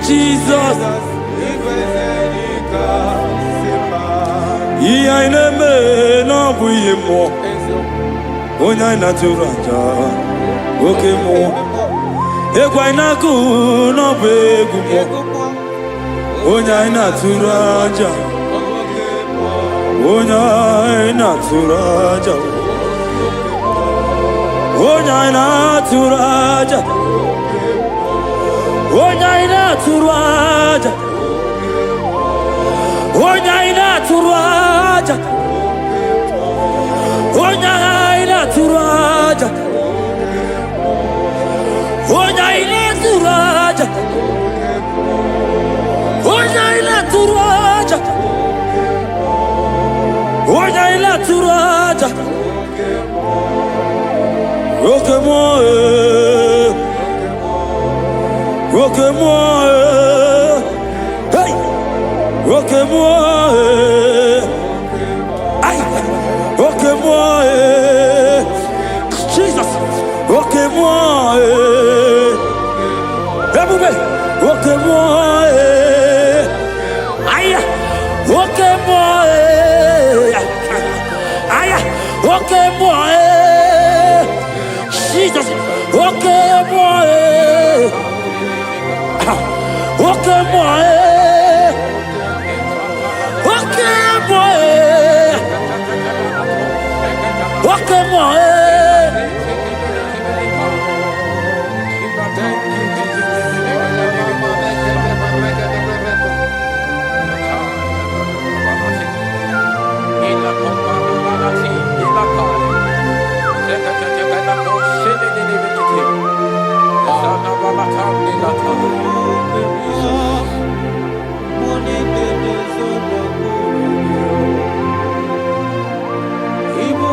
H: Jesus, Onya naturanja, oke mo. Egwa inaku no begu mo. Onya naturanja, onya naturanja, onya naturanja, onya naturanja, onya naturanja. Turaja, Onya ila turaja, Onya ila turaja, Onya ila turaja. Roque-moi, hey, roque-moi, aïe, roque-moi. Jesus, roque-moi, roque-moi, aïe, roque-moi, aïe, roque-moi, Jesus, roque-moi, roque-moi, roque-moi, roque-moi.
F: Ibu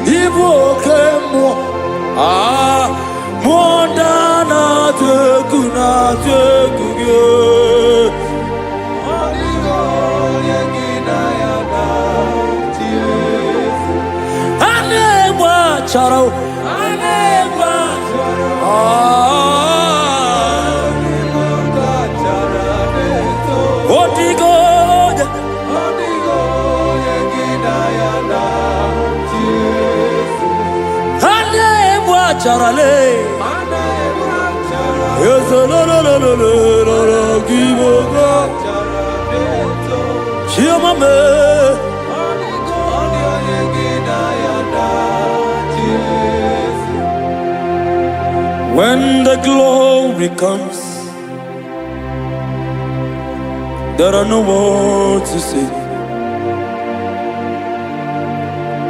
H: Igbo kemo, ah, mondana tekuna tekuge. Anegba charo, anegba Odigo. Charale, yes, no, give when the glory comes, there are no words to say.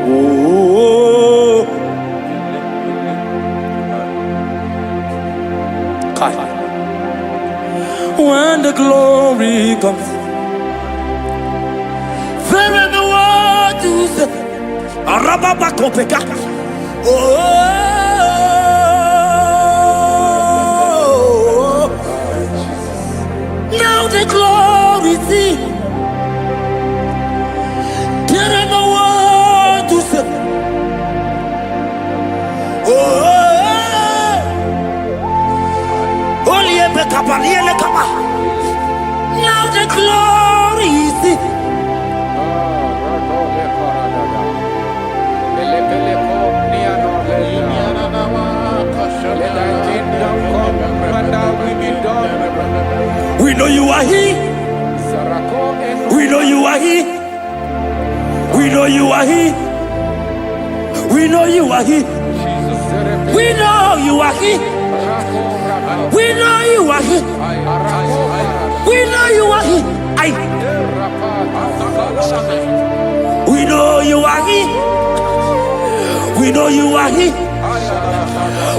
H: Oh. When the glory comes, there is no word to say. Oh, now the glory see. There is no word to say. Oh. Now the glory is it. We know you are here. We know you are here. We know you are here. We know you are here. We know you are here. We know you are here. We know you are here. We know you are here. We know you are here.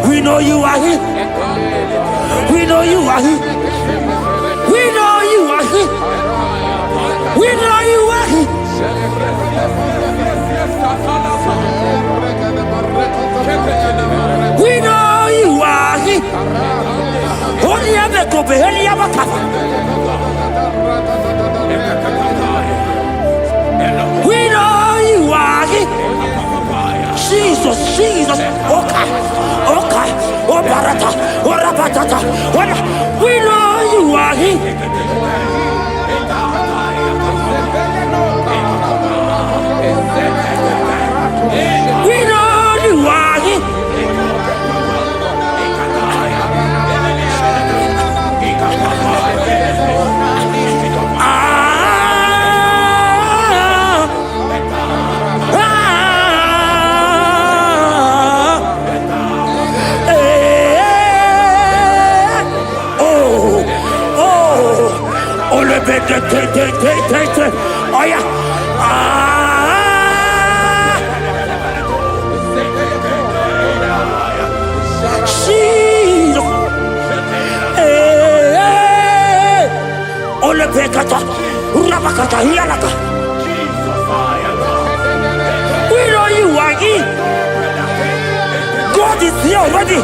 H: We know you are here. We know you are here. We know you are here. We know you are here. We know you are here. Only ever go be any other we know you are here. Jesus, Jesus, okay, okay, oh barata, oh rabatata, we know you are here. We know you are here. Oh yeah. Jesus. Ole pekata. Rabakata hialaka. We know you are here. God is here already.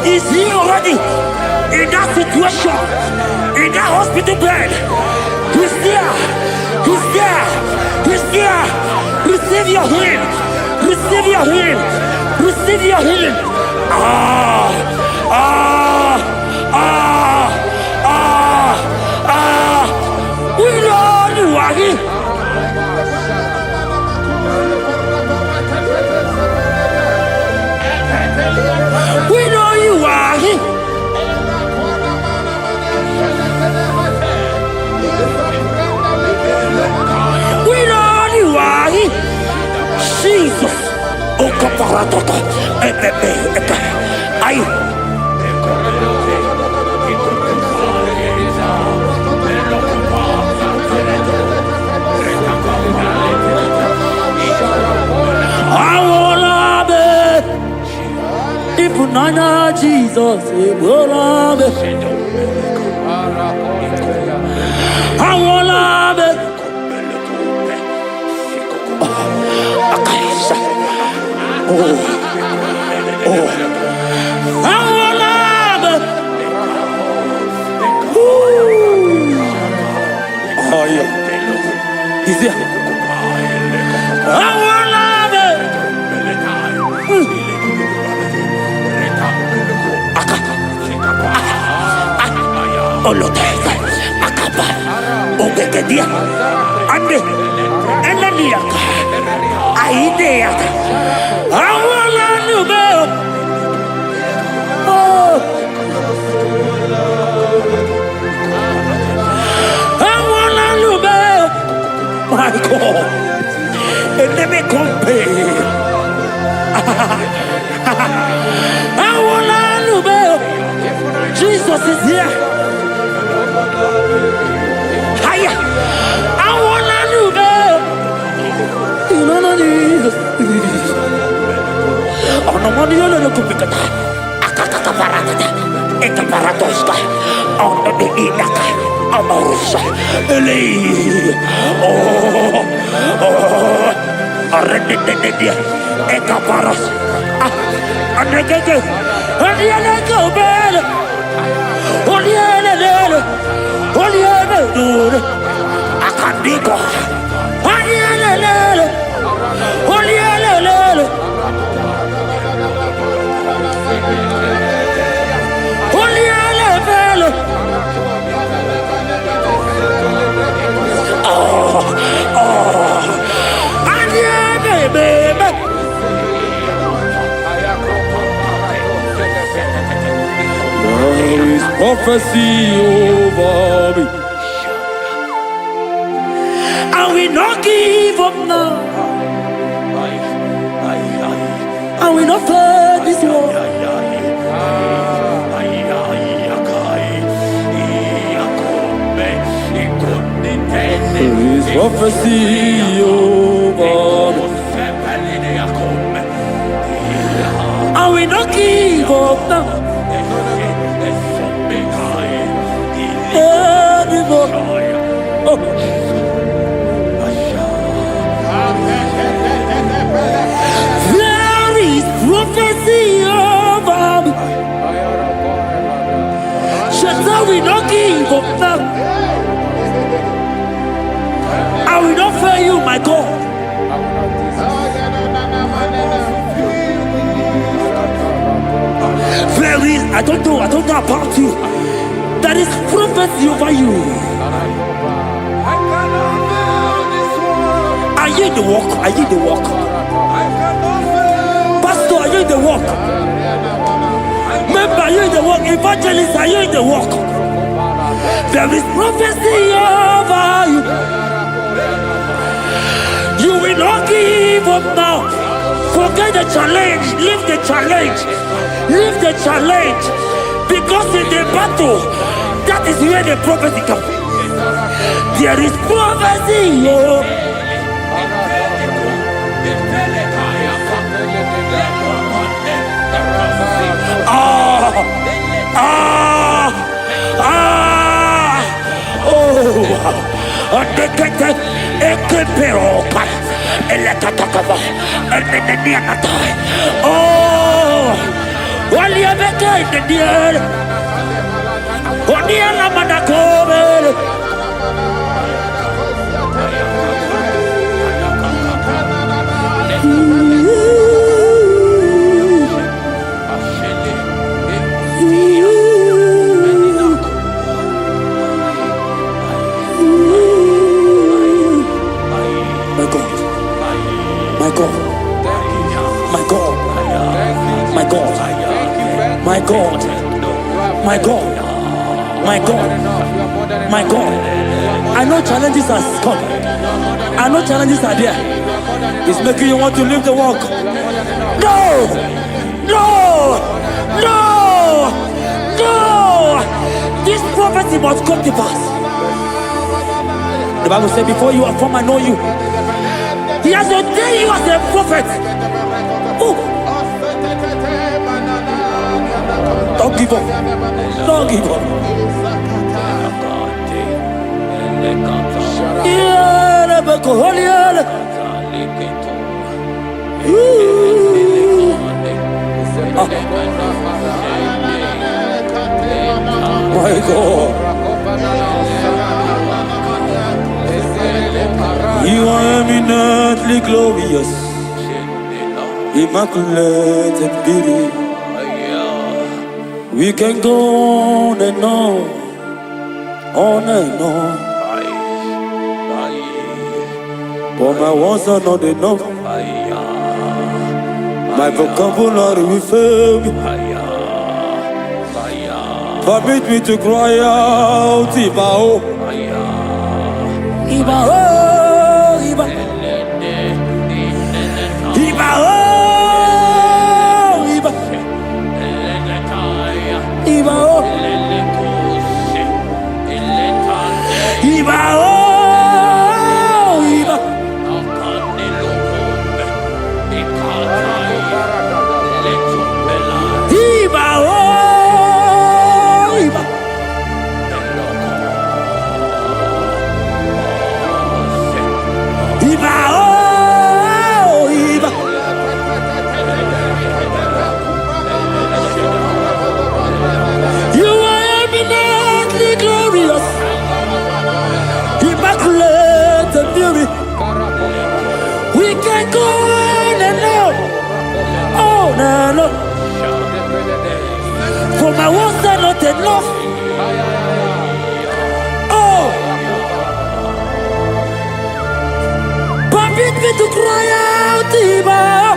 H: He's here already. In that situation. In that hospital bed. He's there. He's there. He's there. Receive your healing. Receive your healing. Receive your healing. We know you are here. Ratoto, Ay. Nana Jesus, I will love it. Oh, yeah. Is it? I will love it. Oloteka, akaba, obekedia, ande, enaniaka, aideaka, awala nube, oh, awala nube, my God, and never compare, awala nube, Jesus is here. Hiya! I wanna do no, no, no, money, no, no, kupikata. Akaka parata. Eka paratoska. On the inaka. Amorosa. Ele. Oh. Arredededia. Eka paras. Anegege. Anegege bel. Oliele. Oliele. Akandiko. Oliele. Oliele. Oliele. Baby. There is prophecy over me. I will not give up now. I will not fear this war. There is prophecy over me. I will not give up now. Oh. There is prophecy over me. Shall we not give up now? I will not fail you, my God. There is, I don't know about you. There is prophecy over you. Are you in the walk? Are you in the walk? Pastor, are you in the walk? Member, are you in the walk? Evangelist, are you in the walk? There is prophecy over you. You will not give up now. Forget the challenge. Leave the challenge. Leave the challenge. Because in the battle, that is where the prophecy comes. There is prophecy. Oh. My God, I know challenges are come. I know challenges are there. It's making you want to leave the walk. No! No! No! No! This prophecy must come to pass. The Bible said, before you are formed, I know you. He has ordained you as a prophet. Oh. Don't give up. Don't give up. My God. You are eminently glorious, immaculate and beauty. We can go on and on and on. But my words are not enough. My vocabulary will fail me. Permit me to cry out, Ibao. Ibao, Ibao. Ibao, Ibao. Ibao. Ibao. We can go on and on. For my words are not enough. Oh, permit me to cry out, Ibao.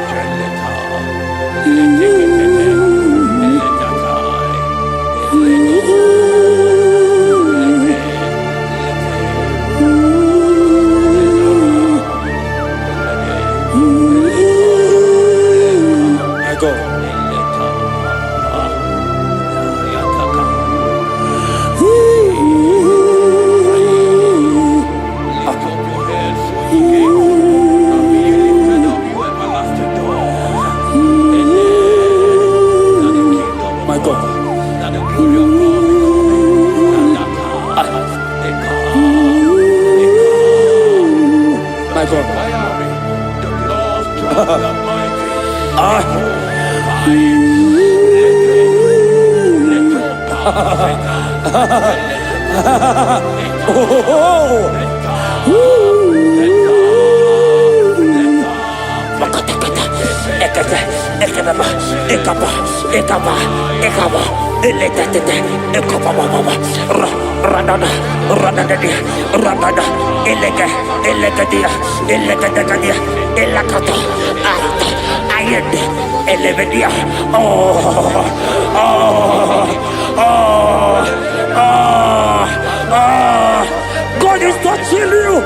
H: God is touching you.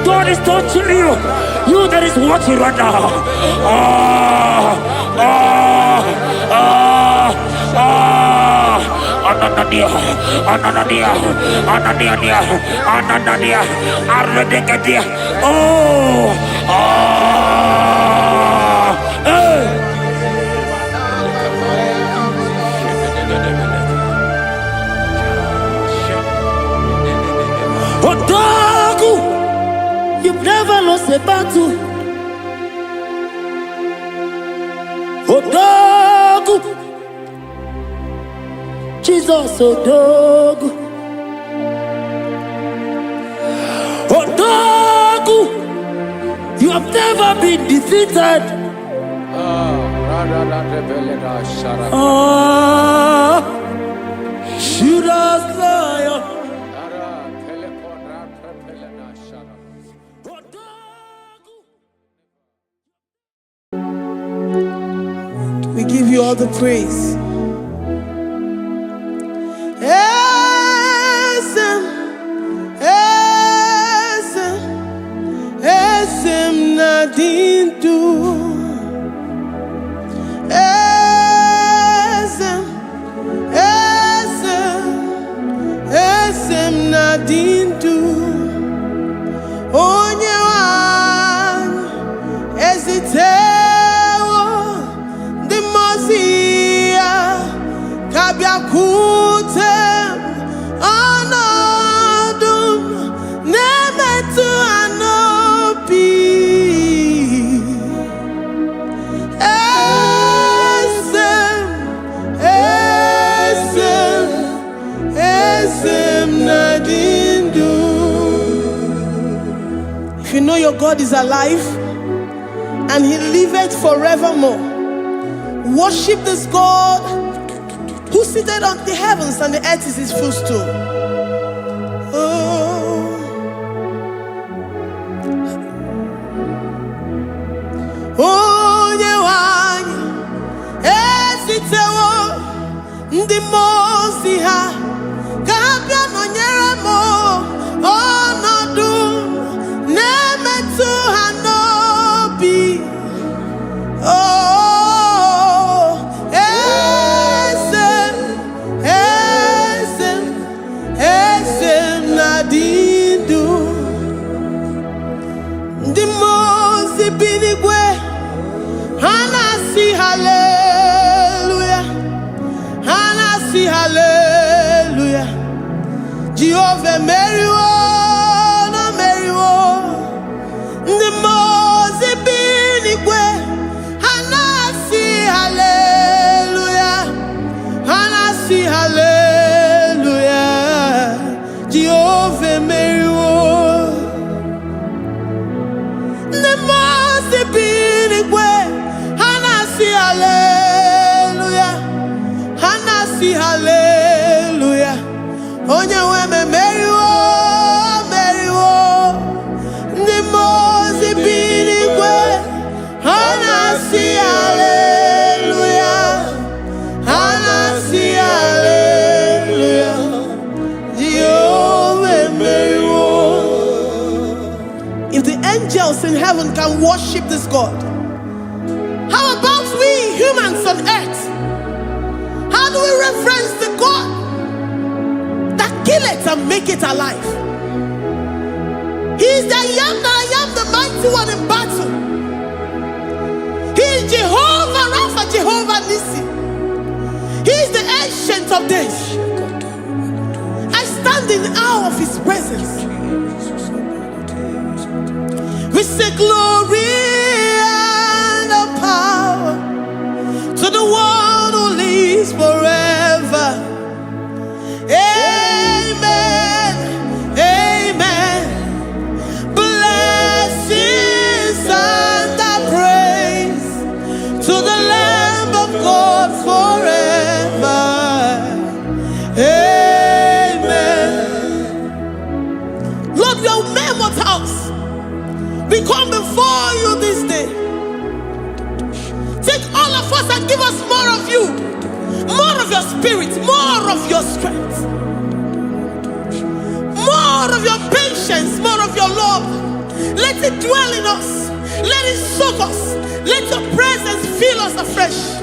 H: God is touching you. You that is watching right now. Ananadia, Arredegadia. Odagu, you've never lost a battle. Odagu, Jesus, Odagu. Odagu, you have never been defeated. Judas liar.
A: We give you all the praise. Esem Nadine. Esitewo the Mozia Kabiakutem Anadum Nemetu Anopi Esem Nadindu. If you know your God is alive and he liveth forevermore, worship this God who seated on the heavens and the earth is his footstool. Oh, Nyewanya, esitewo ndi mozi ha, kabia nonyere mo, onodu nemetu hanobi. Oh, esem nadindu. Ndi mozi binigwe, hanasi hallelujah, hanasi hallelujah. Jehovah Meriwo, no Meriwo. Ndi mozi binigwe, hanasi hallelujah, hanasi hallelujah. Jehovah Meriwo. Ndi mozi binigwe, hanasi hallelujah, hanasi hallelujah. Onye weme Meriwo, Meriwo. Ndi mozi binigwe, hanasi hallelujah, hanasi hallelujah. Jehovah Meriwo. If the angels in heaven can worship this God, how about we humans on earth? How do we reverence the God that kill it and make it alive? He is the I am the mighty one in battle. He is Jehovah Rapha, Jehovah Nissi. He is the ancient of days. I stand in awe of his presence. We say glory and power to the one who lives forever. Amen, amen. Blessings and praise to the Lamb of God forever. Amen. Lord, we are mere mortals. We come before you this day. Take all of us and give us more of you, more of your spirit, more of your strength, more of your patience, more of your love. Let it dwell in us. Let it soak us. Let your presence fill us afresh.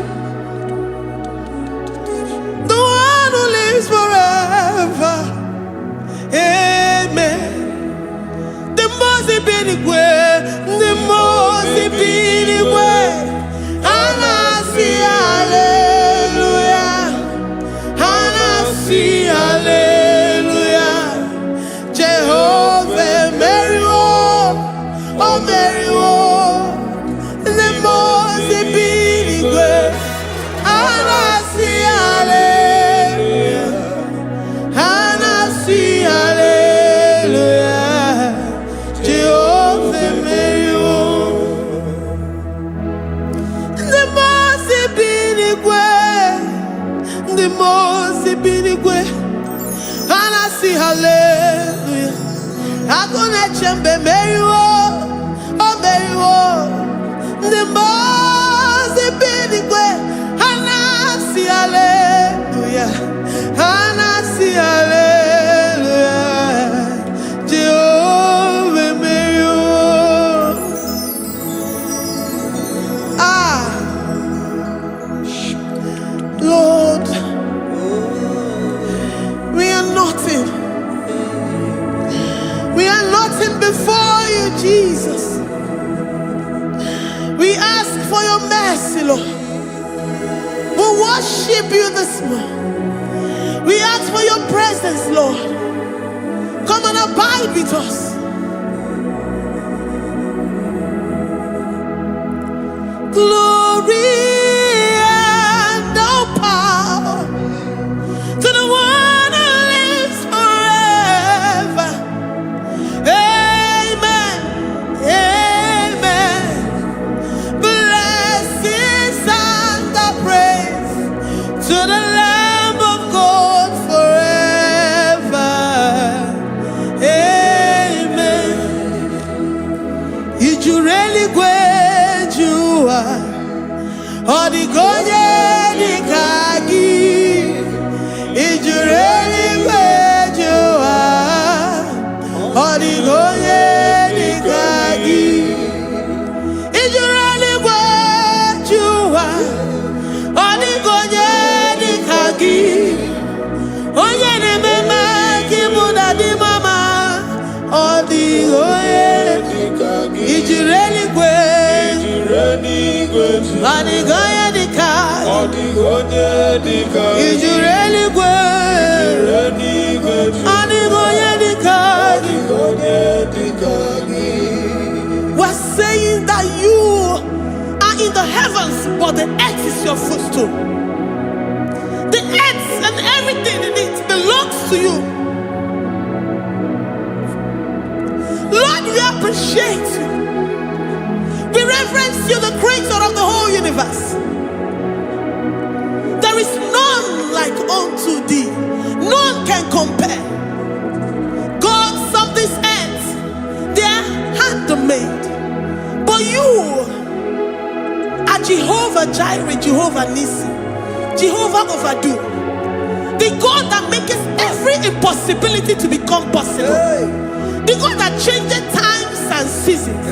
A: The one who lives forever. Amen. The Mozi Binigwe, the Mozi Binigwe, Hanasi hallelujah, Hanasi hallelujah. Jehovah Meriwo, oh Meriwo, the Mozi Binigwe, Hanasi hallelujah, Hanasi hallelujah. Jehovah Meriwo, the Mozi Binigwe, the Mozi Binigwe, Hanasi hallelujah. Agone chembe Meriwo, oh Meriwo, the Mozi Binigwe, Hanasi hallelujah, Hanasi hallelujah. Jehovah Meriwo. Lord, we are nothing. We are nothing before you, Jesus. We ask for your mercy, Lord. We worship you this morning. We ask for your presence, Lord. Come and abide with us. Glory and all power to the one who lives forever. Amen. Amen. Blessings and the praise to the Lamb of God forever. Amen. Did you really go? Odigonye dikagi, ijureli wejoa. Odigonye dikagi, ijureli wejoa. Odigonye dikagi, onye nemema kimuda di mama. Odigonye dikagi, ijureli wejoa. Odigonye dikagi, odigonye dikagi, ijureli wejoa. Odigonye dikagi, odigonye dikagi. We're saying that you are in the heavens, but the earth is your footstool. The earth and everything in it belongs to you. Lord, we appreciate you. We reverence you, the creator of the whole universe. There is none like unto thee. None can compare. Gods of this earth, they are handmade. But you are Jehovah Jireh, Jehovah Nissi, Jehovah Overdo. The God that makes every impossibility to become possible. The God that changes times and seasons.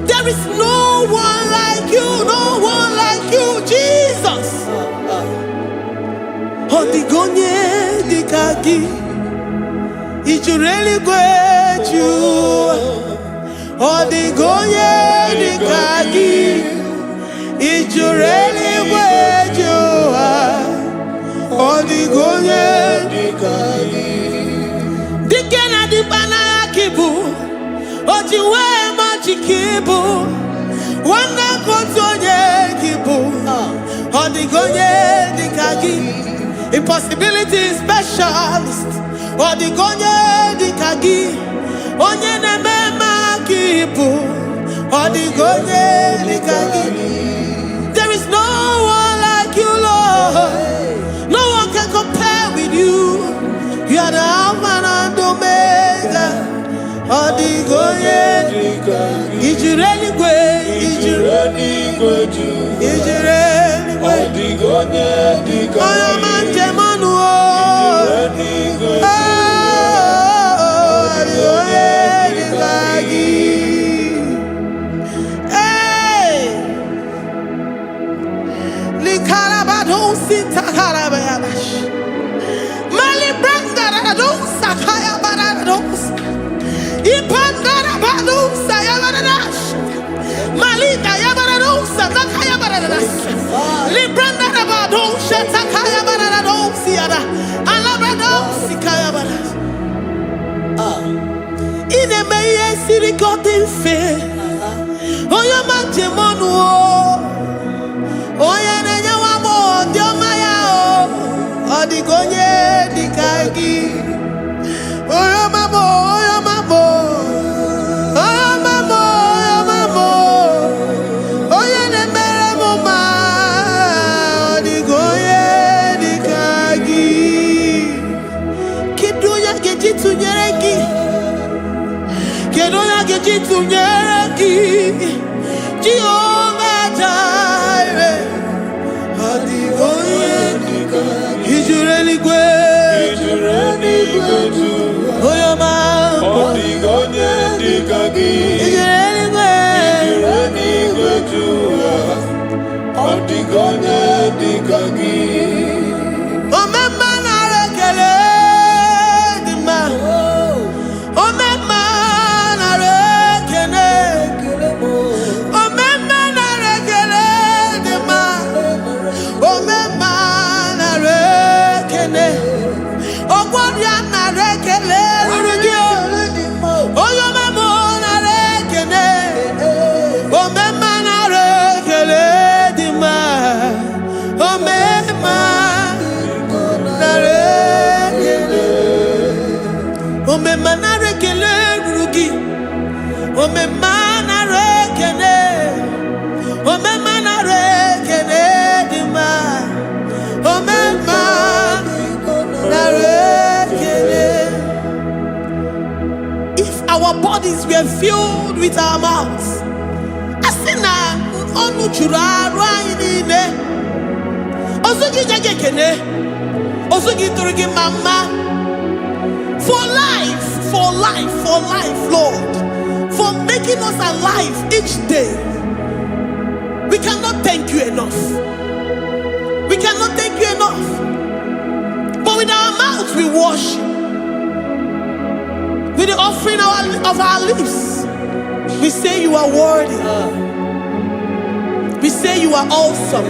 A: There is no one like you, no one like you, Jesus. Odigonye dikagi, ijureli wejoa. Odigonye dikagi, ijureli wejoa. Odigonye dikagi. Dikena dibana kibu, ojiwe majikibu. Wana kotonye kibu, odigonye dikagi. Impossibility specialist, odigonye dikagi. Onye nemema kibu, odigonye dikagi. There is no one like you, Lord. No one can compare with you. You are the Alpha and Omega. Odigonye dikagi. Ijureli ijureli odigonye dikagi. Oyomanje manu o. Odigonye dikagi. Hey, likarabado sitakarabayabash. Mali branda radosa kaya baradosa. Ipandara badosa yabaradosa. Malita yabaradosa takaya baradosa. Libranda rabadosa takaya baradosa yada. Alabradosa kaya baradosa. Ine meye sirikote fe. Oya manje monu o. Oya nenya wamo diomaya o. Odigonye dikagi. Oya mamo, oya mamo. Oya mamo, oya mamo. Oya nemere moma. Odigonye dikagi. Kiduya gejitu nyereki. Kiduya gejitu nyereki. Jehovah Jireh. Odigonye dikagi. Ijureli wejoa. Oya mamo.
C: Odigonye dikagi.
A: Ijureli
C: wejoa. Odigonye dikagi.
A: Omema na rekele dima. Omema na rekele. Omema na rekele. bodies were filled with our mouths. Asina onu juraru ayine. Osugi jagekene. Osugi turigi mama. For life, Lord. For making us alive each day. We cannot thank you enough. We cannot thank you enough. But with our mouths we worship. With the offering of our lips, we say you are worthy. We say you are awesome.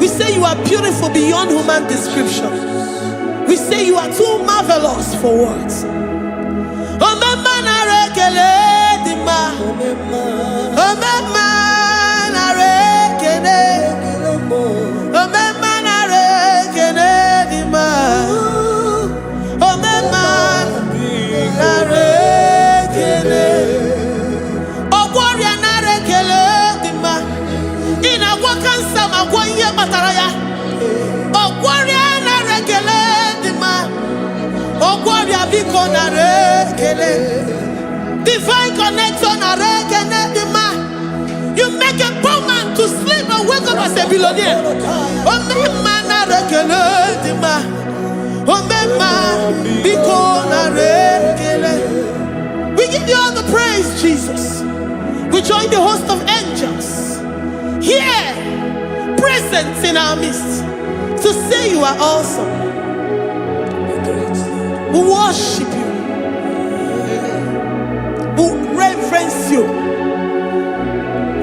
A: We say you are beautiful beyond human description. We say you are too marvelous for words. Divine connection. You make a poor man to sleep and wake up as a billionaire. We give you all the praise, Jesus. We join the host of angels here, present in our midst, to say you are awesome. We worship you. We reverence you.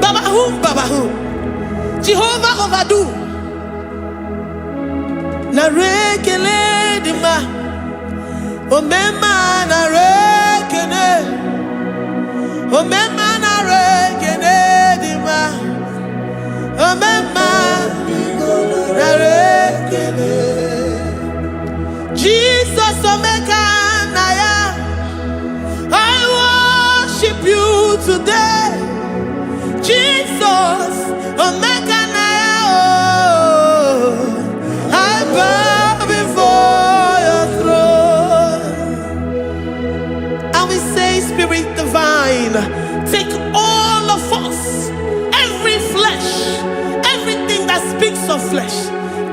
A: Baba who? Jehovah overdo. Na rekele dima. Omema na rekele. Omema na rekele dima. Omema na rekele. Jesus omeka naya. I worship you today. Jesus omeka naya. Oh, I bow before your throne. And we say, Spirit divine, take all of us, every flesh, everything that speaks of flesh.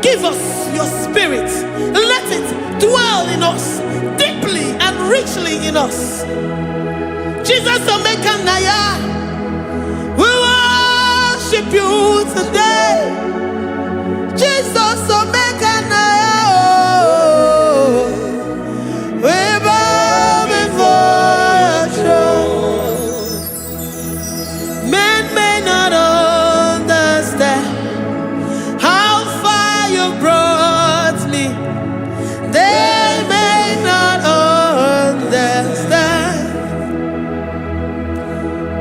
A: Give us your spirit. Let it dwell in us, deeply and richly in us. Jesus omeka naya. We worship you today. Jesus omeka naya. We bow before your throne. Men may not understand how far you brought me. They may not understand.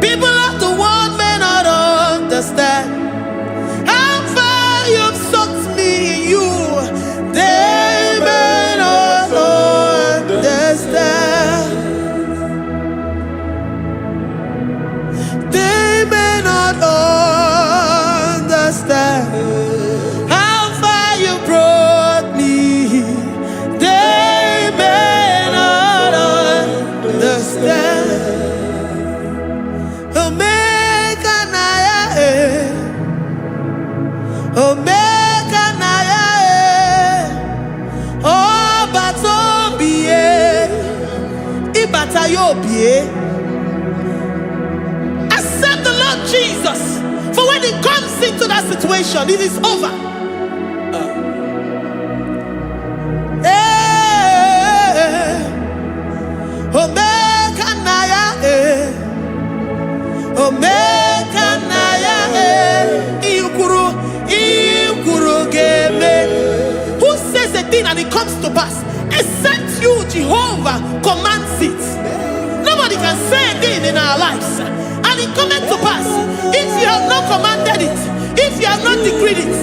A: People of the world may not understand how far you've sucked me in you. They may not understand. They may not understand how far you brought me. They may not understand. Omega naya, Omega naya, oh batobie, ibatayobie. Accept the Lord Jesus, for when He comes into that situation, it is over. Omega naya, Omega naya, Ikuru game. Who says a thing and it comes to pass? Except you, Jehovah, commands it. Nobody can say a thing in our lives and it comes to pass if you have not commanded it, if you have not decreed it.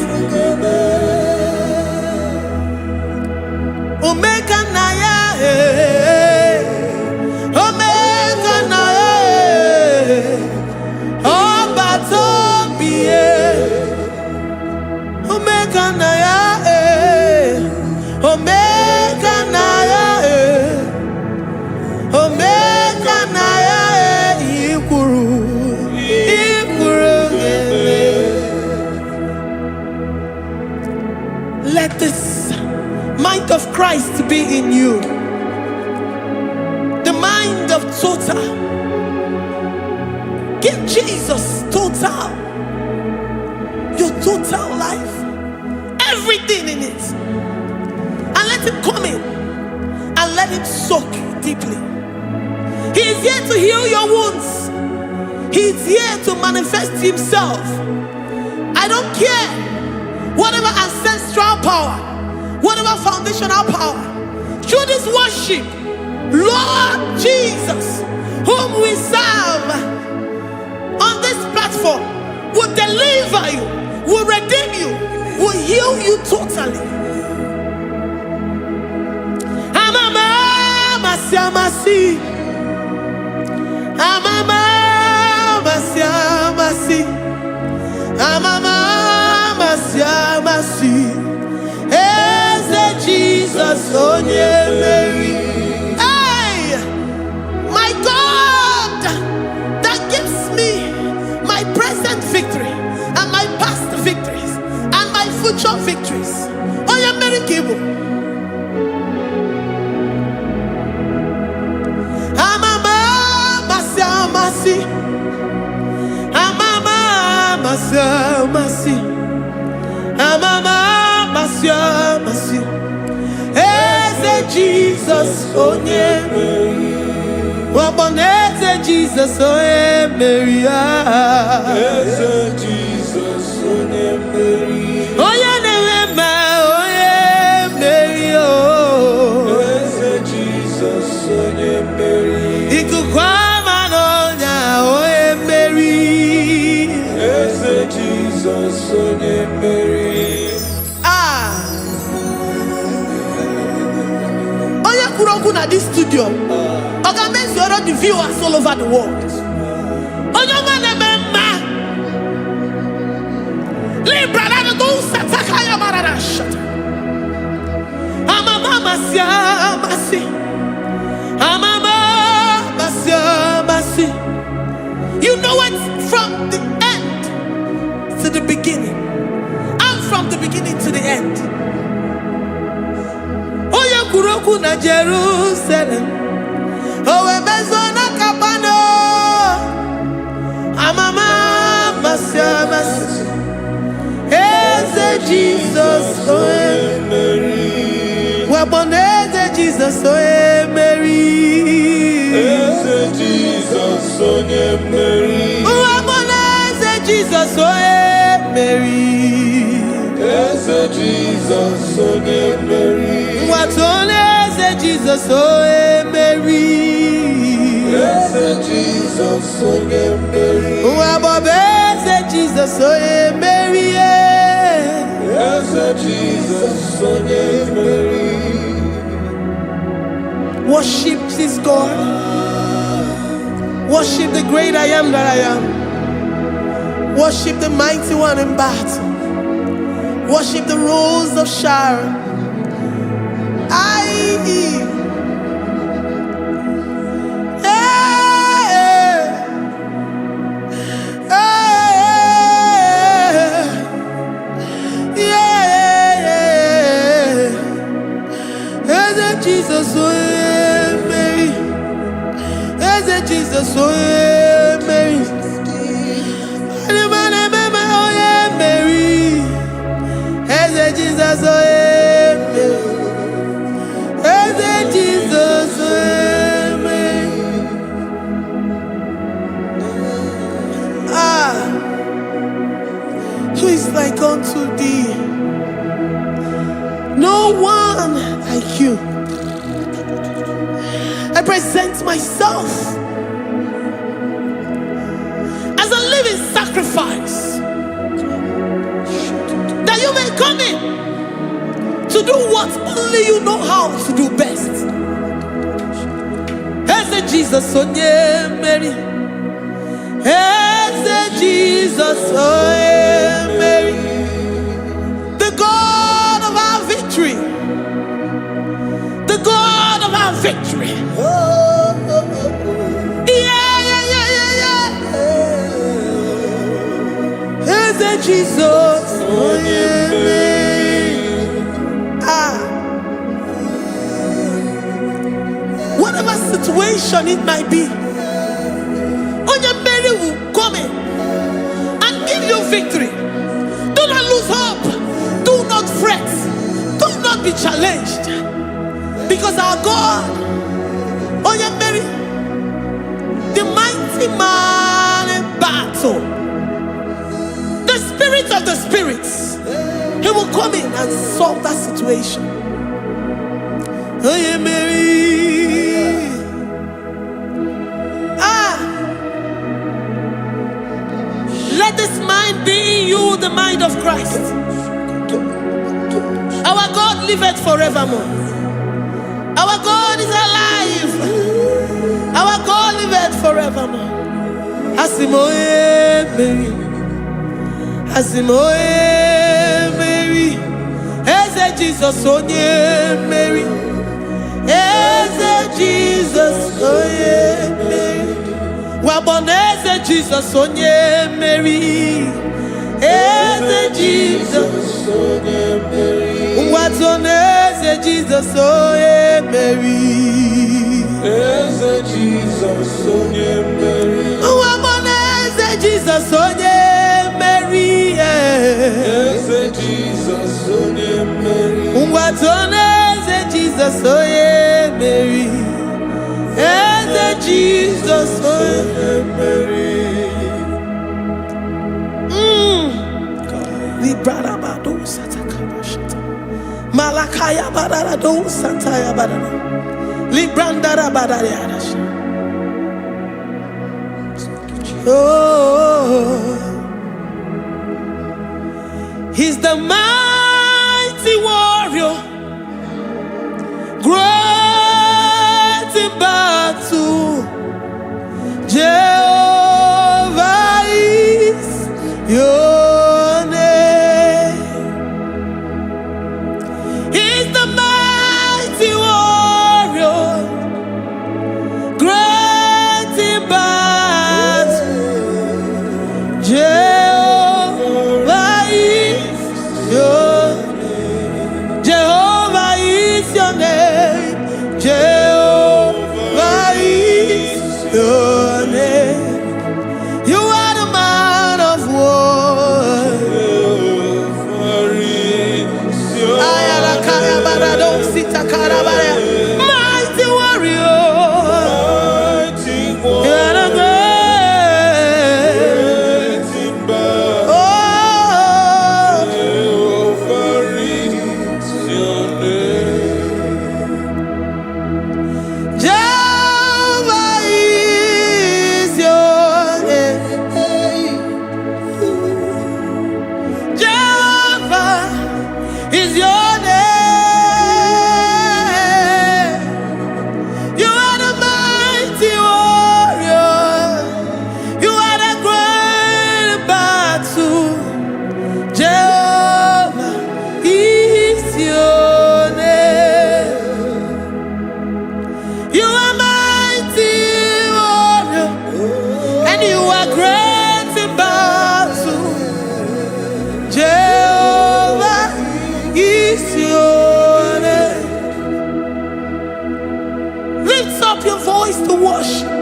A: Omega naya, Omega naya, oh batobie, Omega naya, Omega naya, Omega naya. to be in you. The mind of total. Give Jesus total. Your total life. Everything in it. And let him come in. And let him soak deeply. He is here to heal your wounds. He is here to manifest himself. I don't care. Whatever ancestral power, whatever foundational power, through this worship, Lord Jesus, whom we serve on this platform, will deliver you, will redeem you, will heal you totally. Jesus, hey, my God, that gives me my present victory and my past victories and my future victories. Oh, yeah, very Igbo. Jesus, oh yeah, Jesus, oh yeah, Mary,
H: Jesus, oh yeah, Mary,
A: oh yeah, Mary, oh
H: Jesus, oh yeah, Mary,
A: oh yeah, Mary,
H: Jesus, oh yeah, Mary.
A: At this studio, organize the viewers all over the world. You know it from the end to the beginning, and from the beginning to the end. Kuroku na Jerusalem, oh ebezona kapano, amama masiamas, eze Jesus, oh Mary, waboneze Jesus, oh Mary,
H: eze Jesus, oh Mary,
A: waboneze Jesus, oh Mary,
H: eze Jesus, oh Mary.
A: What's on Jesus, oh Mary?
H: Yes, Jesus, oh Mary.
A: What Jesus, oh Mary?
H: Yes, Jesus, oh Mary.
A: Worship this God. Worship the great I am that I am. Worship the mighty one in battle. Worship the rose of Sharon. Jesus, oh Mary, Jesus, oh Mary, Mary, Jesus, oh Jesus, Mary. Who is like unto thee? No one like you. I present myself as a living sacrifice, that you may come in to do what only you know how to do best. As Jesus, oh yeah, Mary. As Jesus, oh yeah, Mary. The God of our victory. The God of our victory. As Jesus, oh yeah, Mary. situation it might be, Onyemere will come in and give you victory. Do not lose hope. Do not fret. Do not be challenged. Because our God, Onyemere, the mighty man in battle, the spirit of the spirits, he will come in and solve that situation. Onyemere. Let this mind be in you, the mind of Christ. Our God liveth forevermore. Our God is alive. Our God liveth forevermore. Asimoye Mary. Asimoye Mary. Eze Jesus onye Mary. Eze Jesus onye Mary. Waboneze Jesus onye Mary. Eze Jesus onye Mary. Watoneze Jesus onye Mary. Eze Jesus onye Mary. Waboneze Jesus onye Mary. Eze Jesus onye Mary. Watoneze Jesus onye Mary. Eze Jesus onye Mary. Librada bado satakaba shata. Malakaya badara do sataya badara. Librandara badara yadash. Oh, he's the mighty warrior, great in battle. Jehovah is your name. He's the mighty warrior, great in battle. Jehovah is your name. Jehovah is your name. Jehovah is your name. You are the man of war. Ayalakaya barado sita karabaya. Mighty warrior. You are the great. Oh, Jehovah is your name. Jehovah is your name. You are the mighty warrior. You are the great battle. Jehovah is your name. You are mighty warrior, and you are great in battle. Jehovah is your name. Lift up your voice to worship.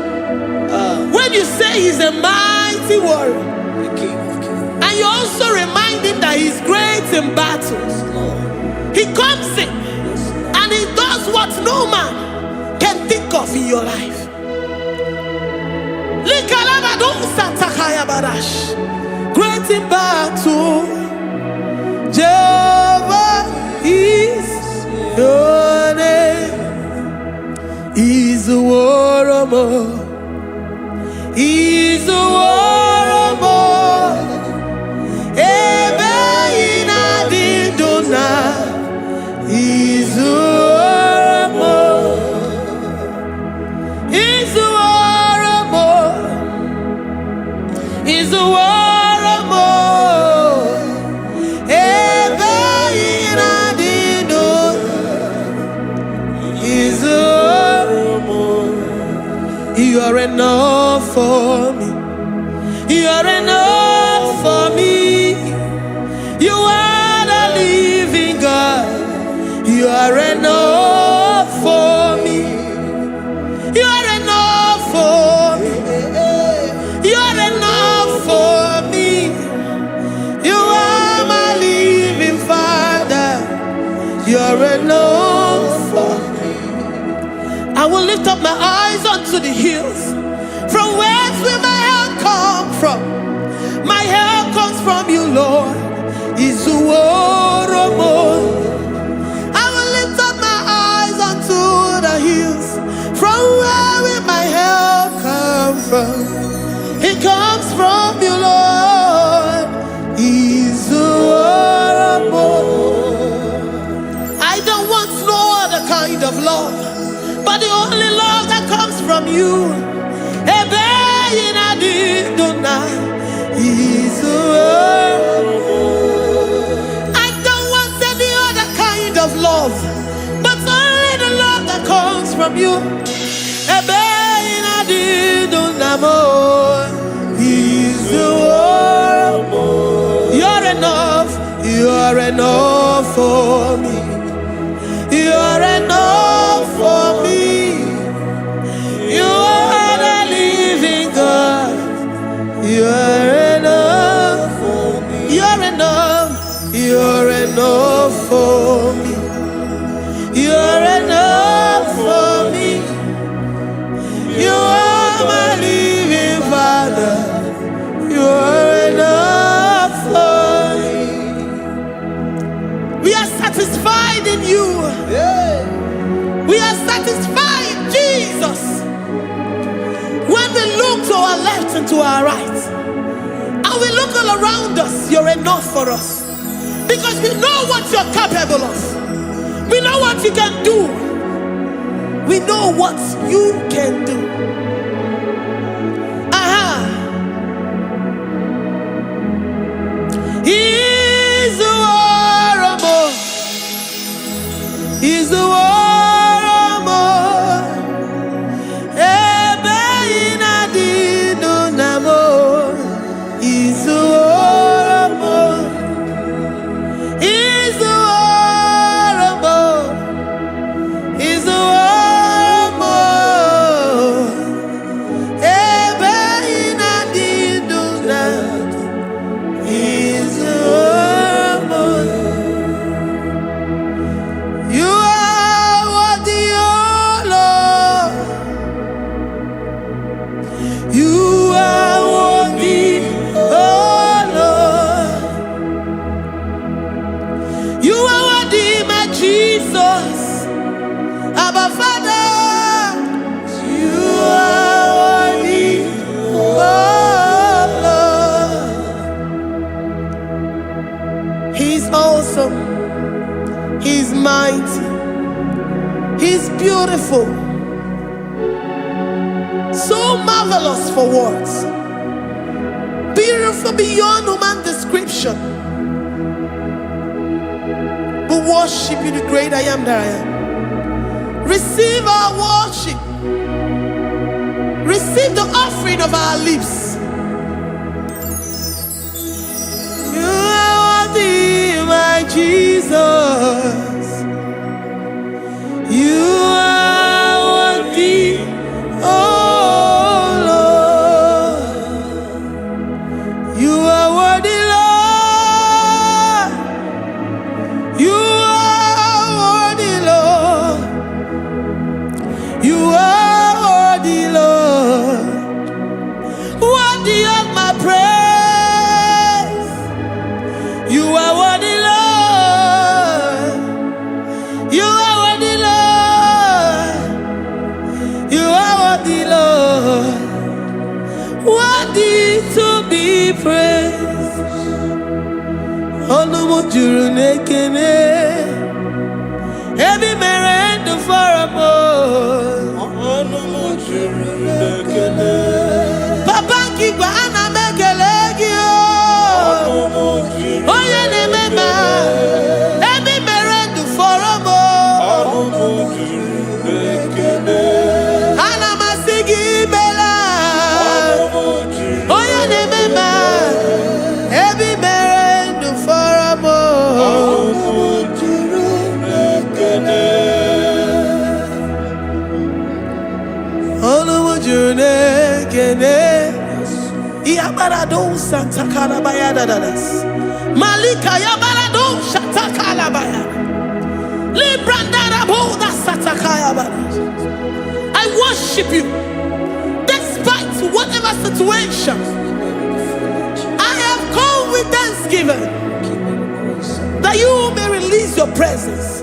A: When you say he's a mighty warrior, and you also remind him that he's great in battles, he comes in and he does what no man can think of in your life. Great in battle, Jehovah is your name. He's a warrior. He's a warrior. Ebe ina didona. He's a warrior. He's a warrior. He's a warrior. Ebe ina didona. He's a warrior. You are enough for me. You are enough for me. You are the living God. You are enough for me. You are enough for me. I will lift up my eyes unto the hills. From whence will my help come from? My help comes from you, Lord. Izuoromo. I will lift up my eyes unto the hills. From where will my help come from? It comes from you, Lord. Izuoromo. I don't want no other kind of love, but the only love that comes from you. I don't want any other kind of love, but only the love that comes from you. You're enough, you're enough for me. You're enough for me. You are the living God. You're enough for me. You're enough. You're enough for me. You're enough for me. You are my living Father. You're enough for me. We are satisfied in you. We are satisfied, Jesus. When we look to our left and to our right, and we look all around us, you're enough for us. Because we know what you're capable of. We know what you can do. We know what you can do. He's the warrior. He's the warrior. He's mighty. He's beautiful. So marvelous for words. Beautiful beyond human description. We worship you, the great I am that I am. Receive our worship. Receive the offering of our lips. You are worthy, my Jesus. You are worthy, oh Lord. You are worthy, Lord. You are worthy, Lord. You are worthy, Lord. Worthy of my praise. You are worthy, Lord. You are worthy, Lord. You are worthy, Lord. Worthy to be praised. Onumu juru nekene. Every merend for a more. Onumu juru nekene. Papa kigwa ana mekelegio. Onumu juru. Oye ne mema. Every merend for a more. Onumu juru nekene. Ana masigi bela. Onumu juru. Oye ne mema. Every merend for a more. Onumu juru nekene. Onumu juru nekene. Iabarado Santa Baya dadas. Malika Yabarado Shatakala Baya. I worship you despite whatever situation. I have come with thanksgiving that you may release your presence.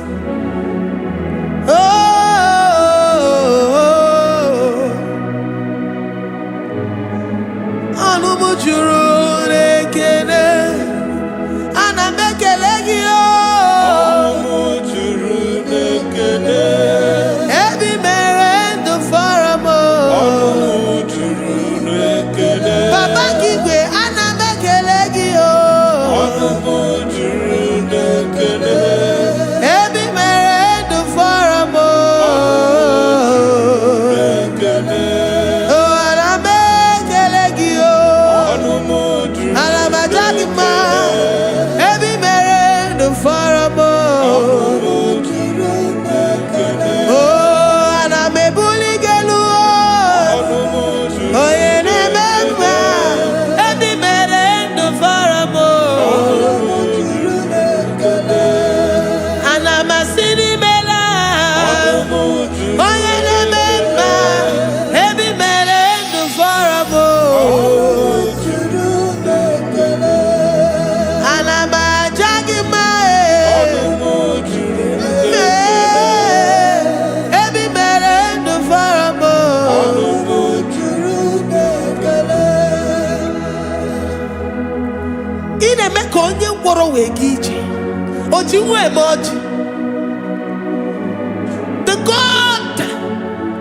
A: The God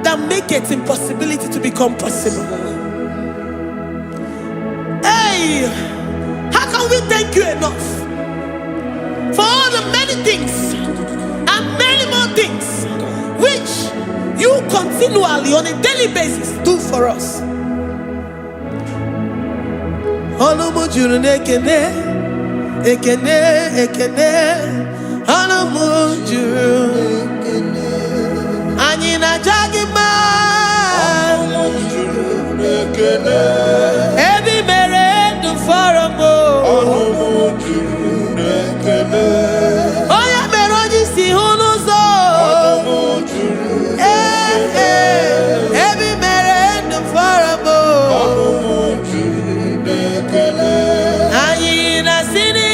A: that makes impossibility to become possible. Hey, how can we thank you enough for all the many things and many more things which you continually on a daily basis do for us? Ekene Anamujuru Anina Jagima Ebi mere du faramo Oya meroji si hunuzo Ebi mere du faramo Anina sini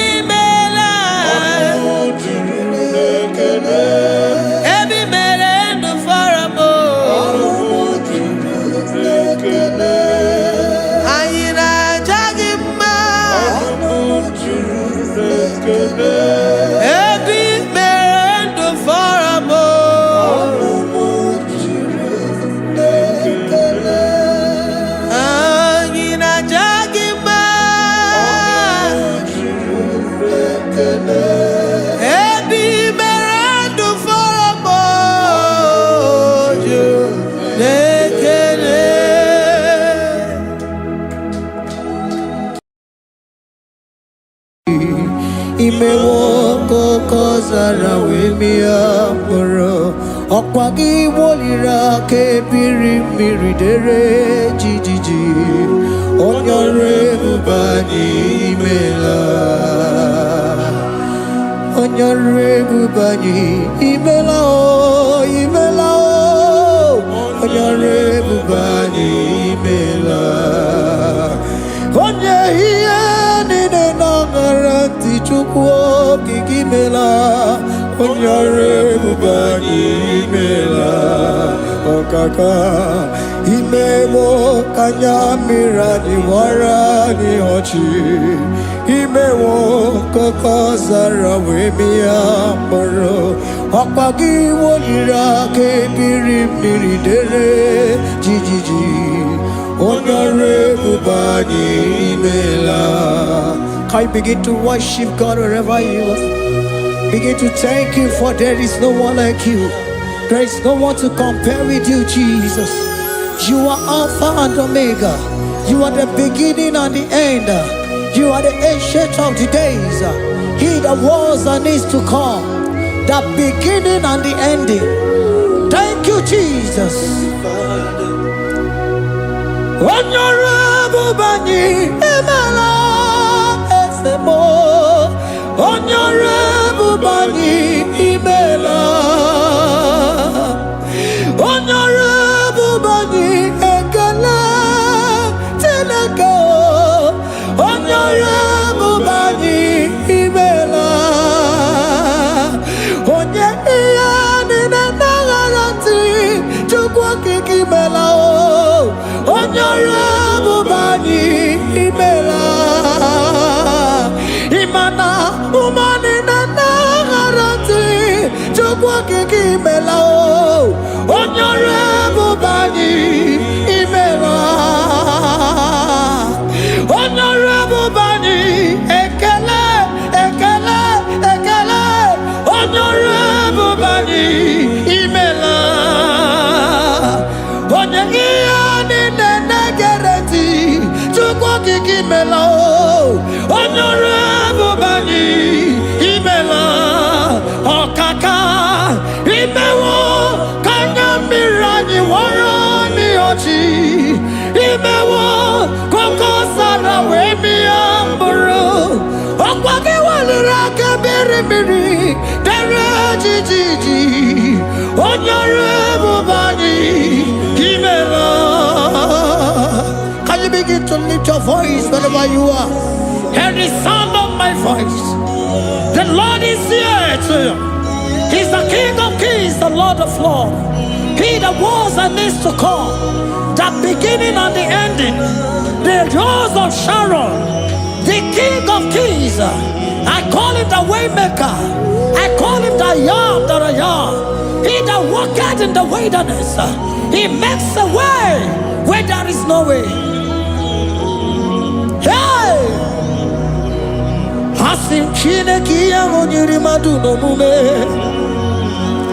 B: Imewoko kozara wemia moro Okwagi wolira ke biri miridere jijiji Onyore bubani imela Onyore bubani imela o imela o Onyore bubani imela Onye hiye nine nangaranti chukwo kikimela Onyare bubani imela Okaka Imemo kanyamira ni wara ni hochi Imemo kokazara wemia moro Okpagi wolira ke biri miridere jijiji Onyare bubani imela. Can you begin to worship God wherever you are? Begin to thank Him, for there is no one like you. There is no one to compare with you, Jesus. You are Alpha and Omega. You are the beginning and the end. You are the ancient of the days. He that was and is to come. The beginning and the ending. Thank you, Jesus. Honorable Bani Emala Esemo. Honorable Bani Emala. imela Honorable Bani imela Honorable Bani ekele ekele ekele Honorable Bani imela Onyeni negereti chukwu kiki imela Honorable Bani imela Okaka imewo kanya mirani warani ochi imewo koko sara we mi amburu okwage walira kebiri miri dere jijiji Honorable Bani imela. Can you begin to lift your voice wherever you are? Hear the sound of my voice. The Lord is here to you. He's the King of Kings, the Lord of Lords. He that was and is to come, the beginning and the ending, the Rose of Sharon, the King of Kings. I call him the Waymaker. I call him the Yam that I am. He that walketh in the wilderness, he makes a way where there is no way. Hey! Hasim Chineki Yamonyiri Maduno Mume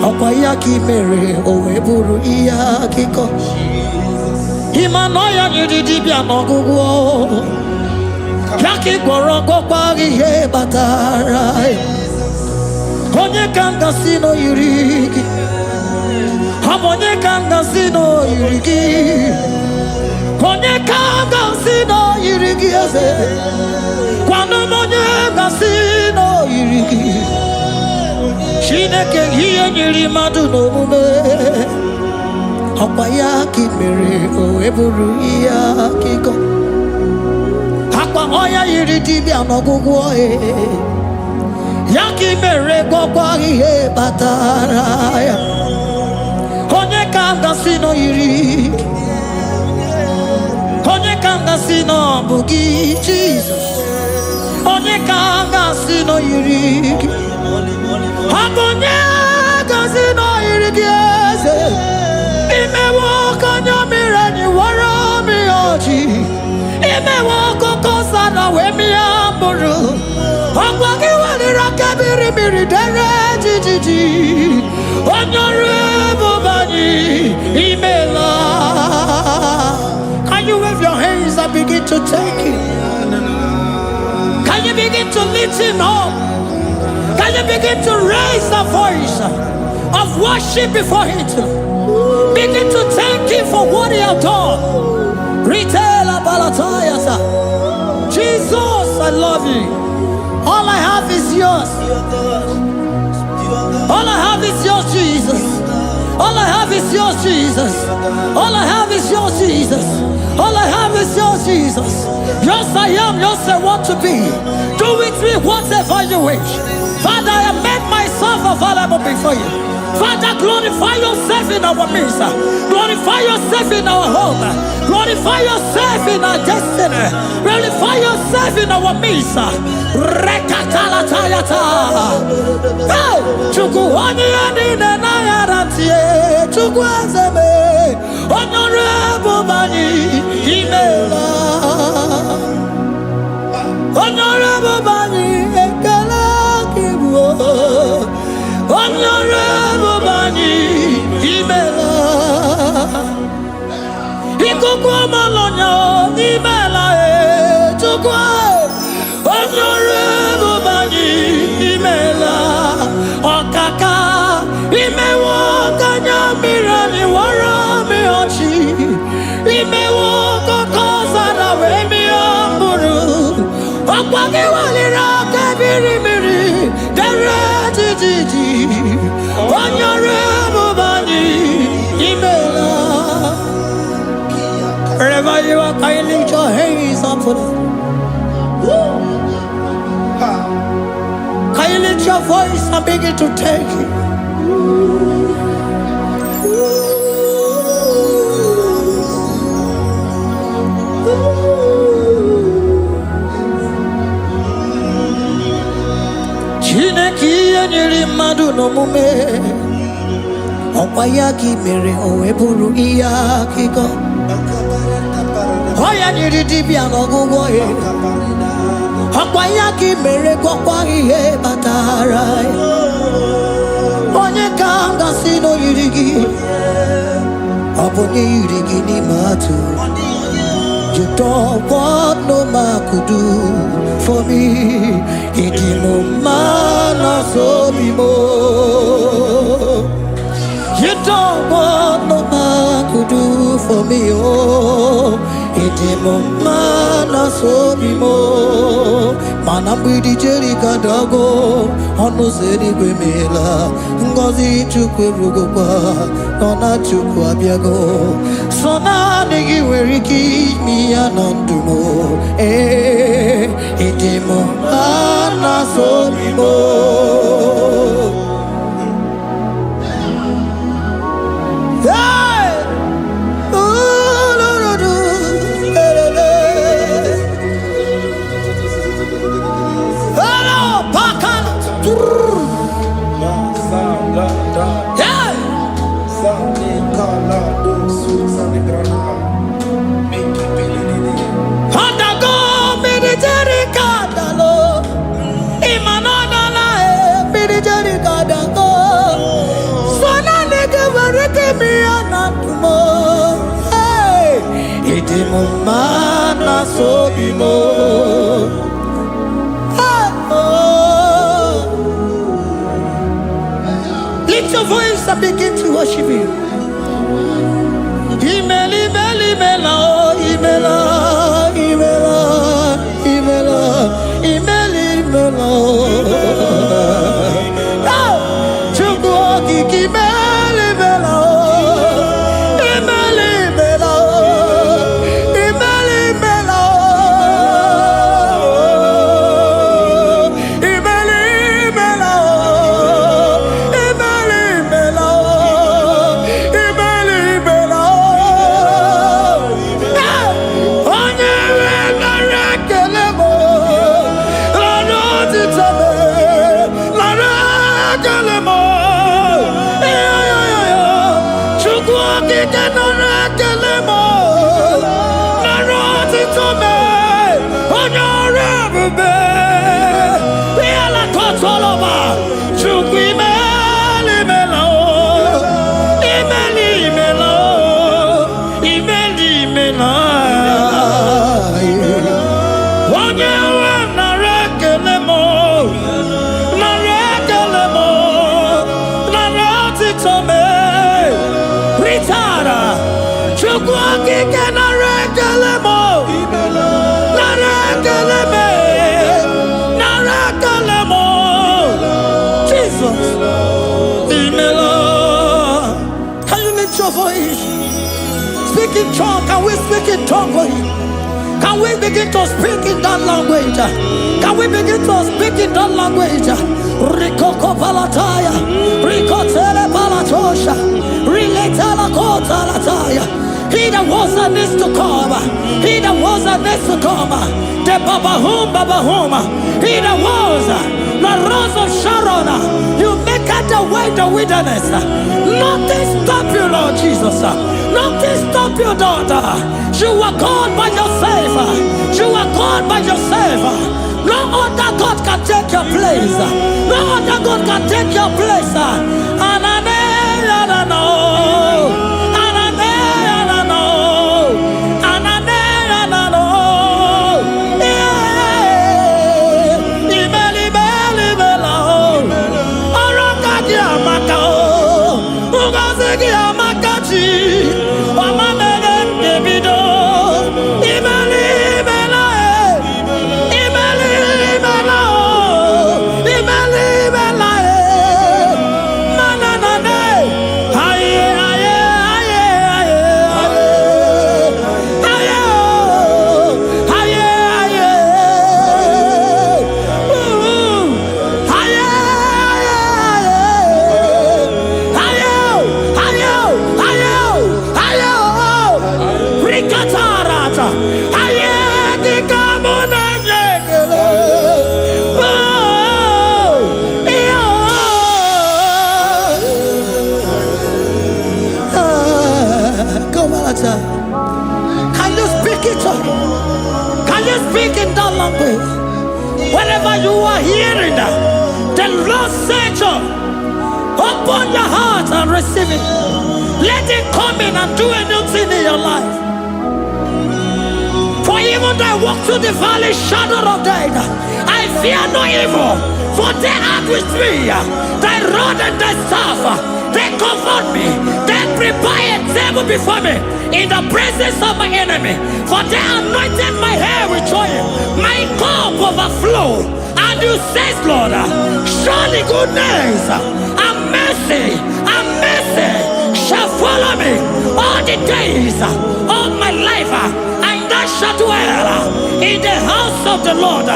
B: Okwayaki Mere Oweburu Iyakiko Imanoya Nidibia Nogugo Yaki Goroko Pagi Ye Batara Onye Kanga Sino Yurigi Onye Kanga Sino Yurigi Onye Kanga Sino Yurigi Kwano Monye Gasino Yurigi Shineke Hiye Nyiri Maduno Mume Okwayaki Mere Oweburu Iyakiko Akwa Oya Yiridi Anogugu Yaki Mere Gogwa Hiye Bataraya Onye Kanga Sino Yurigi Onye Kanga Sino Bugi Jesus Onye Kanga Sino Yurigi Onye Kanga Sino Yurigi Imewo Kanya Mirani Wara Mi Oji Imewo Koko Sana We Mi Amburu Okwagi Walira Kabiri Miri Dere Jijiji Honorable Bani Imela. Can you wave your hands and begin to thank him? Can you begin to lift him up? Can you begin to raise the voice of worship before him? Begin to thank him for what he has done. Retail Balatayasa. Jesus, I love you. All I have is yours. All I have is yours, Jesus. All I have is yours, Jesus. All I have is yours, Jesus. All I have is yours, Jesus. Yours I am, yours I want to be. Do with me whatever you wish. Father, I made myself available before you. Father, glorify yourself in our midst. Glorify yourself in our home. Glorify yourself in our destiny. Glorify yourself in our midst. Rekatala tayata. Hey, Chukwani and Nayarantie. Chukwazeme. Honorable Bani Imela. Honorable Bani Ekala Kibu. Honorable Bani Imela. Ikukwa Malonya Imela Chukwa. Honorable Bani Imela. Okaka Imewo Kanya Mirani Wara Mi Ochi. Imewo Koko Sara We Mi Amburu. Okwage Walira Kabiri Miri Dere Jijiji Honorable Bani Imela. Wherever you are, can you lift your hands up for them? Can you lift your voice and begin to thank him? Chineki Nyiri Maduno Mume Okwayaki mere oweburu iyakiko. Oya nyiri dibia n'ọgwụgwọ ya. Okwayaki mere gwakwa ihe batara ya. Onye ka m gasị n'oyiri gị. Ọ bụ onye yiri gị n'ime atụ. You don't want no man could do for me. It is no man so me more. You don't want no man could do for me. Oh, it is no man so me more. Man, I'm with the Jerry Gadago. On no city Gwemela. Ngozi Chukwerugoba. Nona Chukwabiago. So now nigga where he keep me anandumo. Eh, it is no man so me more. Hey! Ooh, do, do, do. Hey, hey, hey. Hello, Pakan. Yeah! Hondago military kadalo. Imanana military kadago. Sona nigga wareke mi anatumo. Hey, iti mo mana sobimo. Lift your voice and begin to worship Him. Imela, imela, imela, imela, imela, imela, imela. Chukwu okike imela, imela, imela, imela, imela, imela, imela, imela, imela, imela, imela, imela. Onye nara ekele m, nara otito m, nara ekele m. Chukwu okike nara ekele m, nara otito m. Onye ọrụ ebube, ihe na-akọtọrọ m. Chukwu imela, imela, imela, imela, imela, imela. Onye nwe nara ekele m, nara ekele m, nara otito m. Ritara, Chukwu okike nara ekele m, nara ekele m, nara ekele m. Jesus, imela. Can you lift your voice? Speak in tongue. Can we speak in tongue for Him? Can we begin to speak in that language? Can we begin to speak in that language? Rikoko palataya, rikotele palatosha, riletala kotalataya. He that was and is to come, He that was and is to come, the Babahum, He that was, the Rose of Sharon. You make out the way the wilderness. Nothing stop you, Lord Jesus. Nothing stop you, daughter. You are God by yourself. You are God by yourself. No other God can take your place. No other God can take your place. Savior, open your heart and receive it. Let it come in and do a new thing in your life. For even though I walk through the valley shadow of death, I fear no evil, for they are with me. Thy rod and thy staff, they comfort me. They prepare a table before me in the presence of my enemy. For they anointed my hair with oil, my cup overflow. And you say, Lord, surely goodness and mercy shall follow me all the days of my life. And I shall dwell in the house of the Lord.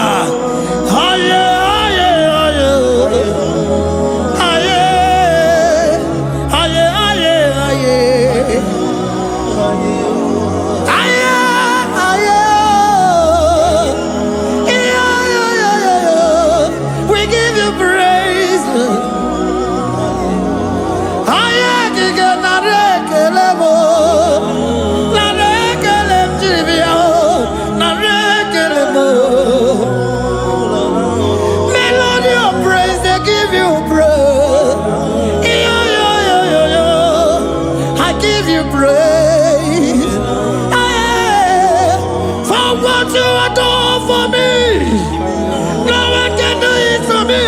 B: We give you praise. Melody of praise, they give you praise. I give you praise. For what you have done for me, no one can do it for me.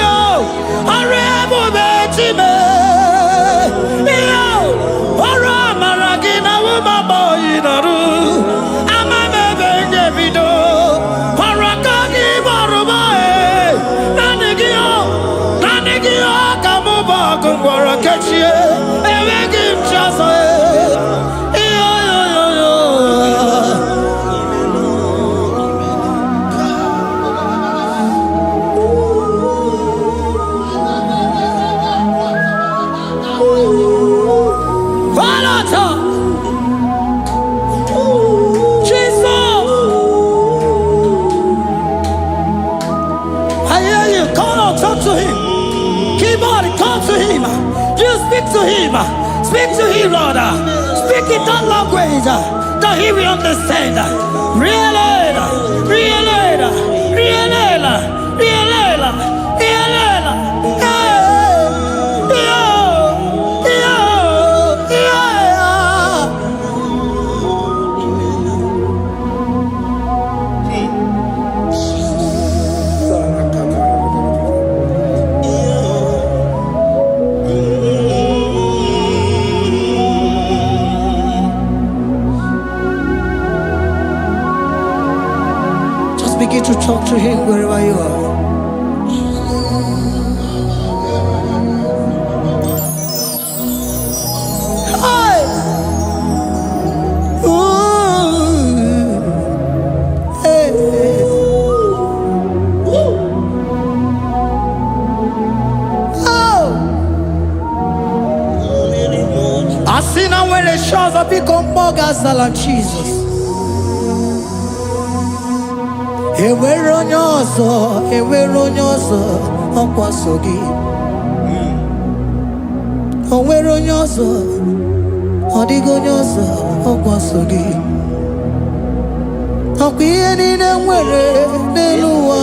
B: Speak to him, Lord. Speak in that language that he will understand. Begin to talk to him wherever you are. Hey! Ooh! Hey! Oh! I see now when the shores have become more than Jesus. Enwere onye ọzọ ọkwa so gị. O nwere onye ọzọ, ọ dịghị onye ọzọ ọkwa so gị. Ọkwa ihe niile nwere n'elu ụwa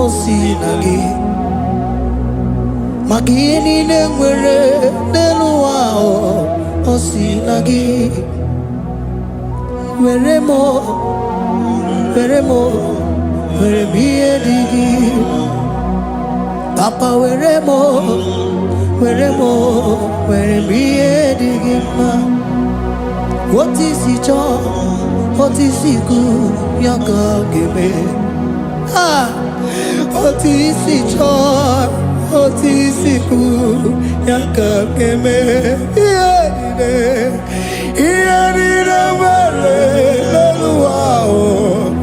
B: o si na gị. Maka ihe niile nwere n'elu ụwa o si na gị. Were m ihe dị gị. Papa were m ihe dị gị mma. Otu isi chọọ, otu isi kwu ya ka ọ ga-eme. Otu isi chọọ, otu isi kwu ya ka ọ ga-eme. Ihe niile nwere n'elu ụwa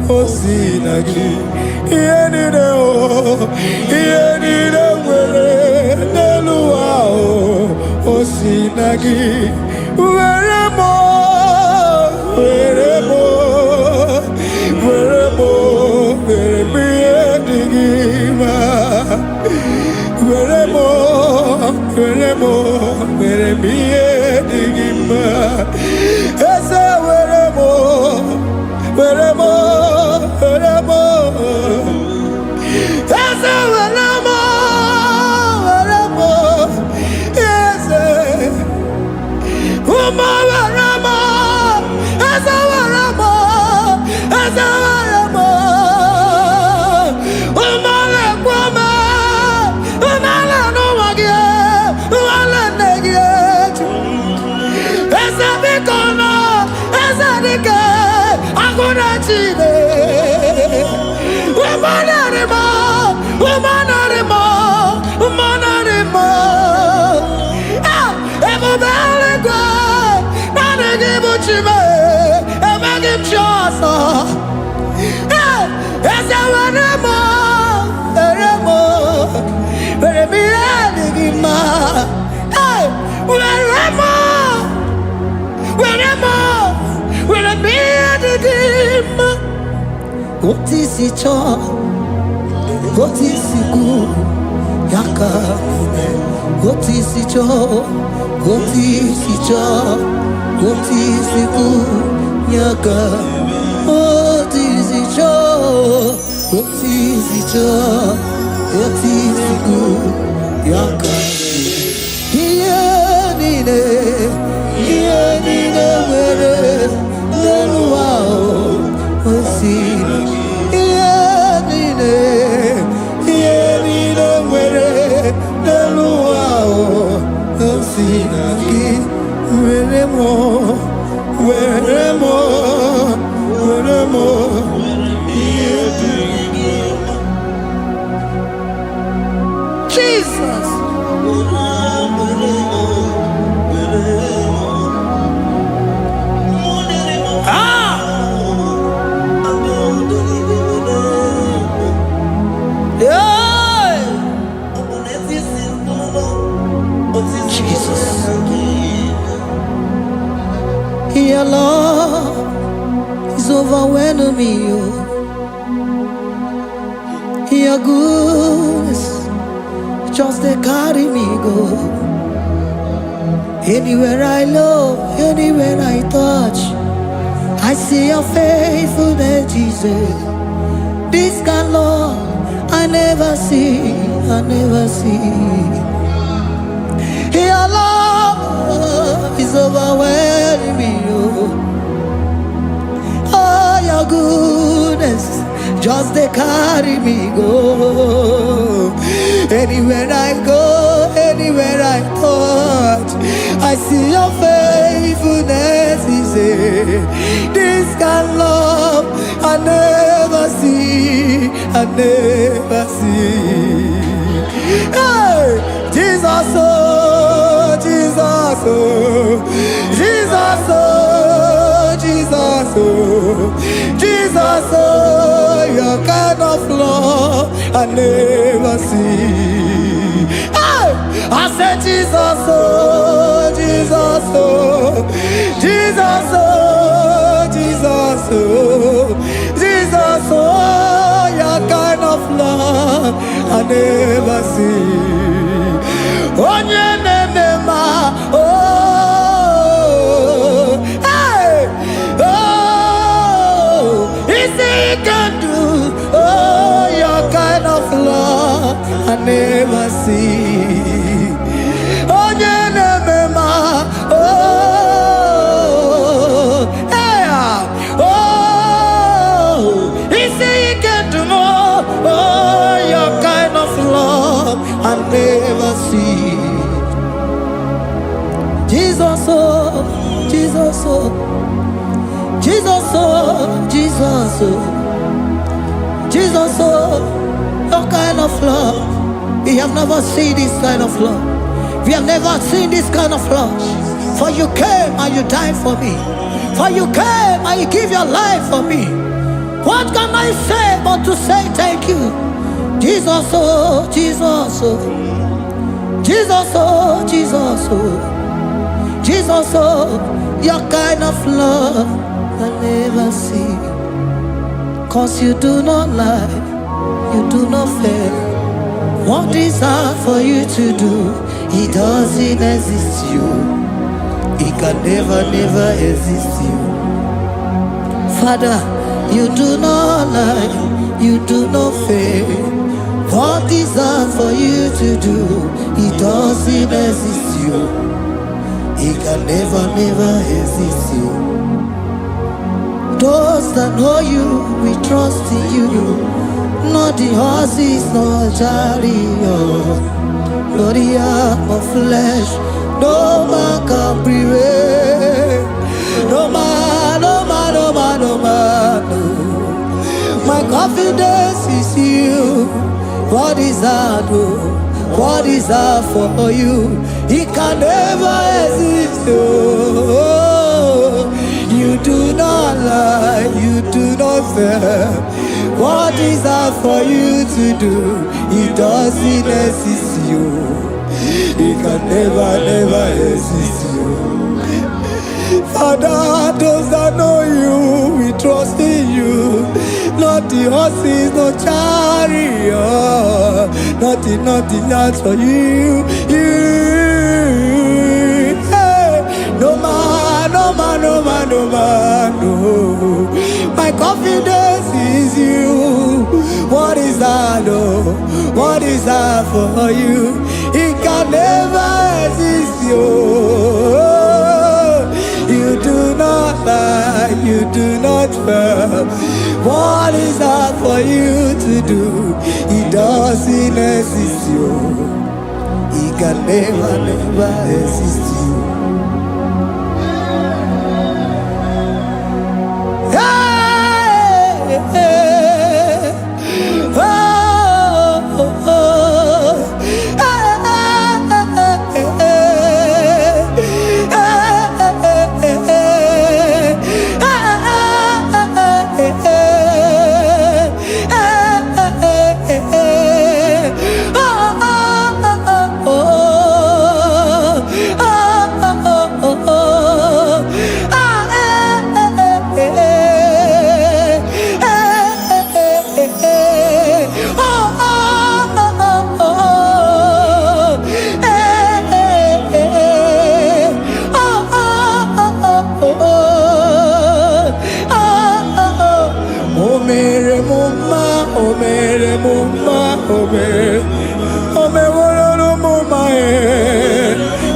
B: o si na gị. Ihe niile nwere n'elu ụwa o si na gị. Were m ihe dị gị mma. Were m ihe dị gị mma. Eze were m Eze were m Chile. Woman anymore, woman anymore, woman anymore. Ah, everybody go. Now they give what you make, and make him just. Ah, yes, I want more, where me adding ma. Hey, where me adding ma. What is it all? What is it good? Yaka. What is it all? What is it all? What is it good? Yaka. What is it all? What is it all? What is it good? Yaka. Here nine, where no wow. See. Jesus. Your love is overwhelming me. Your goodness just they carry me go. Anywhere I look, anywhere I touch, I see your faithfulness, Jesus. This kind of love I never see, I never see. Your love is overwhelming me. Oh, your goodness just they carry me go. Anywhere I go, anywhere I touch, I see your faithfulness. This kind of love I never see, I never see. Hey, Jesus, oh, Jesus, oh, Jesus, oh, Jesus, oh, Jesus, oh, your kind of love I never see. Hey, I said Jesus, oh, Jesus, oh, Jesus, oh, Jesus, oh, Jesus, oh, your kind of love I never see. Onye nemema, oh, hey, oh, easy you can do, oh, your kind of love I never see. Onye nemema, oh, hey, oh, easy you can do more, oh, your kind of love I never see. Jesus, oh, Jesus, oh, Jesus, oh, Jesus, oh, Jesus, oh, your kind of love. We have never seen this kind of love. We have never seen this kind of love. For you came and you died for me. For you came and you give your life for me. What can I say but to say thank you? Jesus, oh, Jesus, oh, Jesus, oh, Jesus, oh, Jesus, oh, your kind of love I never see. 'Cause you do not lie, you do not fail. What is hard for you to do, it doesn't exist you. It can never, never exist you. Father, you do not lie, you do not fail. What is hard for you to do, it doesn't exist you. It can never, never exist you. Those that know you, we trust in you. Not the horses, nor chariot, nor the arm of flesh. No man can prevail. No man, no man, no man, no man. No. What is that? Oh? What is that for you? It can never exist. Oh, you do not lie, you do not fail. What is that for you to do? It doesn't exist. You, it can never exist. You. Father, those that know you, we trust in you. Not the horses, no chariot, nothing else for you. Hey, no man, no. My confidence is you. What is that? Oh, what is that for you? It can never exist. You do not lie, you do not fail. What is that for you to do? It doesn't exist. It can never exist. Hey, hey, oh, oh, oh.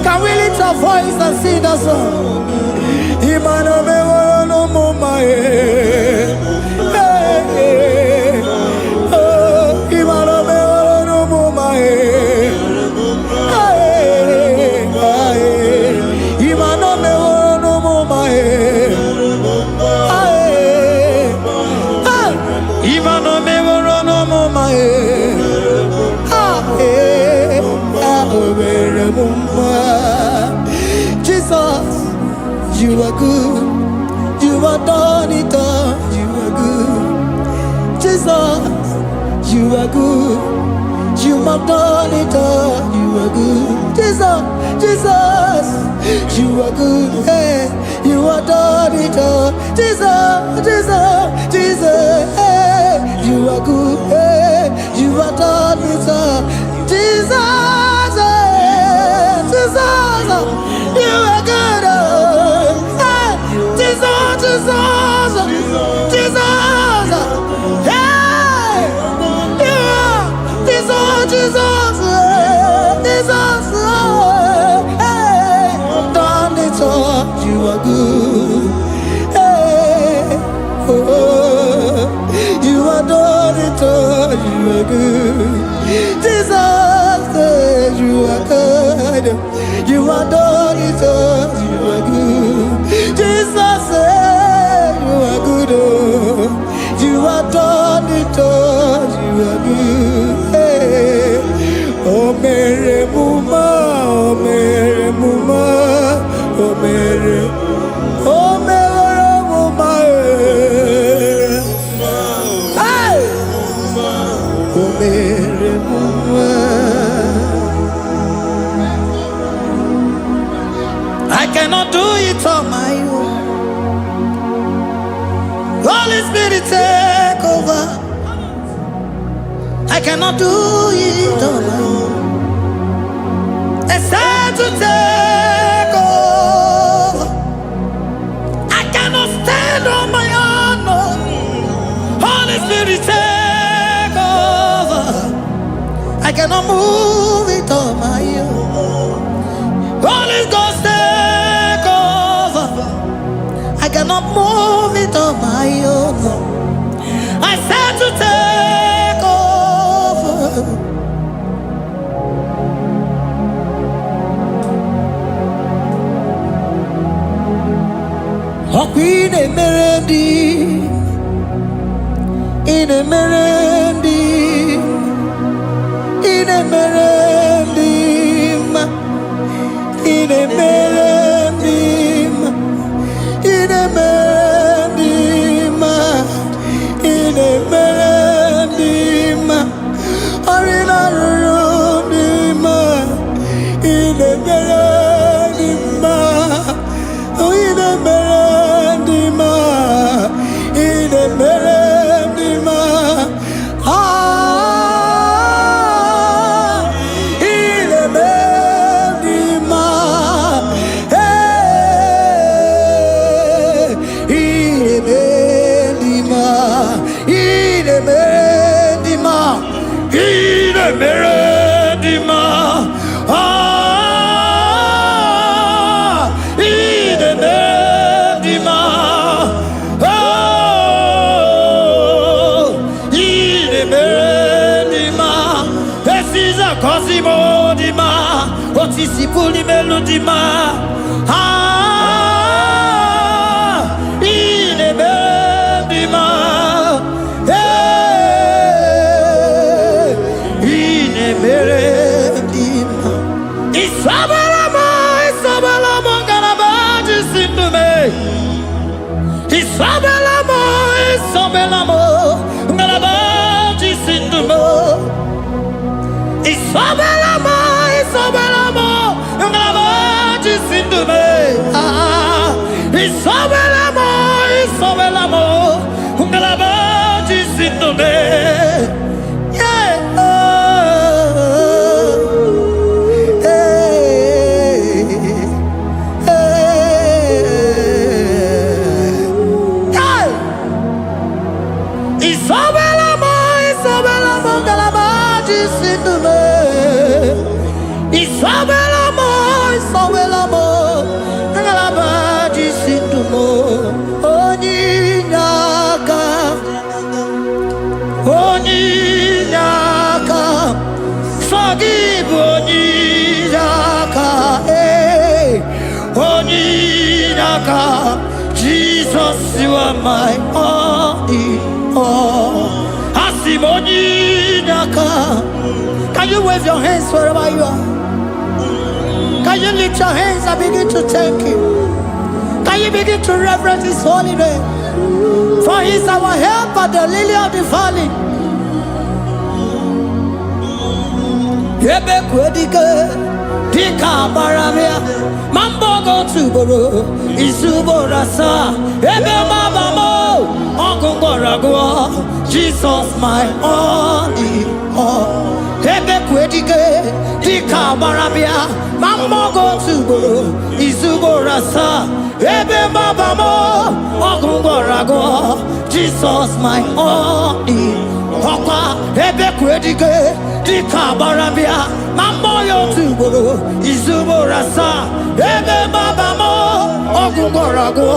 B: Can we lift our voice and sing that song? Jesus, you are good. You are done it all. You are good. Jesus, you are good. You have done it all. You are good. Jesus, you are good. Hey, you are done it all. Jesus, hey, you are good. Hey, you are done it all. Jesus, you are good. Hey, Jesus, hey, you are Jesus, hey, done it all. You are good. Hey, oh, you are done it all. You are good. Jesus, you are good. You are done it all. You are good. Jesus, you are good. Oh, you are done it all. You are good. Hey. Oh, Mary Muma, oh, Mary Muma, oh, Mary, oh, Mary Muma, hey, oh, Mary Muma. I cannot do it on my own. Holy Spirit, take over. I cannot do it on my own. It's time to take over. I cannot stand on my own. No. Holy Spirit, take over. I cannot move it on my own. Holy Ghost, take over. I cannot move it on my own. I said to take over. In a merendi, melodima, otisi puli melodima. Ine melodima, ine melodima. Isabelamo, Isabelamo, galabaji sindume. Isabelamo, Isabelamo, galabaji sindume. Isabelamo, Isabelamo, galabaji sindume. Isabelamo, Isabelamo, galabaji sindume. Isabelamo, Isabelamo, galabaji sindume. Isabelamo, Isabelamo, galabaji sindume. Onyinaka, onyinaka, forgive onyinaka, onyinaka. Jesus, you are my only. Can you wave your hands wherever you are? Can you lift your hands and begin to thank Him? Can you begin to reverence His holy name? For He is our help at the lily of the valley. Ebe kwedike dika baramia mambo go tuboro isuborasa ebe mabamo ogungorago Jesus my only all. Ebe kwedike dika baramia mambo go tuboro isuborasa ebe mabamo ogungorago Jesus my only Okwa ebe kwedike dika barabia mambo yo tuboro izuborasa ebe babamo ogungorago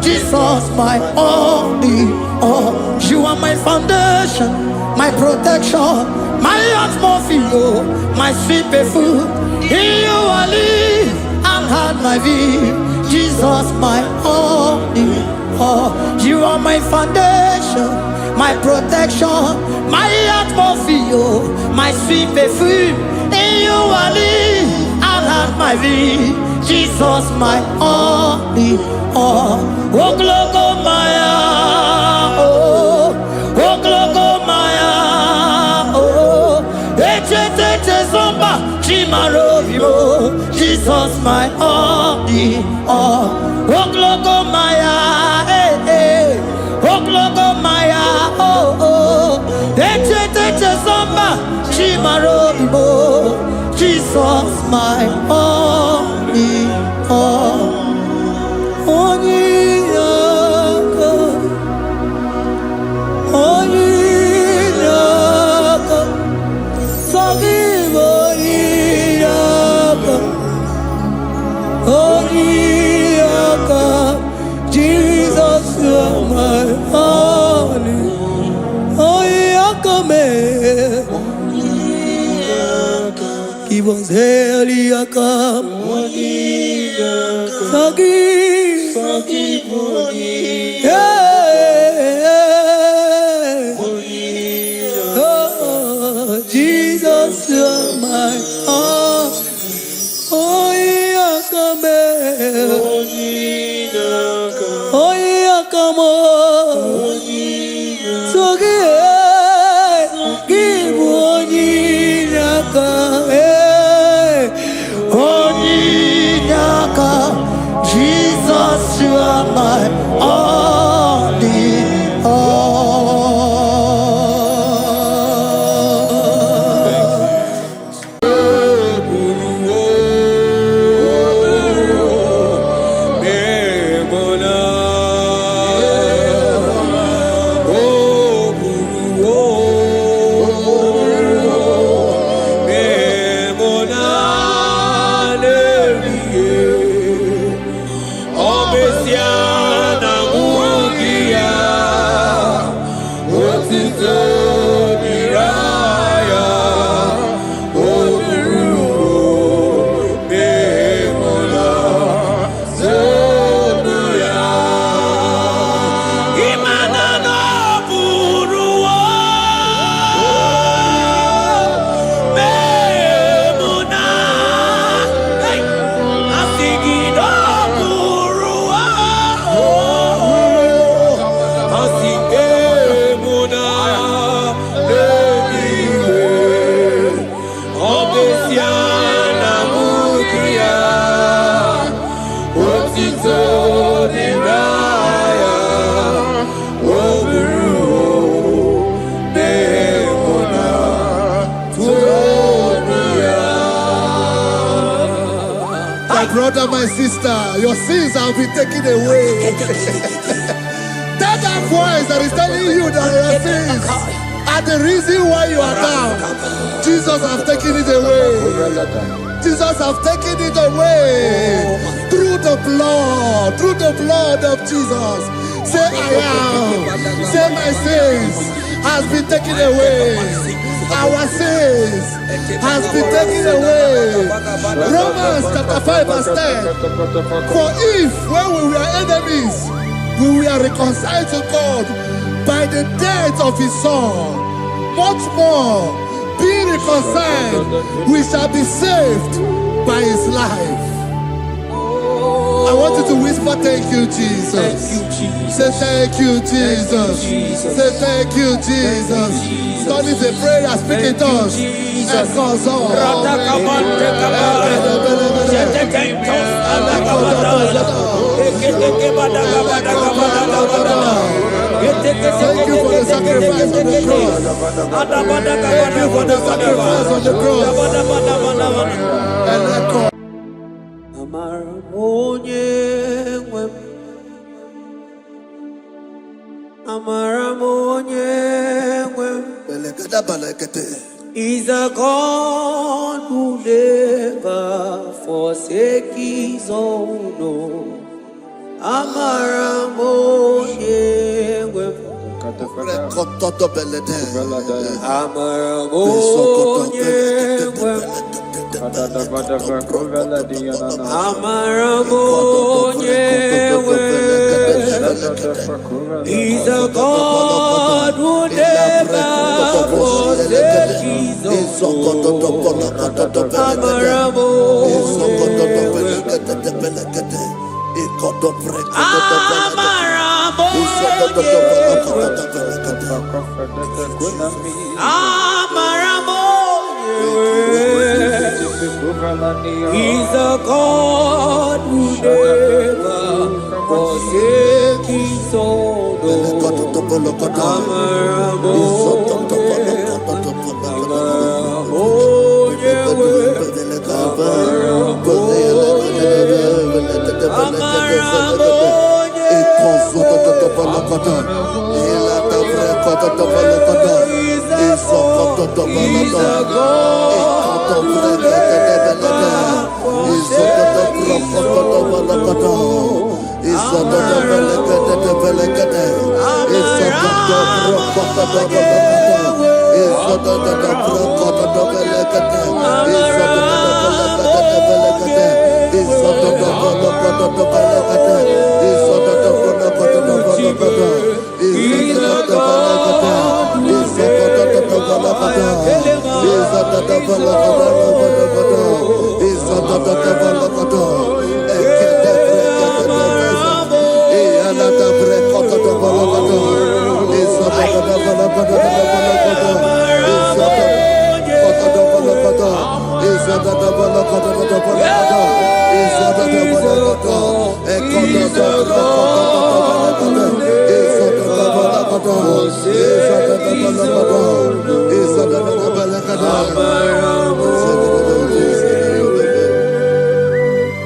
B: Jesus my only all. You are my foundation, my protection, my atmosphere, my sweet perfume. In you I live and had my view. Jesus my only all. You are my foundation, my protection, my atmosphere, my sweet perfume. In you I live and have my vie. Jesus my only all. Oh glogo maya, oh glogo maya, oh ete zomba chimarovimo. Jesus my only all. Oh glogo maya, oh glogo maya, oh ete zomba chimarovimo. Jesus my only all. Onyinaka, onyinaka, forgive onyinaka, onyinaka. Jesus you are my only. Onyinaka me. Give us Eliaka, forgive, yeah. Oh, Jesus, you're my all. Oh, Yakame, oh, Yakamo, forgive, give Onyinaka. Jesus, you are my all.
C: My brother, my sister, your sins have been taken away. That voice that is telling you that your sins are the reason why you are down. Jesus has taken it away. Jesus has taken it away. Through the blood of Jesus. Say I am. Say my sins has been taken away. Our sins has been taken away. Romans chapter 5 verse 10. For if when we were enemies, we were reconciled to God by the death of his son, much more, being reconciled, we shall be saved by his life. I want you to whisper, thank you, Jesus. Say thank you, Jesus. Say thank you, Jesus. Don't need a prayer, speak in tongues. Thank you for the sacrifice on the cross. Thank you for the sacrifice on the cross.
B: He's a God who never forsake his own. He's a God who never forsake his own. He's a God who never forsake his own.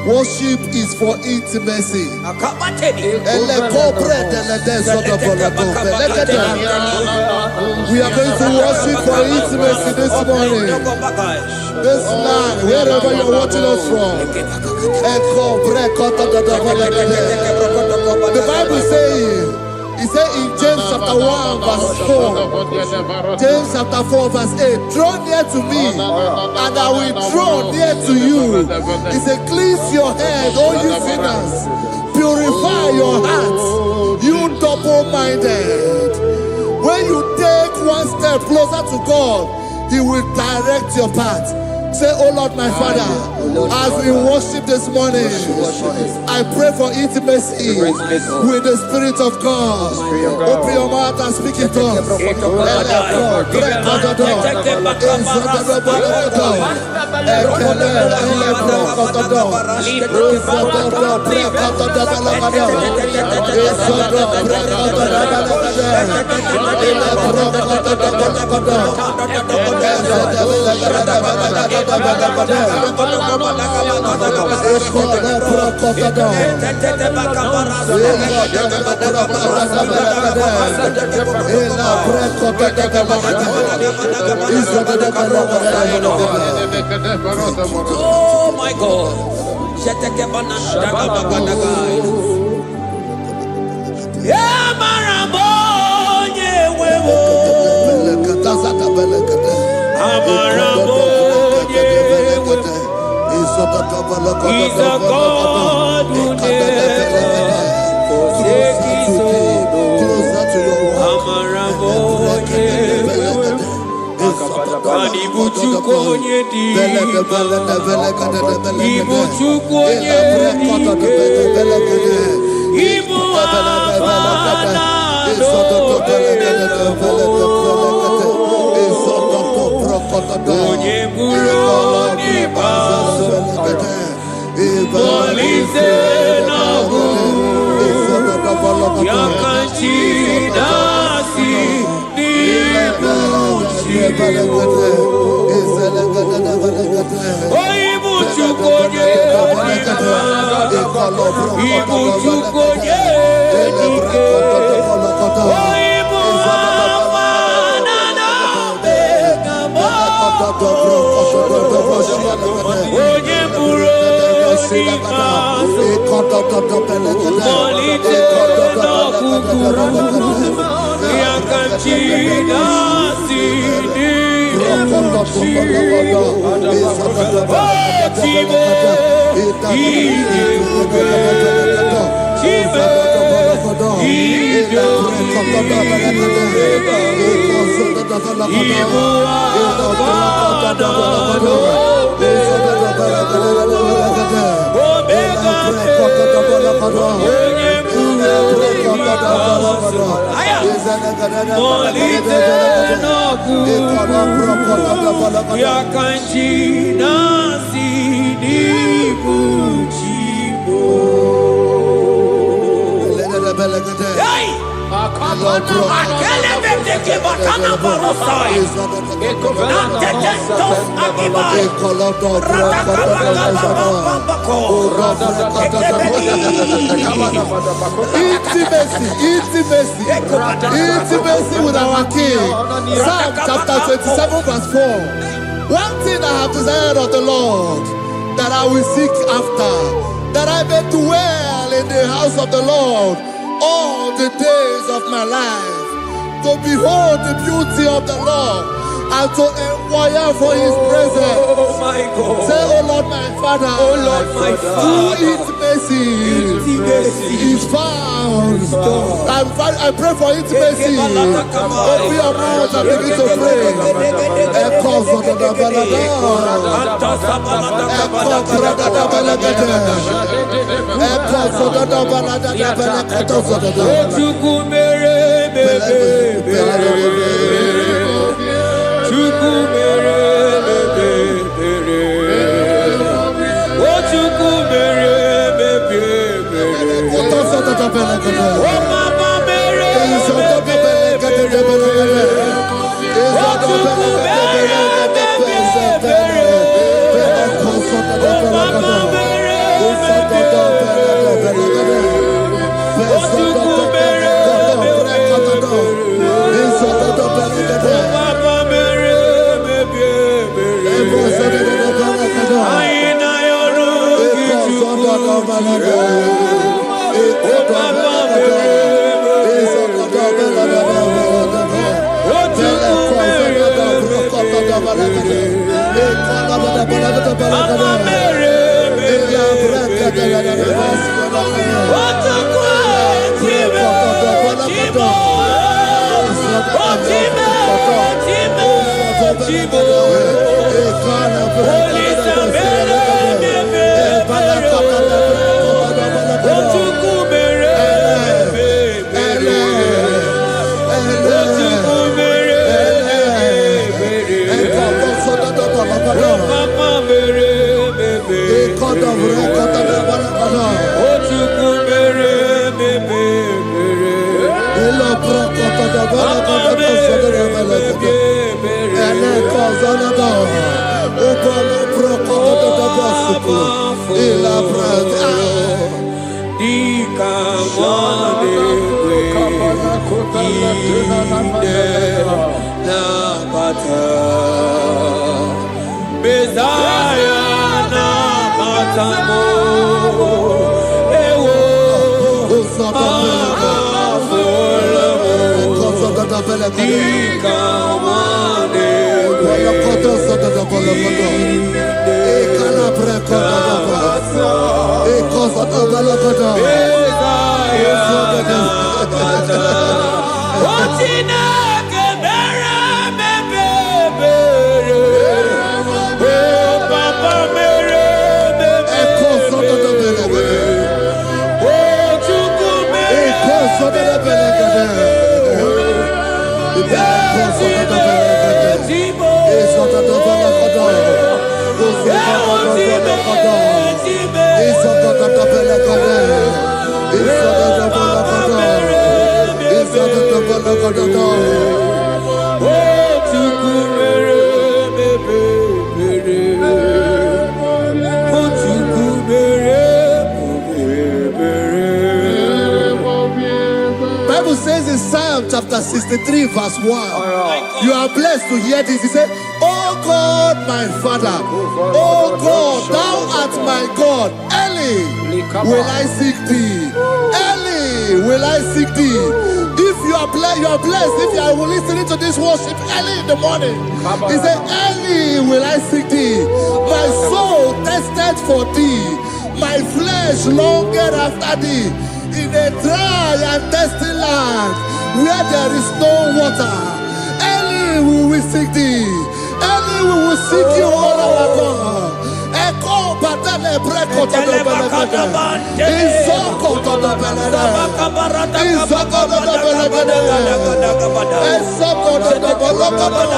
C: Worship is for intimacy. We are going to worship for intimacy this morning. This land, wherever you're watching us from. The Bible says, it says in James chapter 1 verse 4, James chapter 4 verse 8, draw near to me and I will draw near to you. It says, cleanse your head, all you sinners. Purify your hearts, you double-minded. When you take one step closer to God, he will direct your path. Say, oh Lord, my Father, as we worship this morning, I pray for intimacy with the Spirit of God. Open your mouth and speak it to us.
G: Oh my God. He's a God who never forsakes his own. Intimacy with our King. Psalm chapter 27 verse 4. One thing I have desired of the Lord, that I will seek after, that I may dwell in the house of the Lord all the days of my life, to behold the beauty of the Lord and to inquire for his presence. Oh my God.
C: Say, oh Lord my Father,
G: Oh Lord my Father,
C: intimacy is found. I pray for intimacy. Open your mouth and begin to pray. Bible says in Psalm chapter 63 verse 1, you are blessed to hear this. He said, Oh God, my Father, oh God, thou art my God. Early will I seek thee. Early will I seek thee. If you are blessed, if you are listening to this worship early in the morning. He said, early will I seek thee. My soul thirsted for thee. My flesh longed after thee. In a dry and thirsty land where there is no water. Early will we seek thee. Early we will seek you, all our God. Echo batale breko to the belagada. Isoko to the belagada. Isoko to the belagada. Isoko to the belagada.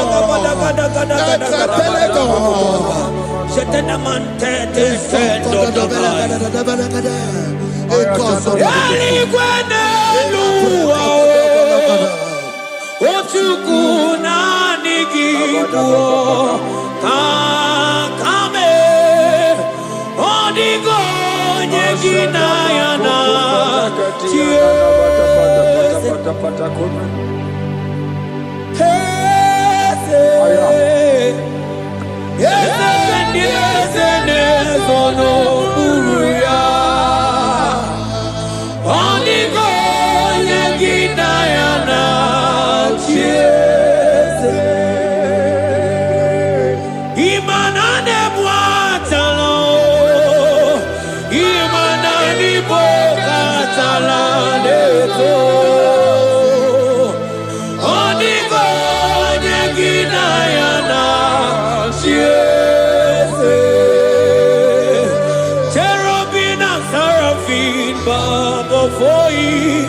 H: Before you,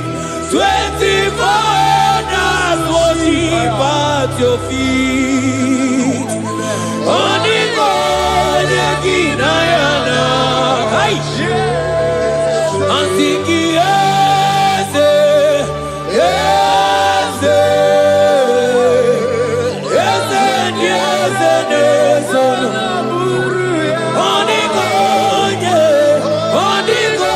H: 24 hours worship at your feet. Onigo Neginayana, Ansiki Eze, Eze, Eze, Eze, Eze, Onigo, Onigo.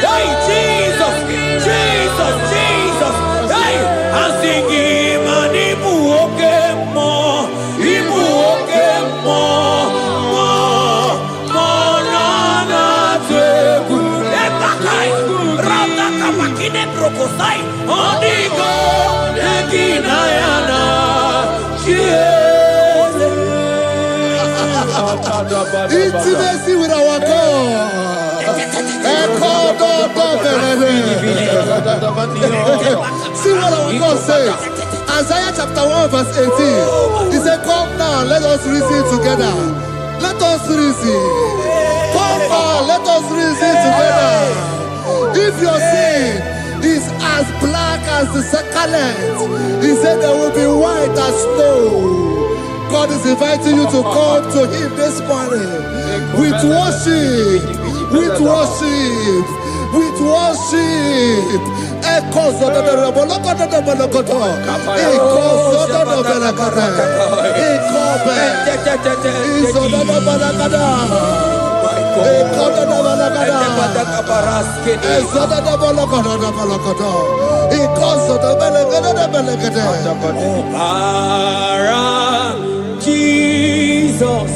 H: Hey, Jesus, Jesus, Jesus. Hey, I'm singing, man, Ibu okemo, na teku. Etakai, rata kamakine brokosai, onigo, neginaya.
C: Intimacy with our God. See what our God says. Isaiah chapter 1 verse 18. He said, come now, let us reason together. Let us reason. Come now, let us reason together. If your sin is as black as the scarlet, he said there will be white as snow. God is inviting you to come to him this morning with worship, with worship, with worship. Echoes of the
H: Jesus,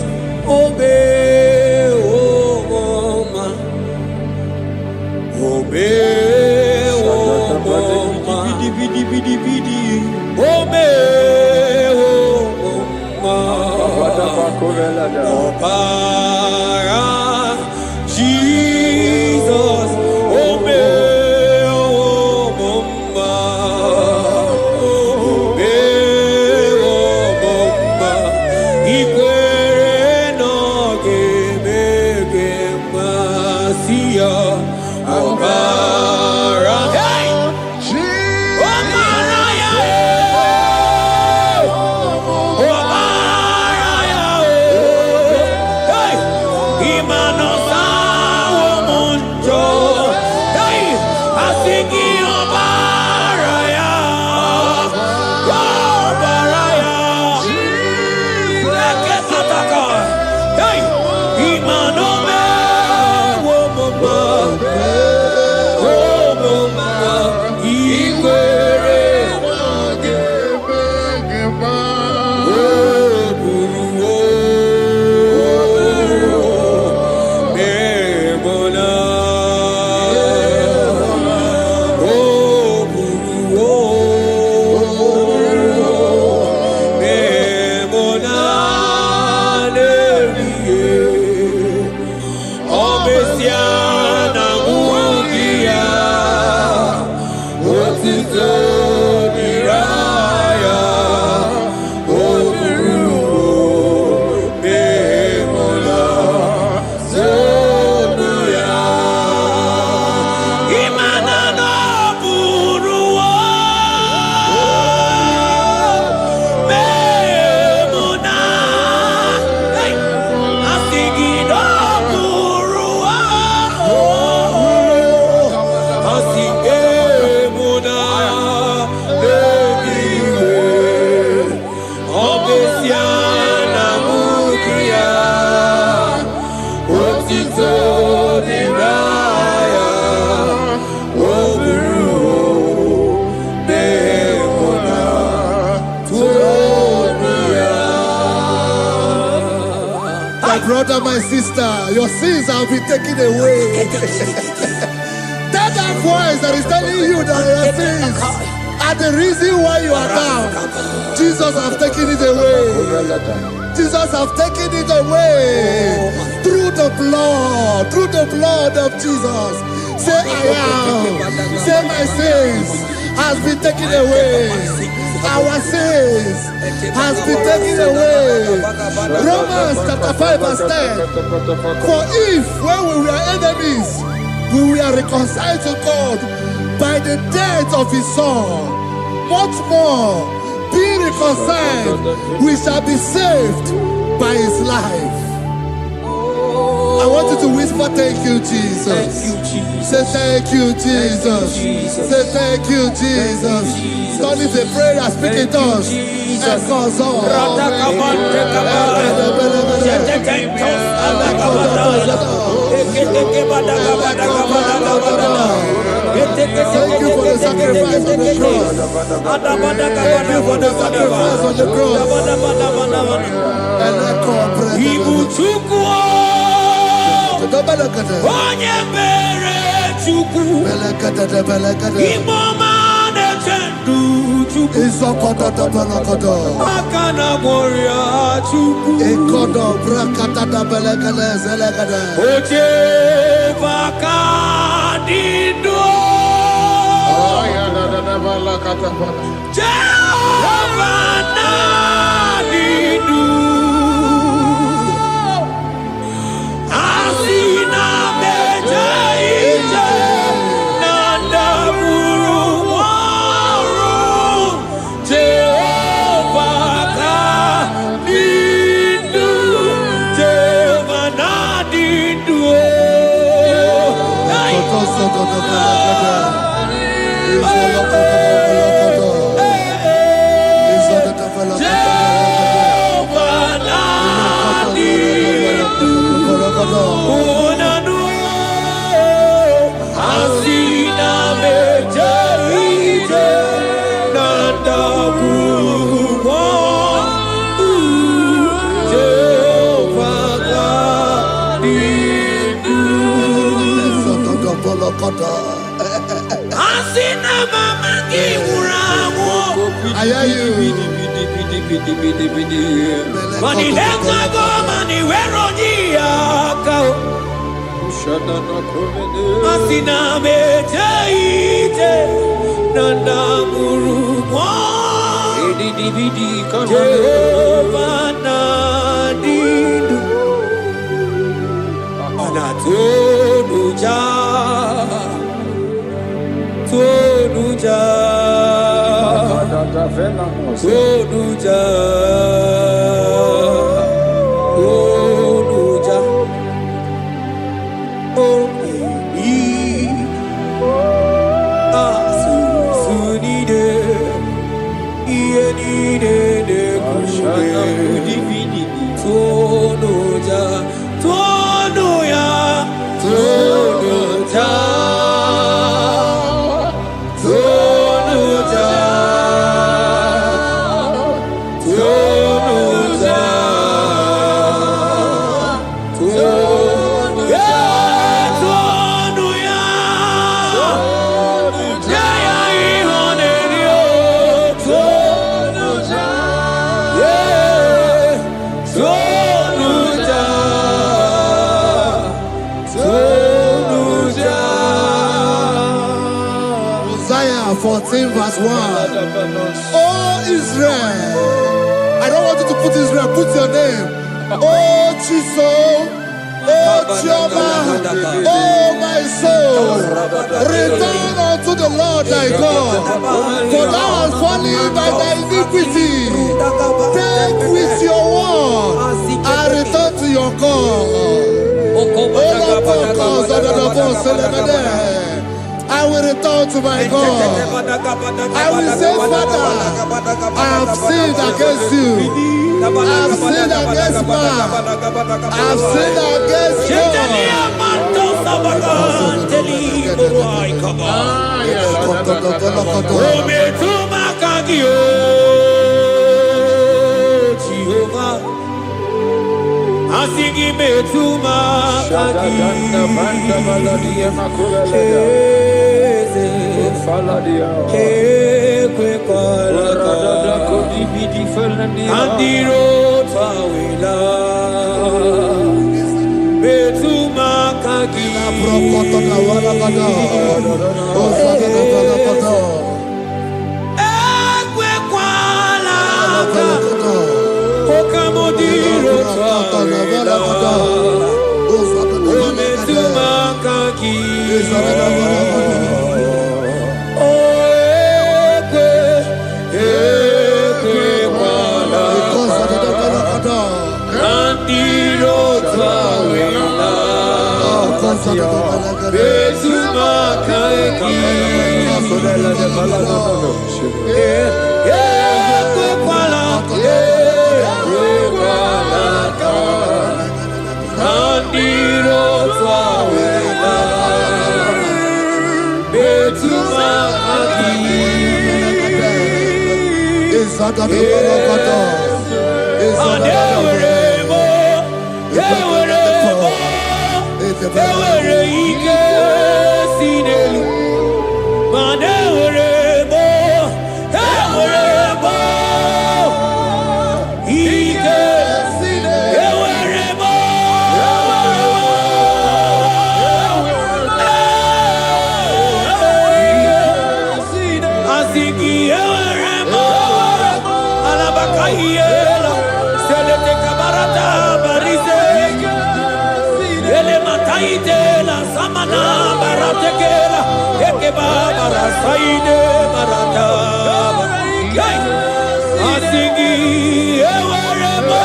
H: obey, oh mama, obey, oh mama, obey, oh mama, Jesus, obey, oh mama, obey, oh mama, ikwere no ga-eme masia ọbara. Hey! Ọbara ya ọbara ya hey! Imano sawo munjo hey! Asigi ọbara ya ọbara ya leke pataka hey! Imano me wo mama wo mama ikwere
C: My brother, my sister, your sins have been taken away. Tell that voice that is telling you that your sins are the reason why you are down. Jesus has taken it away. Jesus has taken it away through the blood of Jesus. Say I am. Say my sins has been taken away. Our sins has been taken away. Romans chapter 5 verse 10. For if when we were enemies, we were reconciled to God by the death of his son, much more, being reconciled, we shall be saved by his life. I want you to whisper, thank you, Jesus.
H: Thank you, Jesus.
C: Say thank you, Jesus. Say thank you, Jesus. God is a prayer, speak in tongues. Echoes of thank you for the sacrifice on the cross. Thank you for the sacrifice on the cross. And echo
H: onye mere Chukwu Imoma na-eche ndụ Chukwu
C: Izokodo da balakodo.
H: Akana moria chuku.
C: Ekodo brakata da belekele zelekede.
H: Oje vakadido. Jehovah nadidu. Asina meja ije. Nanda buru waru. Jehovah nadidu. Jehovah nadidu.
C: Sokodo belekede. Izokodo belekede. I hear you.
H: Money lenga go money wero jiaka. Asina mejaite nanda muruwa. Jehovah nadidu. Anatonuja. Tonuja. Tonuja. Tonuja. Oh, Sunide. Ienide de Tonuja. Tonuya. Tonuja.
C: Isaiah 14 verse 1. Oh Israel. I don't want you to put Israel, put your name. Oh Chiso. Oh Jehovah. Oh my soul. Return unto the Lord thy God. For thou hast fallen by thy iniquity. Take with your word and return to your God. I will return to my God. I will say, Father, I have sinned against you. I have sinned against man. I have sinned against God.
H: Asigi betuma kagi kwe kwalaka andiro tawila betuma kagi ekwe kwalaka okamodiro tawila ometuma kagi Ewere Ayela, Selete Kabarata, Barise, Ele Mataite, La Samana, Baratekela, Ekeba, Barasaide, Barata, Asigi, Ewerebo,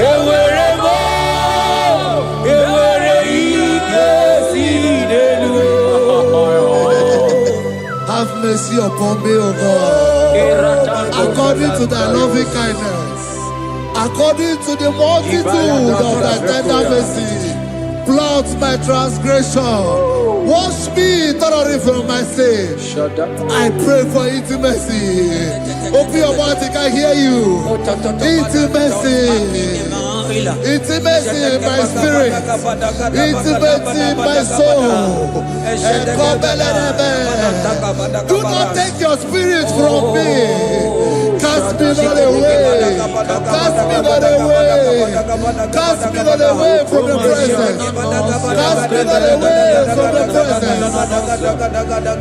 H: Ewerebo,
C: Have mercy upon me, O God. According to thy loving kindness, according to the multitude of thy tender mercy, blot my transgression. Wash me thoroughly from my sin. I pray for intimacy. Open your mouth, I can hear you. Intimacy. Intimacy in my spirit. Intimacy in my soul. Do not take your spirit from me. Cast me not away. Cast me not away. Cast me not away from the presence. Cast me not away from the presence.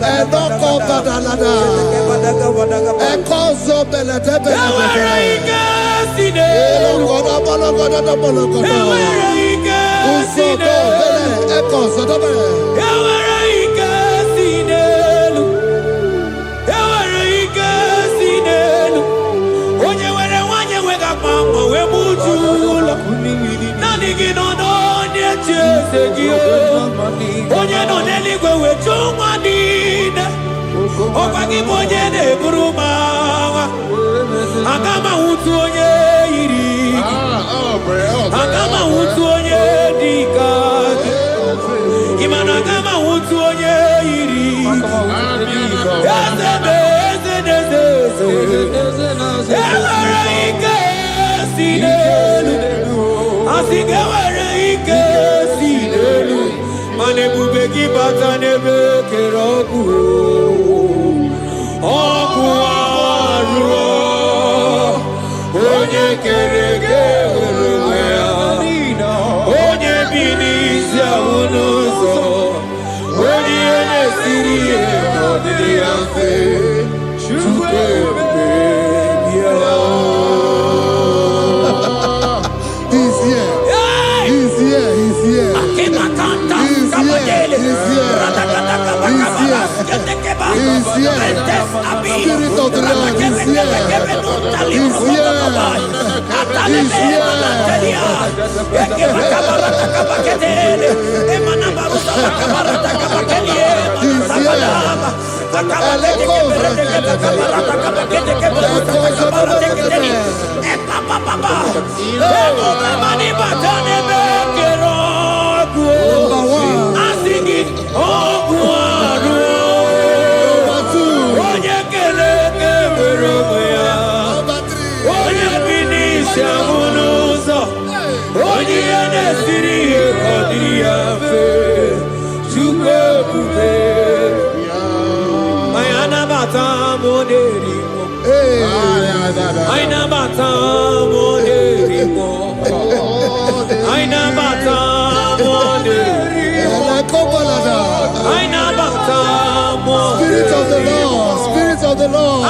C: And not come back another. And call so belete.
H: Agama utu onye iri Agama utu onye dika Imana agama utu onye iri Ewere ike si n'elu Asigewere ike si n'elu Mana ebube gị bata n'ebe kere ọgwụ Ọgwụ arụọ Onye kere gị were onwe ya Onye bi n'isi ahụ n'ụzọ Onye ihe na-esiri ihe n'ọdịrị ya mfe Chukwu ebube bịa
C: He's here. He's here. He's here. He's here. He's here. Spirit of the Lord is here. He's here. He's here. Spirit of the Lord, Spirit of the Lord.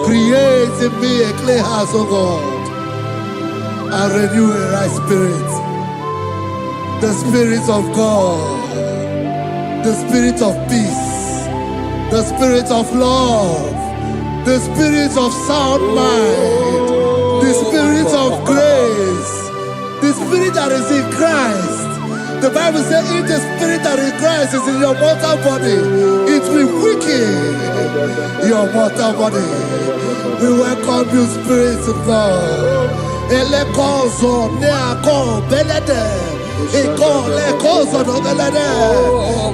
C: Create in me a clean house, O God, and renew a right spirit. The spirit of God, the spirit of peace, the spirit of love, the spirit of sound mind, the spirit of grace, the spirit that is in Christ. The Bible says, if the spirit that is in Christ is in your mortal body, it will weaken your mortal body. We welcome you, Spirit of God. Elekozo neako belede, eko lekozo no belede,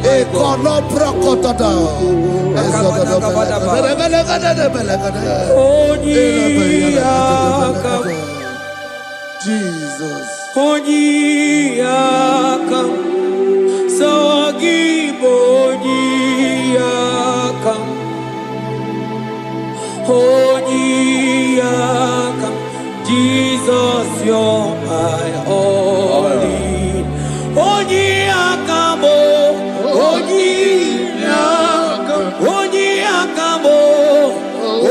C: eko no prokotoda, ezodo no belede. Jesus.
F: Onyiyakam, Sawagibo Onyiyakam, Onyiyakam, Jesus, you're my only. Onyiyakam, Onyiyakam, Onyiyakam,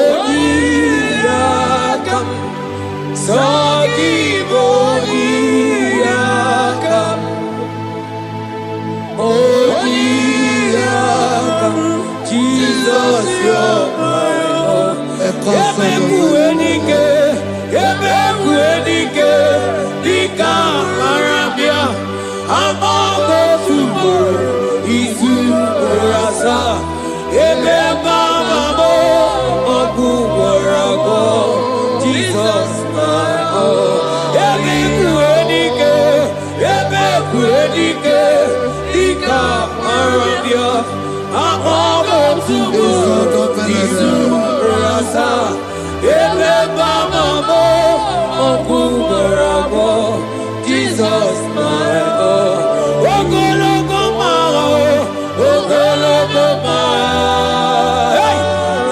F: Onyiyakam, Sawagibo Jesus, you're my Lord. Ebekuenike, Dika Marabia, Amago Tubo, Isu Rasa, Ebebamamo, Ogu Warago, Jesus, my Lord. Ebekuenike, Dika Marabia, Amago Tubo, Isu Rasa, Ebebamamo, Ogu Warago, Jesus, my Lord. Ogologo Mao, Ogologo Mao, hey,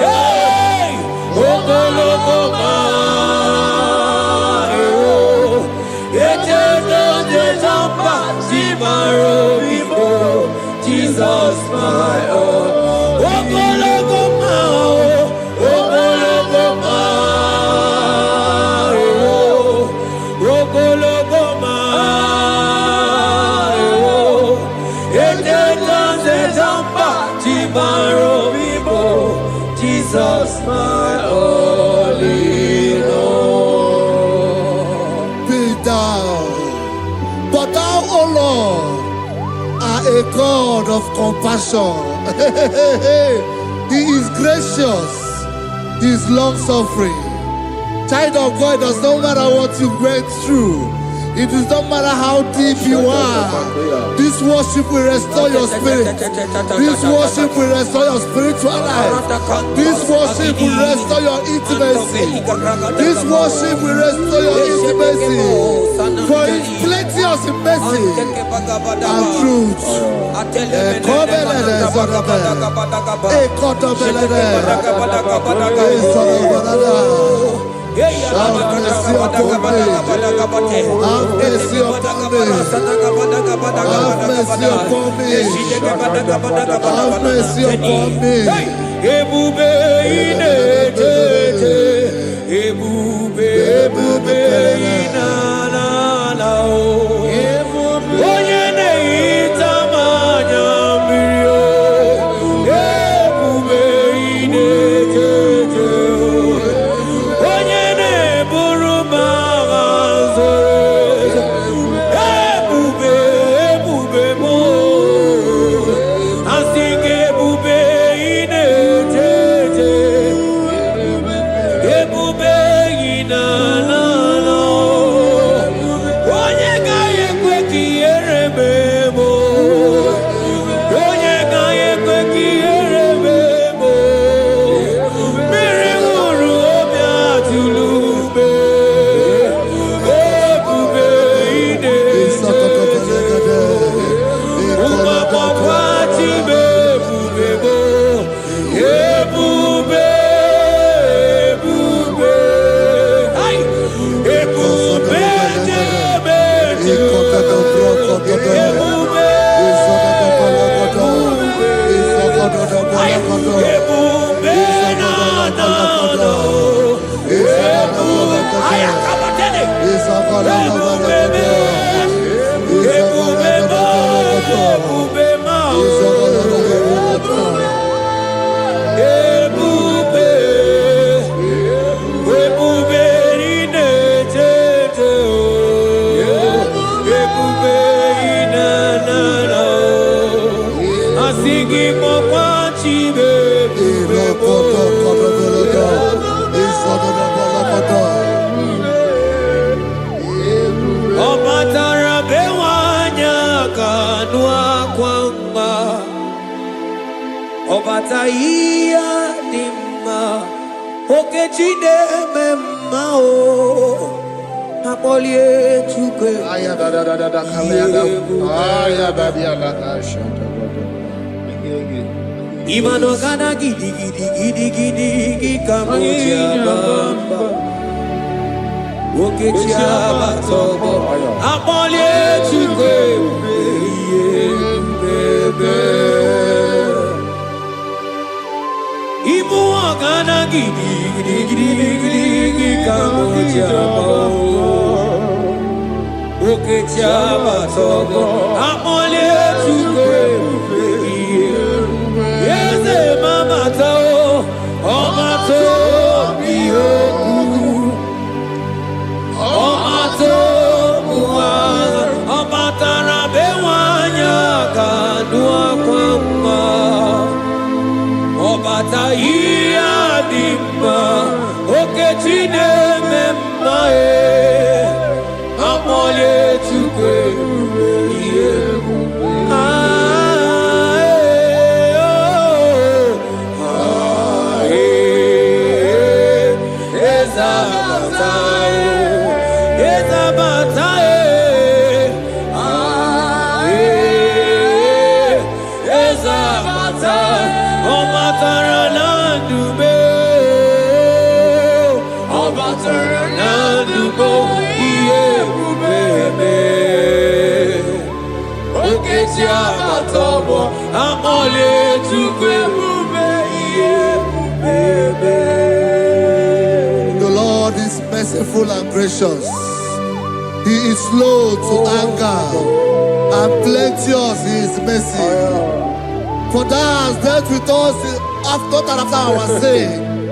F: hey, Ogologo Mao, Eterno de Zampa, Zimaro Vivo, Jesus, my Lord. Ogologo Mao, Ogologo Mao, Ogologo Mao, Eterno de Zampa, Zimaro Vivo, Jesus, my only Lord.
C: Be thou, but thou, O Lord, are a God of compassion. He is gracious. He is long-suffering. Child of God, it does not matter what you went through. It does not matter how deep you are. This worship will restore your spirit. This worship will restore your spiritual life. This worship will restore your intimacy. This worship will restore your intimacy. For His plenteous in mercy and truth. Have mercy upon me. Have mercy upon me. Have mercy upon me. Have mercy upon me.
F: Ebube inetete, ebube inanana o. Onye na-ehita mmanya mmiri o. Ebube inetete o. Onye na-eburu m agha zoro ezo. Ebube m o. Asị gị ebube inetete. Ebube inanana
B: Obataia dimma okechide memma o apolie tuke
C: Aya da da da da da kalenda. Aya da dia la kasha.
B: imano kana gidi kamoja bamba okechia batobo apolie tuke bebe Ibu agana gidi kamoja oke chaba togo amole tuke yeze mama tao omato biyoku omato buwa omatara bewanya kanua kwamba Obataia dimma okechide memma amole tukwe
C: The Lord is merciful and gracious. He is slow to anger and plenteous in his mercy. For thou hast dealt with us after our sin,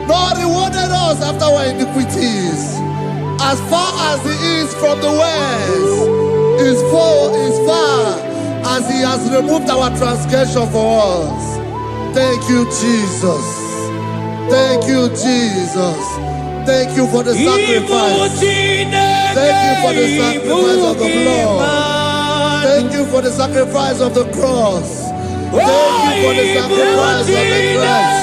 C: nor rewarded us after our iniquities. As far as the east from the west is far as he has removed our transgression for us. Thank you, Jesus. Thank you, Jesus. Thank you for the sacrifice. Thank you for the sacrifice of the blood. Thank you for the sacrifice of the cross. Thank you for the sacrifice of the Christ.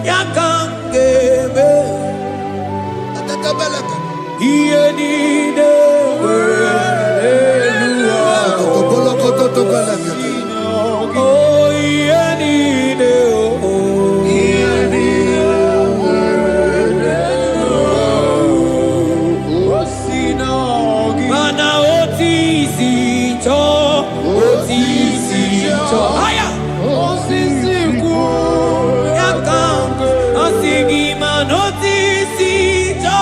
B: yakangebe iye nide oh iye nide mana otisi cho aya osisi ku yakang asigi manotisi cho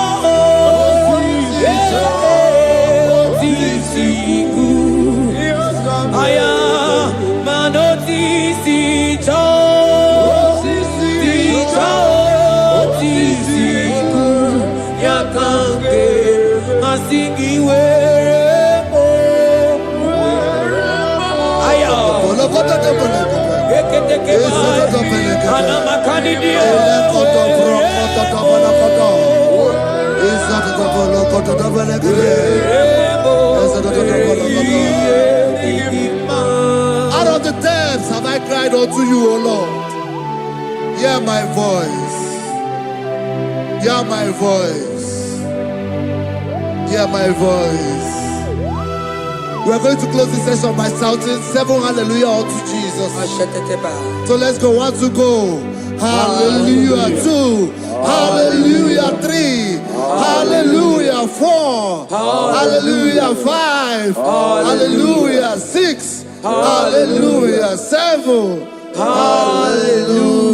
B: otisi ku aya manotisi cho otisi ku yakang asigi
C: Out of the depths have I cried unto you, O Lord. Hear my voice. Hear my voice. Hear my voice. We are going to close this session by shouting 7 hallelujah unto Jesus. So let's go. 1, 2, go. Hallelujah. 2. Hallelujah. 3. Hallelujah. 4. Hallelujah. 5. Hallelujah. 6. Hallelujah. 7. Hallelujah.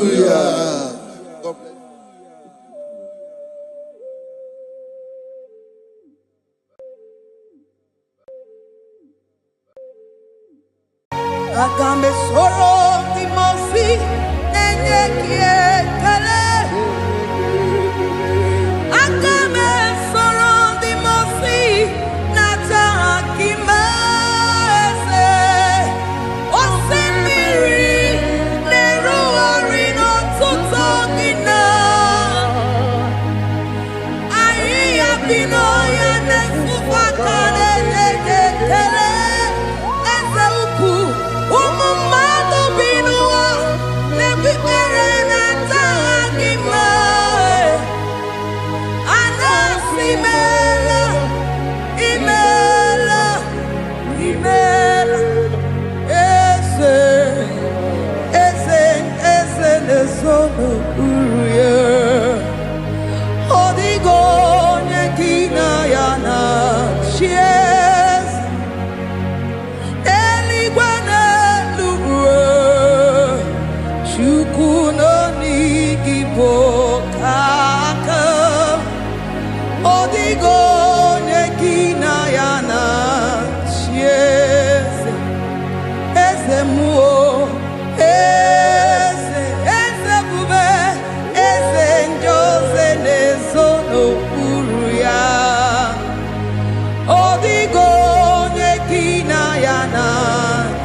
B: Agambe soro timosi enye kiekele. Agambe soro timosi nata akimese. Osemiri neru orino tutogina. Ayi abino ya nesufakane lekele. Eze uku. Umumado binua nebikere na tagima anasimela imela eze nesono uruye odigo nyekina yana shies eligwana Chukuno nigibo kaka odigo nekina yana chiese eze muo eze bube eze njoze nezono uruya odigo nekina yana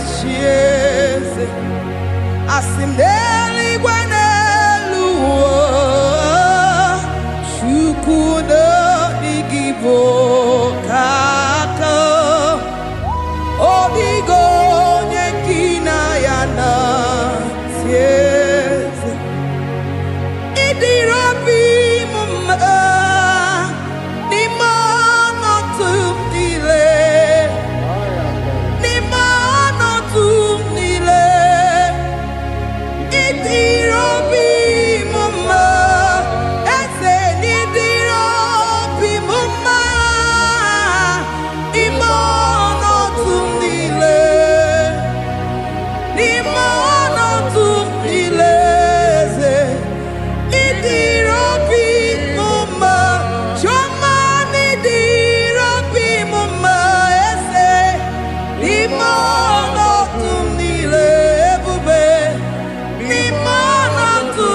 B: chiese asimdeli gwanelu chukuno igibo kaka obigo nyekina yana tieze idirabi mumma nimono tumdile nimono tumdile Idirobi mama, ese nidirobi mama, imono tumdile, ze, idirobi mama, choma nidirobi mama, ese, imono tumdile, bube. Ni mana tu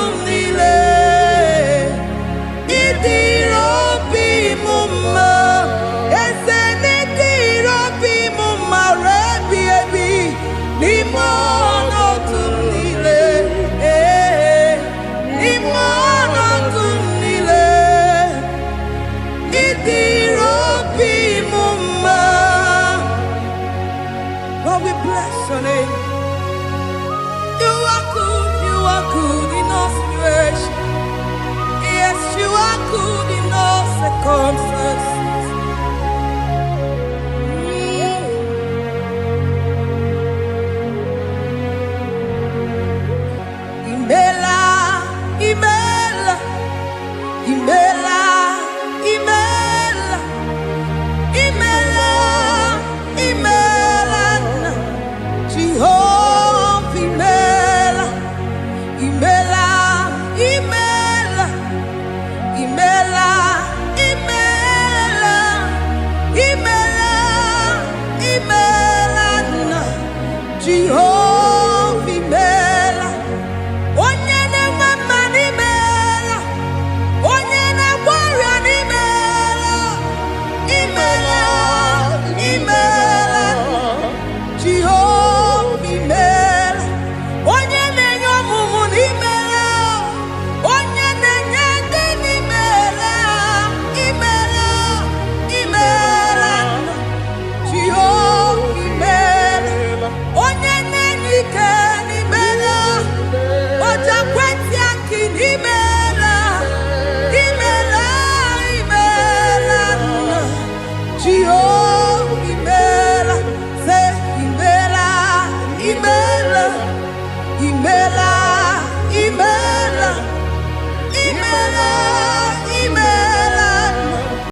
G: imela, imela, imela, imela, imela, imela, Jehovah imela, onye na-mama imela, onye na-agwara imela, imela, imela, Jehovah imela, onye na-enye ọmụmụ imela, onye na-enye ndị imela, imela, imela, Jehovah imela, onye na-enye ike imela, ọja kweti aki imela, imela, imela, Jehovah imela.